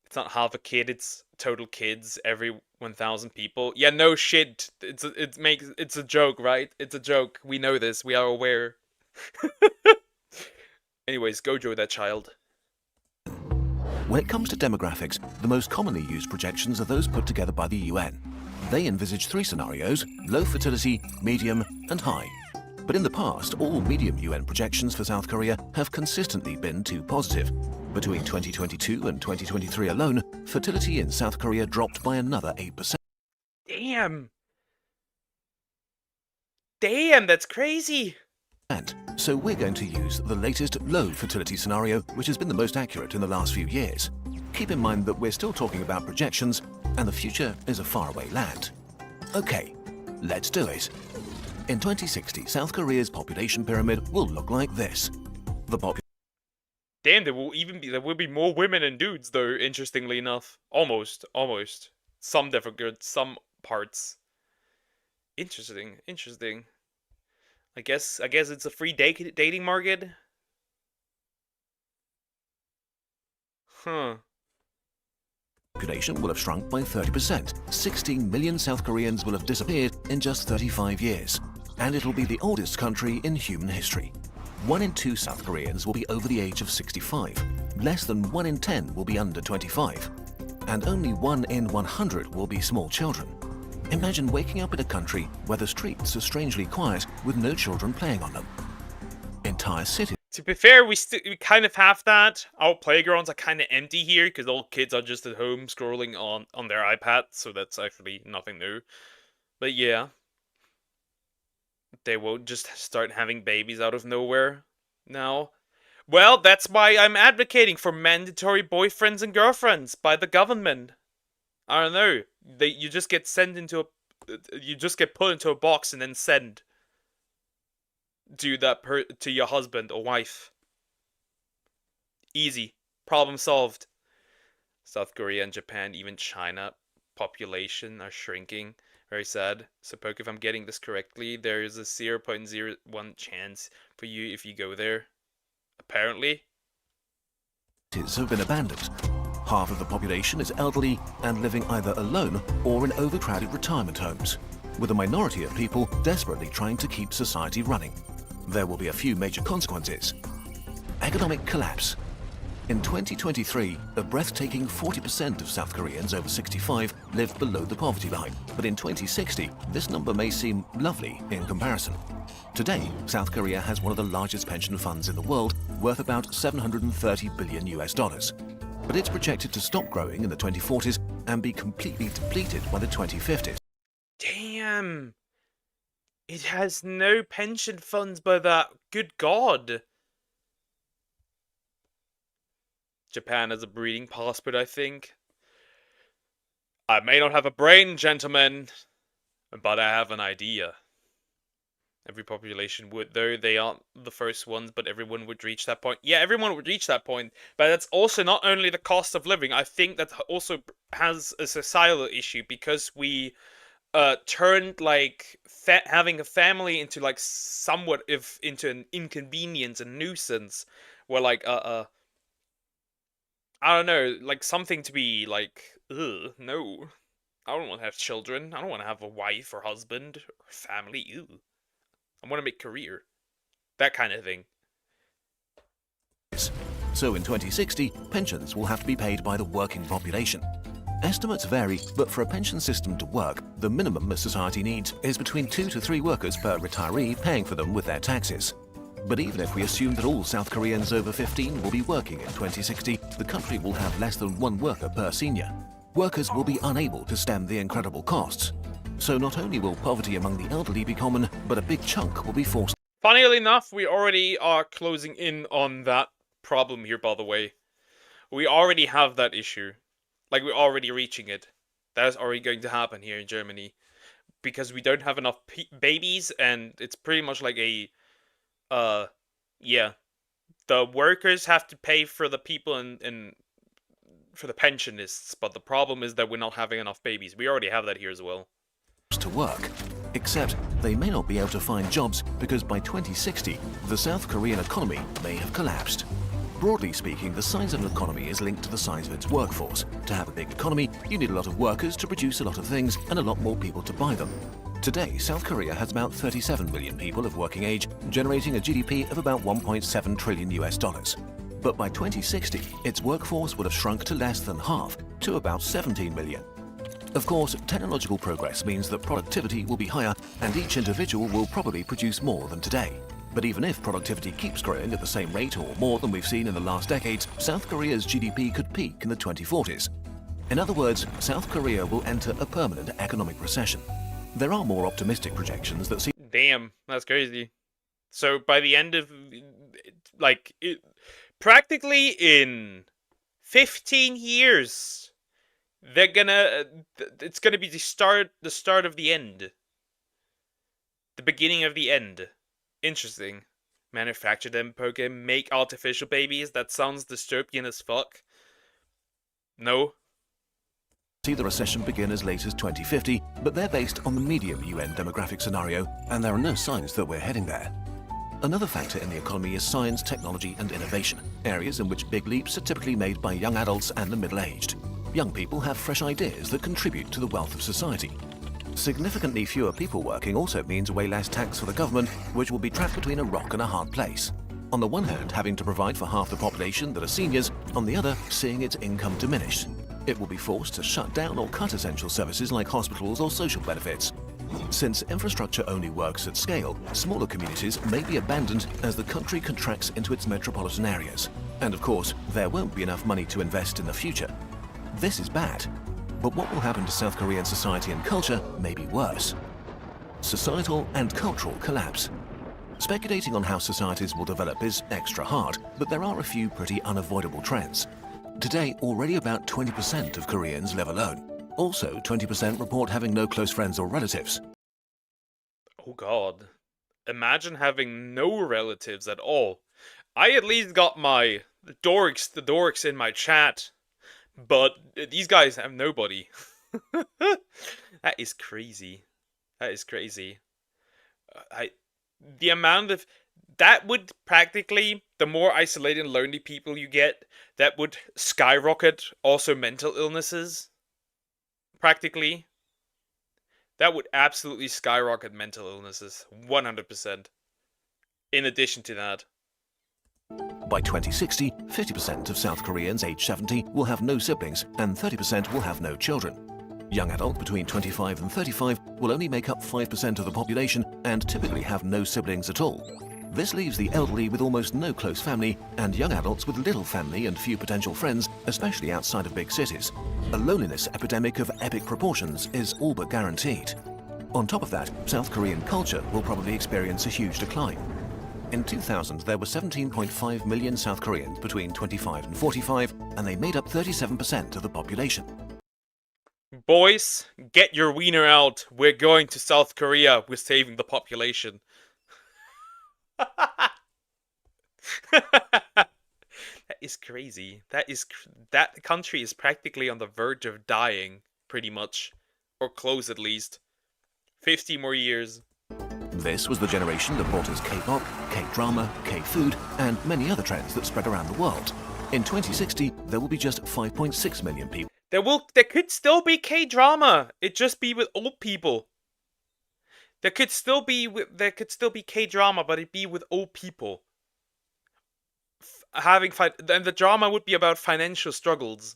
Speaker 1: It's not half a kid, it's total kids every 1,000 people. Yeah, no shit. It's a joke, right? It's a joke. We know this. We are aware. Anyways, go draw that child.
Speaker 3: When it comes to demographics, the most commonly used projections are those put together by the UN. They envisage 3 scenarios: low fertility, medium, and high. But in the past, all medium UN projections for South Korea have consistently been too positive. Between 2022 and 2023 alone, fertility in South Korea dropped by another 8%.
Speaker 1: Damn. Damn, that's crazy.
Speaker 3: So we're going to use the latest low fertility scenario, which has been the most accurate in the last few years. Keep in mind that we're still talking about projections, and the future is a faraway land. Okay, let's do it. In 2060, South Korea's population pyramid will look like this.
Speaker 1: Damn, there will be more women and dudes though, interestingly enough. Almost. Some different good, some parts. Interesting. I guess it's a free dating market. Huh.
Speaker 3: Population will have shrunk by 30%. 16 million South Koreans will have disappeared in just 35 years. And it'll be the oldest country in human history. 1 in 2 South Koreans will be over the age of 65. Less than 1 in 10 will be under 25. And only 1 in 100 will be small children. Imagine waking up in a country where the streets are strangely quiet with no children playing on them. Entire cities.
Speaker 1: To be fair, we kind of have that. Our playgrounds are kind of empty here because all kids are just at home scrolling on their iPad, so that's actually nothing new. But yeah. They won't just start having babies out of nowhere now. Well, that's why I'm advocating for mandatory boyfriends and girlfriends by the government. I don't know. You just get you just get put into a box and then sent to to your husband or wife. Easy. Problem solved. South Korea and Japan, even China, population are shrinking. Very sad. So, Poke, if I'm getting this correctly, there is a 0.01 chance for you if you go there. Apparently.
Speaker 3: Have been abandoned. Half of the population is elderly and living either alone or in overcrowded retirement homes, with a minority of people desperately trying to keep society running. There will be a few major consequences. Economic collapse. In 2023, a breathtaking 40% of South Koreans over 65 lived below the poverty line. But in 2060, this number may seem lovely in comparison. Today, South Korea has one of the largest pension funds in the world, worth about $730 billion. But it's projected to stop growing in the 2040s and be completely depleted by the 2050s.
Speaker 1: Damn! It has no pension funds by that. Good God! Japan has a breeding passport, I think. I may not have a brain, gentlemen, but I have an idea. Every population would, though they aren't the first ones, but everyone would reach that point. Yeah, everyone would reach that point, but that's also not only the cost of living. I think that also has a societal issue because we turned like having a family into like somewhat into an inconvenience, a nuisance, where like I don't know, like something to be like, ugh, no. I don't want to have children. I don't want to have a wife or husband or family. Ew. I want to make career. That kind of thing.
Speaker 3: So in 2060, pensions will have to be paid by the working population. Estimates vary, but for a pension system to work, the minimum a society needs is between 2 to 3 workers per retiree paying for them with their taxes. But even if we assume that all South Koreans over 15 will be working in 2060, the country will have less than 1 worker per senior. Workers will be unable to stem the incredible costs. So not only will poverty among the elderly be common, but a big chunk will be forced.
Speaker 1: Funnily enough, we already are closing in on that problem here, by the way. We already have that issue. Like, we're already reaching it. That is already going to happen here in Germany. Because we don't have enough babies, and it's pretty much like a... yeah. The workers have to pay for the people and for the pensionists, but the problem is that we're not having enough babies. We already have that here as well.
Speaker 3: To work. Except they may not be able to find jobs because by 2060, the South Korean economy may have collapsed. Broadly speaking, the size of an economy is linked to the size of its workforce. To have a big economy, you need a lot of workers to produce a lot of things and a lot more people to buy them. Today, South Korea has about 37 million people of working age, generating a GDP of about 1.7 trillion US dollars. But by 2060, its workforce would have shrunk to less than half, to about 17 million. Of course, technological progress means that productivity will be higher and each individual will probably produce more than today. But even if productivity keeps growing at the same rate or more than we've seen in the last decades, South Korea's GDP could peak in the 2040s. In other words, South Korea will enter a permanent economic recession. There are more optimistic projections that see...
Speaker 1: Damn, that's crazy. So by the end of... like, practically in 15 years... they're gonna... it's gonna be the start of the end. The beginning of the end. Interesting. Manufacture them, Pokemon, make artificial babies? That sounds dystopian as fuck. No.
Speaker 3: See the recession begin as late as 2050, but they're based on the medium UN demographic scenario, and there are no signs that we're heading there. Another factor in the economy is science, technology, and innovation, areas in which big leaps are typically made by young adults and the middle-aged. Young people have fresh ideas that contribute to the wealth of society. Significantly fewer people working also means way less tax for the government, which will be trapped between a rock and a hard place. On the one hand, having to provide for half the population that are seniors, on the other, seeing its income diminish. It will be forced to shut down or cut essential services like hospitals or social benefits. Since infrastructure only works at scale, smaller communities may be abandoned as the country contracts into its metropolitan areas. And of course, there won't be enough money to invest in the future. This is bad. But what will happen to South Korean society and culture may be worse. Societal and cultural collapse. Speculating on how societies will develop is extra hard, but there are a few pretty unavoidable trends. Today, already about 20% of Koreans live alone. Also, 20% report having no close friends or relatives.
Speaker 1: Oh god. Imagine having no relatives at all. I at least got the dorks in my chat. But these guys have nobody. That is crazy. That is crazy. The amount of... that would practically... the more isolated and lonely people you get, that would skyrocket also mental illnesses. Practically. That would absolutely skyrocket mental illnesses. 100%. In addition to that.
Speaker 3: By 2060, 50% of South Koreans aged 70 will have no siblings and 30% will have no children. Young adults between 25 and 35 will only make up 5% of the population and typically have no siblings at all. This leaves the elderly with almost no close family and young adults with little family and few potential friends, especially outside of big cities. A loneliness epidemic of epic proportions is all but guaranteed. On top of that, South Korean culture will probably experience a huge decline. In 2000, there were 17.5 million South Koreans between 25 and 45, and they made up 37% of the population.
Speaker 1: Boys, get your wiener out. We're going to South Korea. We're saving the population. That is crazy. That country is practically on the verge of dying, pretty much. Or close at least. 50 more years.
Speaker 3: This was the generation that brought us K-pop, K-drama, K-food, and many other trends that spread around the world. In 2060, there will be just 5.6 million people.
Speaker 1: There could still be K-drama. It just be with old people. There could still be K-drama, but it'd be with old people. And the drama would be about financial struggles.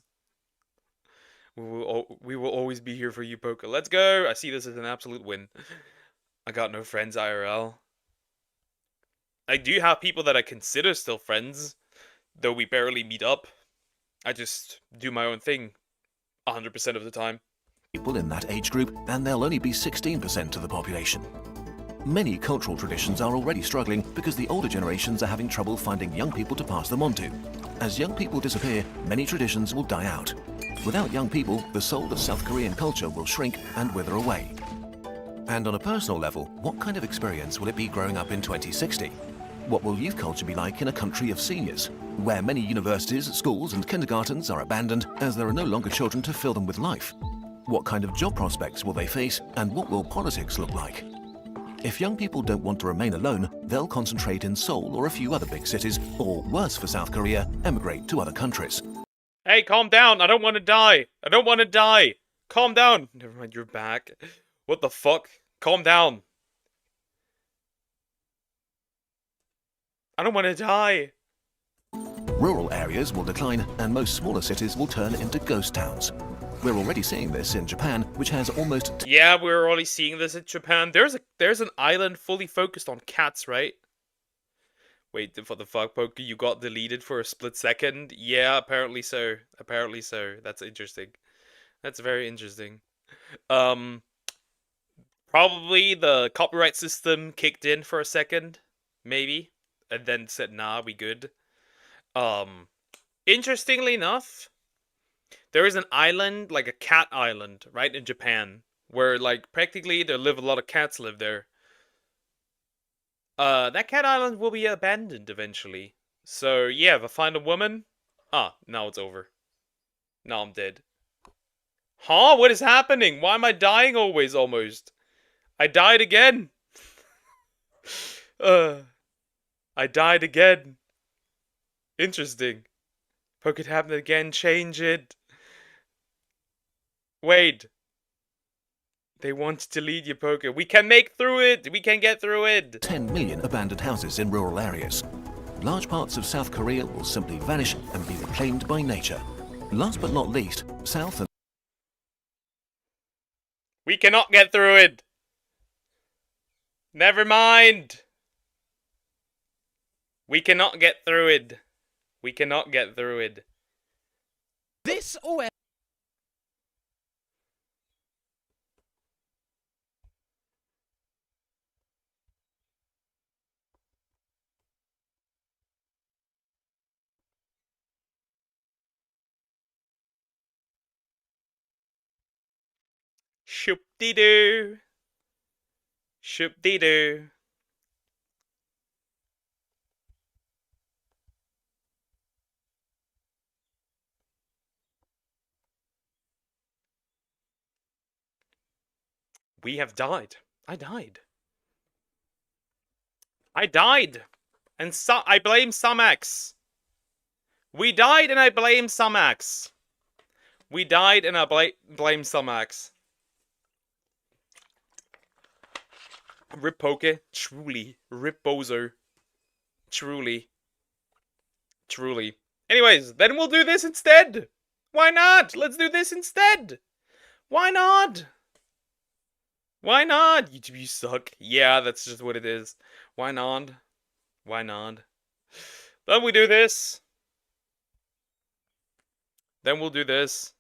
Speaker 1: We will always be here for you, Poker. Let's go. I see this as an absolute win. I got no friends IRL. I do have people that I consider still friends, though we barely meet up. I just do my own thing 100% of the time.
Speaker 3: People in that age group, and they'll only be 16% of the population. Many cultural traditions are already struggling because the older generations are having trouble finding young people to pass them on to. As young people disappear, many traditions will die out. Without young people, the soul of South Korean culture will shrink and wither away. And on a personal level, what kind of experience will it be growing up in 2060? What will youth culture be like in a country of seniors, where many universities, schools and kindergartens are abandoned as there are no longer children to fill them with life? What kind of job prospects will they face, and what will politics look like? If young people don't want to remain alone, they'll concentrate in Seoul or a few other big cities, or worse for South Korea, emigrate to other countries.
Speaker 1: Hey, calm down. I don't want to die. I don't want to die. Calm down. Never mind, you're back. What the fuck? Calm down. I don't want to die.
Speaker 3: Rural areas will decline, and most smaller cities will turn into ghost towns. We're already seeing this in Japan, which has almost...
Speaker 1: Yeah, we're already seeing this in Japan. There's an island fully focused on cats, right? Wait, what the fuck, Poker? You got deleted for a split second? Yeah, apparently so. Apparently so. That's interesting. That's very interesting. Probably the copyright system kicked in for a second, maybe, and then said, nah, we good. Interestingly enough, there is an island, like a cat island, right, in Japan, where, like, practically a lot of cats live there. That cat island will be abandoned eventually. So, yeah, if I find a woman... Ah, now it's over. Now I'm dead. Huh? What is happening? Why am I dying always, almost? I died again! I died again. Interesting. What could happen again? Change it. Wait. They want to delete you, Poker. We can make through it! We can get through it!
Speaker 3: 10 million abandoned houses in rural areas. Large parts of South Korea will simply vanish and be reclaimed by nature. Last but not least, South and...
Speaker 1: We cannot get through it! Never mind! We cannot get through it. We cannot get through it.
Speaker 11: This OS...
Speaker 1: Shoop-dee-doo. Shoop-dee-doo. We have died. I died. I died. And I blame Sumax. We died and I blame Sumax. We died and I blame Sumax. Rip Poke. Truly. Rip Bozo. Truly. Truly. Anyways, then we'll do this instead. Why not? Let's do this instead. Why not? Why not? You suck. Yeah, that's just what it is. Why not? Why not? Then we do this. Then we'll do this.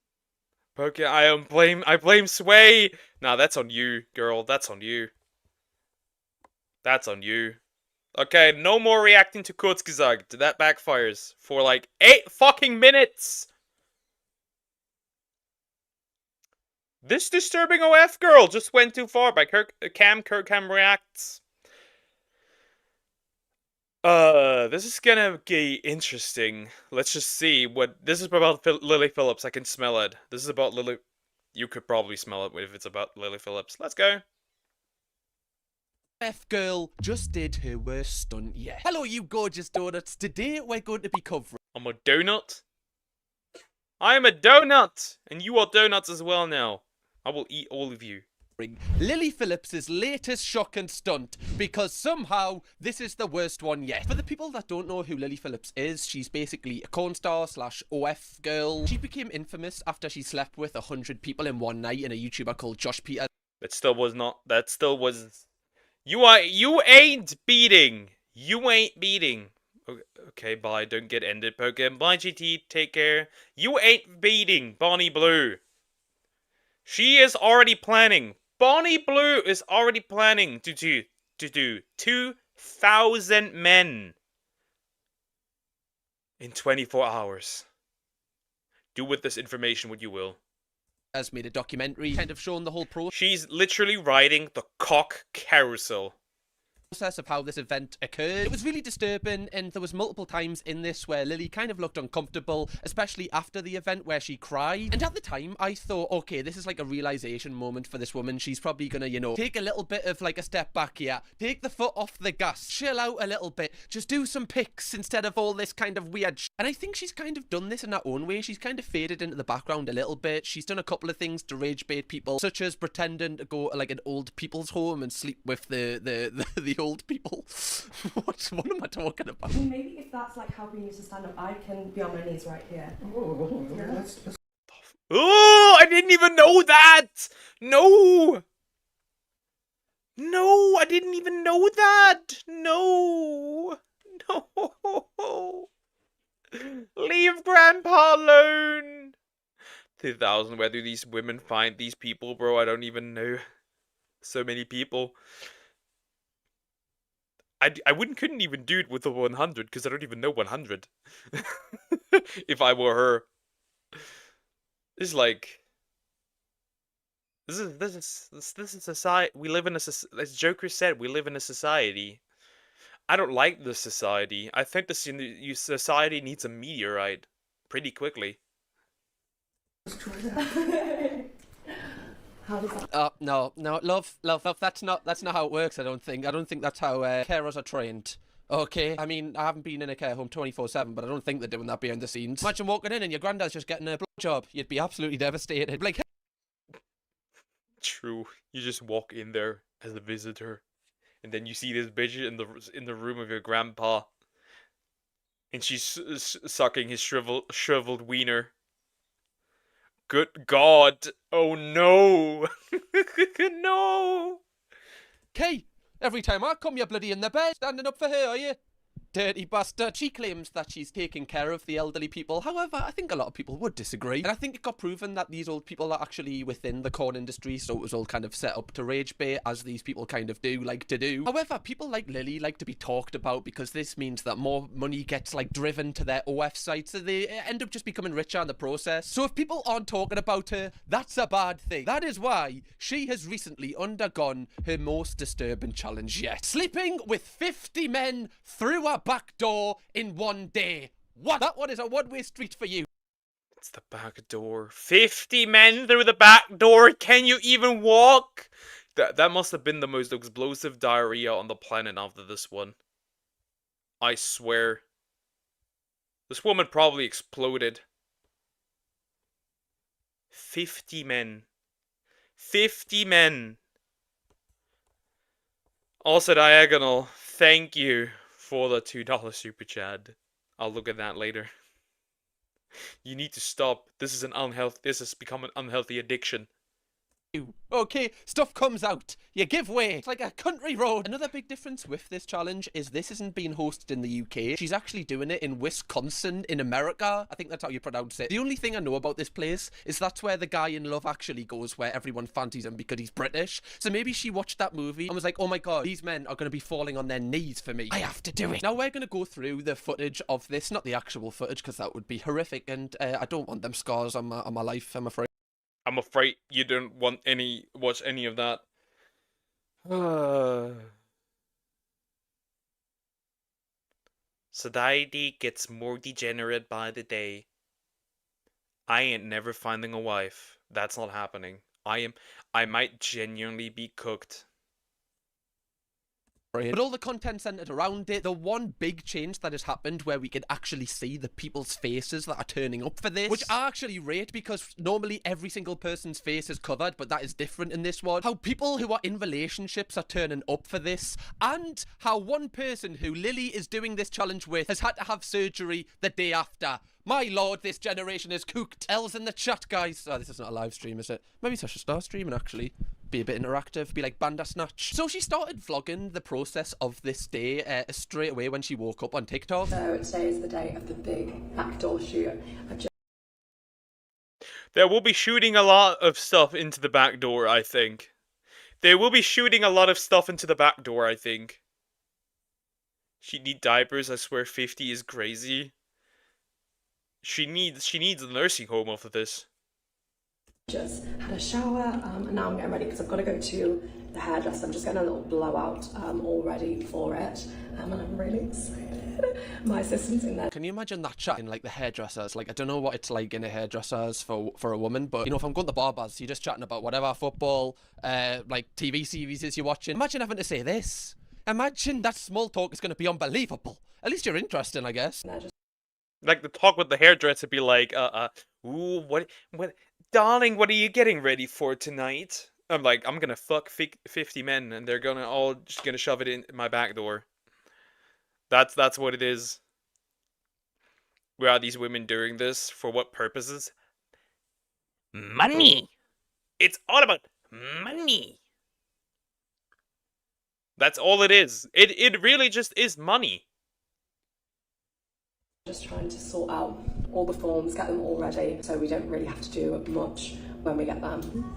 Speaker 1: Poke, I blame Sway. Nah, that's on you, girl. That's on you. That's on you. Okay, no more reacting to Kurzgesagt. That backfires for like 8 fucking minutes. This disturbing OF girl just went too far by Kirkham reacts. This is gonna be interesting. Let's just see what this is about. Lily Phillips. I can smell it. This is about Lily. You could probably smell it if it's about Lily Phillips. Let's go.
Speaker 11: F girl just did her worst stunt yet. Hello, you gorgeous donuts. Today we're going to be covering.
Speaker 1: I'm a donut. I am a donut, and you are donuts as well now. I will eat all of you.
Speaker 11: Lily Phillips's latest shock and stunt, because somehow this is the worst one yet. For the people that don't know who Lily Phillips is, she's basically a corn star slash OF girl. She became infamous after she slept with 100 people in one night in a YouTuber called Josh Peter.
Speaker 1: That still was not. That still was. You ain't beating. You ain't beating. Okay, bye. Don't get ended, Pokemon. Bye, GT. Take care. You ain't beating Bonnie Blue. She is already planning. Bonnie Blue is already planning to do 2,000 men in 24 hours. Do with this information what you will.
Speaker 11: Has made a documentary kind of showing the whole process.
Speaker 1: She's literally riding the cock carousel.
Speaker 11: Of how this event occurred. It was really disturbing, and there was multiple times in this where Lily kind of looked uncomfortable, especially after the event where she cried. And at the time I thought, okay, this is like a realization moment for this woman. She's probably gonna, you know, take a little bit of like a step back here, take the foot off the gas, chill out a little bit, just do some pics instead of all this kind of weird and I think she's kind of done this in her own way. She's kind of faded into the background a little bit. She's done a couple of things to rage bait people, such as pretending to go to like an old people's home and sleep with the old people. What am I talking about?
Speaker 4: Maybe if that's like helping you to stand up, I can be on my knees right here.
Speaker 1: Oh, I didn't even know that! No! No, I didn't even know that! No! No! Leave Grandpa alone! 2,000, where do these women find these people, bro? I don't even know. So many people. I couldn't even do it with the 100 because I don't even know 100. If I were her, it's like this is society. We live in a, as Joker said, we live in a society. I don't like this society. I think this society needs a meteorite pretty quickly.
Speaker 11: No, love, that's not how it works, I don't think that's how carers are trained. Okay, I mean, I haven't been in a care home 24/7, but I don't think they're doing that behind the scenes. Imagine walking in and your granddad's just getting a blowjob. You'd be absolutely devastated. Like,
Speaker 1: true, you just walk in there as a visitor, and then you see this bitch in the room of your grandpa, and she's sucking his shriveled wiener. Good God! Oh no! No!
Speaker 11: Kay, every time I come, you're bloody in the bed, standing up for her, are you? Dirty bastard. She claims that she's taking care of the elderly people. However, I think a lot of people would disagree. And I think it got proven that these old people are actually within the corn industry, so it was all kind of set up to rage bait, as these people kind of do like to do. However, people like Lily like to be talked about because this means that more money gets like driven to their OF sites, so they end up just becoming richer in the process. So if people aren't talking about her, that's a bad thing. That is why she has recently undergone her most disturbing challenge yet. Sleeping with 50 men through a back door in one day. What? That one is a one-way street for you.
Speaker 1: It's the back door. 50 men through the back door. Can you even walk? That must have been the most explosive diarrhea on the planet after this one. I swear. This woman probably exploded. 50 men. 50 men. Also diagonal. Thank you for the $2 super chat. I'll look at that later. You need to stop. This has become an unhealthy addiction.
Speaker 11: Okay, stuff comes out. You give way. It's like a country road. Another big difference with this challenge is this isn't being hosted in the UK. She's actually doing it in Wisconsin in America. I think that's how you pronounce it. The only thing I know about this place is that's where the guy in Love Actually goes, where everyone fancies him because he's British. So maybe she watched that movie and was like, oh my god, these men are going to be falling on their knees for me. I have to do it. Now we're going to go through the footage of this, not the actual footage, because that would be horrific, and I don't want them scars on my life, I'm afraid.
Speaker 1: I'm afraid you don't want watch any of that. Society gets more degenerate by the day. I ain't never finding a wife. That's not happening. I might genuinely be cooked.
Speaker 11: But all the content centered around it, the one big change that has happened where we can actually see the people's faces that are turning up for this, which I actually rate because normally every single person's face is covered, but that is different in this one. How people who are in relationships are turning up for this, and how one person who Lily is doing this challenge with has had to have surgery the day after. My lord, this generation is cooked. L's in the chat, guys. Oh, this is not a live stream, is it? Maybe I should start streaming, actually. Be a bit interactive, be like Bandersnatch. So she started vlogging the process of this day straight away when she woke up on TikTok.
Speaker 4: So today is the day of the big backdoor shoot.
Speaker 1: There will be shooting a lot of stuff into the back door, I think. They will be shooting a lot of stuff into the back door, I think. She need diapers, I swear 50 is crazy. She needs a nursing home off of this.
Speaker 4: Just had a shower and now I'm getting ready because I've got to go to the hairdresser. I'm just getting a little blowout all ready for it and I'm really excited. My assistant's in there.
Speaker 11: Can you imagine that chat in like the hairdressers? Like, I don't know what it's like in a hairdresser's for a woman, but you know, if I'm going to barbers, you're just chatting about whatever, football, like TV series you're watching. Imagine having to say this. Imagine that small talk is going to be unbelievable. At least you're interesting, I guess.
Speaker 1: Like the talk with the hairdresser be like, ooh, what, darling, what are you getting ready for tonight? I'm like, I'm gonna fuck 50 men, and they're gonna all just gonna shove it in my back door. That's what it is. Where are these women doing this? For what purposes? Money! It's all about money! That's all it is. It really just is money.
Speaker 4: Just trying to sort out all the forms, get them all ready, so we don't really have to do much when we get them.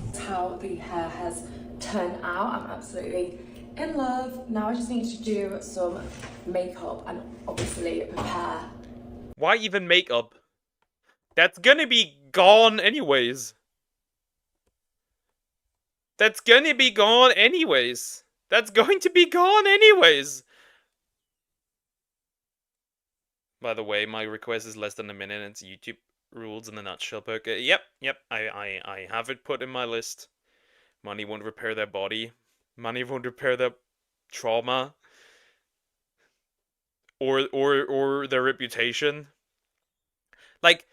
Speaker 4: That's how the hair has turned out. I'm absolutely in love. Now I just need to do some makeup and obviously prepare.
Speaker 1: Why even makeup? That's gonna be gone anyways. That's gonna be gone anyways. That's going to be gone anyways. By the way, my request is less than a minute. It's YouTube rules in the nutshell book. Yep. I have it put in my list. Money won't repair their body. Money won't repair their trauma. Or their reputation. Like,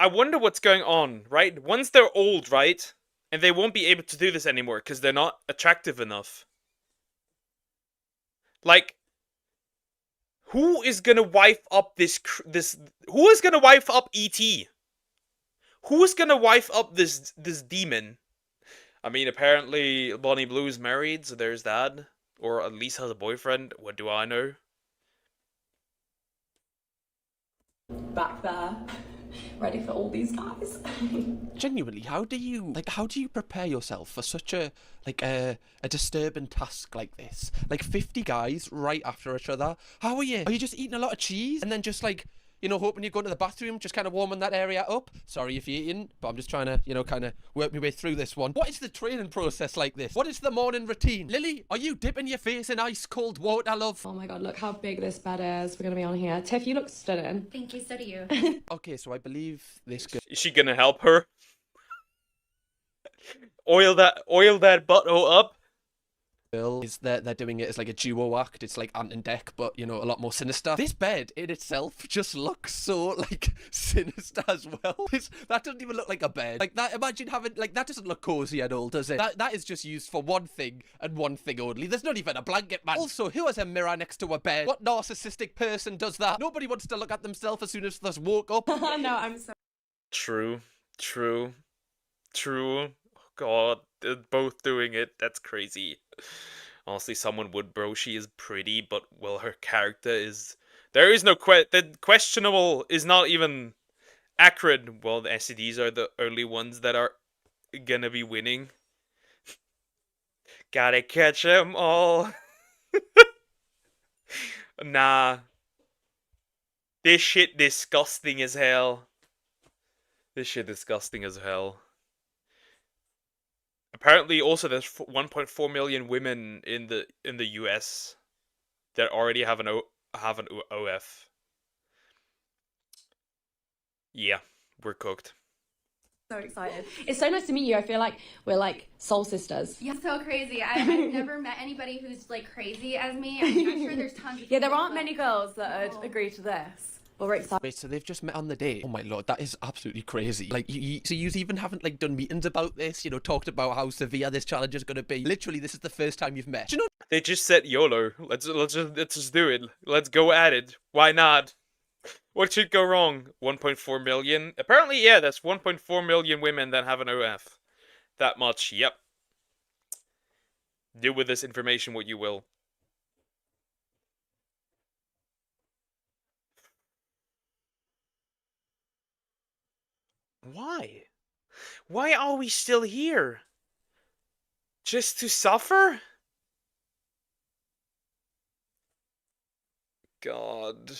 Speaker 1: I wonder what's going on, right? Once they're old, right? And they won't be able to do this anymore because they're not attractive enough. Like, who is gonna wife up this? Who is gonna wife up E.T.? Who is gonna wife up this demon? I mean, apparently Bonnie Blue's married, so there's that. Or at least has a boyfriend. What do I know?
Speaker 4: Back there, ready for all these guys.
Speaker 11: Genuinely, how do you prepare yourself for such a disturbing task like this? Like 50 guys right after each other. How are you? Are you just eating a lot of cheese and then just like, you know, hoping you go to the bathroom, just kind of warming that area up? Sorry if you're eating, but I'm just trying to, you know, kind of work my way through this one. What is the training process like this? What is the morning routine? Lily, are you dipping your face in ice cold water, love?
Speaker 4: Oh my god, look how big this bed is. We're gonna be on here. Tiff, you look stunning.
Speaker 20: Thank you, so do you.
Speaker 11: Okay, so I believe this girl...
Speaker 1: Is she gonna help her? Oil that butthole up.
Speaker 11: Is they're doing it as like a duo act. It's like Ant and Dec, but you know, a lot more sinister. This bed in itself just looks so like sinister as well. That doesn't even look like a bed. Like that, imagine having like that doesn't look cozy at all, does it? That is just used for one thing and one thing only. There's not even a blanket, man. Also, who has a mirror next to a bed? What narcissistic person does that? Nobody wants to look at themselves as soon as they woke up.
Speaker 4: No, I'm so.
Speaker 1: True. God, they're both doing it. That's crazy. Honestly, someone would, bro. She is pretty, but well, her character is. There is no the questionable is not even accurate. Well, the SCDs are the only ones that are gonna be winning. Gotta catch them all. Nah. This shit disgusting as hell. Apparently, also there's 1.4 million women in the US that already have an OF. Yeah, we're cooked.
Speaker 4: So excited. It's so nice to meet you. I feel like we're like soul sisters.
Speaker 10: Yeah, so crazy. I've never met anybody who's like crazy as me. I mean, I'm sure there's tons of
Speaker 4: Yeah, there
Speaker 10: people,
Speaker 4: aren't
Speaker 10: but-
Speaker 4: many girls that would agree to this. But we're excited.
Speaker 11: Wait, so they've just met on the date? Oh my lord, that is absolutely crazy. Like, so you even haven't like done meetings about this, you know, talked about how severe this challenge is going to be. Literally, this is the first time you've met. Do you know?
Speaker 1: They just said YOLO. Let's just do it. Let's go at it. Why not? What should go wrong? 1.4 million? Apparently, yeah, that's 1.4 million women that have an OF. That much, yep. Do with this information what you will. Why? Why are we still here? Just to suffer? God.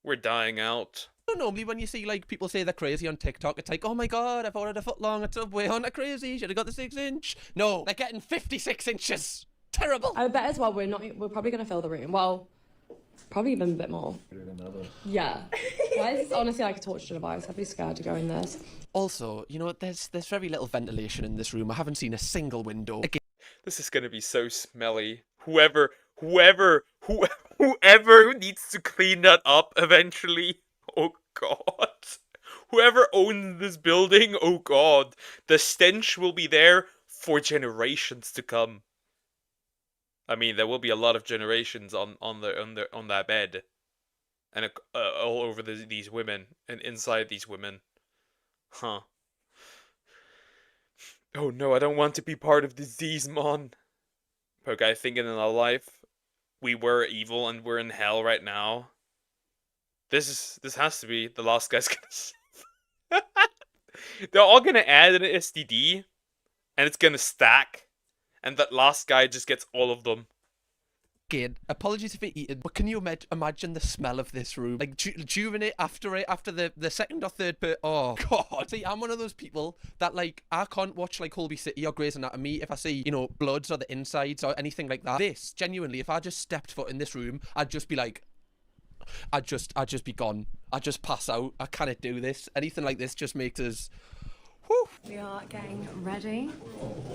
Speaker 1: We're dying out.
Speaker 11: Normally when you see like people say they're crazy on TikTok, it's like, oh my god, I've ordered a foot long at Subway, aren't I crazy? Should have got the 6-inch. No, they're getting 56 inches. Terrible.
Speaker 4: I bet as well we're probably gonna fill the room. Well, probably even a bit more. Yeah. Why is this honestly like a torture device? I'd be scared to go in this.
Speaker 11: Also, you know, there's very little ventilation in this room. I haven't seen a single window.
Speaker 1: This is gonna be so smelly. Whoever needs to clean that up eventually. Oh god. Whoever owns this building, oh god. The stench will be there for generations to come. I mean, there will be a lot of generations on that bed. And all over these women and inside these women. Huh. Oh no, I don't want to be part of disease, Mon. Okay, I think in our life, we were evil and we're in hell right now. This has to be the last guy's gonna save. They're all gonna add an STD, and it's gonna stack, and that last guy just gets all of them.
Speaker 11: Again, apologies if it eaten, but can you imagine the smell of this room? Like during it, after the second or third oh god. See, I'm one of those people that like, I can't watch like Holby City or Grey's Anatomy if I see, you know, bloods or the insides or anything like that. This, genuinely, if I just stepped foot in this room, I'd just be like, I'd just be gone. I'd just pass out. I cannot do this. Anything like this just makes us... Whew.
Speaker 4: We are getting ready.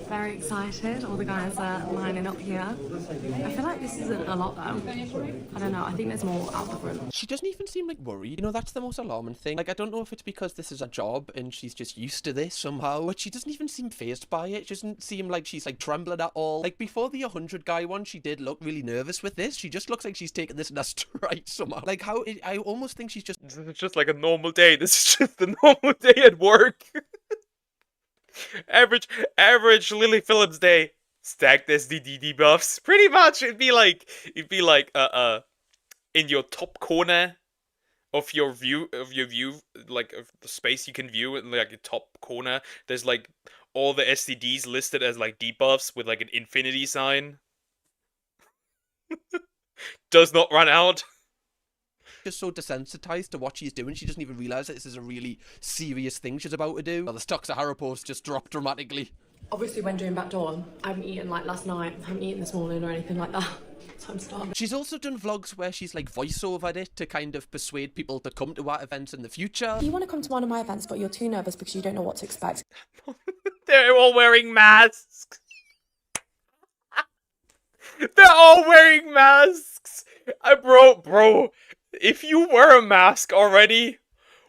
Speaker 4: Very excited. All the guys are lining up here. I feel like this isn't a lot though. I don't know. I think there's more out the front.
Speaker 11: She doesn't even seem like worried. You know, that's the most alarming thing. Like, I don't know if it's because this is a job and she's just used to this somehow, but she doesn't even seem fazed by it. She doesn't seem like she's like trembling at all. Like before the 100 guy one, she did look really nervous with this. She just looks like she's taking this in a stride somehow. Like I almost think she's just...
Speaker 1: It's just like a normal day. This is just a normal day at work. average Lily Phillips day. Stacked SDD debuffs. Pretty much, it'd be like in your top corner of your view, like of the space you can view in like your top corner. There's like all the SDDs listed as like debuffs with like an infinity sign. Does not run out.
Speaker 11: Just so desensitized to what she's doing, she doesn't even realize that this is a really serious thing she's about to do. Well, the stocks of Harrowpost just dropped dramatically.
Speaker 4: Obviously, when doing backdoor, I haven't eaten like last night. I haven't eaten this morning or anything like that. So I'm starving.
Speaker 11: She's also done vlogs where she's like voiceovered it to kind of persuade people to come to our events in the future.
Speaker 4: You want to come to one of my events, but you're too nervous because you don't know what to expect.
Speaker 1: They're all wearing masks. They're all wearing masks. Bro, if you wear a mask already,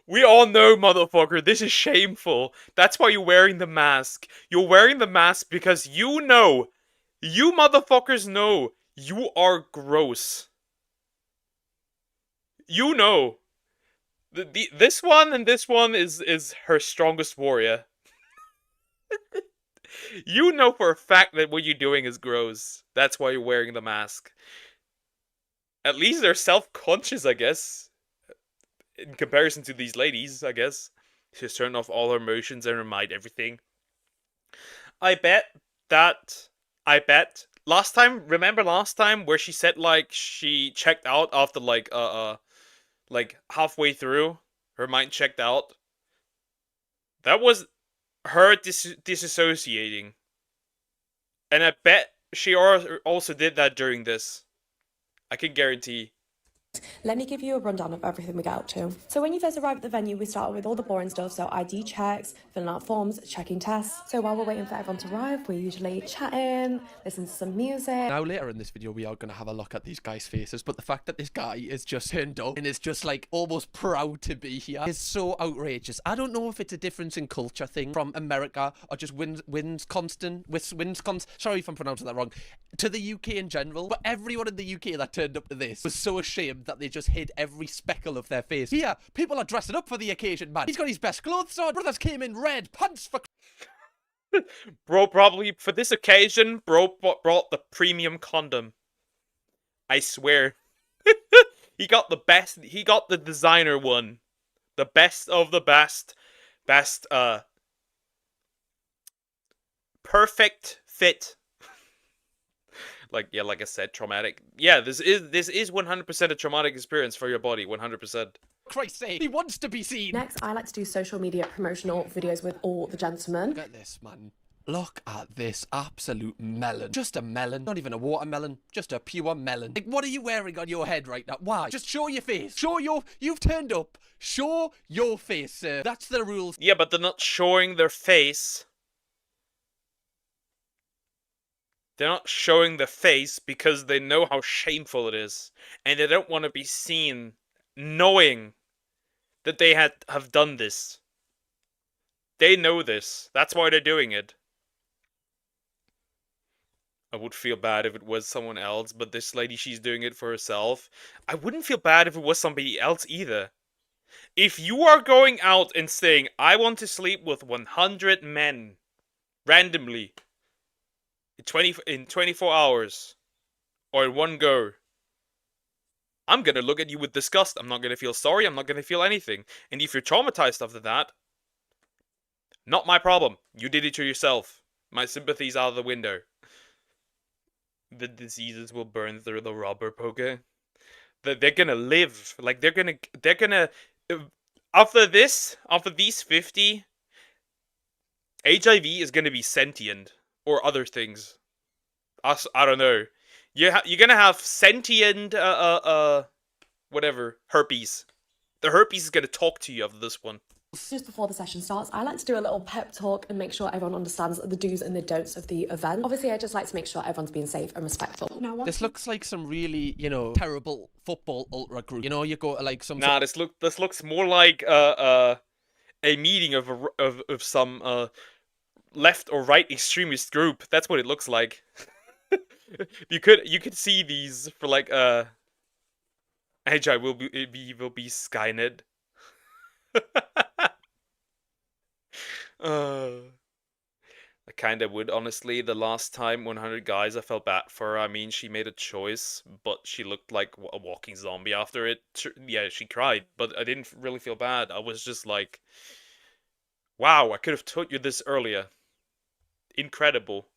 Speaker 1: we all know, motherfucker, this is shameful. That's why you're wearing the mask. You're wearing the mask because you know, you motherfuckers know, you are gross. You know. This one and this one is her strongest warrior. You know for a fact that what you're doing is gross. That's why you're wearing the mask. At least they're self-conscious, I guess. In comparison to these ladies, I guess. She's turned off all her emotions and her mind, everything. I bet. Remember last time where she said, like, she checked out after, like halfway through? Her mind checked out? That was her disassociating. And I bet she also did that during this. I can guarantee.
Speaker 4: Let me give you a rundown of everything we get up to. So when you first arrive at the venue, we start with all the boring stuff, so ID checks, filling out forms, checking tests. So while we're waiting for everyone to arrive, we're usually chatting, listening to some music.
Speaker 11: Now later in this video we are going to have a look at these guys' faces, but the fact that this guy is just turned up and is just like almost proud to be here is so outrageous. I don't know if it's a difference in culture thing from America or just Wisconsin, sorry if I'm pronouncing that wrong, to the UK in general, but everyone in the UK that turned up to this was so ashamed that they just hid every speckle of their face. Here, people are dressing up for the occasion, man. He's got his best clothes on. Brothers came in red pants for...
Speaker 1: Bro, probably for this occasion, bro brought the premium condom. I swear. He got the best, he got the designer one. The best of the best. Perfect fit. Like I said, traumatic. Yeah, this is 100% a traumatic experience for your body, 100%.
Speaker 11: Christ's sake, he wants to be seen.
Speaker 4: Next, I like to do social media promotional videos with all the gentlemen.
Speaker 11: Look at this, man. Look at this absolute melon. Just a melon. Not even a watermelon. Just a pure melon. Like, what are you wearing on your head right now? Why? Just show your face. You've turned up. Show your face, sir. That's the rules.
Speaker 1: Yeah, but they're not showing their face. They're not showing the face because they know how shameful it is. And they don't want to be seen knowing that they have done this. They know this. That's why they're doing it. I would feel bad if it was someone else, but this lady, she's doing it for herself. I wouldn't feel bad if it was somebody else either. If you are going out and saying, I want to sleep with 100 men, randomly, in 24 hours, or in one go, I'm gonna look at you with disgust. I'm not gonna feel sorry. I'm not gonna feel anything. And if you're traumatized after that, not my problem. You did it to yourself. My sympathy's out of the window. The diseases will burn through the rubber, Poke. They're gonna live. Like, they're gonna... After these 50, HIV is gonna be sentient. Or other things. I don't know. You're gonna have sentient, whatever, herpes. The herpes is gonna talk to you after this one.
Speaker 4: Just before the session starts, I like to do a little pep talk and make sure everyone understands the do's and the don'ts of the event. Obviously, I just like to make sure everyone's being safe and respectful. Now,
Speaker 11: this looks like some really, terrible football ultra group. You go to like some...
Speaker 1: Nah, this looks more like a meeting of some left or right extremist group. That's what it looks like. you could see these for like Agile will be Skynet. I kinda would, honestly. The last time 100 guys, I felt bad for her. I mean, she made a choice, but she looked like a walking zombie after it. Yeah, she cried, but I didn't really feel bad. I was just like, wow, I could have told you this earlier. Incredible.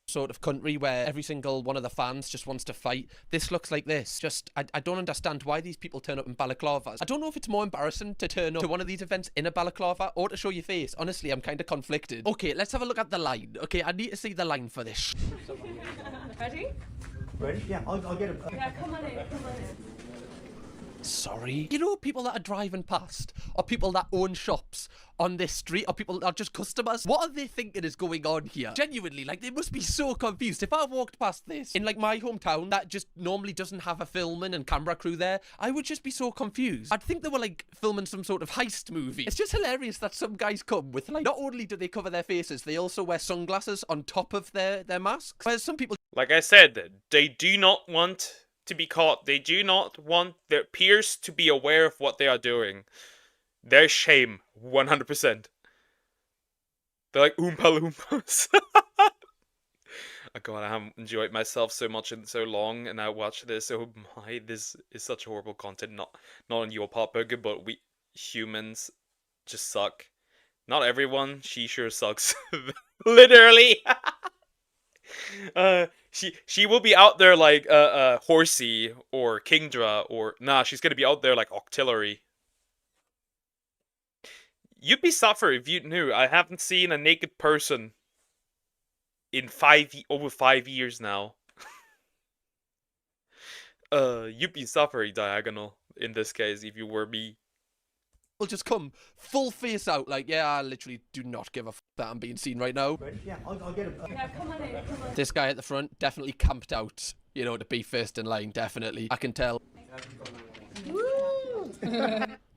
Speaker 11: Sort of country where every single one of the fans just wants to fight. This looks like this. Just, I don't understand why these people turn up in balaclavas. I don't know if it's more embarrassing to turn up to one of these events in a balaclava or to show your face. Honestly, I'm kind of conflicted. Okay, let's have a look at the line. Okay, I need to see the line for this.
Speaker 10: Ready?
Speaker 13: Ready? Yeah, I'll get it.
Speaker 10: Yeah, come on in, come on in.
Speaker 11: Sorry. You know, people that are driving past, or people that own shops on this street, or people that are just customers, what are they thinking is going on here? Genuinely, like, they must be so confused. If I walked past this in, like, my hometown that just normally doesn't have a filming and camera crew there, I would just be so confused. I'd think they were, like, filming some sort of heist movie. It's just hilarious that some guys come with, like, not only do they cover their faces, they also wear sunglasses on top of their masks. Whereas some people...
Speaker 1: Like I said, they do not want to be caught. They do not want their peers to be aware of what they are doing. Their shame, 100%. They're like Oompa Loompas. Oh god, I haven't enjoyed myself so much in so long, and I watch this. Oh my, this is such horrible content. Not on your part, Burger, but we humans just suck. Not everyone. She sure sucks. Literally. She will be out there like Horsey or Kingdra, or nah, she's gonna be out there like Octillery. You'd be suffer if you knew. I haven't seen a naked person in over 5 years now. You'd be suffering diagonal in this case if you were me.
Speaker 11: Will just come full face out, like, yeah, I literally do not give a f that I'm being seen right now.
Speaker 7: Yeah, I'll get him.
Speaker 10: Yeah, come on in, come on.
Speaker 11: This guy at the front definitely camped out, you know, to be first in line, definitely. I can tell.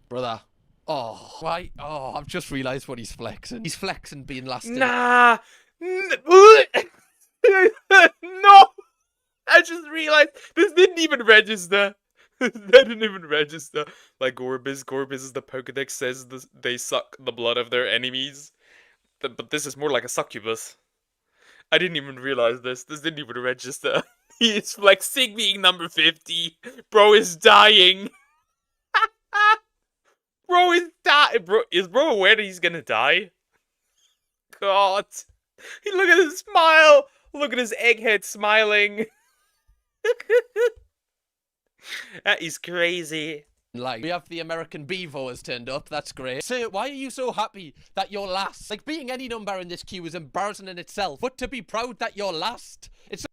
Speaker 11: Brother. Oh, why? Oh, I've just realised what he's flexing. He's flexing being last in.
Speaker 1: Nah! No! I just realized this didn't even register. That didn't even register. Like Gorbis is the Pokedex says they suck the blood of their enemies. But this is more like a succubus. I didn't even realize this. This didn't even register. He is flexing being number 50. Bro is dying. Bro is dying. Is bro aware that he's gonna die? God. Look at his smile. Look at his egghead smiling. That is crazy.
Speaker 11: Like, we have the American Bevo has turned up, that's great. Sir, why are you so happy that you're last? Like, being any number in this queue is embarrassing in itself, but to be proud that you're last, it's...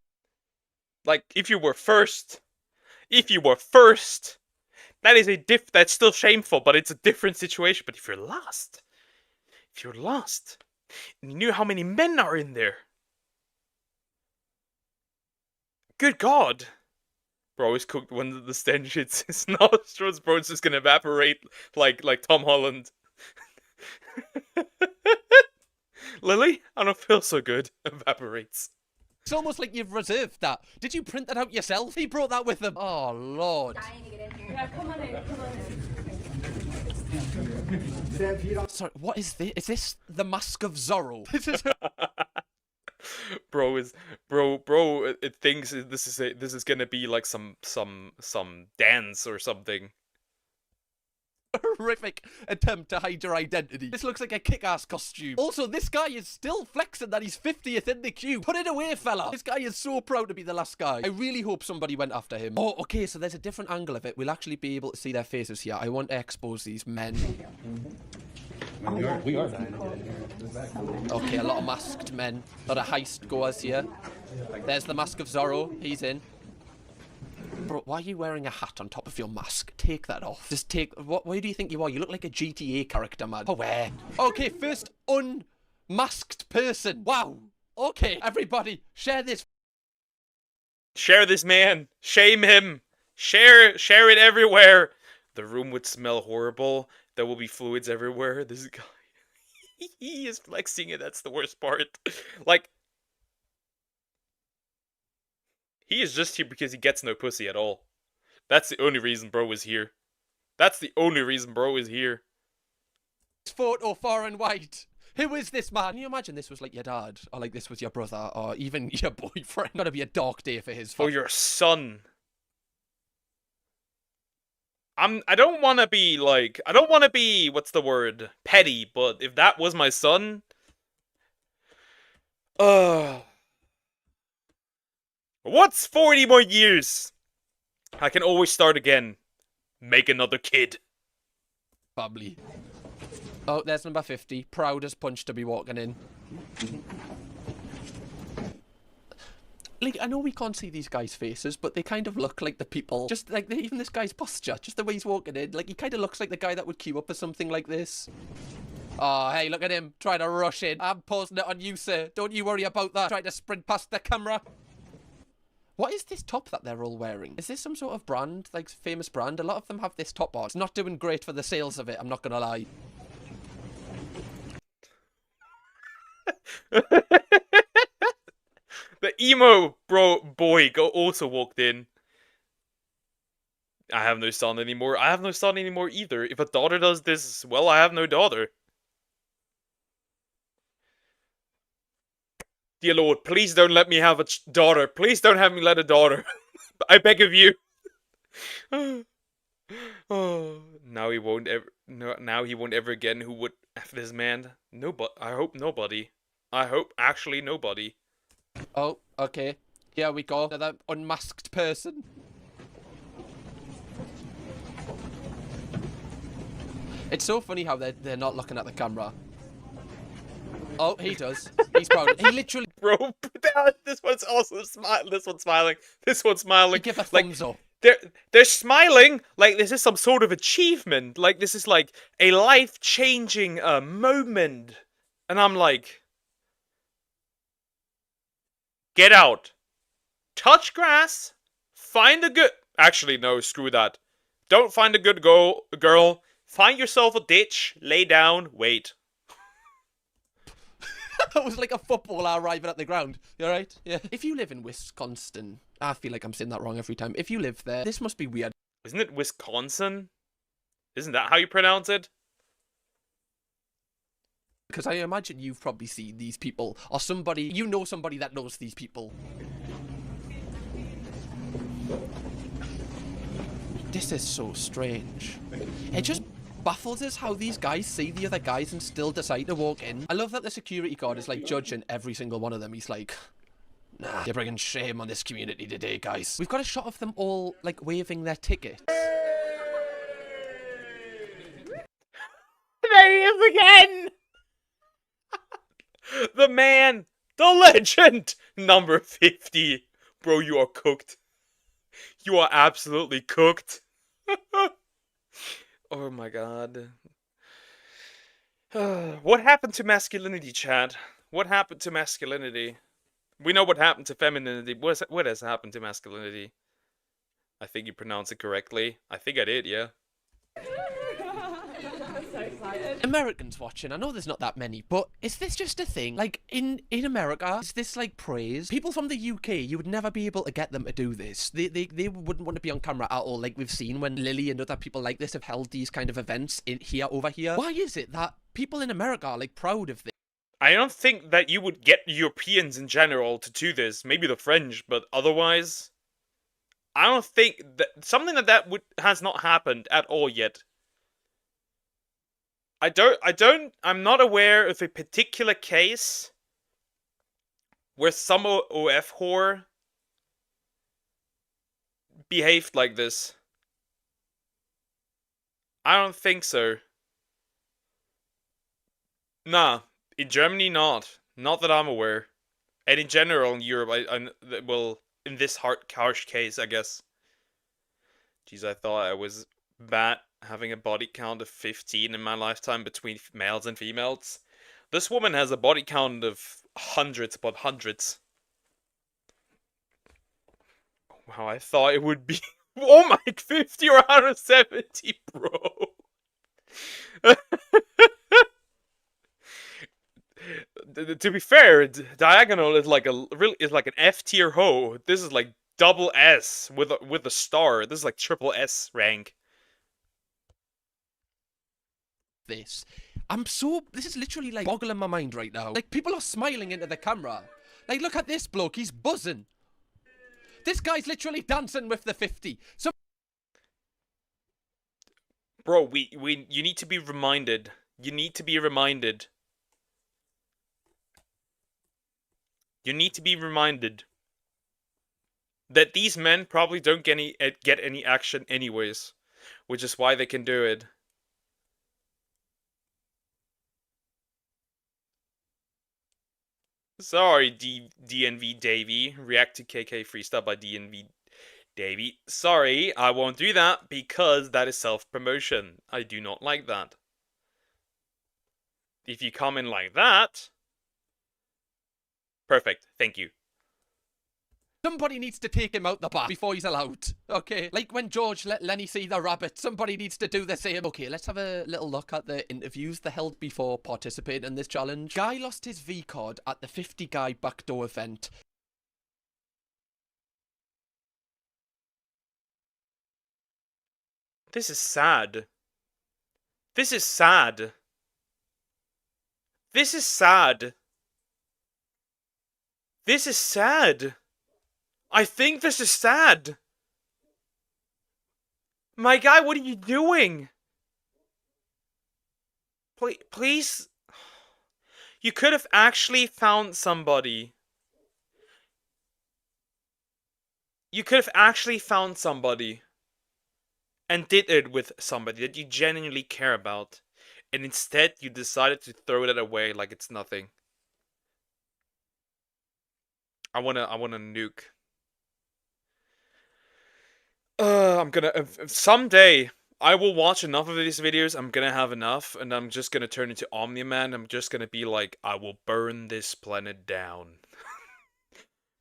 Speaker 1: Like, if you were first, that is that's still shameful, but it's a different situation. But if you're last, and you knew how many men are in there, good God. Bro is cooked when the stench hits his nostrils. Bro, it's just gonna evaporate like Tom Holland. Lily, I don't feel so good. Evaporates.
Speaker 11: It's almost like you've reserved that. Did you print that out yourself? He brought that with him. Oh, Lord.
Speaker 10: Yeah, come on in, come on in.
Speaker 11: Sorry, what is this? Is this the Mask of Zorro? This is...
Speaker 1: Bro, it thinks this is gonna be like some dance or something.
Speaker 11: Horrific attempt to hide your identity. This looks like a kick-ass costume. Also, this guy is still flexing that he's 50th in the queue. Put it away, fella. This guy is so proud to be the last guy. I really hope somebody went after him. Oh, okay, so there's a different angle of it. We'll actually be able to see their faces here. I want to expose these men.
Speaker 12: We are.
Speaker 11: Okay, a lot of masked men. A lot of heist goers here. There's the Mask of Zorro. He's in. Bro, why are you wearing a hat on top of your mask? Take that off. Just take... Why do you think you are? You look like a GTA character, man. Oh, where? Okay, first unmasked person. Wow. Okay, everybody, share this.
Speaker 1: Share this man. Shame him. Share it everywhere. The room would smell horrible. There will be fluids everywhere. This guy... he is flexing it. That's the worst part. Like... he is just here because he gets no pussy at all. That's the only reason bro is here. That's the only reason bro is here.
Speaker 11: This photo far and wide. Who is this man? Can you imagine this was like your dad? Or like this was your brother? Or even your boyfriend? Gotta be a dark day for his
Speaker 1: or your son. I don't want to be like... I don't want to be... what's the word? Petty. But if that was my son... what's 40 more years? I can always start again. Make another kid.
Speaker 11: Probably. Oh, there's number 50. Proud as punch to be walking in. Like, I know we can't see these guys' faces, but they kind of look like the people. Just like, even this guy's posture, just the way he's walking in. Like, he kind of looks like the guy that would queue up for something like this. Oh, hey, look at him, trying to rush in. I'm posting it on you, sir. Don't you worry about that. Trying to sprint past the camera. What is this top that they're all wearing? Is this some sort of brand, like famous brand? A lot of them have this top on. It's not doing great for the sales of it, I'm not gonna lie.
Speaker 1: The emo boy also walked in. I have no son anymore. I have no son anymore either. If a daughter does this, well, I have no daughter. Dear Lord, please don't let me have a daughter. Please don't have me let a daughter. I beg of you. Oh, now he won't ever. No, now he won't ever again. Who would F this man? Nobody. I hope nobody. I hope actually nobody.
Speaker 11: Oh, okay. Here we go. Another unmasked person. It's so funny how they're not looking at the camera. Oh, he does. He's proud. He literally...
Speaker 1: Bro, this one's also smiling. This one's smiling. This one's smiling.
Speaker 11: Give a thumbs up.
Speaker 1: They're smiling like this is some sort of achievement. Like this is like a life-changing moment. And I'm like, get out. Touch grass. Find a good... Actually, no, screw that. Don't find a good girl. Find yourself a ditch. Lay down. Wait.
Speaker 11: That was like a footballer arriving at the ground. You alright? Yeah. If you live in Wisconsin, I feel like I'm saying that wrong every time. If you live there, this must be weird.
Speaker 1: Isn't it Wisconsin? Isn't that how you pronounce it?
Speaker 11: Because I imagine you've probably seen these people, or somebody, you know somebody that knows these people. This is so strange. It just baffles us how these guys see the other guys and still decide to walk in. I love that the security guard is like judging every single one of them. He's like, nah, you're bringing shame on this community today, guys. We've got a shot of them all like waving their tickets.
Speaker 1: There he is again! The man, the legend, number 50. Bro, you are cooked. You are absolutely cooked. Oh my god. What happened to masculinity, Chad? What happened to masculinity? We know what happened to femininity. What has happened to masculinity? I think you pronounced it correctly. I think I did, yeah.
Speaker 11: Americans watching, I know there's not that many, but is this just a thing? Like, in America, is this like praise? People from the UK, you would never be able to get them to do this. They wouldn't want to be on camera at all, like we've seen when Lily and other people like this have held these kind of events over here. Why is it that people in America are like proud of this?
Speaker 1: I don't think that you would get Europeans in general to do this. Maybe the French, but otherwise, I don't think that something like that has not happened at all yet. I'm not aware of a particular case where some OF whore behaved like this. I don't think so. Nah, in Germany not. Not that I'm aware. And in general in Europe, well, in this harsh case, I guess. Jeez, I thought I was bad having a body count of 15 in my lifetime between males and females. This woman has a body count of hundreds upon hundreds. Wow, I thought it would be... Oh my, 50 or 170, bro. To be fair, Diagonal is like an F tier hoe. This is like double S with a star. This is like triple S rank.
Speaker 11: This is literally like boggling my mind right now. Like, people are smiling into the camera. Like, look at this bloke, he's buzzing. This guy's literally dancing with the 50. So,
Speaker 1: bro, you need to be reminded. You need to be reminded. You need to be reminded that these men probably don't get any action anyways, which is why they can do it. Sorry, DNV Davey. React to KK Freestyle by DNV Davey. Sorry, I won't do that because that is self-promotion. I do not like that. If you come in like that... Perfect, thank you.
Speaker 11: somebody needs to take him out the back before he's allowed, okay? Like when George let Lenny see the rabbit, somebody needs to do the same. Okay, let's have a little look at the interviews they held before participating in this challenge. Guy lost his V card at the 50 guy backdoor event.
Speaker 1: This is sad. This is sad. This is sad. This is sad. I think this is sad. My guy, what are you doing? Please. You could have actually found somebody. You could have actually found somebody. And did it with somebody that you genuinely care about. And instead, you decided to throw that away like it's nothing. I wanna nuke. I'm gonna someday I will watch enough of these videos. I'm gonna have enough, and I'm just gonna turn into Omni-Man. I'm just gonna be like, I will burn this planet down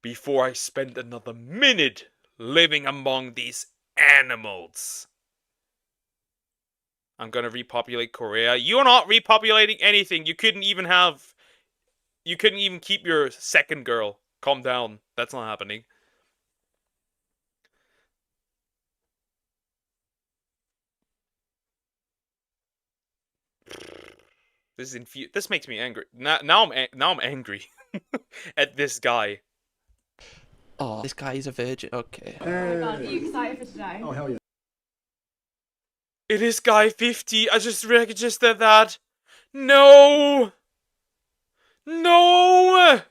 Speaker 1: before I spend another minute living among these animals. I'm gonna repopulate Korea. You're not repopulating anything. You couldn't even keep your second girl. Calm down. That's not happening. This makes me angry. Now I'm angry at this guy.
Speaker 11: Oh, this guy is a virgin. Okay.
Speaker 10: Oh my god, are you excited for today?
Speaker 12: Oh, hell yeah.
Speaker 1: It is guy 50. I just registered that. No. No.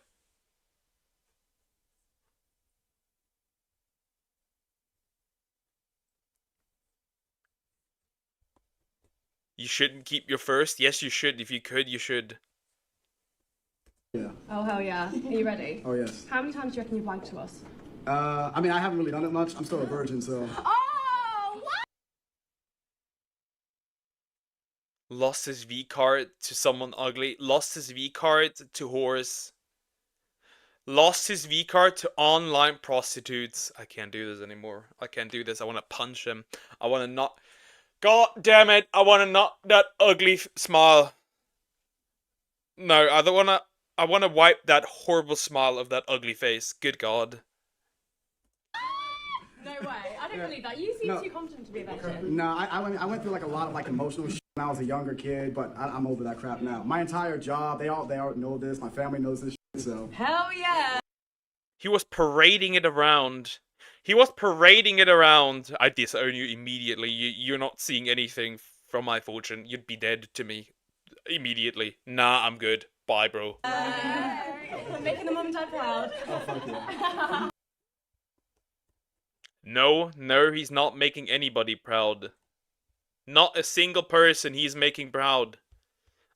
Speaker 1: You shouldn't keep your first. Yes, you should. If you could, you should.
Speaker 12: Yeah.
Speaker 10: Oh hell yeah. Are you ready?
Speaker 12: Oh, yes.
Speaker 10: How many times do you reckon you've lied to us?
Speaker 12: I mean, I haven't really done it much. I'm still a virgin, so.
Speaker 10: Oh, what?
Speaker 1: Lost his V card to someone ugly. Lost his V card to whores. Lost his V card to online prostitutes. I can't do this anymore. I can't do this. I want to punch him. I want to not. God damn it! I want to not that ugly smile. No, I don't want to. I want to wipe that horrible smile of that ugly face. Good God.
Speaker 10: No way. I don't believe that. You seem too confident to be a virgin.
Speaker 12: No, I went through like a lot of like emotional shit when I was a younger kid, but I'm over that crap now. My entire job, they all know this. My family knows this shit, so.
Speaker 10: Hell yeah.
Speaker 1: He was parading it around. He was parading it around. I disown you immediately. You're not seeing anything from my fortune. You'd be dead to me. Immediately. Nah, I'm good. Bye, bro.
Speaker 10: I'm making the mum and dad proud.
Speaker 12: Oh, fuck yeah.
Speaker 1: No, he's not making anybody proud. Not a single person he's making proud.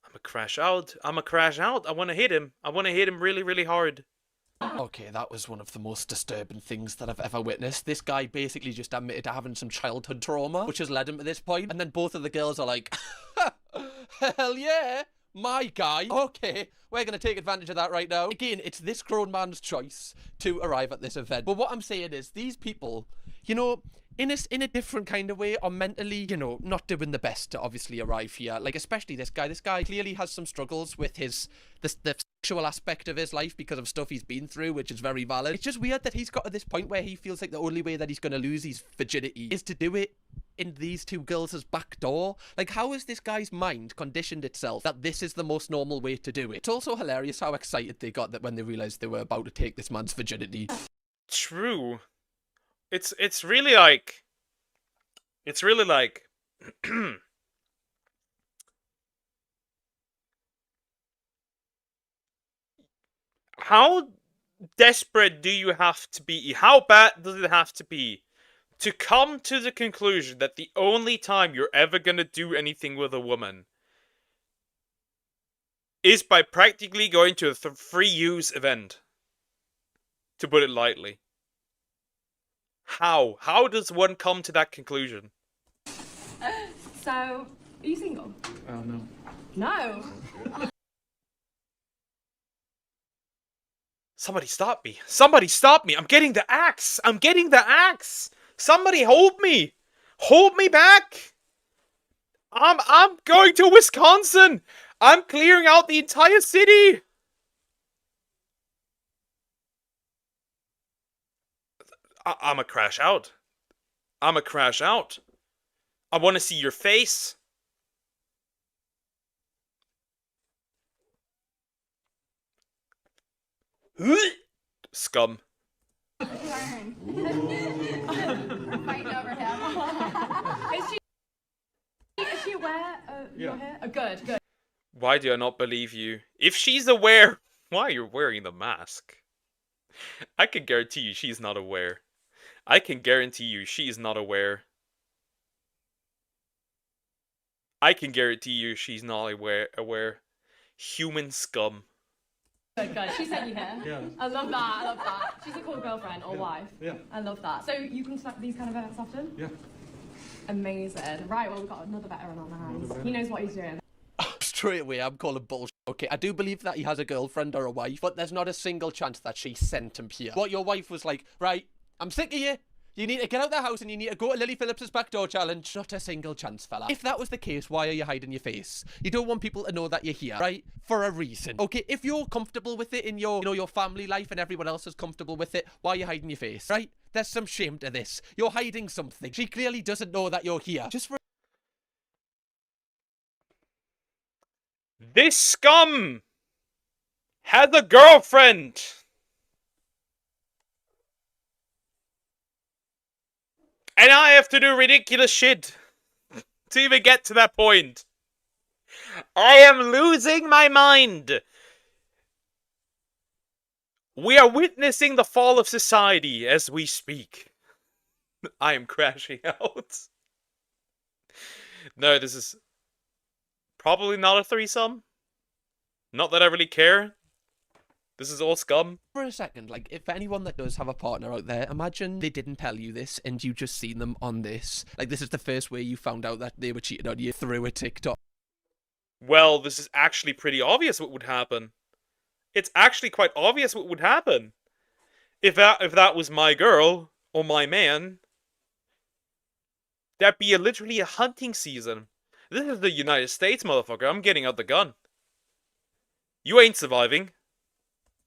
Speaker 1: I'ma crash out. I wanna hit him. I wanna hit him really, really hard.
Speaker 11: Okay, that was one of the most disturbing things that I've ever witnessed. This guy basically just admitted to having some childhood trauma, which has led him to this point. And then both of the girls are like, hell yeah, my guy. Okay, we're going to take advantage of that right now. Again, it's this grown man's choice to arrive at this event. But what I'm saying is, these people, you know, in a different kind of way, are mentally, you know, not doing the best to obviously arrive here. Like, especially this guy. This guy clearly has some struggles with the sexual aspect of his life because of stuff he's been through, which is very valid. It's just weird that he's got to this point where he feels like the only way that he's going to lose his virginity is to do it in these two girls' back door. Like, how has this guy's mind conditioned itself that this is the most normal way to do it? It's also hilarious how excited they got that when they realized they were about to take this man's virginity.
Speaker 1: True. It's really like how desperate do you have to be? How bad does it have to be to come to the conclusion that the only time you're ever gonna do anything with a woman is by practically going to a free use event? To put it lightly. How? How does one come to that conclusion?
Speaker 10: So, are you single?
Speaker 12: Oh, no.
Speaker 10: No.
Speaker 1: Somebody stop me. Somebody stop me. I'm getting the axe. I'm getting the axe. Somebody hold me. Hold me back. I'm going to Wisconsin. I'm clearing out the entire city. I'ma crash out. I'ma crash out. I want to see your face. Scum.
Speaker 10: Fighting over him. Is she aware of your hair? Oh, good.
Speaker 1: Why do I not believe you? If she's aware, why are you wearing the mask? I can guarantee you she's not aware. I can guarantee you she's not aware. I can guarantee you she's not aware. Human scum.
Speaker 14: Good, good. She sent you here.
Speaker 12: Yeah.
Speaker 14: I love that. I love that. She's a cool girlfriend or wife.
Speaker 12: Yeah.
Speaker 14: I love that. So you can start these kind of events often?
Speaker 12: Yeah.
Speaker 14: Amazing. Right, well, we've got another veteran on the hands. He knows what he's doing.
Speaker 11: Straight away, I'm calling bullshit. Okay, I do believe that he has a girlfriend or a wife, but there's not a single chance that she sent him here. What your wife was like, right, I'm sick of you. You need to get out of the house and you need to go to Lily Phillips's backdoor challenge. Not a single chance, fella. If that was the case, why are you hiding your face? You don't want people to know that you're here, right? For a reason. Okay, if you're comfortable with it in your, your family life and everyone else is comfortable with it, why are you hiding your face, right? There's some shame to this. You're hiding something. She clearly doesn't know that you're here. Just for
Speaker 1: This scum has a girlfriend. And I have to do ridiculous shit to even get to that point. I am losing my mind. We are witnessing the fall of society as we speak. I am crashing out. No, this is probably not a threesome. Not that I really care. This is all scum.
Speaker 11: a second, like, if anyone that does have a partner out there, imagine they didn't tell you this and you just seen them on this. Like, this is the first way you found out that they were cheating on you through a TikTok.
Speaker 1: Well, this is actually pretty obvious what would happen. It's actually quite obvious what would happen. If that was my girl, or my man, that'd be literally a hunting season. This is the United States, motherfucker. I'm getting out the gun. You ain't surviving.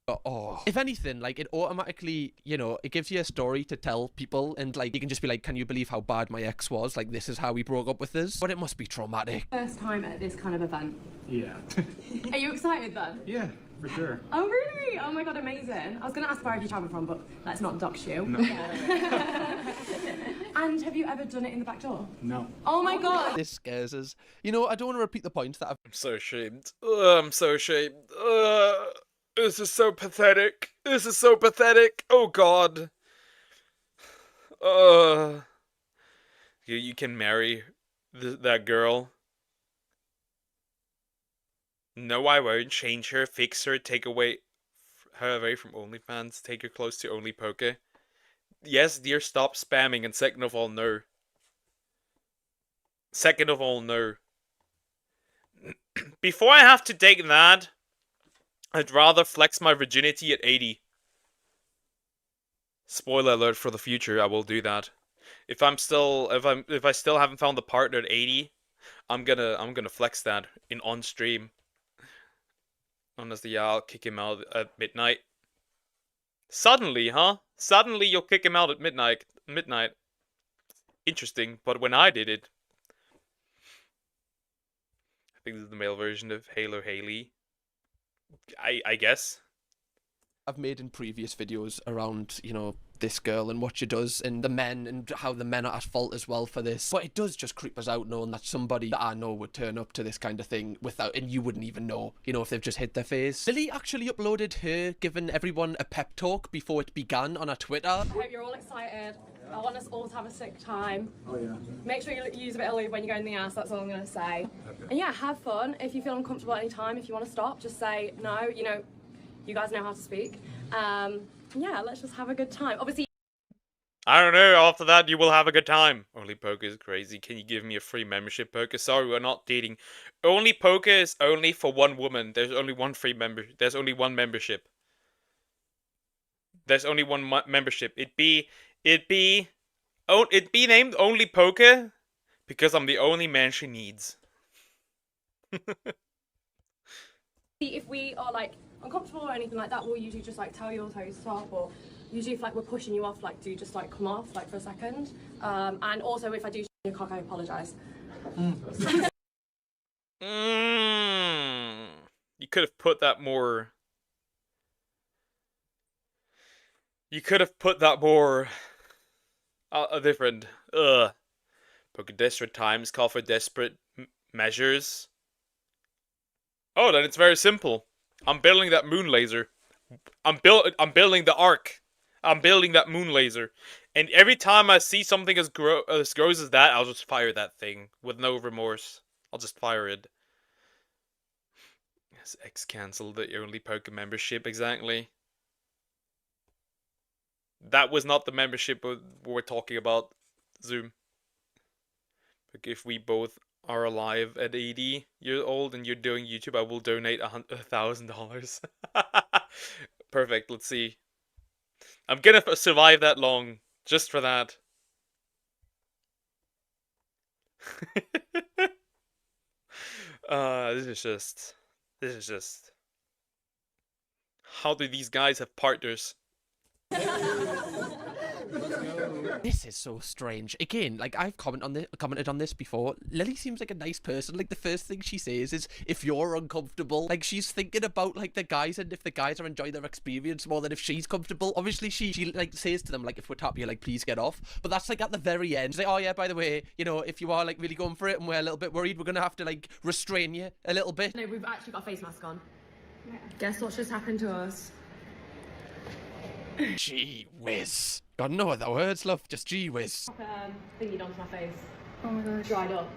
Speaker 11: Oh. If anything, like, it automatically, it gives you a story to tell people, and, like, you can just be like, can you believe how bad my ex was? Like, this is how he broke up with us. But it must be traumatic.
Speaker 14: First time at this kind of event.
Speaker 12: Yeah.
Speaker 14: Are you excited then?
Speaker 12: Yeah, for sure.
Speaker 14: Oh really? Oh my god, amazing. I was going to ask where have you travelled from, but let's not dox you.
Speaker 12: No.
Speaker 14: And have you ever done it in the back door?
Speaker 12: No.
Speaker 14: Oh my god.
Speaker 11: This scares us. I don't want to repeat the point that
Speaker 1: I'm so ashamed. I'm so ashamed. This is so pathetic. This is so pathetic. Oh god. You can marry that girl. No, I won't. Change her, fix her, take her away from OnlyFans, take her close to OnlyPoke. Yes, dear, stop spamming, and second of all, no. Second of all, no. Before I have to take that, I'd rather flex my virginity at 80. Spoiler alert for the future, I will do that. If I still haven't found the partner at 80, I'm gonna flex that on stream. Honestly, yeah, I'll kick him out at midnight. Suddenly, huh? Suddenly you'll kick him out at midnight. Interesting, but when I did it, I think this is the male version of Halo Haley. I guess.
Speaker 11: I've made in previous videos around, this girl and what she does, and the men, and how the men are at fault as well for this. But it does just creep us out knowing that somebody that I know would turn up to this kind of thing and you wouldn't even know, if they've just hit their face. Lily actually uploaded her giving everyone a pep talk before it began on her Twitter.
Speaker 14: I hope you're all excited. I want us all to have a sick time.
Speaker 12: Oh yeah.
Speaker 14: Make sure you use a bit of lube when you go in the ass, that's all I'm going to say.
Speaker 12: Okay.
Speaker 14: And yeah, have fun. If you feel uncomfortable at any time, if you want to stop, just say no. You guys know how to speak. Yeah, let's just have a good time. Obviously,
Speaker 1: I don't know, after that you will have a good time. OnlyPoke is crazy. Can you give me a free membership, Poker? Sorry, we're not dating. OnlyPoke is only for one woman. There's only one free member. There's only one membership. There's only one membership. It'd be named OnlyPoke because I'm the only man she needs.
Speaker 14: if we are like uncomfortable or anything like that, we'll usually just like tell you to stop, or usually if like we're pushing you off, like do just like come off like for a second. And also if I do your cock, I apologise.
Speaker 1: You could have put that more. You could have put that more. Different. Poke desperate times call for desperate measures. Oh, then it's very simple. I'm building that moon laser. I'm building the arc. I'm building that moon laser. And every time I see something as gross as that, I'll just fire that thing with no remorse. I'll just fire it. Has X cancelled the only Poke membership? Exactly. That was not the membership we're talking about, Zoom. Like, if we both are alive at 80 years old and you're doing YouTube, I will donate $1,000. Perfect, let's see. I'm gonna survive that long, just for that. This is just... How do these guys have partners?
Speaker 11: This is so strange. Again, like I've commented on this before. Lily seems like a nice person. Like the first thing she says is, "If you're uncomfortable," like she's thinking about like the guys and if the guys are enjoying their experience more than if she's comfortable. Obviously, she like says to them like, "If we're happy, like please get off." But that's like at the very end. She's like, "Oh yeah, by the way, you know, if you are like really going for it and we're a little bit worried, we're gonna have to like restrain you a little bit."
Speaker 4: No, we've actually got a face mask on. Guess what just happened to us?
Speaker 11: Gee whiz. Got no other words, love. Just gee whiz.
Speaker 4: Thingy onto my face. Oh my god. Dried up.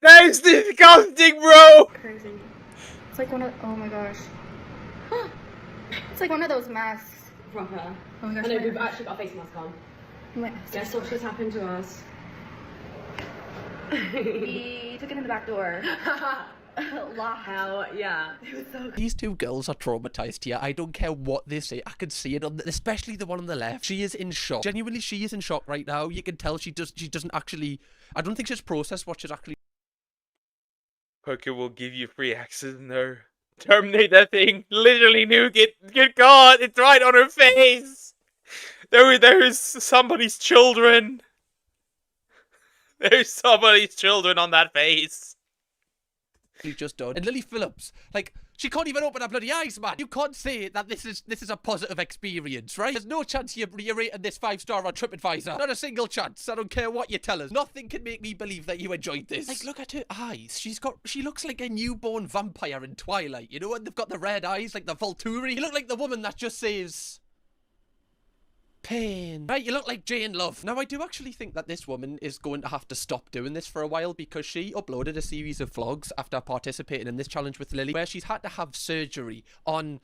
Speaker 1: That's disgusting, bro!
Speaker 10: Crazy. It's like one of, oh my gosh. It's like one of those masks.
Speaker 4: Proper.
Speaker 10: Oh my gosh.
Speaker 4: I know, we've actually got a face mask on. Guess what just happened to us?
Speaker 10: We took it in the back door.
Speaker 4: Hell yeah.
Speaker 11: These two girls are traumatized here. I don't care what they say. I can see it on especially the one on the left. She is in shock. Genuinely, she is in shock right now. You can tell she doesn't actually... I don't think she's processed what she's actually...
Speaker 1: Poke will give you free access. No. Terminate that thing. Literally nuke it. Good God, it's right on her face. There is somebody's children. There's somebody's children on that face.
Speaker 11: Just done. And Lily Phillips, like, she can't even open her bloody eyes, man. You can't say that this is a positive experience, right? There's no chance you're rating this 5-star on TripAdvisor. Not a single chance. I don't care what you tell us. Nothing can make me believe that you enjoyed this. Like, look at her eyes. She looks like a newborn vampire in Twilight, you know? And they've got the red eyes, like the Volturi. You look like the woman that just says... pain. Right, you look like Jane Love. Now, I do actually think that this woman is going to have to stop doing this for a while because she uploaded a series of vlogs after participating in this challenge with Lily where she's had to have surgery on,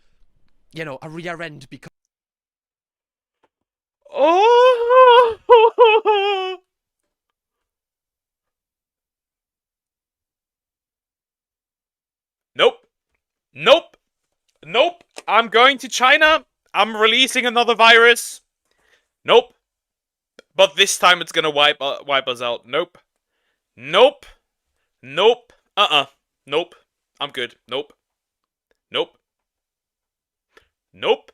Speaker 11: you know, a rear end because...
Speaker 1: Oh! Nope. Nope. Nope. I'm going to China. I'm releasing another virus. Nope. But this time it's gonna wipe us out. Nope. Nope. Nope. Nope. I'm good. Nope. Nope. Nope.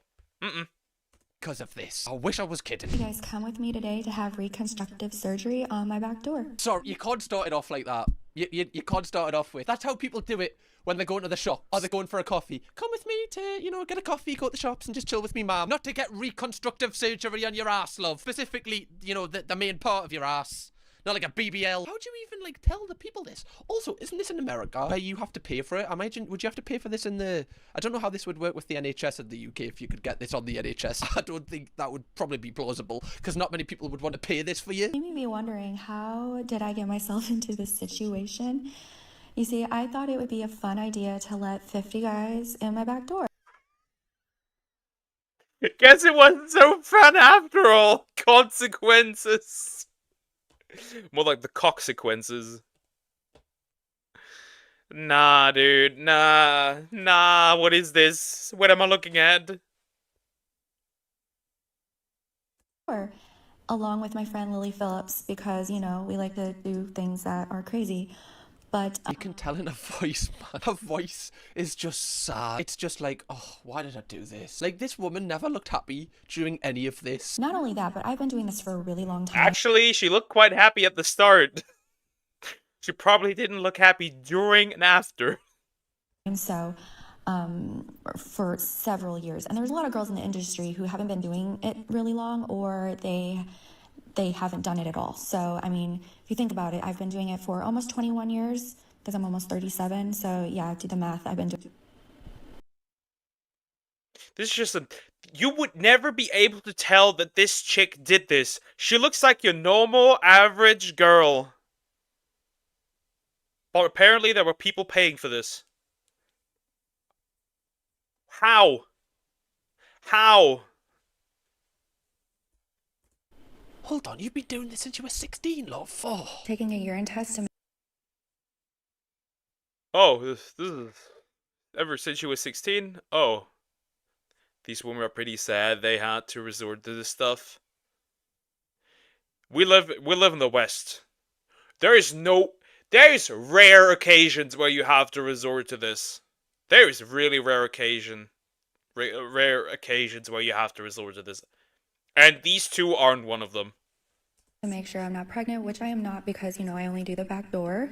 Speaker 11: Because of this. I wish I was kidding.
Speaker 15: You guys come with me today to have reconstructive surgery on my back door.
Speaker 11: Sorry, you can't start it off like that. You can't start it off with. That's how people do it when they're going to the shop or they're going for a coffee. Come with me to, you know, get a coffee, go to the shops and just chill with me, ma'am. Not to get reconstructive surgery on your ass, love. Specifically, you know, the main part of your ass. Not like a BBL. How do you even, like, tell the people this? Also, isn't this in America where you have to pay for it? I imagine, would you have to pay for this in the... I don't know how this would work with the NHS in the UK if you could get this on the NHS. I don't think that would probably be plausible because not many people would want to pay this for you.
Speaker 15: You may be wondering, how did I get myself into this situation? You see, I thought it would be a fun idea to let 50 guys in my back door.
Speaker 1: Guess it wasn't so fun after all. Consequences. More like the consequences. Nah, dude. Nah. What is this? What am I looking at?
Speaker 15: Along with my friend Lily Phillips, because, you know, we like to do things that are crazy. But
Speaker 11: you can tell in her voice, man. Her voice is just sad. It's just like, oh, why did I do this? Like, this woman never looked happy during any of this.
Speaker 15: Not only that, but I've been doing this for a really long time.
Speaker 1: Actually, she looked quite happy at the start. She probably didn't look happy during and after.
Speaker 15: And so, for several years. And there's a lot of girls in the industry who haven't been doing it really long, or they haven't done it at all. So, I mean, if you think about it, I've been doing it for almost 21 years because I'm almost 37. So, yeah, do the math. I've been doing...
Speaker 1: This is just a... You would never be able to tell that this chick did this. She looks like your normal, average girl. But apparently there were people paying for this. How? How?
Speaker 11: Hold on, you've been doing this since you were 16, love. Oh.
Speaker 15: Taking a urine test to
Speaker 1: Oh, this is ever since you were 16? Oh. These women are pretty sad they had to resort to this stuff. We live in the West. There's rare occasions where you have to resort to this. There is really rare occasions where you have to resort to this. And these two aren't one of them.
Speaker 15: make sure I'm not pregnant, which I am not because, you know, I only do the back door.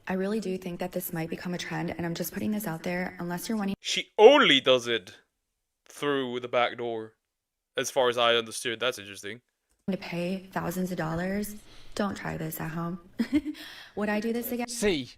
Speaker 15: I really do think that this might become a trend, and I'm just putting this out there. Unless you're wanting
Speaker 1: She only does it through the back door, as far as I understood. That's interesting.
Speaker 15: to pay thousands of dollars, don't try this at home. Would I do this again?
Speaker 11: See,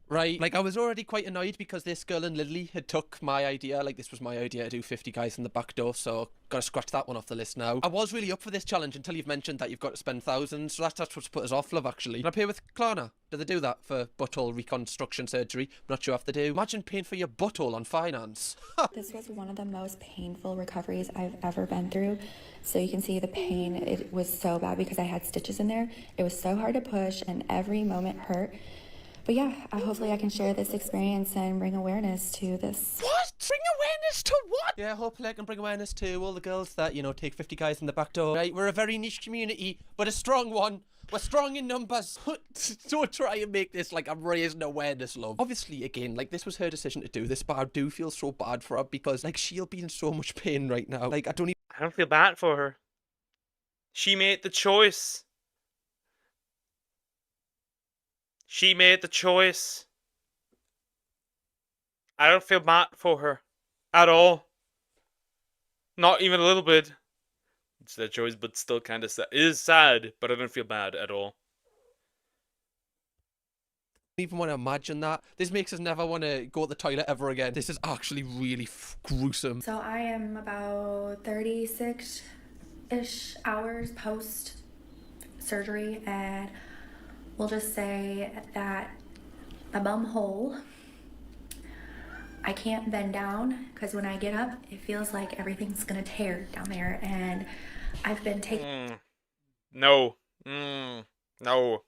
Speaker 11: right? Like, I was already quite annoyed because this girl in Lily had took my idea. Like, this was my idea to do 50 guys in the back door, so gotta scratch that one off the list now. I was really up for this challenge until you've mentioned that you've got to spend thousands, so that's what's put us off, love, actually. Can I pay with Klarna? Do they do that for butthole reconstruction surgery? I'm not sure if they do. Imagine paying for your butthole on finance.
Speaker 15: This was one of the most painful recoveries I've ever been through. So you can see the pain. It was so bad because I had stitches in there. It was so hard to push and every moment hurt. But yeah, hopefully I can share this experience and bring awareness to this.
Speaker 11: What? Bring awareness to what? Yeah, hopefully I can bring awareness to all the girls that, you know, take 50 guys in the back door. Right, we're a very niche community, but a strong one. We're strong in numbers. Don't try and make this like I'm raising awareness, love. Obviously, again, like, this was her decision to do this, but I do feel so bad for her because, like, she'll be in so much pain right now. Like, I don't
Speaker 1: feel bad for her. She made the choice. She made the choice. I don't feel bad for her. At all. Not even a little bit. It's their choice, but still kind of sad. It is sad, but I don't feel bad at all.
Speaker 11: even want to imagine that. This makes us never want to go to the toilet ever again. This is actually really gruesome.
Speaker 15: So I am about 36-ish hours post surgery, and we'll just say that my bum hole, I can't bend down because when I get up, it feels like everything's gonna tear down there, and I've been taking
Speaker 1: No. No. No.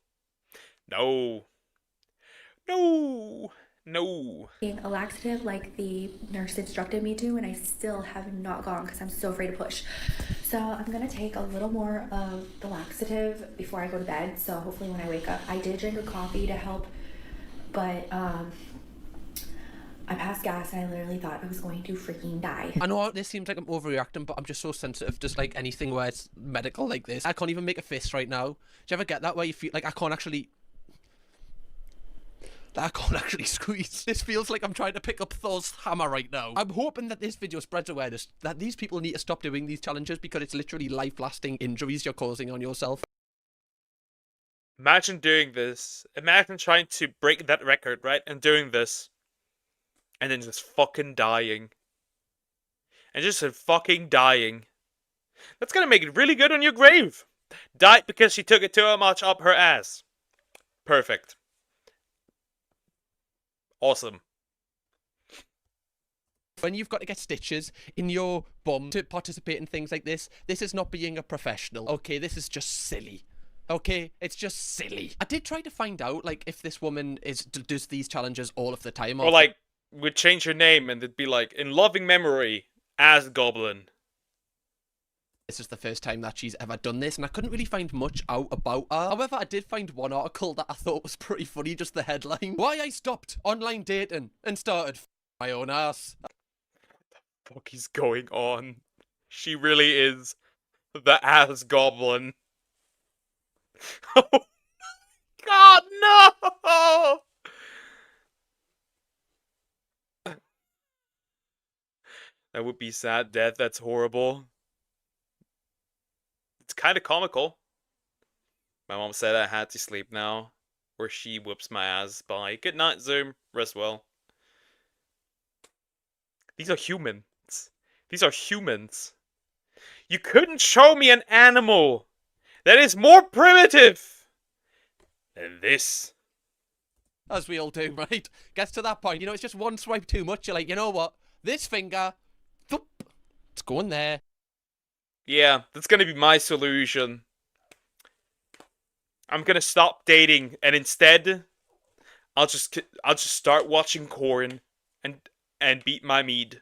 Speaker 1: No. No.
Speaker 15: a laxative like the nurse instructed me to, and I still have not gone because I'm so afraid to push. So I'm gonna take a little more of the laxative before I go to bed, so hopefully when I wake up. I did drink a coffee to help, but I passed gas and I literally thought I was going to freaking die.
Speaker 11: I know this seems like I'm overreacting, but I'm just so sensitive to like anything where it's medical like this. I can't even make a fist right now. Do you ever get that where you feel like I can't actually squeeze? This feels like I'm trying to pick up Thor's hammer right now. I'm hoping that this video spreads awareness that these people need to stop doing these challenges because it's literally life-lasting injuries you're causing on yourself.
Speaker 1: Imagine doing this. Imagine trying to break that record, right? And doing this. And then just fucking dying. And just fucking dying. That's gonna make it really good on your grave. Died because she took it too much up her ass. Perfect. Awesome.
Speaker 11: When you've got to get stitches in your bum to participate in things like this is not being a professional, okay? This is just silly. Okay, it's just silly. I did try to find out, like, if this woman does these challenges all of the time.
Speaker 1: Or like, would change her name and it'd be like, in loving memory, as Goblin.
Speaker 11: This is the first time that she's ever done this, and I couldn't really find much out about her. However, I did find one article that I thought was pretty funny, just the headline. Why I stopped online dating and started my own ass.
Speaker 1: What the fuck is going on? She really is the ass Goblin. Oh God, no! That would be sad death. That's horrible. It's kind of comical. My mom said I had to sleep now, or she whoops my ass. Bye. Good night, Zoom. Rest well. These are humans. These are humans. You couldn't show me an animal that is more primitive than this.
Speaker 11: as we all do, right? Gets to that point, you know, it's just one swipe too much. You're like, you know what? This finger, thump, it's going there.
Speaker 1: Yeah, that's gonna be my solution. I'm gonna stop dating, and instead, I'll just start watching corn and beat my mead.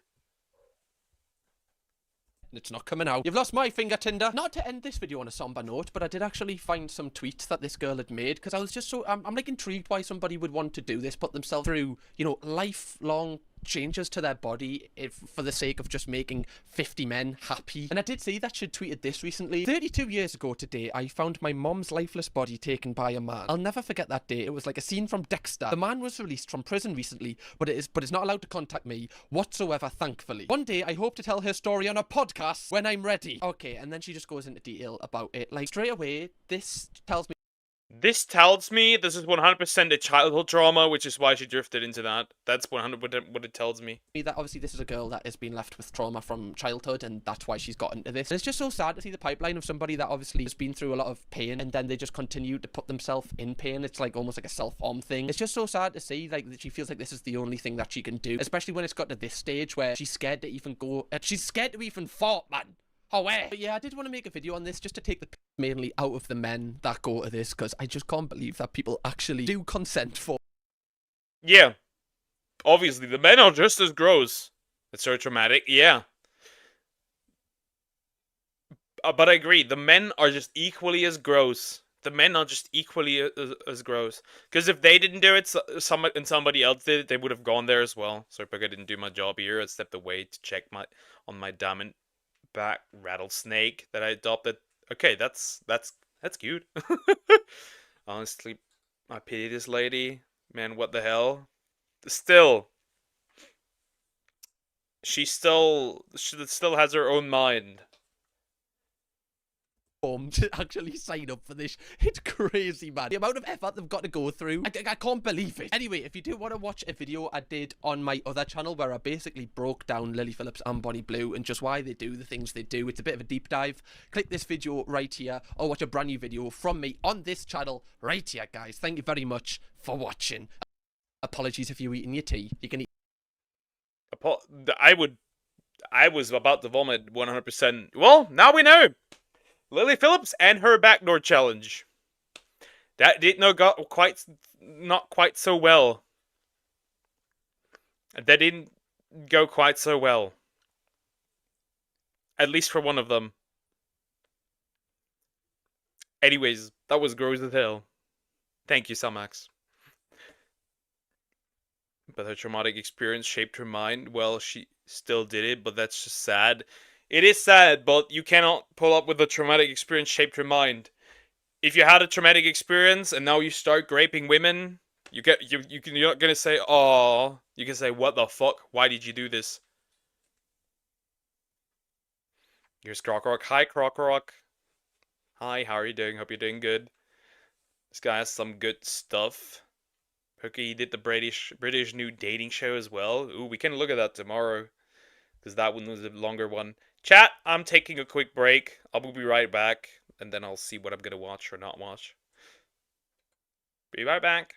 Speaker 11: It's not coming out. You've lost my finger, Tinder. Not to end this video on a somber note, but I did actually find some tweets that this girl had made, because I was just so, I'm like intrigued why somebody would want to do this, put themselves through, you know, lifelong changes to their body for the sake of just making 50 men happy. And I did see that she'd tweeted this recently. 32 years ago today, I found my mom's lifeless body taken by a man. I'll never forget that day. It was like a scene from Dexter. The man was released from prison recently, but is not allowed to contact me whatsoever, thankfully. One day, I hope to tell her story on a podcast when I'm ready. Okay, and then she just goes into detail about it. Like, straight away, this tells me
Speaker 1: this is 100% a childhood trauma, which is why she drifted into that. That's 100% what it tells me.
Speaker 11: that obviously this is a girl that has been left with trauma from childhood, and that's why she's got into this. And it's just so sad to see the pipeline of somebody that obviously has been through a lot of pain, and then they just continue to put themselves in pain. It's like almost like a self-harm thing. It's just so sad to see, like, that she feels like this is the only thing that she can do, especially when it's got to this stage where she's scared to even go, she's scared to even fart, man. Oh, where? But yeah, I did want to make a video on this just to take the mainly out of the men that go to this, because I just can't believe that people actually do consent for.
Speaker 1: Yeah. Obviously, the men are just as gross. It's so traumatic, yeah. But I agree, the men are just equally as gross. The men are just equally as gross. Because if they didn't do it, somebody else did it, they would have gone there as well. So if I didn't do my job here, I stepped away to check on my damn back rattlesnake that I adopted. Okay, that's cute. Honestly, I pity this lady. Man, what the hell? Still, she still has her own mind.
Speaker 11: To actually sign up for this. It's crazy, man. The amount of effort they've got to go through. I can't believe it. Anyway, if you do want to watch a video I did on my other channel where I basically broke down Lily Phillips and Bonnie Blue and just why they do the things they do, it's a bit of a deep dive. Click this video right here or watch a brand new video from me on this channel right here, guys. Thank you very much for watching. Apologies if you're eating your tea. You can eat.
Speaker 1: I was about to vomit 100%. Well, now we know. Lily Phillips and her backdoor challenge. That did not quite so well. That didn't go quite so well. At least for one of them. Anyways, that was gross as hell. Thank you, Samax. But her traumatic experience shaped her mind. Well, she still did it, but that's just sad. It is sad, but you cannot pull up with a traumatic experience shaped your mind. If you had a traumatic experience and now you start raping women, you're not gonna say, "Oh," you can say, "What the fuck? Why did you do this?" Here's Crockrock. Hi, Crockrock. Hi, how are you doing? Hope you're doing good. This guy has some good stuff. Hooky did the British new dating show as well. Ooh, we can look at that tomorrow, because that one was a longer one. Chat, I'm taking a quick break. I will be right back, and then I'll see what I'm going to watch or not watch. Be right back.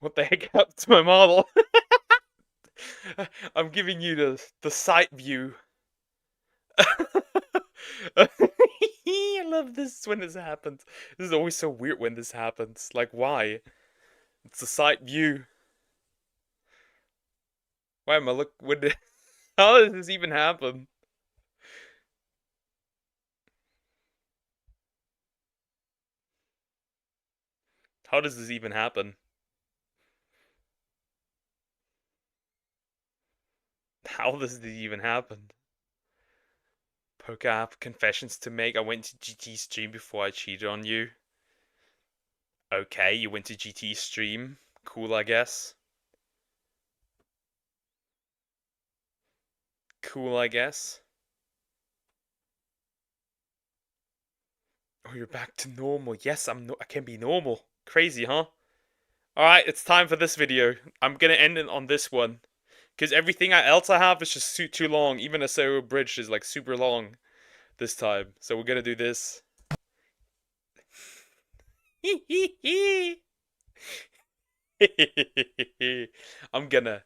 Speaker 1: What the heck happened to my model? I'm giving you the side view. I love this when this happens. This is always so weird when this happens. Like, why? It's the side view. Why am I look? How does this even happen? How does this even happen? How does this even happen? Poke app confessions to make. I went to GT stream before I cheated on you. Okay, you went to GT stream. Cool, I guess. Cool, I guess. Oh, you're back to normal. Yes, I can be normal. Crazy, huh? Alright, it's time for this video. I'm gonna end it on this one. Because everything else I have is just too long. Even a solo bridge is like super long this time. So we're gonna do this. I'm gonna...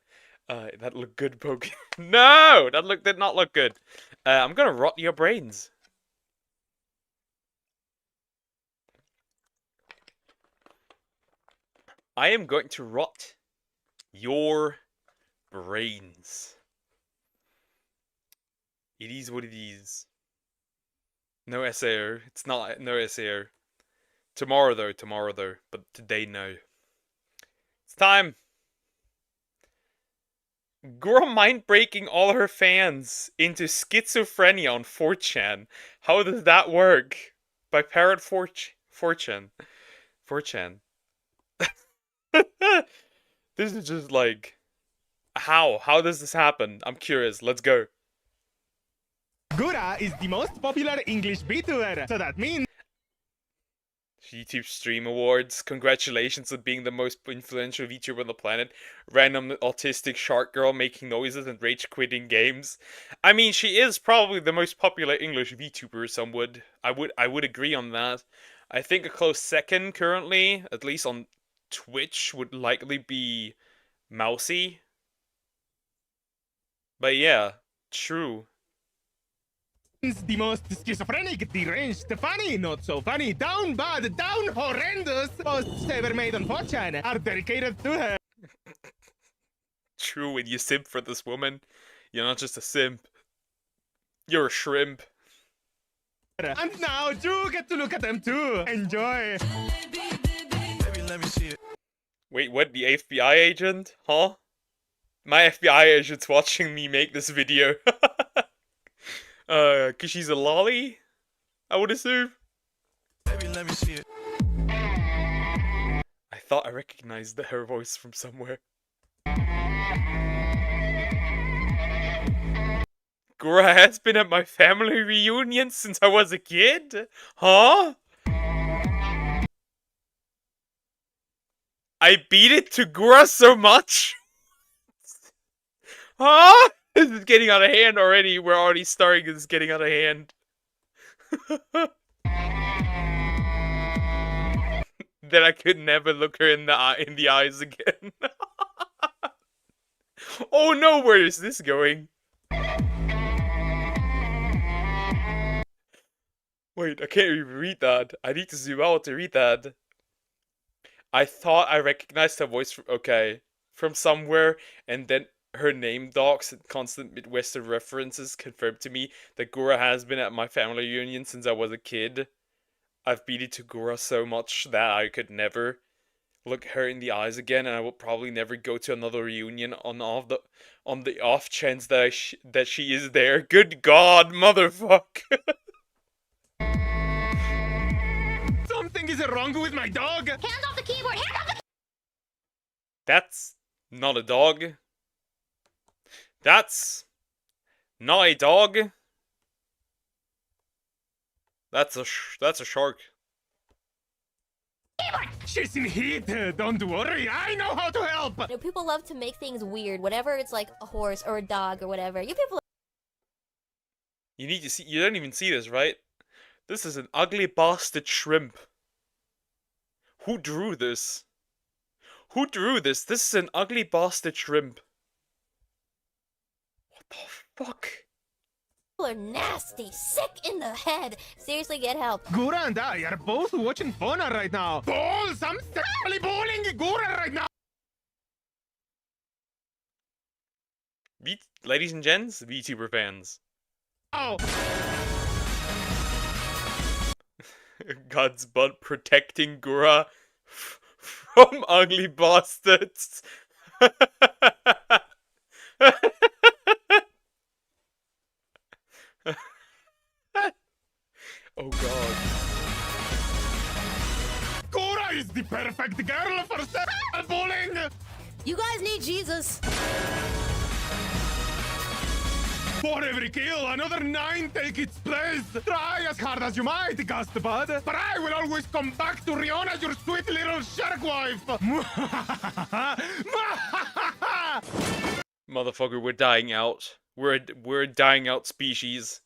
Speaker 1: that looked good, Poke. No! That did not look good. I'm gonna rot your brains. I am going to rot your brains. It is what it is. No SAO. It's not no SAO. Tomorrow though. But today, no. It's time. Girl mind breaking all her fans into schizophrenia on 4chan. How does that work? By Parrot 4chan. 4chan. This is just like... How? How does this happen? I'm curious. Let's go.
Speaker 7: Gura is the most popular English VTuber, so that means...
Speaker 1: YouTube Stream Awards. Congratulations on being the most influential VTuber on the planet. Random autistic shark girl making noises and rage quitting games. I mean, she is probably the most popular English VTuber, some would. I would agree on that. I think a close second currently, at least on Twitch, would likely be Mousy. But yeah, true.
Speaker 7: The most schizophrenic, deranged, funny, not so funny, down bad, down horrendous posts ever made on 4chan are dedicated to her.
Speaker 1: True, when you simp for this woman, you're not just a simp. You're a shrimp.
Speaker 7: And now you get to look at them too. Enjoy.
Speaker 17: Baby, let me see it.
Speaker 1: Wait, what? The FBI agent? Huh? My FBI agent's watching me make this video. Cause she's a lolly? I would assume.
Speaker 17: Baby, let me see it.
Speaker 1: I thought I recognized her voice from somewhere. Gura has been at my family reunion since I was a kid? Huh? I beat it to Gura so much? Huh? This is getting out of hand already. We're already starting this getting out of hand. Then I could never look her in the eyes again. Oh no, where is this going? Wait, I can't even read that. I need to zoom out to read that. I thought I recognized her voice from somewhere, and then her name docs and constant Midwestern references confirmed to me that Gura has been at my family reunion since I was a kid. I've beat it to Gura so much that I could never look her in the eyes again, and I will probably never go to another reunion on the off chance that she is there. Good God, motherfuck!
Speaker 7: Something is wrong with my dog.
Speaker 20: Hands off the keyboard! Hands off the...
Speaker 1: That's not a dog. That's not a dog. That's a shark.
Speaker 7: She's in heat. Don't worry, I know how to help.
Speaker 16: You know, people love to make things weird. Whatever it's like a horse or a dog or whatever. You people.
Speaker 1: You need to see. You don't even see this, right? This is an ugly bastard shrimp. Who drew this? Who drew this? This is an ugly bastard shrimp. What the fuck?
Speaker 16: People are nasty, sick in the head. Seriously, get help.
Speaker 7: Gura and I are both watching porn right now. Balls! I'm sexually bullying Gura right now.
Speaker 1: Ladies and gents, VTuber fans.
Speaker 7: Oh.
Speaker 1: God's butt protecting Gura from ugly bastards. Oh god.
Speaker 7: Gura is the perfect girl for sexual bullying.
Speaker 16: You guys need Jesus.
Speaker 7: For every kill, another 9 take its place. Try as hard as you might, Gastbud, but I will always come back to Riona, your sweet little shark wife.
Speaker 1: Motherfucker, we're dying out. We're a dying out species.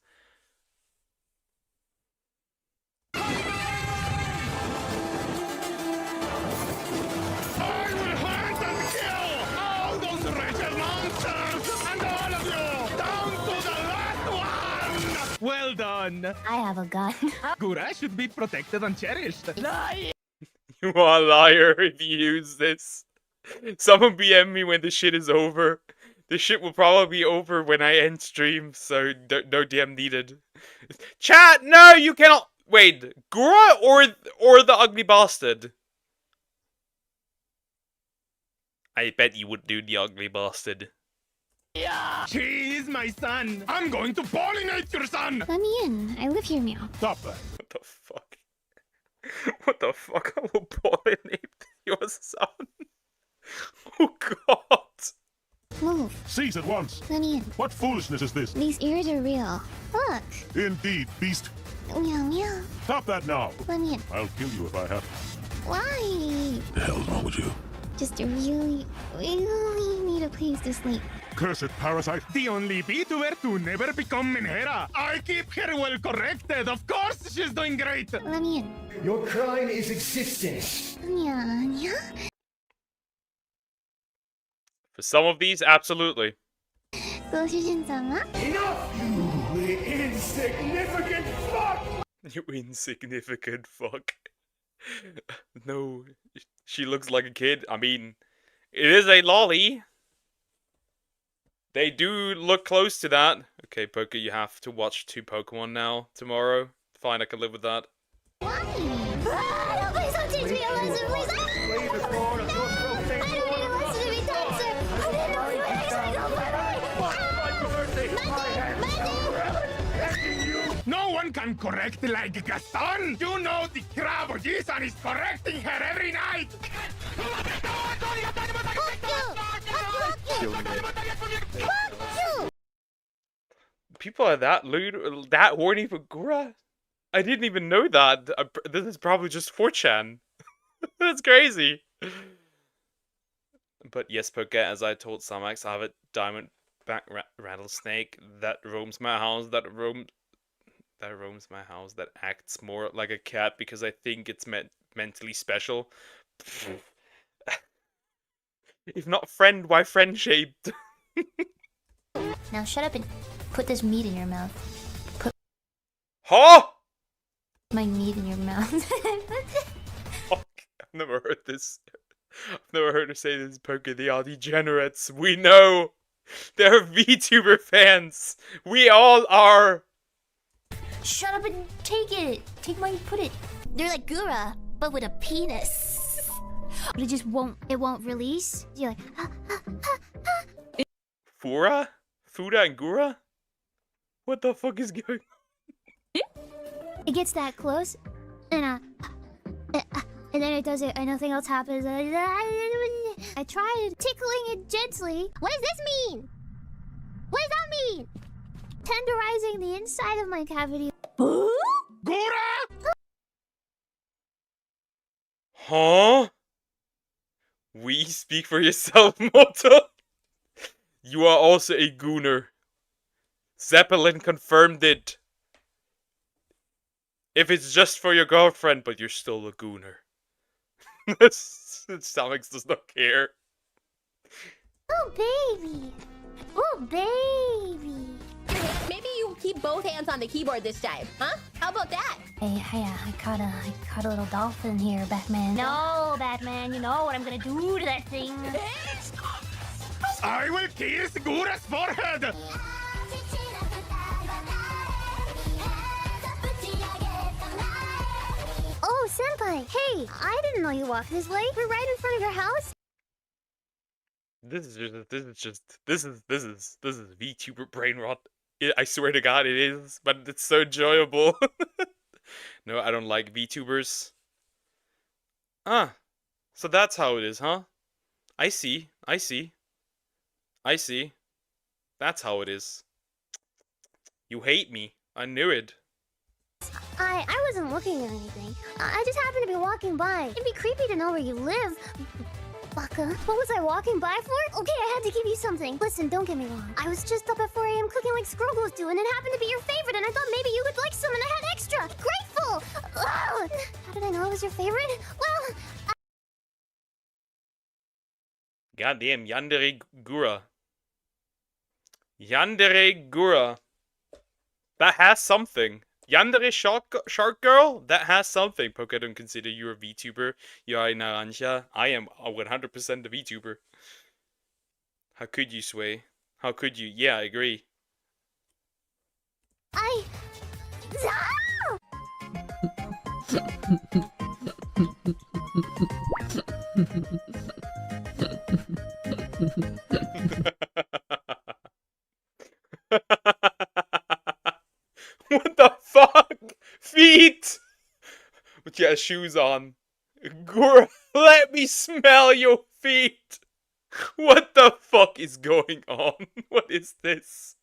Speaker 7: Well done.
Speaker 20: I have a gun.
Speaker 7: Gura should be protected and cherished.
Speaker 1: You are a liar if you use this. Someone BM me when the shit is over. The shit will probably be over when I end stream, so no DM needed. Chat, no, you cannot. Wait, Gura or the ugly bastard? I bet you would do the ugly bastard.
Speaker 7: Yeah. She is my son. I'm going to pollinate your son.
Speaker 20: Let me in. I live here now.
Speaker 7: Stop that.
Speaker 1: What the fuck? What the fuck? I will pollinate your son. Oh god.
Speaker 20: Move.
Speaker 6: Cease at once.
Speaker 20: Let me in.
Speaker 6: What foolishness is this?
Speaker 20: These ears are real. Look.
Speaker 6: Indeed, beast.
Speaker 20: Meow meow.
Speaker 6: Stop that now.
Speaker 20: Let me in.
Speaker 6: I'll kill you if I have to.
Speaker 20: Why?
Speaker 6: The hell's wrong with you?
Speaker 20: Just really need a place to sleep.
Speaker 6: Cursed parasite.
Speaker 7: The only VTuber to never become Minhera. I keep her well corrected. Of course she's doing great.
Speaker 20: Let me in.
Speaker 18: Your crime is existence.
Speaker 20: Yeah.
Speaker 1: For some of these, absolutely.
Speaker 20: Enough,
Speaker 18: you insignificant fuck!
Speaker 1: You insignificant fuck. No, she looks like a kid. I mean, it is a lolly. They do look close to that. Okay, Poker, you have to watch 2 Pokemon now tomorrow. Fine, I can live with that.
Speaker 20: Why? Please don't teach me a lesson, please. I don't need a lesson to be taught, sir. I didn't know you were actually
Speaker 7: No one can correct like Gaston. You know the Crab-O-Jisan is correcting her every night.
Speaker 1: People are that lewd, that horny for Gura? I didn't even know that. This is probably just 4chan. That's crazy. But yes, Poke, as I told Samax, I have a diamondback rattlesnake that roams my house, that acts more like a cat because I think it's mentally special. If not friend, why friend-shaped?
Speaker 20: Now shut up and put this meat in your mouth. Put my meat in your mouth.
Speaker 1: Fuck, I've never heard this. I've never heard her say this, Poke. They are degenerates. We know. They're VTuber fans. We all are.
Speaker 20: Shut up and take it. Put it. They're like Gura, but with a penis. But it won't release. You're like,
Speaker 1: Fura? Fuda and Gura? What the fuck is going on?
Speaker 20: It gets that close, and then it does it, and nothing else happens. I tried tickling it gently. What does this mean? What does that mean? Tenderizing the inside of my cavity.
Speaker 7: Gura!
Speaker 1: Huh? We speak for yourself, Mota. You are also a gooner. Zeppelin confirmed it. If it's just for your girlfriend, but you're still a gooner. Stomachs does not care.
Speaker 20: Oh, baby. Oh, baby.
Speaker 16: Maybe you keep both hands on the keyboard this time, huh? How about that?
Speaker 20: Hey, I caught a little dolphin here, Batman. No, Batman, you know what I'm gonna do to that thing.
Speaker 7: I will kiss Gura's forehead!
Speaker 20: Oh, Senpai, hey, I didn't know you walked this way. We're right in front of your house.
Speaker 1: This is VTuber brain rot. I swear to God it is, but it's so enjoyable. No, I don't like VTubers. Ah, so that's how it is, huh? I see. That's how it is. You hate me. I knew it.
Speaker 20: I wasn't looking or anything. I just happened to be walking by. It'd be creepy to know where you live. Baka. What was I walking by for? Okay, I had to give you something. Listen, don't get me wrong. I was just up at 4 a.m. cooking like Scrogos do, and it happened to be your favorite, and I thought maybe you would like some, and I had extra. Grateful! Ugh. How did I know it was your favorite? Well,
Speaker 1: Goddamn, Yandere Gura. Yandere Gura. That has something. Yandere Shark Girl? That has something. Poke, I don't consider you a VTuber. You are Naranja. I am 100% a VTuber. How could you, Sway? How could you? Yeah, I agree. What the fuck? Feet! But yeah, shoes on. Gura, let me smell your feet! What the fuck is going on? What is this?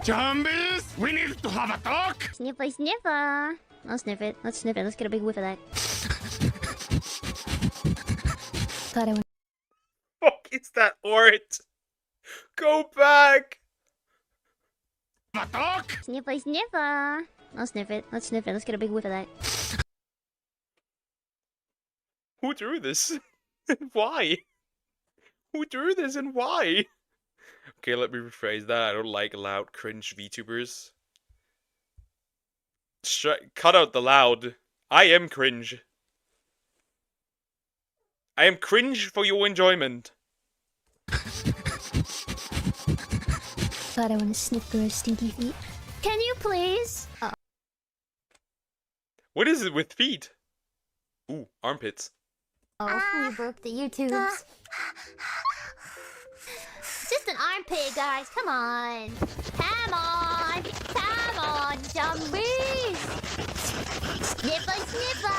Speaker 7: Zombies, we need to have a talk!
Speaker 20: sniffer, sniffer. I'll sniff it. Let's sniff it. Let's get a big whiff of that. Thought I would.
Speaker 1: Fuck is that art? Go back!
Speaker 7: A talk?
Speaker 20: Sniffer, sniffer. I'll sniff it. Let's sniff it. Let's get a big whiff of that.
Speaker 1: Who drew this? And why? Who drew this and why? Okay, let me rephrase that. I don't like loud, cringe VTubers. Cut out the loud. I am cringe. I am cringe for your enjoyment.
Speaker 20: Thought I want to sniff Gura's stinky feet. Can you please?
Speaker 1: What is it with feet? Ooh, armpits.
Speaker 20: Oh, we broke the YouTubes. Just an armpit, guys. Come on. Come on. Come on, zombies. Sniffer, sniffer.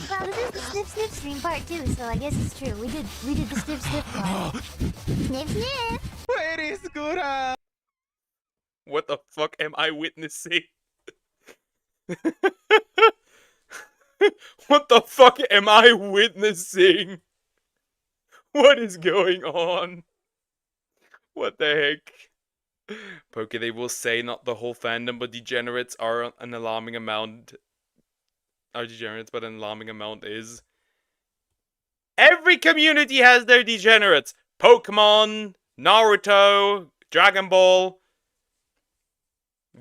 Speaker 20: Well, this is the sniff, sniff stream part too, so I guess it's true. We did the sniff, sniff part. Sniff, sniff.
Speaker 7: Where is Gura?
Speaker 1: What the fuck am I witnessing? What the fuck am I witnessing? What is going on? What the heck? Poke, they will say not the whole fandom, but degenerates are an alarming amount. Are degenerates, but an alarming amount is. Every community has their degenerates. Pokemon, Naruto, Dragon Ball.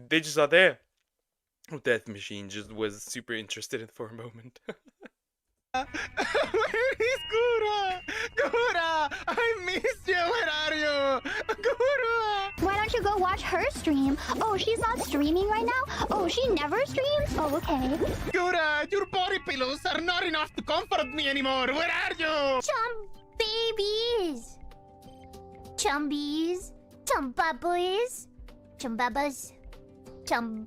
Speaker 1: They just are there. Death Machine just was super interested in for a moment.
Speaker 7: Where is Gura? Gura! I miss you! Where are you? Gura!
Speaker 20: Why don't you go watch her stream? Oh, she's not streaming right now? Oh, she never streams? Oh, okay.
Speaker 7: Gura, your body pillows are not enough to comfort me anymore. Where are you?
Speaker 20: Chum babies. Chumbies. Chumbabboys. Chumbabas. Chumbabas.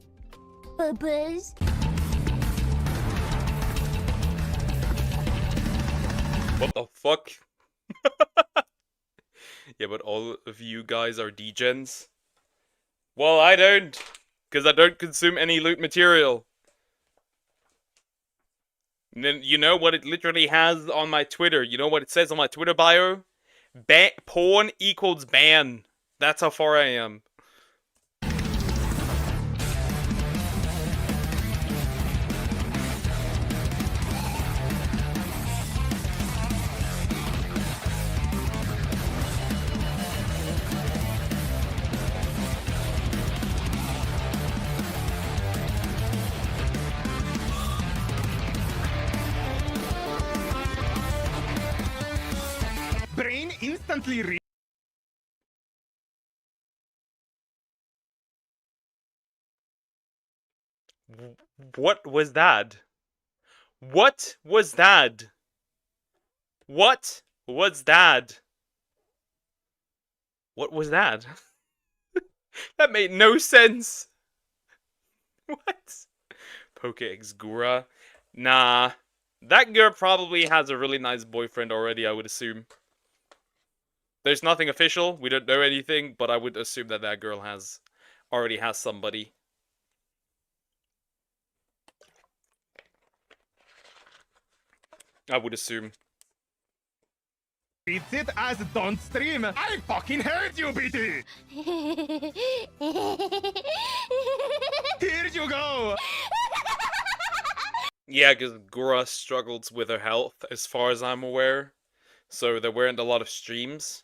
Speaker 1: What the fuck? Yeah, but all of you guys are degens? Well, I don't. Because I don't consume any loot material. And then, you know what it literally has on my Twitter? You know what it says on my Twitter bio? Porn equals ban. That's how far I am.
Speaker 7: brain instantly
Speaker 1: What was that? What was that? What was that? What was that? That made no sense. What? Pokex Gura? Nah. That girl probably has a really nice boyfriend already, I would assume. There's nothing official, we don't know anything, but I would assume that that girl already has somebody. I would assume.
Speaker 7: reads it as don't stream. I fucking hate you, BT! Here you go!
Speaker 1: Yeah, because Gura struggles with her health, as far as I'm aware. So there weren't a lot of streams.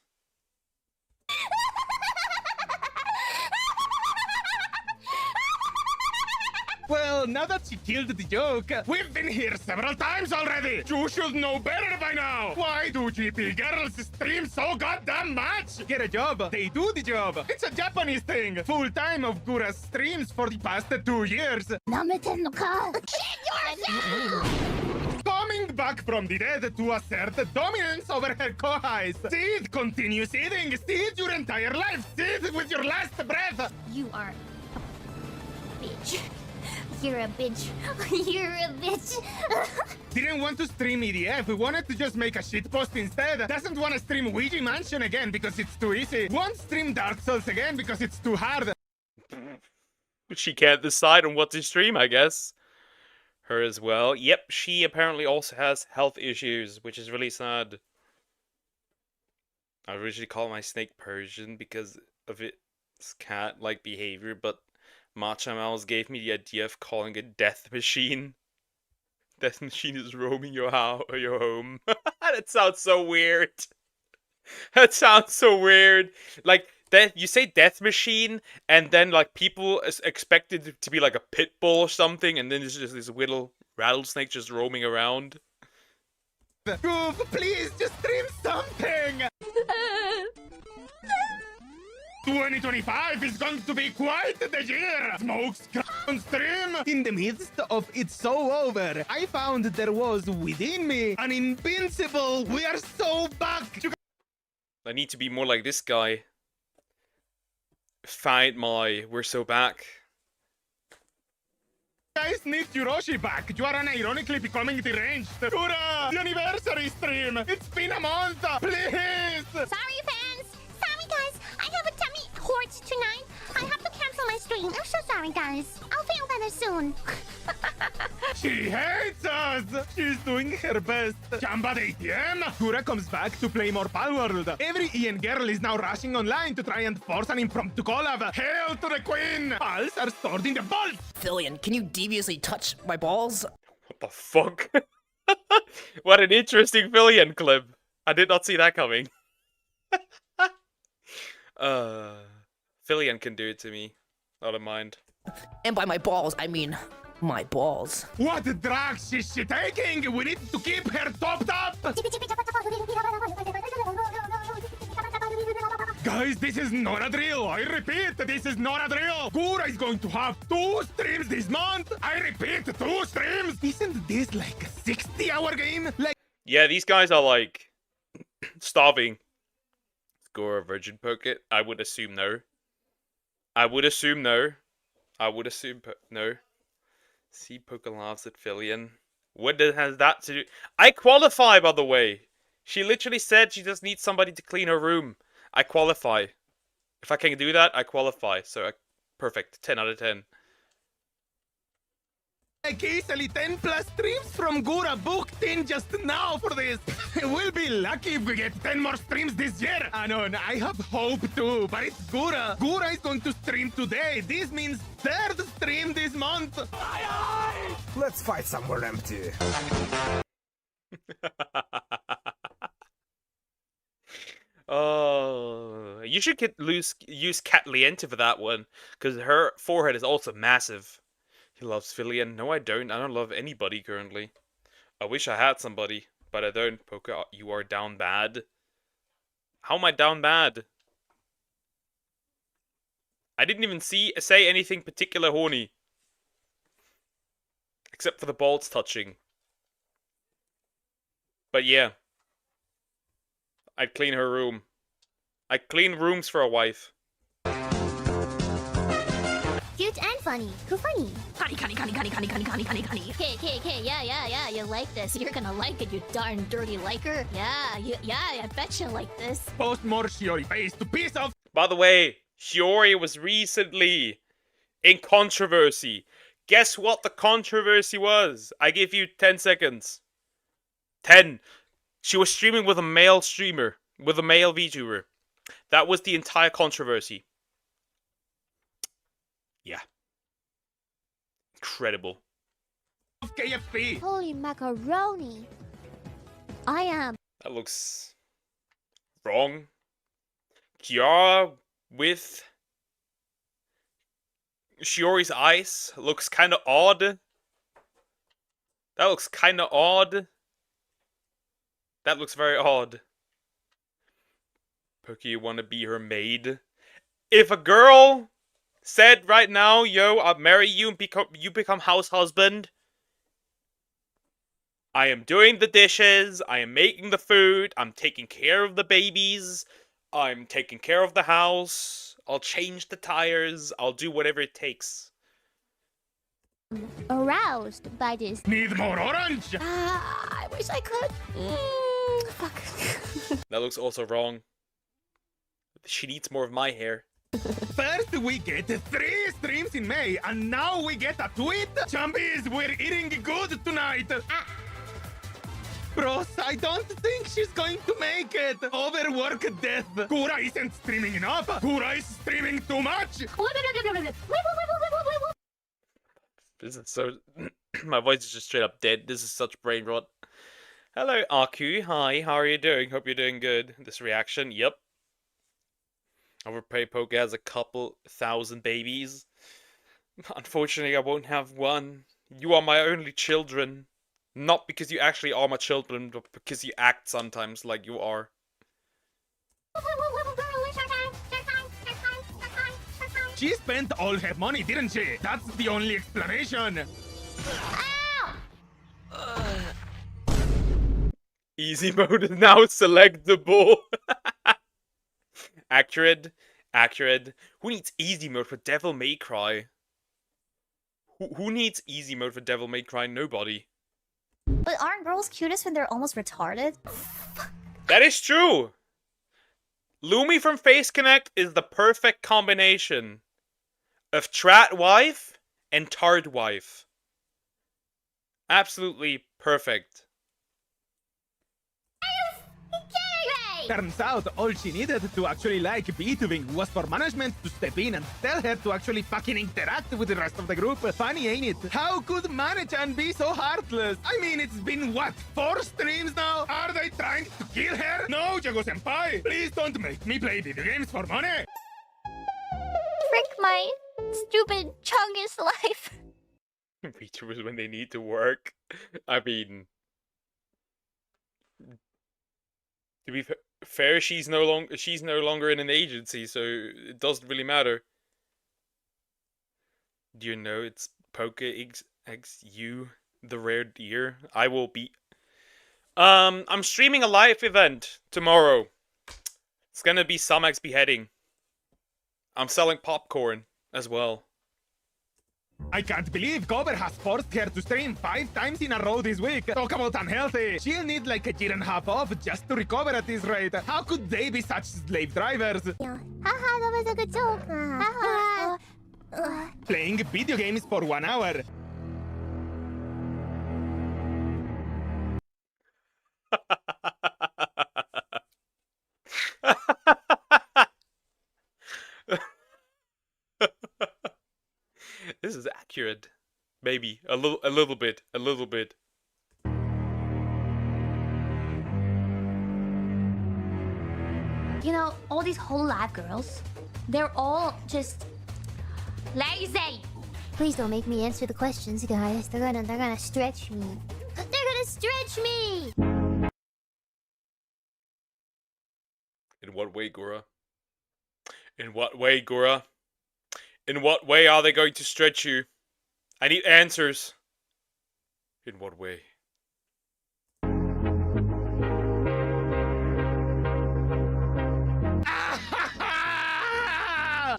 Speaker 7: Well, now that she killed the joke, we've been here several times already! You should know better by now! Why do GP girls stream so goddamn much? Get a job, they do the job! It's a Japanese thing! Full time of Gura's streams for the past 2 years! Coming back from the dead to assert dominance over her co-highs! Seed continues eating! Seed your entire life! Seed with your last breath!
Speaker 20: You are a bitch. You're a bitch. You're a bitch.
Speaker 7: Didn't want to stream EDF. We wanted to just make a shitpost instead. Doesn't want to stream Ouija Mansion again because it's too easy. Won't stream Dark Souls again because it's too hard.
Speaker 1: She can't decide on what to stream, I guess. Her as well. Yep, she apparently also has health issues, which is really sad. I originally called my snake Persian because of its cat-like behavior, but Matcha Mouse gave me the idea of calling it Death Machine. Death Machine is roaming your home. That sounds so weird. That sounds so weird. Like, you say Death Machine, and then like people expect it to be like a pit bull or something, and then there's just this little rattlesnake just roaming around.
Speaker 7: Goof, please just stream something! 2025 is going to be quite the year! Smokes on stream! In the midst of It's So Over, I found there was within me an invincible We Are So Back!
Speaker 1: I need to be more like this guy. Find my We're So Back.
Speaker 7: Guys need Yuroshi back. You are unironically becoming deranged. Hurrah! The anniversary stream! It's been a month! Please!
Speaker 20: Sorry, fans. Sorry, guys. I have a tummy hurt tonight. I have to cancel my stream. I'm so sorry, guys. I'll feel better soon.
Speaker 7: She hates us! She's doing her best. Chamba de ATM! Gura comes back to play more Palworld. Every Ian girl is now rushing online to try and force an impromptu collab. Hail to the queen! Pals are stored in the vault!
Speaker 8: Fillion, can you deviously touch my balls?
Speaker 1: What the fuck? What an interesting Fillion clip. I did not see that coming. Fillion can do it to me. I don't mind.
Speaker 8: And by my balls, I mean my balls.
Speaker 7: What drugs is she taking? We need to keep her topped up! Guys, this is not a drill. I repeat, this is not a drill. Gura is going to have 2 streams this month. I repeat, 2 streams. Isn't this like a 60-hour game? Like,
Speaker 1: Yeah, these guys are like starving. Score a virgin pocket? I would assume no. I would assume no. I would assume no. See, Poker laughs at Fillion. What has that to do? I qualify, by the way. She literally said she just needs somebody to clean her room. I qualify. If I can do that, I qualify. So, perfect. 10 out of 10.
Speaker 7: like easily 10 plus streams from Gura booked in just now for this. We'll be lucky if we get 10 more streams this year. Anon, I have hope too, but it's Gura. Gura is going to stream today. This means 3rd stream this month.
Speaker 18: Let's fight somewhere empty.
Speaker 1: Oh, you should use Cat Lienta for that one, because her forehead is also massive. He loves Fillion. No, I don't. I don't love anybody currently. I wish I had somebody, but I don't. Poker, you are down bad. How am I down bad? I didn't even say anything particular horny. Except for the balls touching. But yeah. I'd clean her room. I'd clean rooms for a wife.
Speaker 20: Cute and funny. Who funny? Honey. Okay, yeah, you like this. You're gonna like it, you darn dirty liker. Yeah, I bet you like this.
Speaker 7: Post more Shiori face to piece of.
Speaker 1: By the way, Shiori was recently in controversy. Guess what the controversy was? I give you 10 seconds. 10. She was streaming with a male streamer. With a male VTuber. That was the entire controversy. Yeah. Incredible.
Speaker 7: KFC.
Speaker 20: Holy macaroni. I am.
Speaker 1: That looks wrong. Kiara with Shiori's eyes looks kind of odd. That looks kind of odd. That looks very odd. Pokey, you want to be her maid? If a girl said right now, yo, I'll marry you and you become house husband, I am doing the dishes, I am making the food, I'm taking care of the babies, I'm taking care of the house, I'll change the tires, I'll do whatever it takes.
Speaker 20: Aroused by this.
Speaker 7: Need more orange.
Speaker 20: I wish I could. Fuck.
Speaker 1: That looks also wrong. She needs more of my hair.
Speaker 7: First we get 3 streams in May, and now we get a tweet. Chumbies, we're eating good tonight. Bros, I don't think she's going to make it. Overwork death. Kura isn't streaming enough. Kura is streaming too much.
Speaker 1: This is so... My voice is just straight up dead. This is such brain rot. Hello, Aku. Hi, how are you doing? Hope you're doing good. This reaction, yep. Overpay Poke has a couple thousand babies. Unfortunately, I won't have one. You are my only children. Not because you actually are my children, but because you act sometimes like you are.
Speaker 7: She spent all her money, didn't she? That's the only explanation.
Speaker 1: Easy mode is now selectable. Accurate. Who needs easy mode for Devil May Cry? Who needs easy mode for Devil May Cry? Nobody.
Speaker 20: But aren't girls cutest when they're almost retarded?
Speaker 1: That is true. Lumi from Face Connect is the perfect combination of Trat wife and Tard wife. Absolutely perfect.
Speaker 7: Turns out all she needed to actually like VTubing was for management to step in and tell her to actually fucking interact with the rest of the group. Funny, ain't it? How could manage-an be so heartless? I mean, it's been, what, 4 streams now? Are they trying to kill her? No, Jago-senpai! Please don't make me play video games for money!
Speaker 20: Frick my stupid chungus life.
Speaker 1: VTubers when they need to work. I mean... To be fair, she's no longer in an agency, so it doesn't really matter. Do you know it's Poke XU, the rare deer? I will be... I'm streaming a live event tomorrow. It's gonna be Samax beheading. I'm selling popcorn as well.
Speaker 7: I can't believe Gober has forced her to stream 5 times in a row this week. Talk about unhealthy. She'll need like a year and a half off just to recover at this rate. How could they be such slave drivers?
Speaker 20: Yeah. Haha, that was a good joke. Haha.
Speaker 7: Playing video games for 1 hour.
Speaker 1: This is accurate. Maybe. A little bit.
Speaker 20: You know, all these whole live girls, they're all just lazy. Please don't make me answer the questions, guys. They're gonna stretch me. They're gonna stretch me.
Speaker 1: In what way, Gura? In what way, Gura? In what way are they going to stretch you? I need answers. In what way?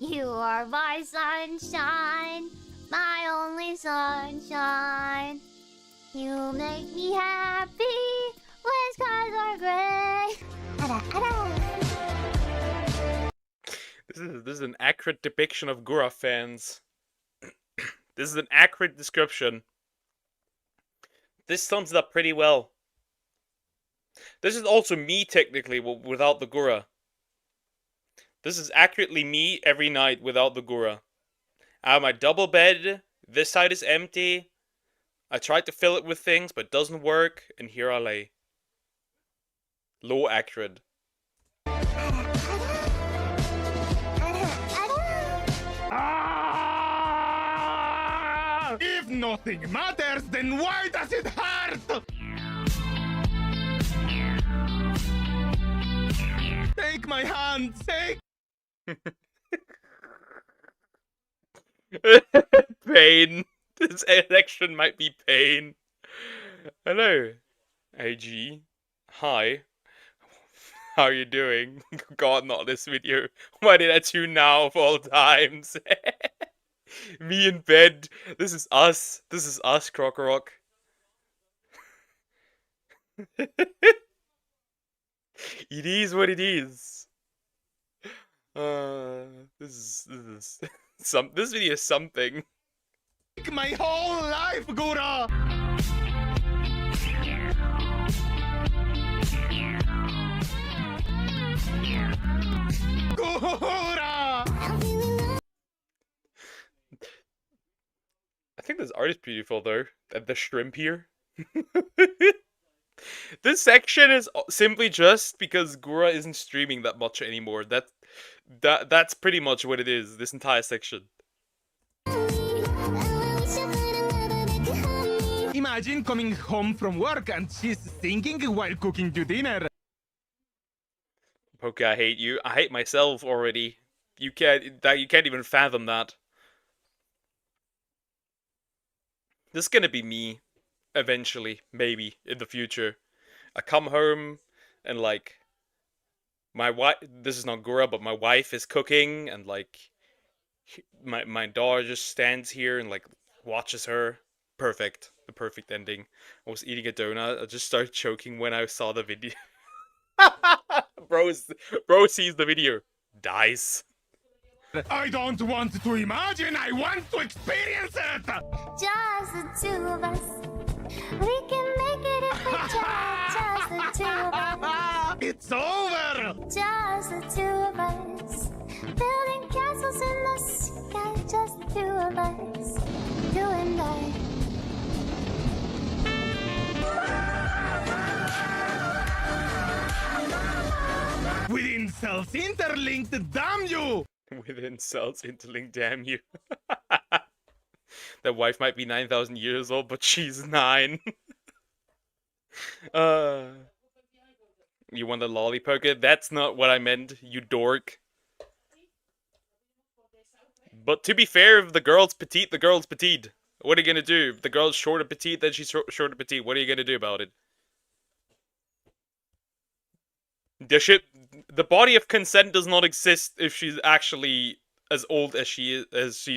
Speaker 9: You are my sunshine, my only sunshine. You make me happy when skies are gray.
Speaker 1: This is an accurate depiction of Gura fans. This is an accurate description. This sums it up pretty well. This is also me, technically, without the Gura. This is accurately me every night without the Gura. I have my double bed. This side is empty. I tried to fill it with things, but it doesn't work. And here I lay. Low accurate.
Speaker 7: If nothing matters, then why does it hurt? Take my hand, take.
Speaker 1: Pain. This election might be pain. Hello, AG. Hi. How are you doing? God, not this video. Why did I tune now of all times? Me in bed. This is us. This is us, Crocorock. It is what it is. This is this video is something.
Speaker 7: My whole life, Gura. Gura.
Speaker 1: I think this art is beautiful though. The shrimp here. This section is simply just because Gura isn't streaming that much anymore. That's pretty much what it is. This entire section.
Speaker 7: Imagine coming home from work and she's singing while cooking you dinner.
Speaker 1: Poke, I hate you. I hate myself already. You can't even fathom that. This is gonna be me, eventually, maybe in the future. I come home and like my wife. This is not Gura, but my wife is cooking, and like my daughter just stands here and like watches her. Perfect, the perfect ending. I was eating a donut. I just started choking when I saw the video. Bro sees the video, dies.
Speaker 7: I don't want to imagine, I want to experience it!
Speaker 9: Just the two of us. We can make it if we try. Just the two of us.
Speaker 7: It's over!
Speaker 9: Just the two of us. Building castles in the sky. Just the two of us. You and I.
Speaker 7: With insults interlinked, damn you!
Speaker 1: With insults interlinked, damn you. That wife might be 9,000 years old, but she's 9. You want the lollipop? That's not what I meant, you dork. But to be fair, if the girl's petite, the girl's petite. What are you gonna do? If the girl's short and petite, then she's short and petite. What are you gonna do about it? The body of consent does not exist if she's actually as old as she's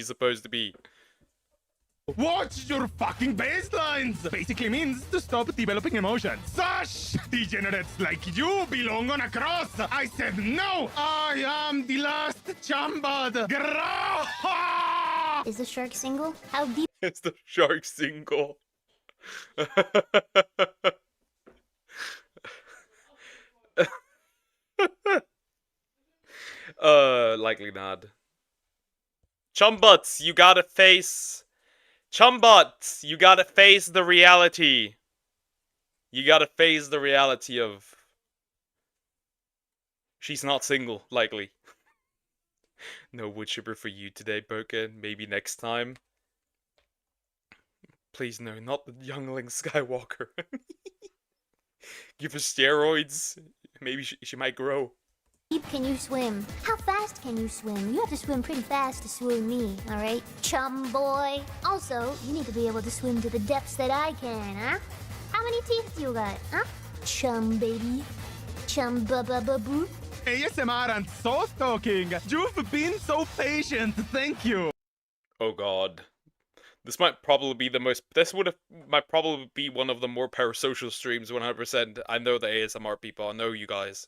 Speaker 1: supposed to be.
Speaker 7: Watch your fucking baselines! Basically means to stop developing emotions. Sush! Degenerates like you belong on a cross! I said no! I am the last chambad! Gra!
Speaker 9: Is the shark single? How deep?
Speaker 1: It's the shark single. Likely not. Chumbutts, you gotta face... Chumbutts, you gotta face the reality. You gotta face the reality of... She's not single, likely. No woodchipper for you today, Boken. Maybe next time. Please no, not the youngling Skywalker. Give her steroids. Maybe she might grow.
Speaker 20: deep can you swim? How fast can you swim? You have to swim pretty fast to swoon me, alright? Chum boy. Also, you need to be able to swim to the depths that I can, huh? How many teeth do you got, huh? Chum baby. Chum ba-ba-ba-boo.
Speaker 7: ASMR and soft talking. You've been so patient. Thank you.
Speaker 1: Oh god. This might probably be the most. Might probably be one of the more parasocial streams. 100%. I know the ASMR people. I know you guys.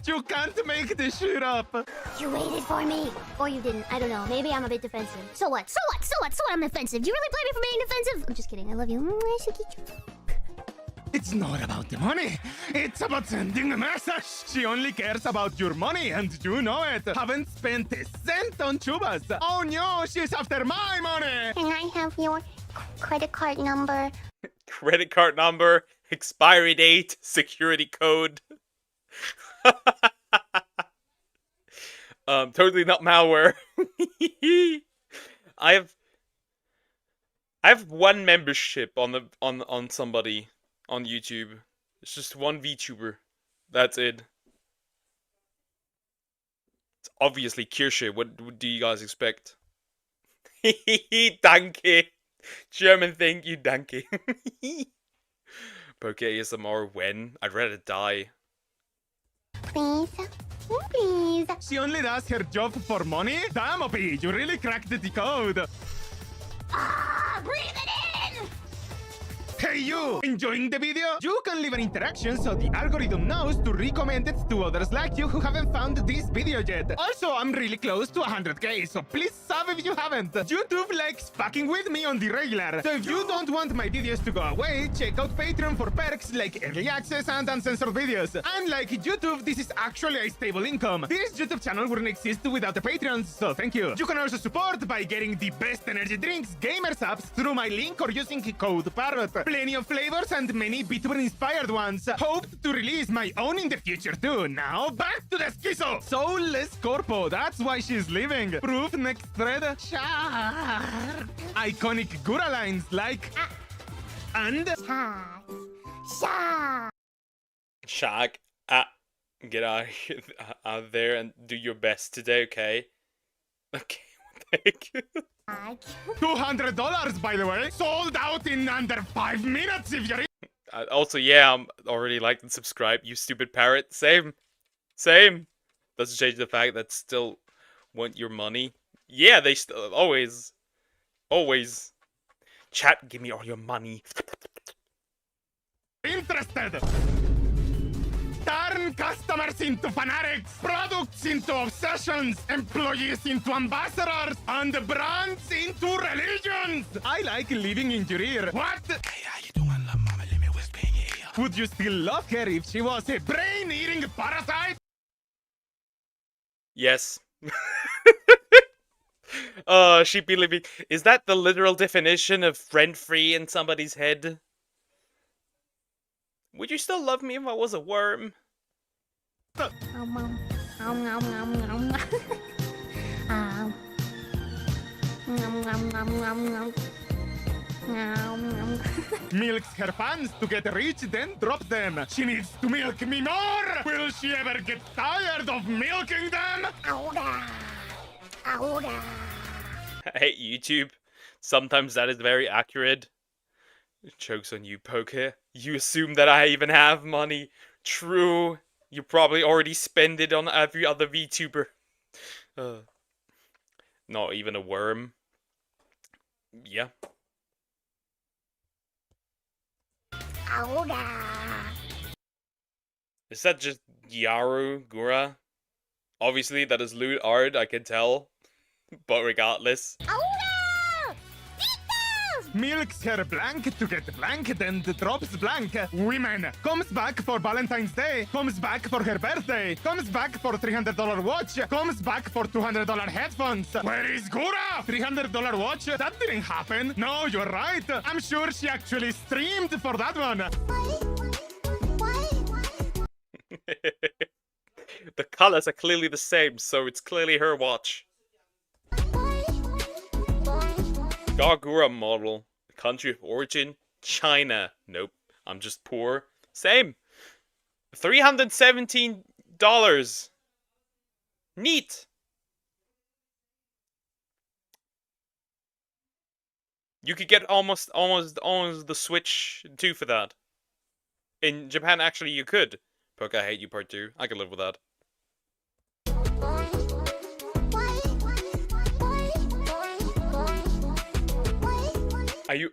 Speaker 7: You can't make this shit up.
Speaker 20: You waited for me. Or you didn't. I don't know. Maybe I'm a bit defensive. So what? So what? So what? So what? I'm defensive. Do you really blame me for being defensive? I'm just kidding. I love you.
Speaker 7: It's not about the money. It's about sending a message. She only cares about your money, and you know it. Haven't spent a cent on tubas. Oh no, she's after my money.
Speaker 20: Can I have your credit card number?
Speaker 1: Credit card number, expiry date, security code. Totally not malware. I have one membership on somebody on YouTube. It's just one VTuber. That's it. It's obviously Kirsche. What do you guys expect? Danke. German thank you, danke. Poke ASMR when? I'd rather die.
Speaker 20: Please. Please.
Speaker 7: She only does her job for money? Damn, OP, you really cracked the code.
Speaker 20: Ah, breathe it in!
Speaker 7: Hey you! Enjoying the video? You can leave an interaction so the algorithm knows to recommend it to others like you who haven't found this video yet. Also, I'm really close to 100k, so please sub if you haven't. YouTube likes fucking with me on the regular. So if you don't want my videos to go away, check out Patreon for perks like early access and uncensored videos. Unlike YouTube, this is actually a stable income. This YouTube channel wouldn't exist without the Patreons, so thank you. You can also support by getting the best energy drinks, gamer subs through my link or using code PARROT. Plenty of flavors and many VTuber-inspired ones. Hoped to release my own in the future too. Now, back to the schizo! Soulless Corpo, that's why she's leaving. Proof next thread. Shark. Iconic Gura lines like... and...
Speaker 20: Shark.
Speaker 1: Shag. Get out there and do your best today, okay? Okay, what the heck?
Speaker 7: $200, by the way. Sold out in under 5 minutes if you're...
Speaker 1: Also, yeah, I'm already liked and subscribed, you stupid parrot. Same. Doesn't change the fact that still want your money. Yeah, they still... Always. Chat, give me all your money.
Speaker 7: Interested. Turn customers into fanatics, products into obsessions, employees into ambassadors, and brands into religions. I like living in your ear. What? Hey, how you doing, la mama? Let me whisper in your ear. Would you still love her if she was a brain-eating parasite?
Speaker 1: Yes. She'd be living... Is that the literal definition of rent-free in somebody's head? Would you still love me if I was a worm?
Speaker 7: Milks her fans to get rich, then drops them. She needs to milk me more! Will she ever get tired of milking them?
Speaker 20: Ahora. Ahora.
Speaker 1: I hate YouTube. Sometimes that is very accurate. Joke's on you, Poker. You assume that I even have money. True. You probably already spend it on every other VTuber. Not even a worm. Yeah.
Speaker 20: Ahora.
Speaker 1: Is that just Gyaru Gura? Obviously, that is lewd art, I can tell. But regardless.
Speaker 7: Milks her blank to get blank, then drops blank. Women. Comes back for Valentine's Day. Comes back for her birthday. Comes back for $300 watch. Comes back for $200 headphones. Where is Gura? $300 watch? That didn't happen. No, you're right. I'm sure she actually streamed for that one.
Speaker 1: The colors are clearly the same, so it's clearly her watch. Gargura model. Country of origin? China. Nope. I'm just poor. Same. $317. Neat. You could get almost the Switch 2 for that. In Japan, actually, you could. Poke, I Hate You Part 2. I could live with that. Are you...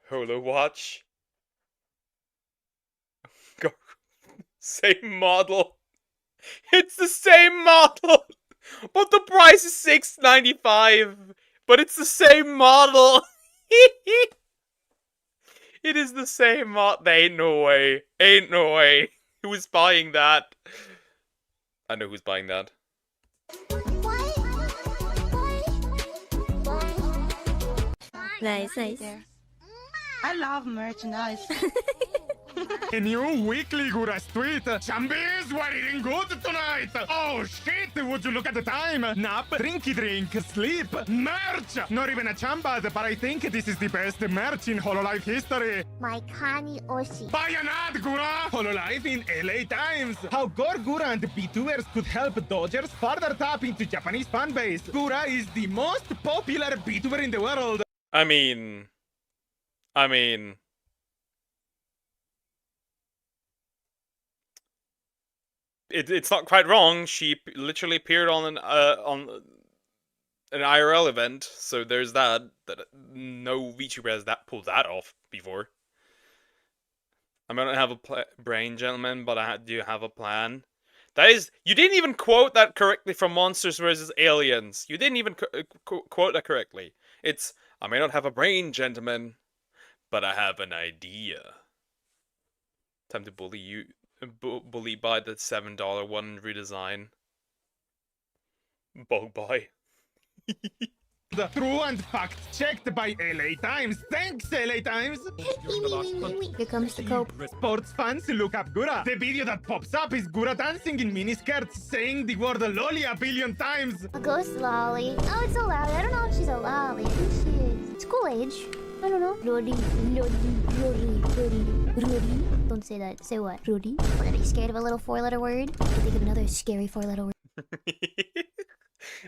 Speaker 1: Holo Watch? Go. Same model. It's the same model! But the price is $6.95. But it's the same model. It is the same model. There ain't no way. Ain't no way. Who's buying that? I know who's buying that.
Speaker 2: Nice, nice.
Speaker 19: I love merchandise.
Speaker 7: A new weekly Gura's tweet. Chambies, we're eating good tonight. Oh shit, would you look at the time? Nap, drinky drink, sleep, merch. Not even a chamba, but I think this is the best merch in Hololive history.
Speaker 9: My Kani Oshi.
Speaker 7: Buy an ad, Gura! Hololive in LA Times. How Gore Gura and VTubers could help Dodgers further tap into Japanese fanbase. Gura is the most popular VTuber in the world.
Speaker 1: I mean... It's not quite wrong. She literally appeared on an IRL event, so there's that. That no VTuber has pulled that off before. I don't have a brain, gentlemen, but I do have a plan. That is, you didn't even quote that correctly from Monsters vs. Aliens. You didn't even quote that correctly. It's, I may not have a brain, gentlemen, but I have an idea. Time to bully you. Bully by the $7 one redesign. Bug buy.
Speaker 7: The true and fact checked by LA Times. Thanks, LA Times.
Speaker 2: Here comes the cope.
Speaker 7: Sports fans, look up Gura. The video that pops up is Gura dancing in miniskirts, saying the word lolly a billion times.
Speaker 20: A ghost lolly. Oh, it's a lolly. I don't know if she's a lolly. Who she is? It's cool age. I don't know. Rudy. Don't say that. Say what? Rudy? What, are you scared of a little 4-letter word? I can think of another scary 4-letter word.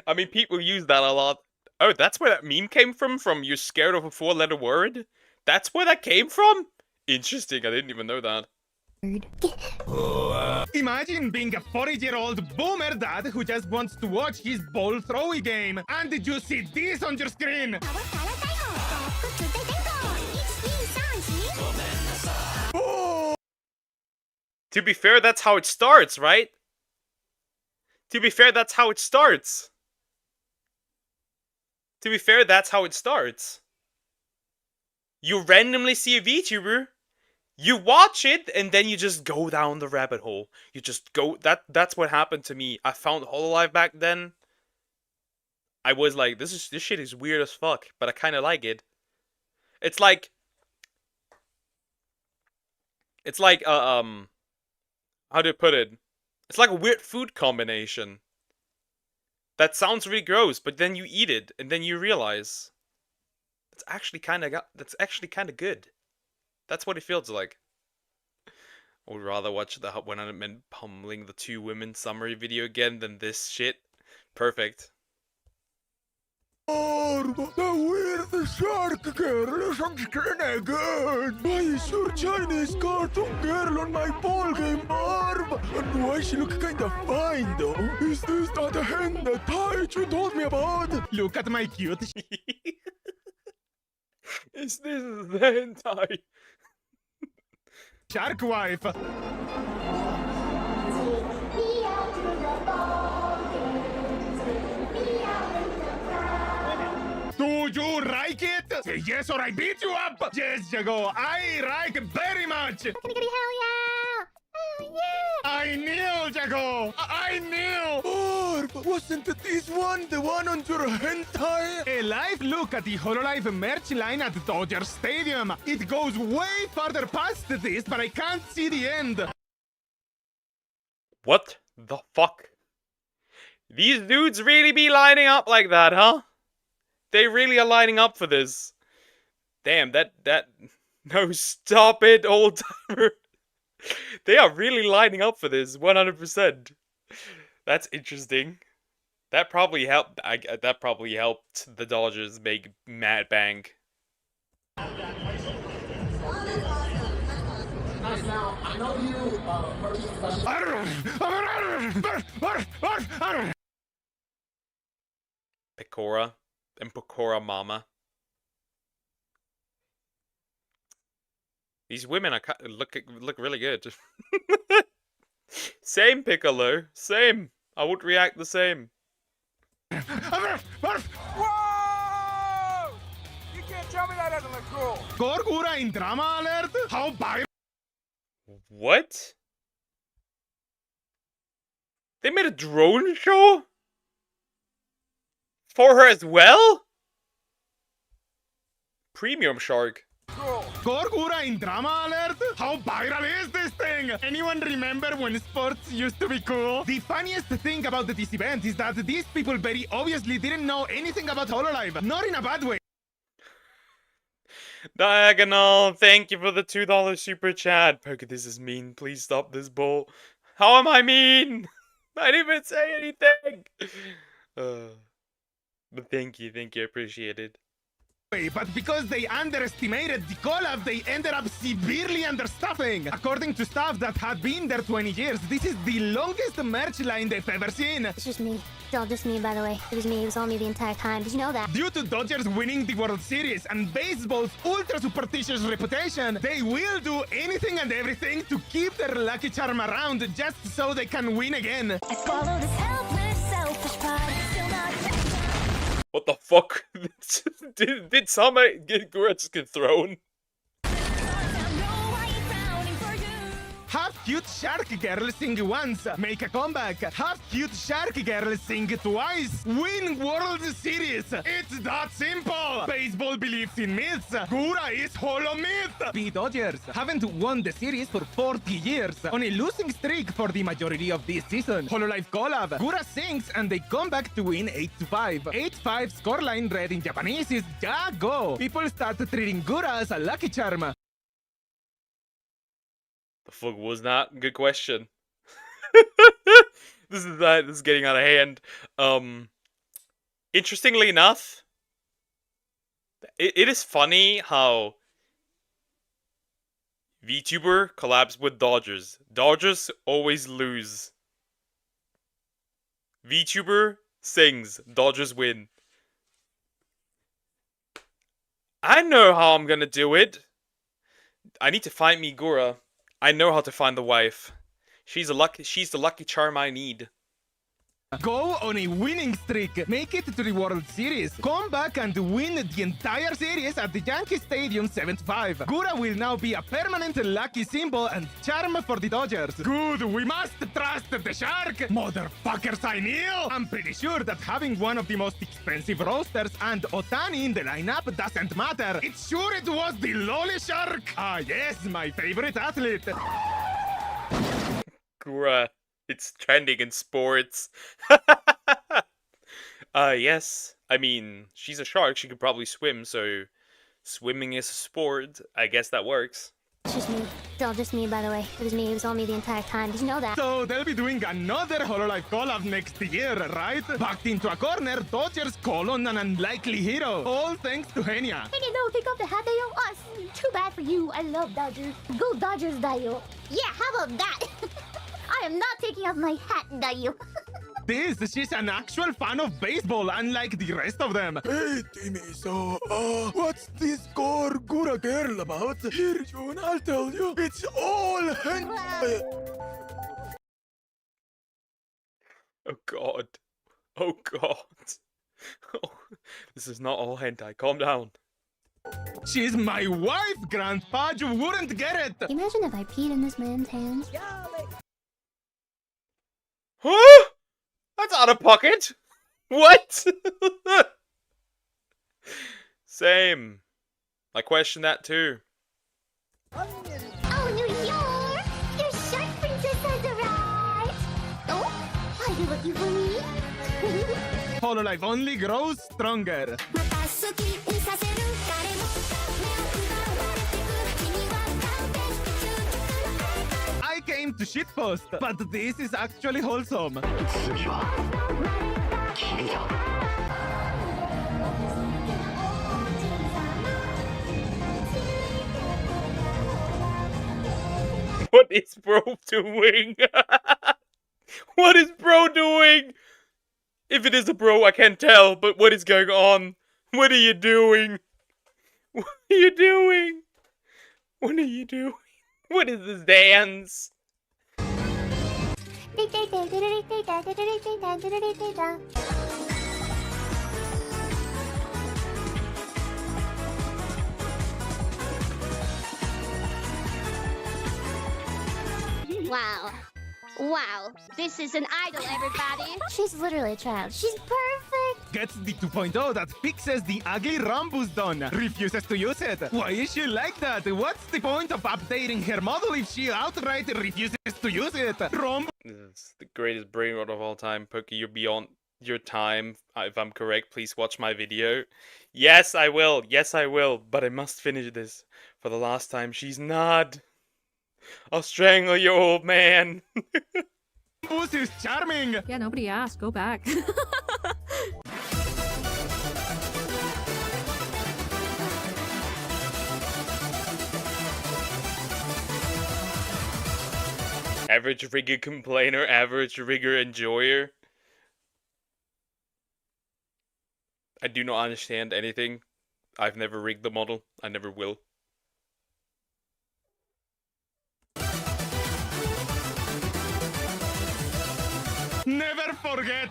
Speaker 1: I mean, people use that a lot. Oh, that's where that meme came from? From you're scared of a 4-letter word? That's where that came from? Interesting, I didn't even know that.
Speaker 7: Imagine being a 40-year-old boomer dad who just wants to watch his ball throwy game. And did you see this on your screen?
Speaker 1: To be fair, that's how it starts, right? To be fair, that's how it starts. To be fair, that's how it starts. You randomly see a VTuber, you watch it, and then you just go down the rabbit hole. You just go... That's what happened to me. I found Hololive back then. I was like, this shit is weird as fuck, but I kind of like it. It's like... how do you put it? It's like a weird food combination. That sounds really gross, but then you eat it, and then you realize that's actually kind of good. That's what it feels like. I would rather watch the When I'm pummeling the 2 women summary video again than this shit. Perfect.
Speaker 18: The weird shark girl is on screen again. Why is your Chinese cartoon girl on my ball game, Barb? And why she look kinda fine though? Is this that hen that height you told me about?
Speaker 7: Look at my cute...
Speaker 1: Is this the hentai?
Speaker 7: Shark wife. Do you like it? Say yes or I beat you up! Yes, Jago, I like it very much!
Speaker 20: Hell yeah! Hell yeah!
Speaker 7: I knew, Jago! I knew!
Speaker 18: Barb, wasn't this one the one on your hentai?
Speaker 7: A live look at the Hololive merch line at Dodger Stadium. It goes way farther past this, but I can't see the end.
Speaker 1: What the fuck? These dudes really be lining up like that, huh? They really are lining up for this. Damn, that... No, stop it, old timer. They are really lining up for this, 100%. That's interesting. That probably helped. That probably helped the Dodgers make mad bank. Pecora and Pecora Mama. These women are look really good. Same Piccolo, same. I would react the same.
Speaker 18: Whoa! You can't tell me that doesn't look cool.
Speaker 7: Gorgura in drama alert? How by?
Speaker 1: What? They made a drone show? For her as well? Premium Shark.
Speaker 7: Gorgura in drama alert? How viral is this thing? Anyone remember when sports used to be cool? The funniest thing about this event is that these people very obviously didn't know anything about HoloLive. Not in a bad way.
Speaker 1: Diagonal, thank you for the $2 super chat. Poker, this is mean. Please stop this bull. How am I mean? I didn't even say anything. But thank you, I appreciate it.
Speaker 7: But because they underestimated the collab, they ended up severely understaffing. According to staff that had been there 20 years, this is the longest merch line they've ever seen.
Speaker 20: It's just me. It's all just me, by the way. It was me. It was all me the entire time. Did you know that?
Speaker 7: Due to Dodgers winning the World Series and baseball's ultra superstitious reputation, they will do anything and everything to keep their lucky charm around just so they can win again.
Speaker 9: I follow this helpless, selfish part. Still not.
Speaker 1: What the fuck? did Sama get Gura just get thrown?
Speaker 7: Have cute shark girl sing once, make a comeback. Have cute shark girl sing twice, win World Series. It's that simple. Baseball believes in myths. Gura is holo myth. The Dodgers haven't won the series for 40 years, on a losing streak for the majority of this season. HoloLive collab. Gura sings and they come back to win 8-5. 8-5 scoreline read in Japanese is ja go. People start treating Gura as a lucky charm.
Speaker 1: The fuck was that? Good question. This is getting out of hand. Interestingly enough, it is funny how VTuber collabs with Dodgers. Dodgers always lose. VTuber sings, Dodgers win. I know how I'm gonna do it. I need to find me Gura. I know how to find the wife. She's the lucky charm I need.
Speaker 7: Go on a winning streak. Make it to the World Series. Come back and win the entire series at the Yankee Stadium 7-5. Gura will now be a permanent lucky symbol and charm for the Dodgers. Good, we must trust the shark. Motherfuckers, I kneel. I'm pretty sure that having one of the most expensive roasters and Otani in the lineup doesn't matter. It's sure it was the lolly shark. Ah yes, my favorite athlete.
Speaker 1: Gura. It's trending in sports. Yes. I mean, she's a shark. She could probably swim, so swimming is a sport. I guess that works.
Speaker 20: It's just me. It's all just me, by the way. It was me. It was all me the entire time. Did you know that?
Speaker 7: So they'll be doing another HoloLive collab next year, right? Backed into a corner, Dodgers call on an unlikely hero. All thanks to Henya.
Speaker 20: Hey, no, take off the hat, Dayo. Oh, too bad for you. I love Dodgers. Go Dodgers, Dayo. Yeah, how about that? I am not taking off my hat, Dayo.
Speaker 7: She's an actual fan of baseball, unlike the rest of them.
Speaker 18: Hey, Timmy, so, what's this Gorgura girl about? Here, June, I'll tell you. It's all hentai.
Speaker 1: Oh god. Oh god. Oh, this is not all hentai. Calm down.
Speaker 7: She's my wife, Grandpa. You wouldn't get it.
Speaker 20: Imagine if I peed in this man's hands.
Speaker 1: Huh? That's out of pocket. What? Same. I question that too.
Speaker 9: Oh, New York! Your shark princess has arrived! Oh, are you looking for me?
Speaker 7: HoloLive only grows stronger. want to shitpost, but this is actually wholesome.
Speaker 1: What is bro doing? What is bro doing? If it is a bro, I can't tell, but what is going on? What are you doing? What are you doing? What are you doing? What is this dance?
Speaker 9: Wow. Wow. This is an idol, everybody. She's literally a child. She's perfect.
Speaker 7: Gets the 2.0 that fixes the ugly Rambus done. Refuses to use it. Why is she like that? What's the point of updating her model if she outright refuses to use it?
Speaker 1: This is the greatest brain rot of all time. Pokey, you're beyond your time. If I'm correct, please watch my video. Yes, I will. Yes, I will. But I must finish this for the last time. She's not. I'll strangle you, old man.
Speaker 7: This is charming.
Speaker 2: Yeah, nobody asked. Go back.
Speaker 1: Average rigger complainer, average rigger enjoyer. I do not understand anything. I've never rigged the model. I never will.
Speaker 7: Never forget.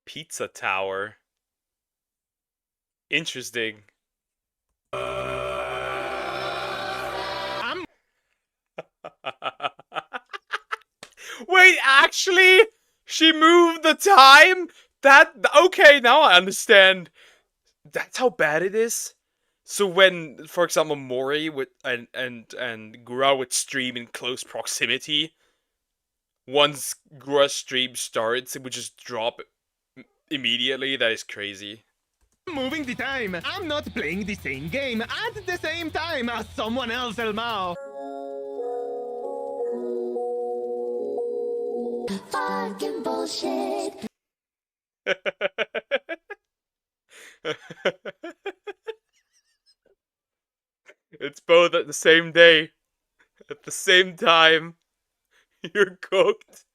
Speaker 1: Pizza tower. Interesting. Wait, actually? She moved the time? Okay, now I understand. That's how bad it is? So when, for example, Mori and Gura would stream in close proximity, once Gura's stream starts, it would just drop immediately. That is crazy.
Speaker 7: Moving the time. I'm not playing the same game at the same time as someone else, Elmao.
Speaker 9: Fucking bullshit.
Speaker 1: It's both at the same day. At the same time. You're cooked.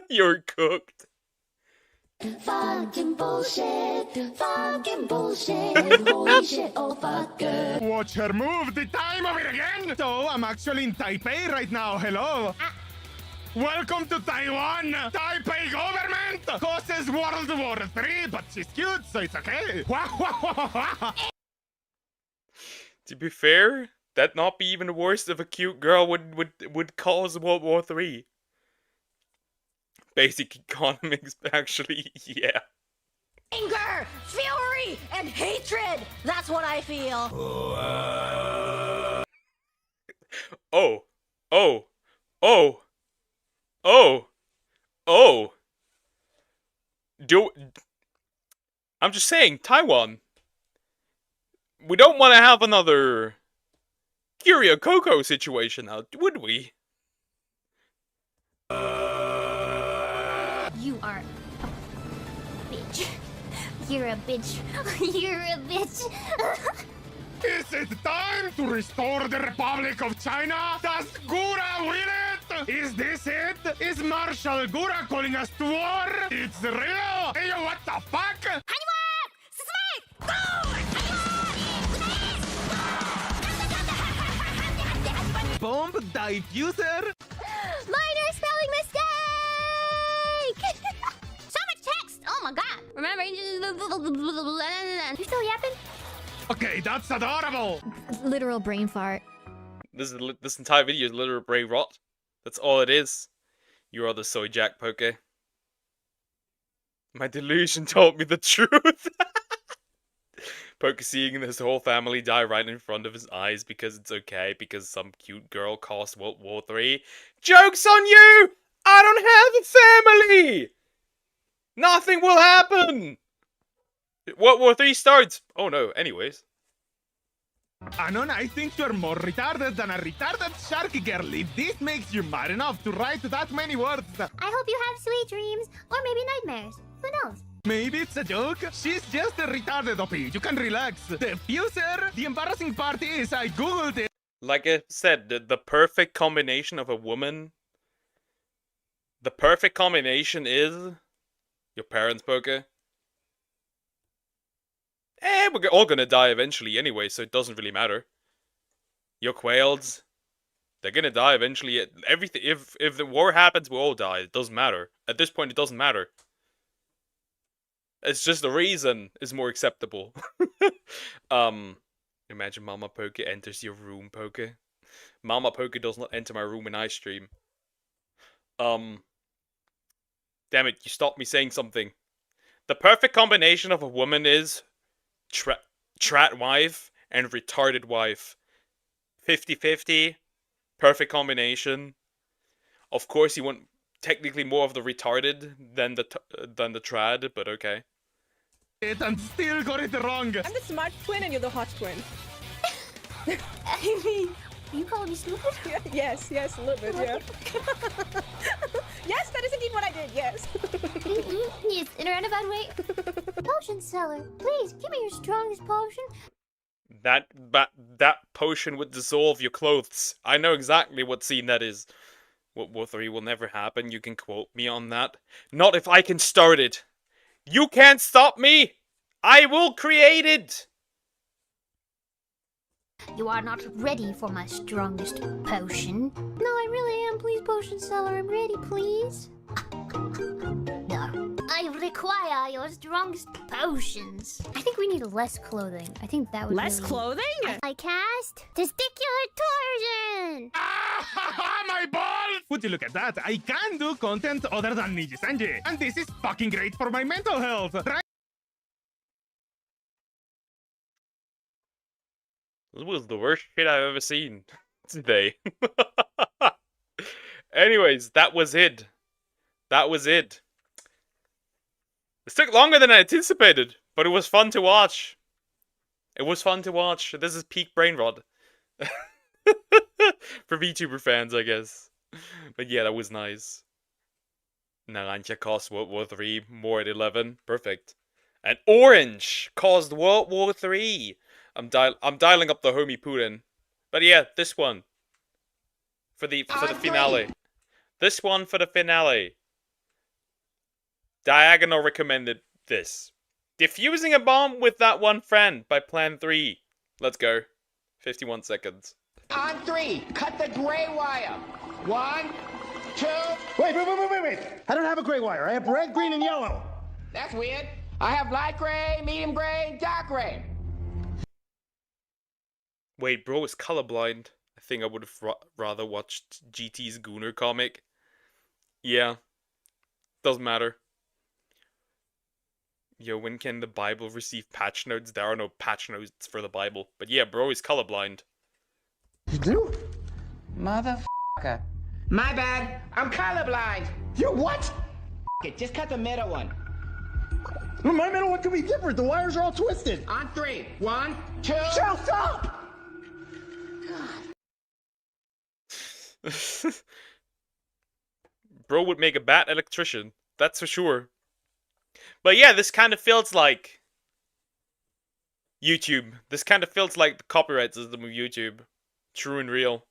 Speaker 1: You're cooked.
Speaker 9: Fucking bullshit. Fucking bullshit. Holy shit, oh fucker.
Speaker 7: Watch her move the time of it again. So I'm actually in Taipei right now. Hello. Welcome to Taiwan! Taipei government causes World War III, but she's cute, so it's okay.
Speaker 1: To be fair, that not be even worse if a cute girl would cause World War III. Basic economics, actually, yeah.
Speaker 8: Anger, fury, and hatred. That's what I feel.
Speaker 1: Oh. Oh. Oh. Oh. Oh. I'm just saying, Taiwan. We don't want to have another Kirio Coco situation now, would we?
Speaker 9: You are a bitch. You're a bitch. You're a bitch.
Speaker 7: Is it time to restore the Republic of China? Does Gura will it? Is this it? Is Marshal Gura calling us to war? It's real! Hey, what the fuck? Bomb diffuser?
Speaker 9: Minor spelling mistake! So much text! Oh my god! Remember, you still yapping?
Speaker 7: Okay, that's adorable!
Speaker 2: Literal brain fart.
Speaker 1: This entire video is literal brain rot. That's all it is. You are the soy jack poke. My delusion told me the truth. Poke seeing his whole family die right in front of his eyes because it's okay, because some cute girl caused World War III. Joke's on you! I don't have a family! Nothing will happen! World War III starts! Oh no, anyways.
Speaker 7: Anon, I think you're more retarded than a retarded shark girl. If this makes you mad enough to write that many words.
Speaker 9: I hope you have sweet dreams, or maybe nightmares. Who knows?
Speaker 7: Maybe it's a joke. She's just a retarded OP. You can relax. The fuser, the embarrassing part is I googled it.
Speaker 1: Like I said, the perfect combination of a woman. The perfect combination is your parents' poker. We're all gonna die eventually anyway, so it doesn't really matter. Your quails, they're gonna die eventually. Everything. If the war happens, we all die. It doesn't matter. At this point, it doesn't matter. It's just the reason is more acceptable. Imagine Mama Poke enters your room, Poke. Mama Poke does not enter my room when I stream. Damn it, you stopped me saying something. The perfect combination of a woman is trat wife and retarded wife. 50-50. Perfect combination. Of course, you want technically more of the retarded than the trad, but okay.
Speaker 7: And still got it wrong.
Speaker 5: I'm the smart twin and you're the hot twin.
Speaker 9: I mean, are you calling me stupid?
Speaker 5: Yes, a little bit, yeah. Yes, that is indeed what I did, yes.
Speaker 9: Yes, in a roundabout way. Potion seller, please give me your strongest potion.
Speaker 1: That potion would dissolve your clothes. I know exactly what scene that is. World War 3 will never happen. You can quote me on that. Not if I can start it. You can't stop me! I will create it!
Speaker 9: You are not ready for my strongest potion. No, I really am. Please, potion seller, I'm ready, please. No. I require your strongest potions. I think we need less clothing. I think that would
Speaker 5: Less
Speaker 9: really...
Speaker 5: clothing?
Speaker 9: I cast Testicular Torsion!
Speaker 7: My balls! Would you look at that? I can do content other than Niji Sanji. And this is fucking great for my mental health. Right?
Speaker 1: This was the worst shit I've ever seen today. Anyways, that was it. That was it. This took longer than I anticipated, but it was fun to watch. It was fun to watch. This is peak brain rot. For VTuber fans, I guess. But yeah, that was nice. Naranja caused World War 3, more at 11. Perfect. And Orange caused World War 3. I'm dialing up the homie Putin. But yeah, this one. For the finale. This one for the finale. Diagonal recommended this. Defusing a bomb with that one friend by Plan 3. Let's go. 51 seconds.
Speaker 21: On 3, cut the gray wire. 1, 2.
Speaker 12: Wait. I don't have a gray wire. I have red, green, and yellow.
Speaker 21: That's weird. I have light gray, medium gray, dark gray.
Speaker 1: Wait, bro is colorblind. I think I would have rather watched GT's Gooner comic. Yeah. Doesn't matter. Yo, when can the Bible receive patch notes? There are no patch notes for the Bible. But yeah, bro is colorblind.
Speaker 12: You do?
Speaker 21: Motherfucker. My bad. I'm colorblind.
Speaker 12: You what?
Speaker 21: F it. Just cut the middle one.
Speaker 12: Well, my middle one could be different. The wires are all twisted.
Speaker 21: On 3. 1, 2.
Speaker 12: Shut up!
Speaker 1: Bro would make a bad electrician. That's for sure. But yeah, this kind of feels like YouTube. This kind of feels like the copyright system of YouTube. True and real.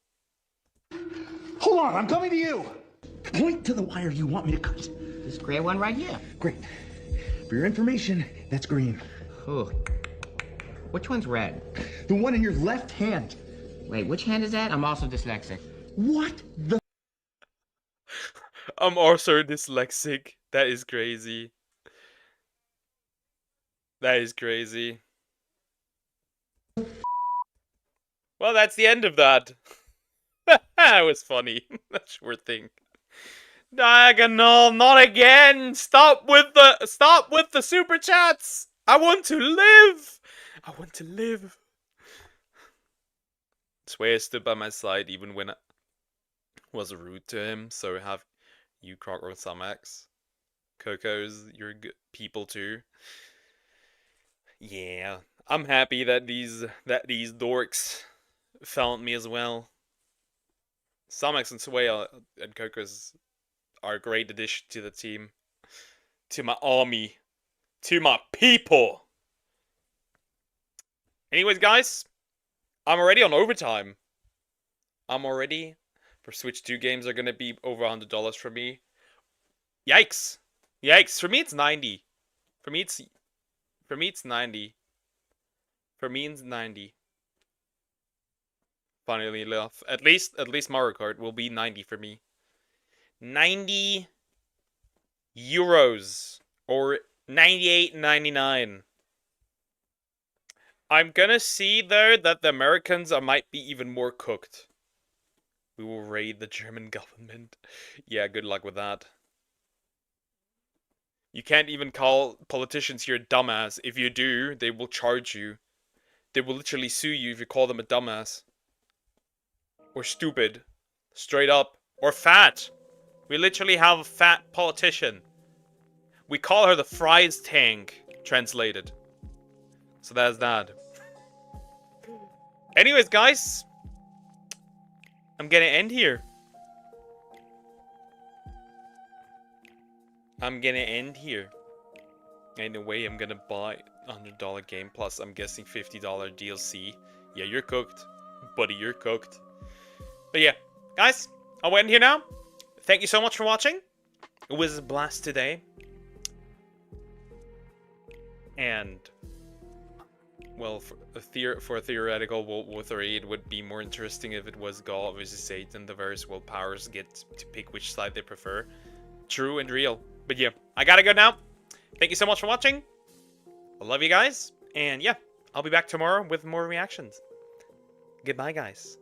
Speaker 12: Hold on, I'm coming to you. Point to the wire you want me to cut.
Speaker 21: This gray one right here.
Speaker 12: Great. For your information, that's green.
Speaker 21: Ooh. Which one's red?
Speaker 12: The one in your left hand.
Speaker 21: Wait, which hand is that? I'm also dyslexic.
Speaker 12: What the?
Speaker 1: I'm also dyslexic. That is crazy. That is crazy. Well, that's the end of that. That was funny. That sure thing. Diagonal, not again! Stop with the super chats! I want to live! I want to live. Swear stood by my side even when I was rude to him, so have you, Croc, or Samax. Coco's, you're good people too. Yeah, I'm happy that these dorks found me as well. Samex and Sueya and Kokos are a great addition to the team, to my army, to my people. Anyways, guys, I'm already on overtime. I'm already, for Switch 2 games are gonna be over $100 for me. Yikes. Yikes. For me it's 90. For me it's 90. For me it's 90. Funnily enough. At least Mario Kart will be 90 for me. 90 euros. Or 98.99. I'm gonna see though that the Americans might be even more cooked. We will raid the German government. Yeah, good luck with that. You can't even call politicians here dumbass. If you do, they will charge you. They will literally sue you if you call them a dumbass. Or stupid. Straight up. Or fat. We literally have a fat politician. We call her the fries tank, translated. So that's that. Anyways, guys. I'm gonna end here. Anyway, I'm gonna buy $100 game plus I'm guessing $50 DLC. Yeah, you're cooked. Buddy, you're cooked. But yeah, guys, I'll end here now. Thank you so much for watching. It was a blast today. And, well, for a theoretical World War III, it would be more interesting if it was God versus Satan. The various world powers get to pick which side they prefer. True and real. But yeah, I gotta go now. Thank you so much for watching. I love you guys. And yeah, I'll be back tomorrow with more reactions. Goodbye, guys.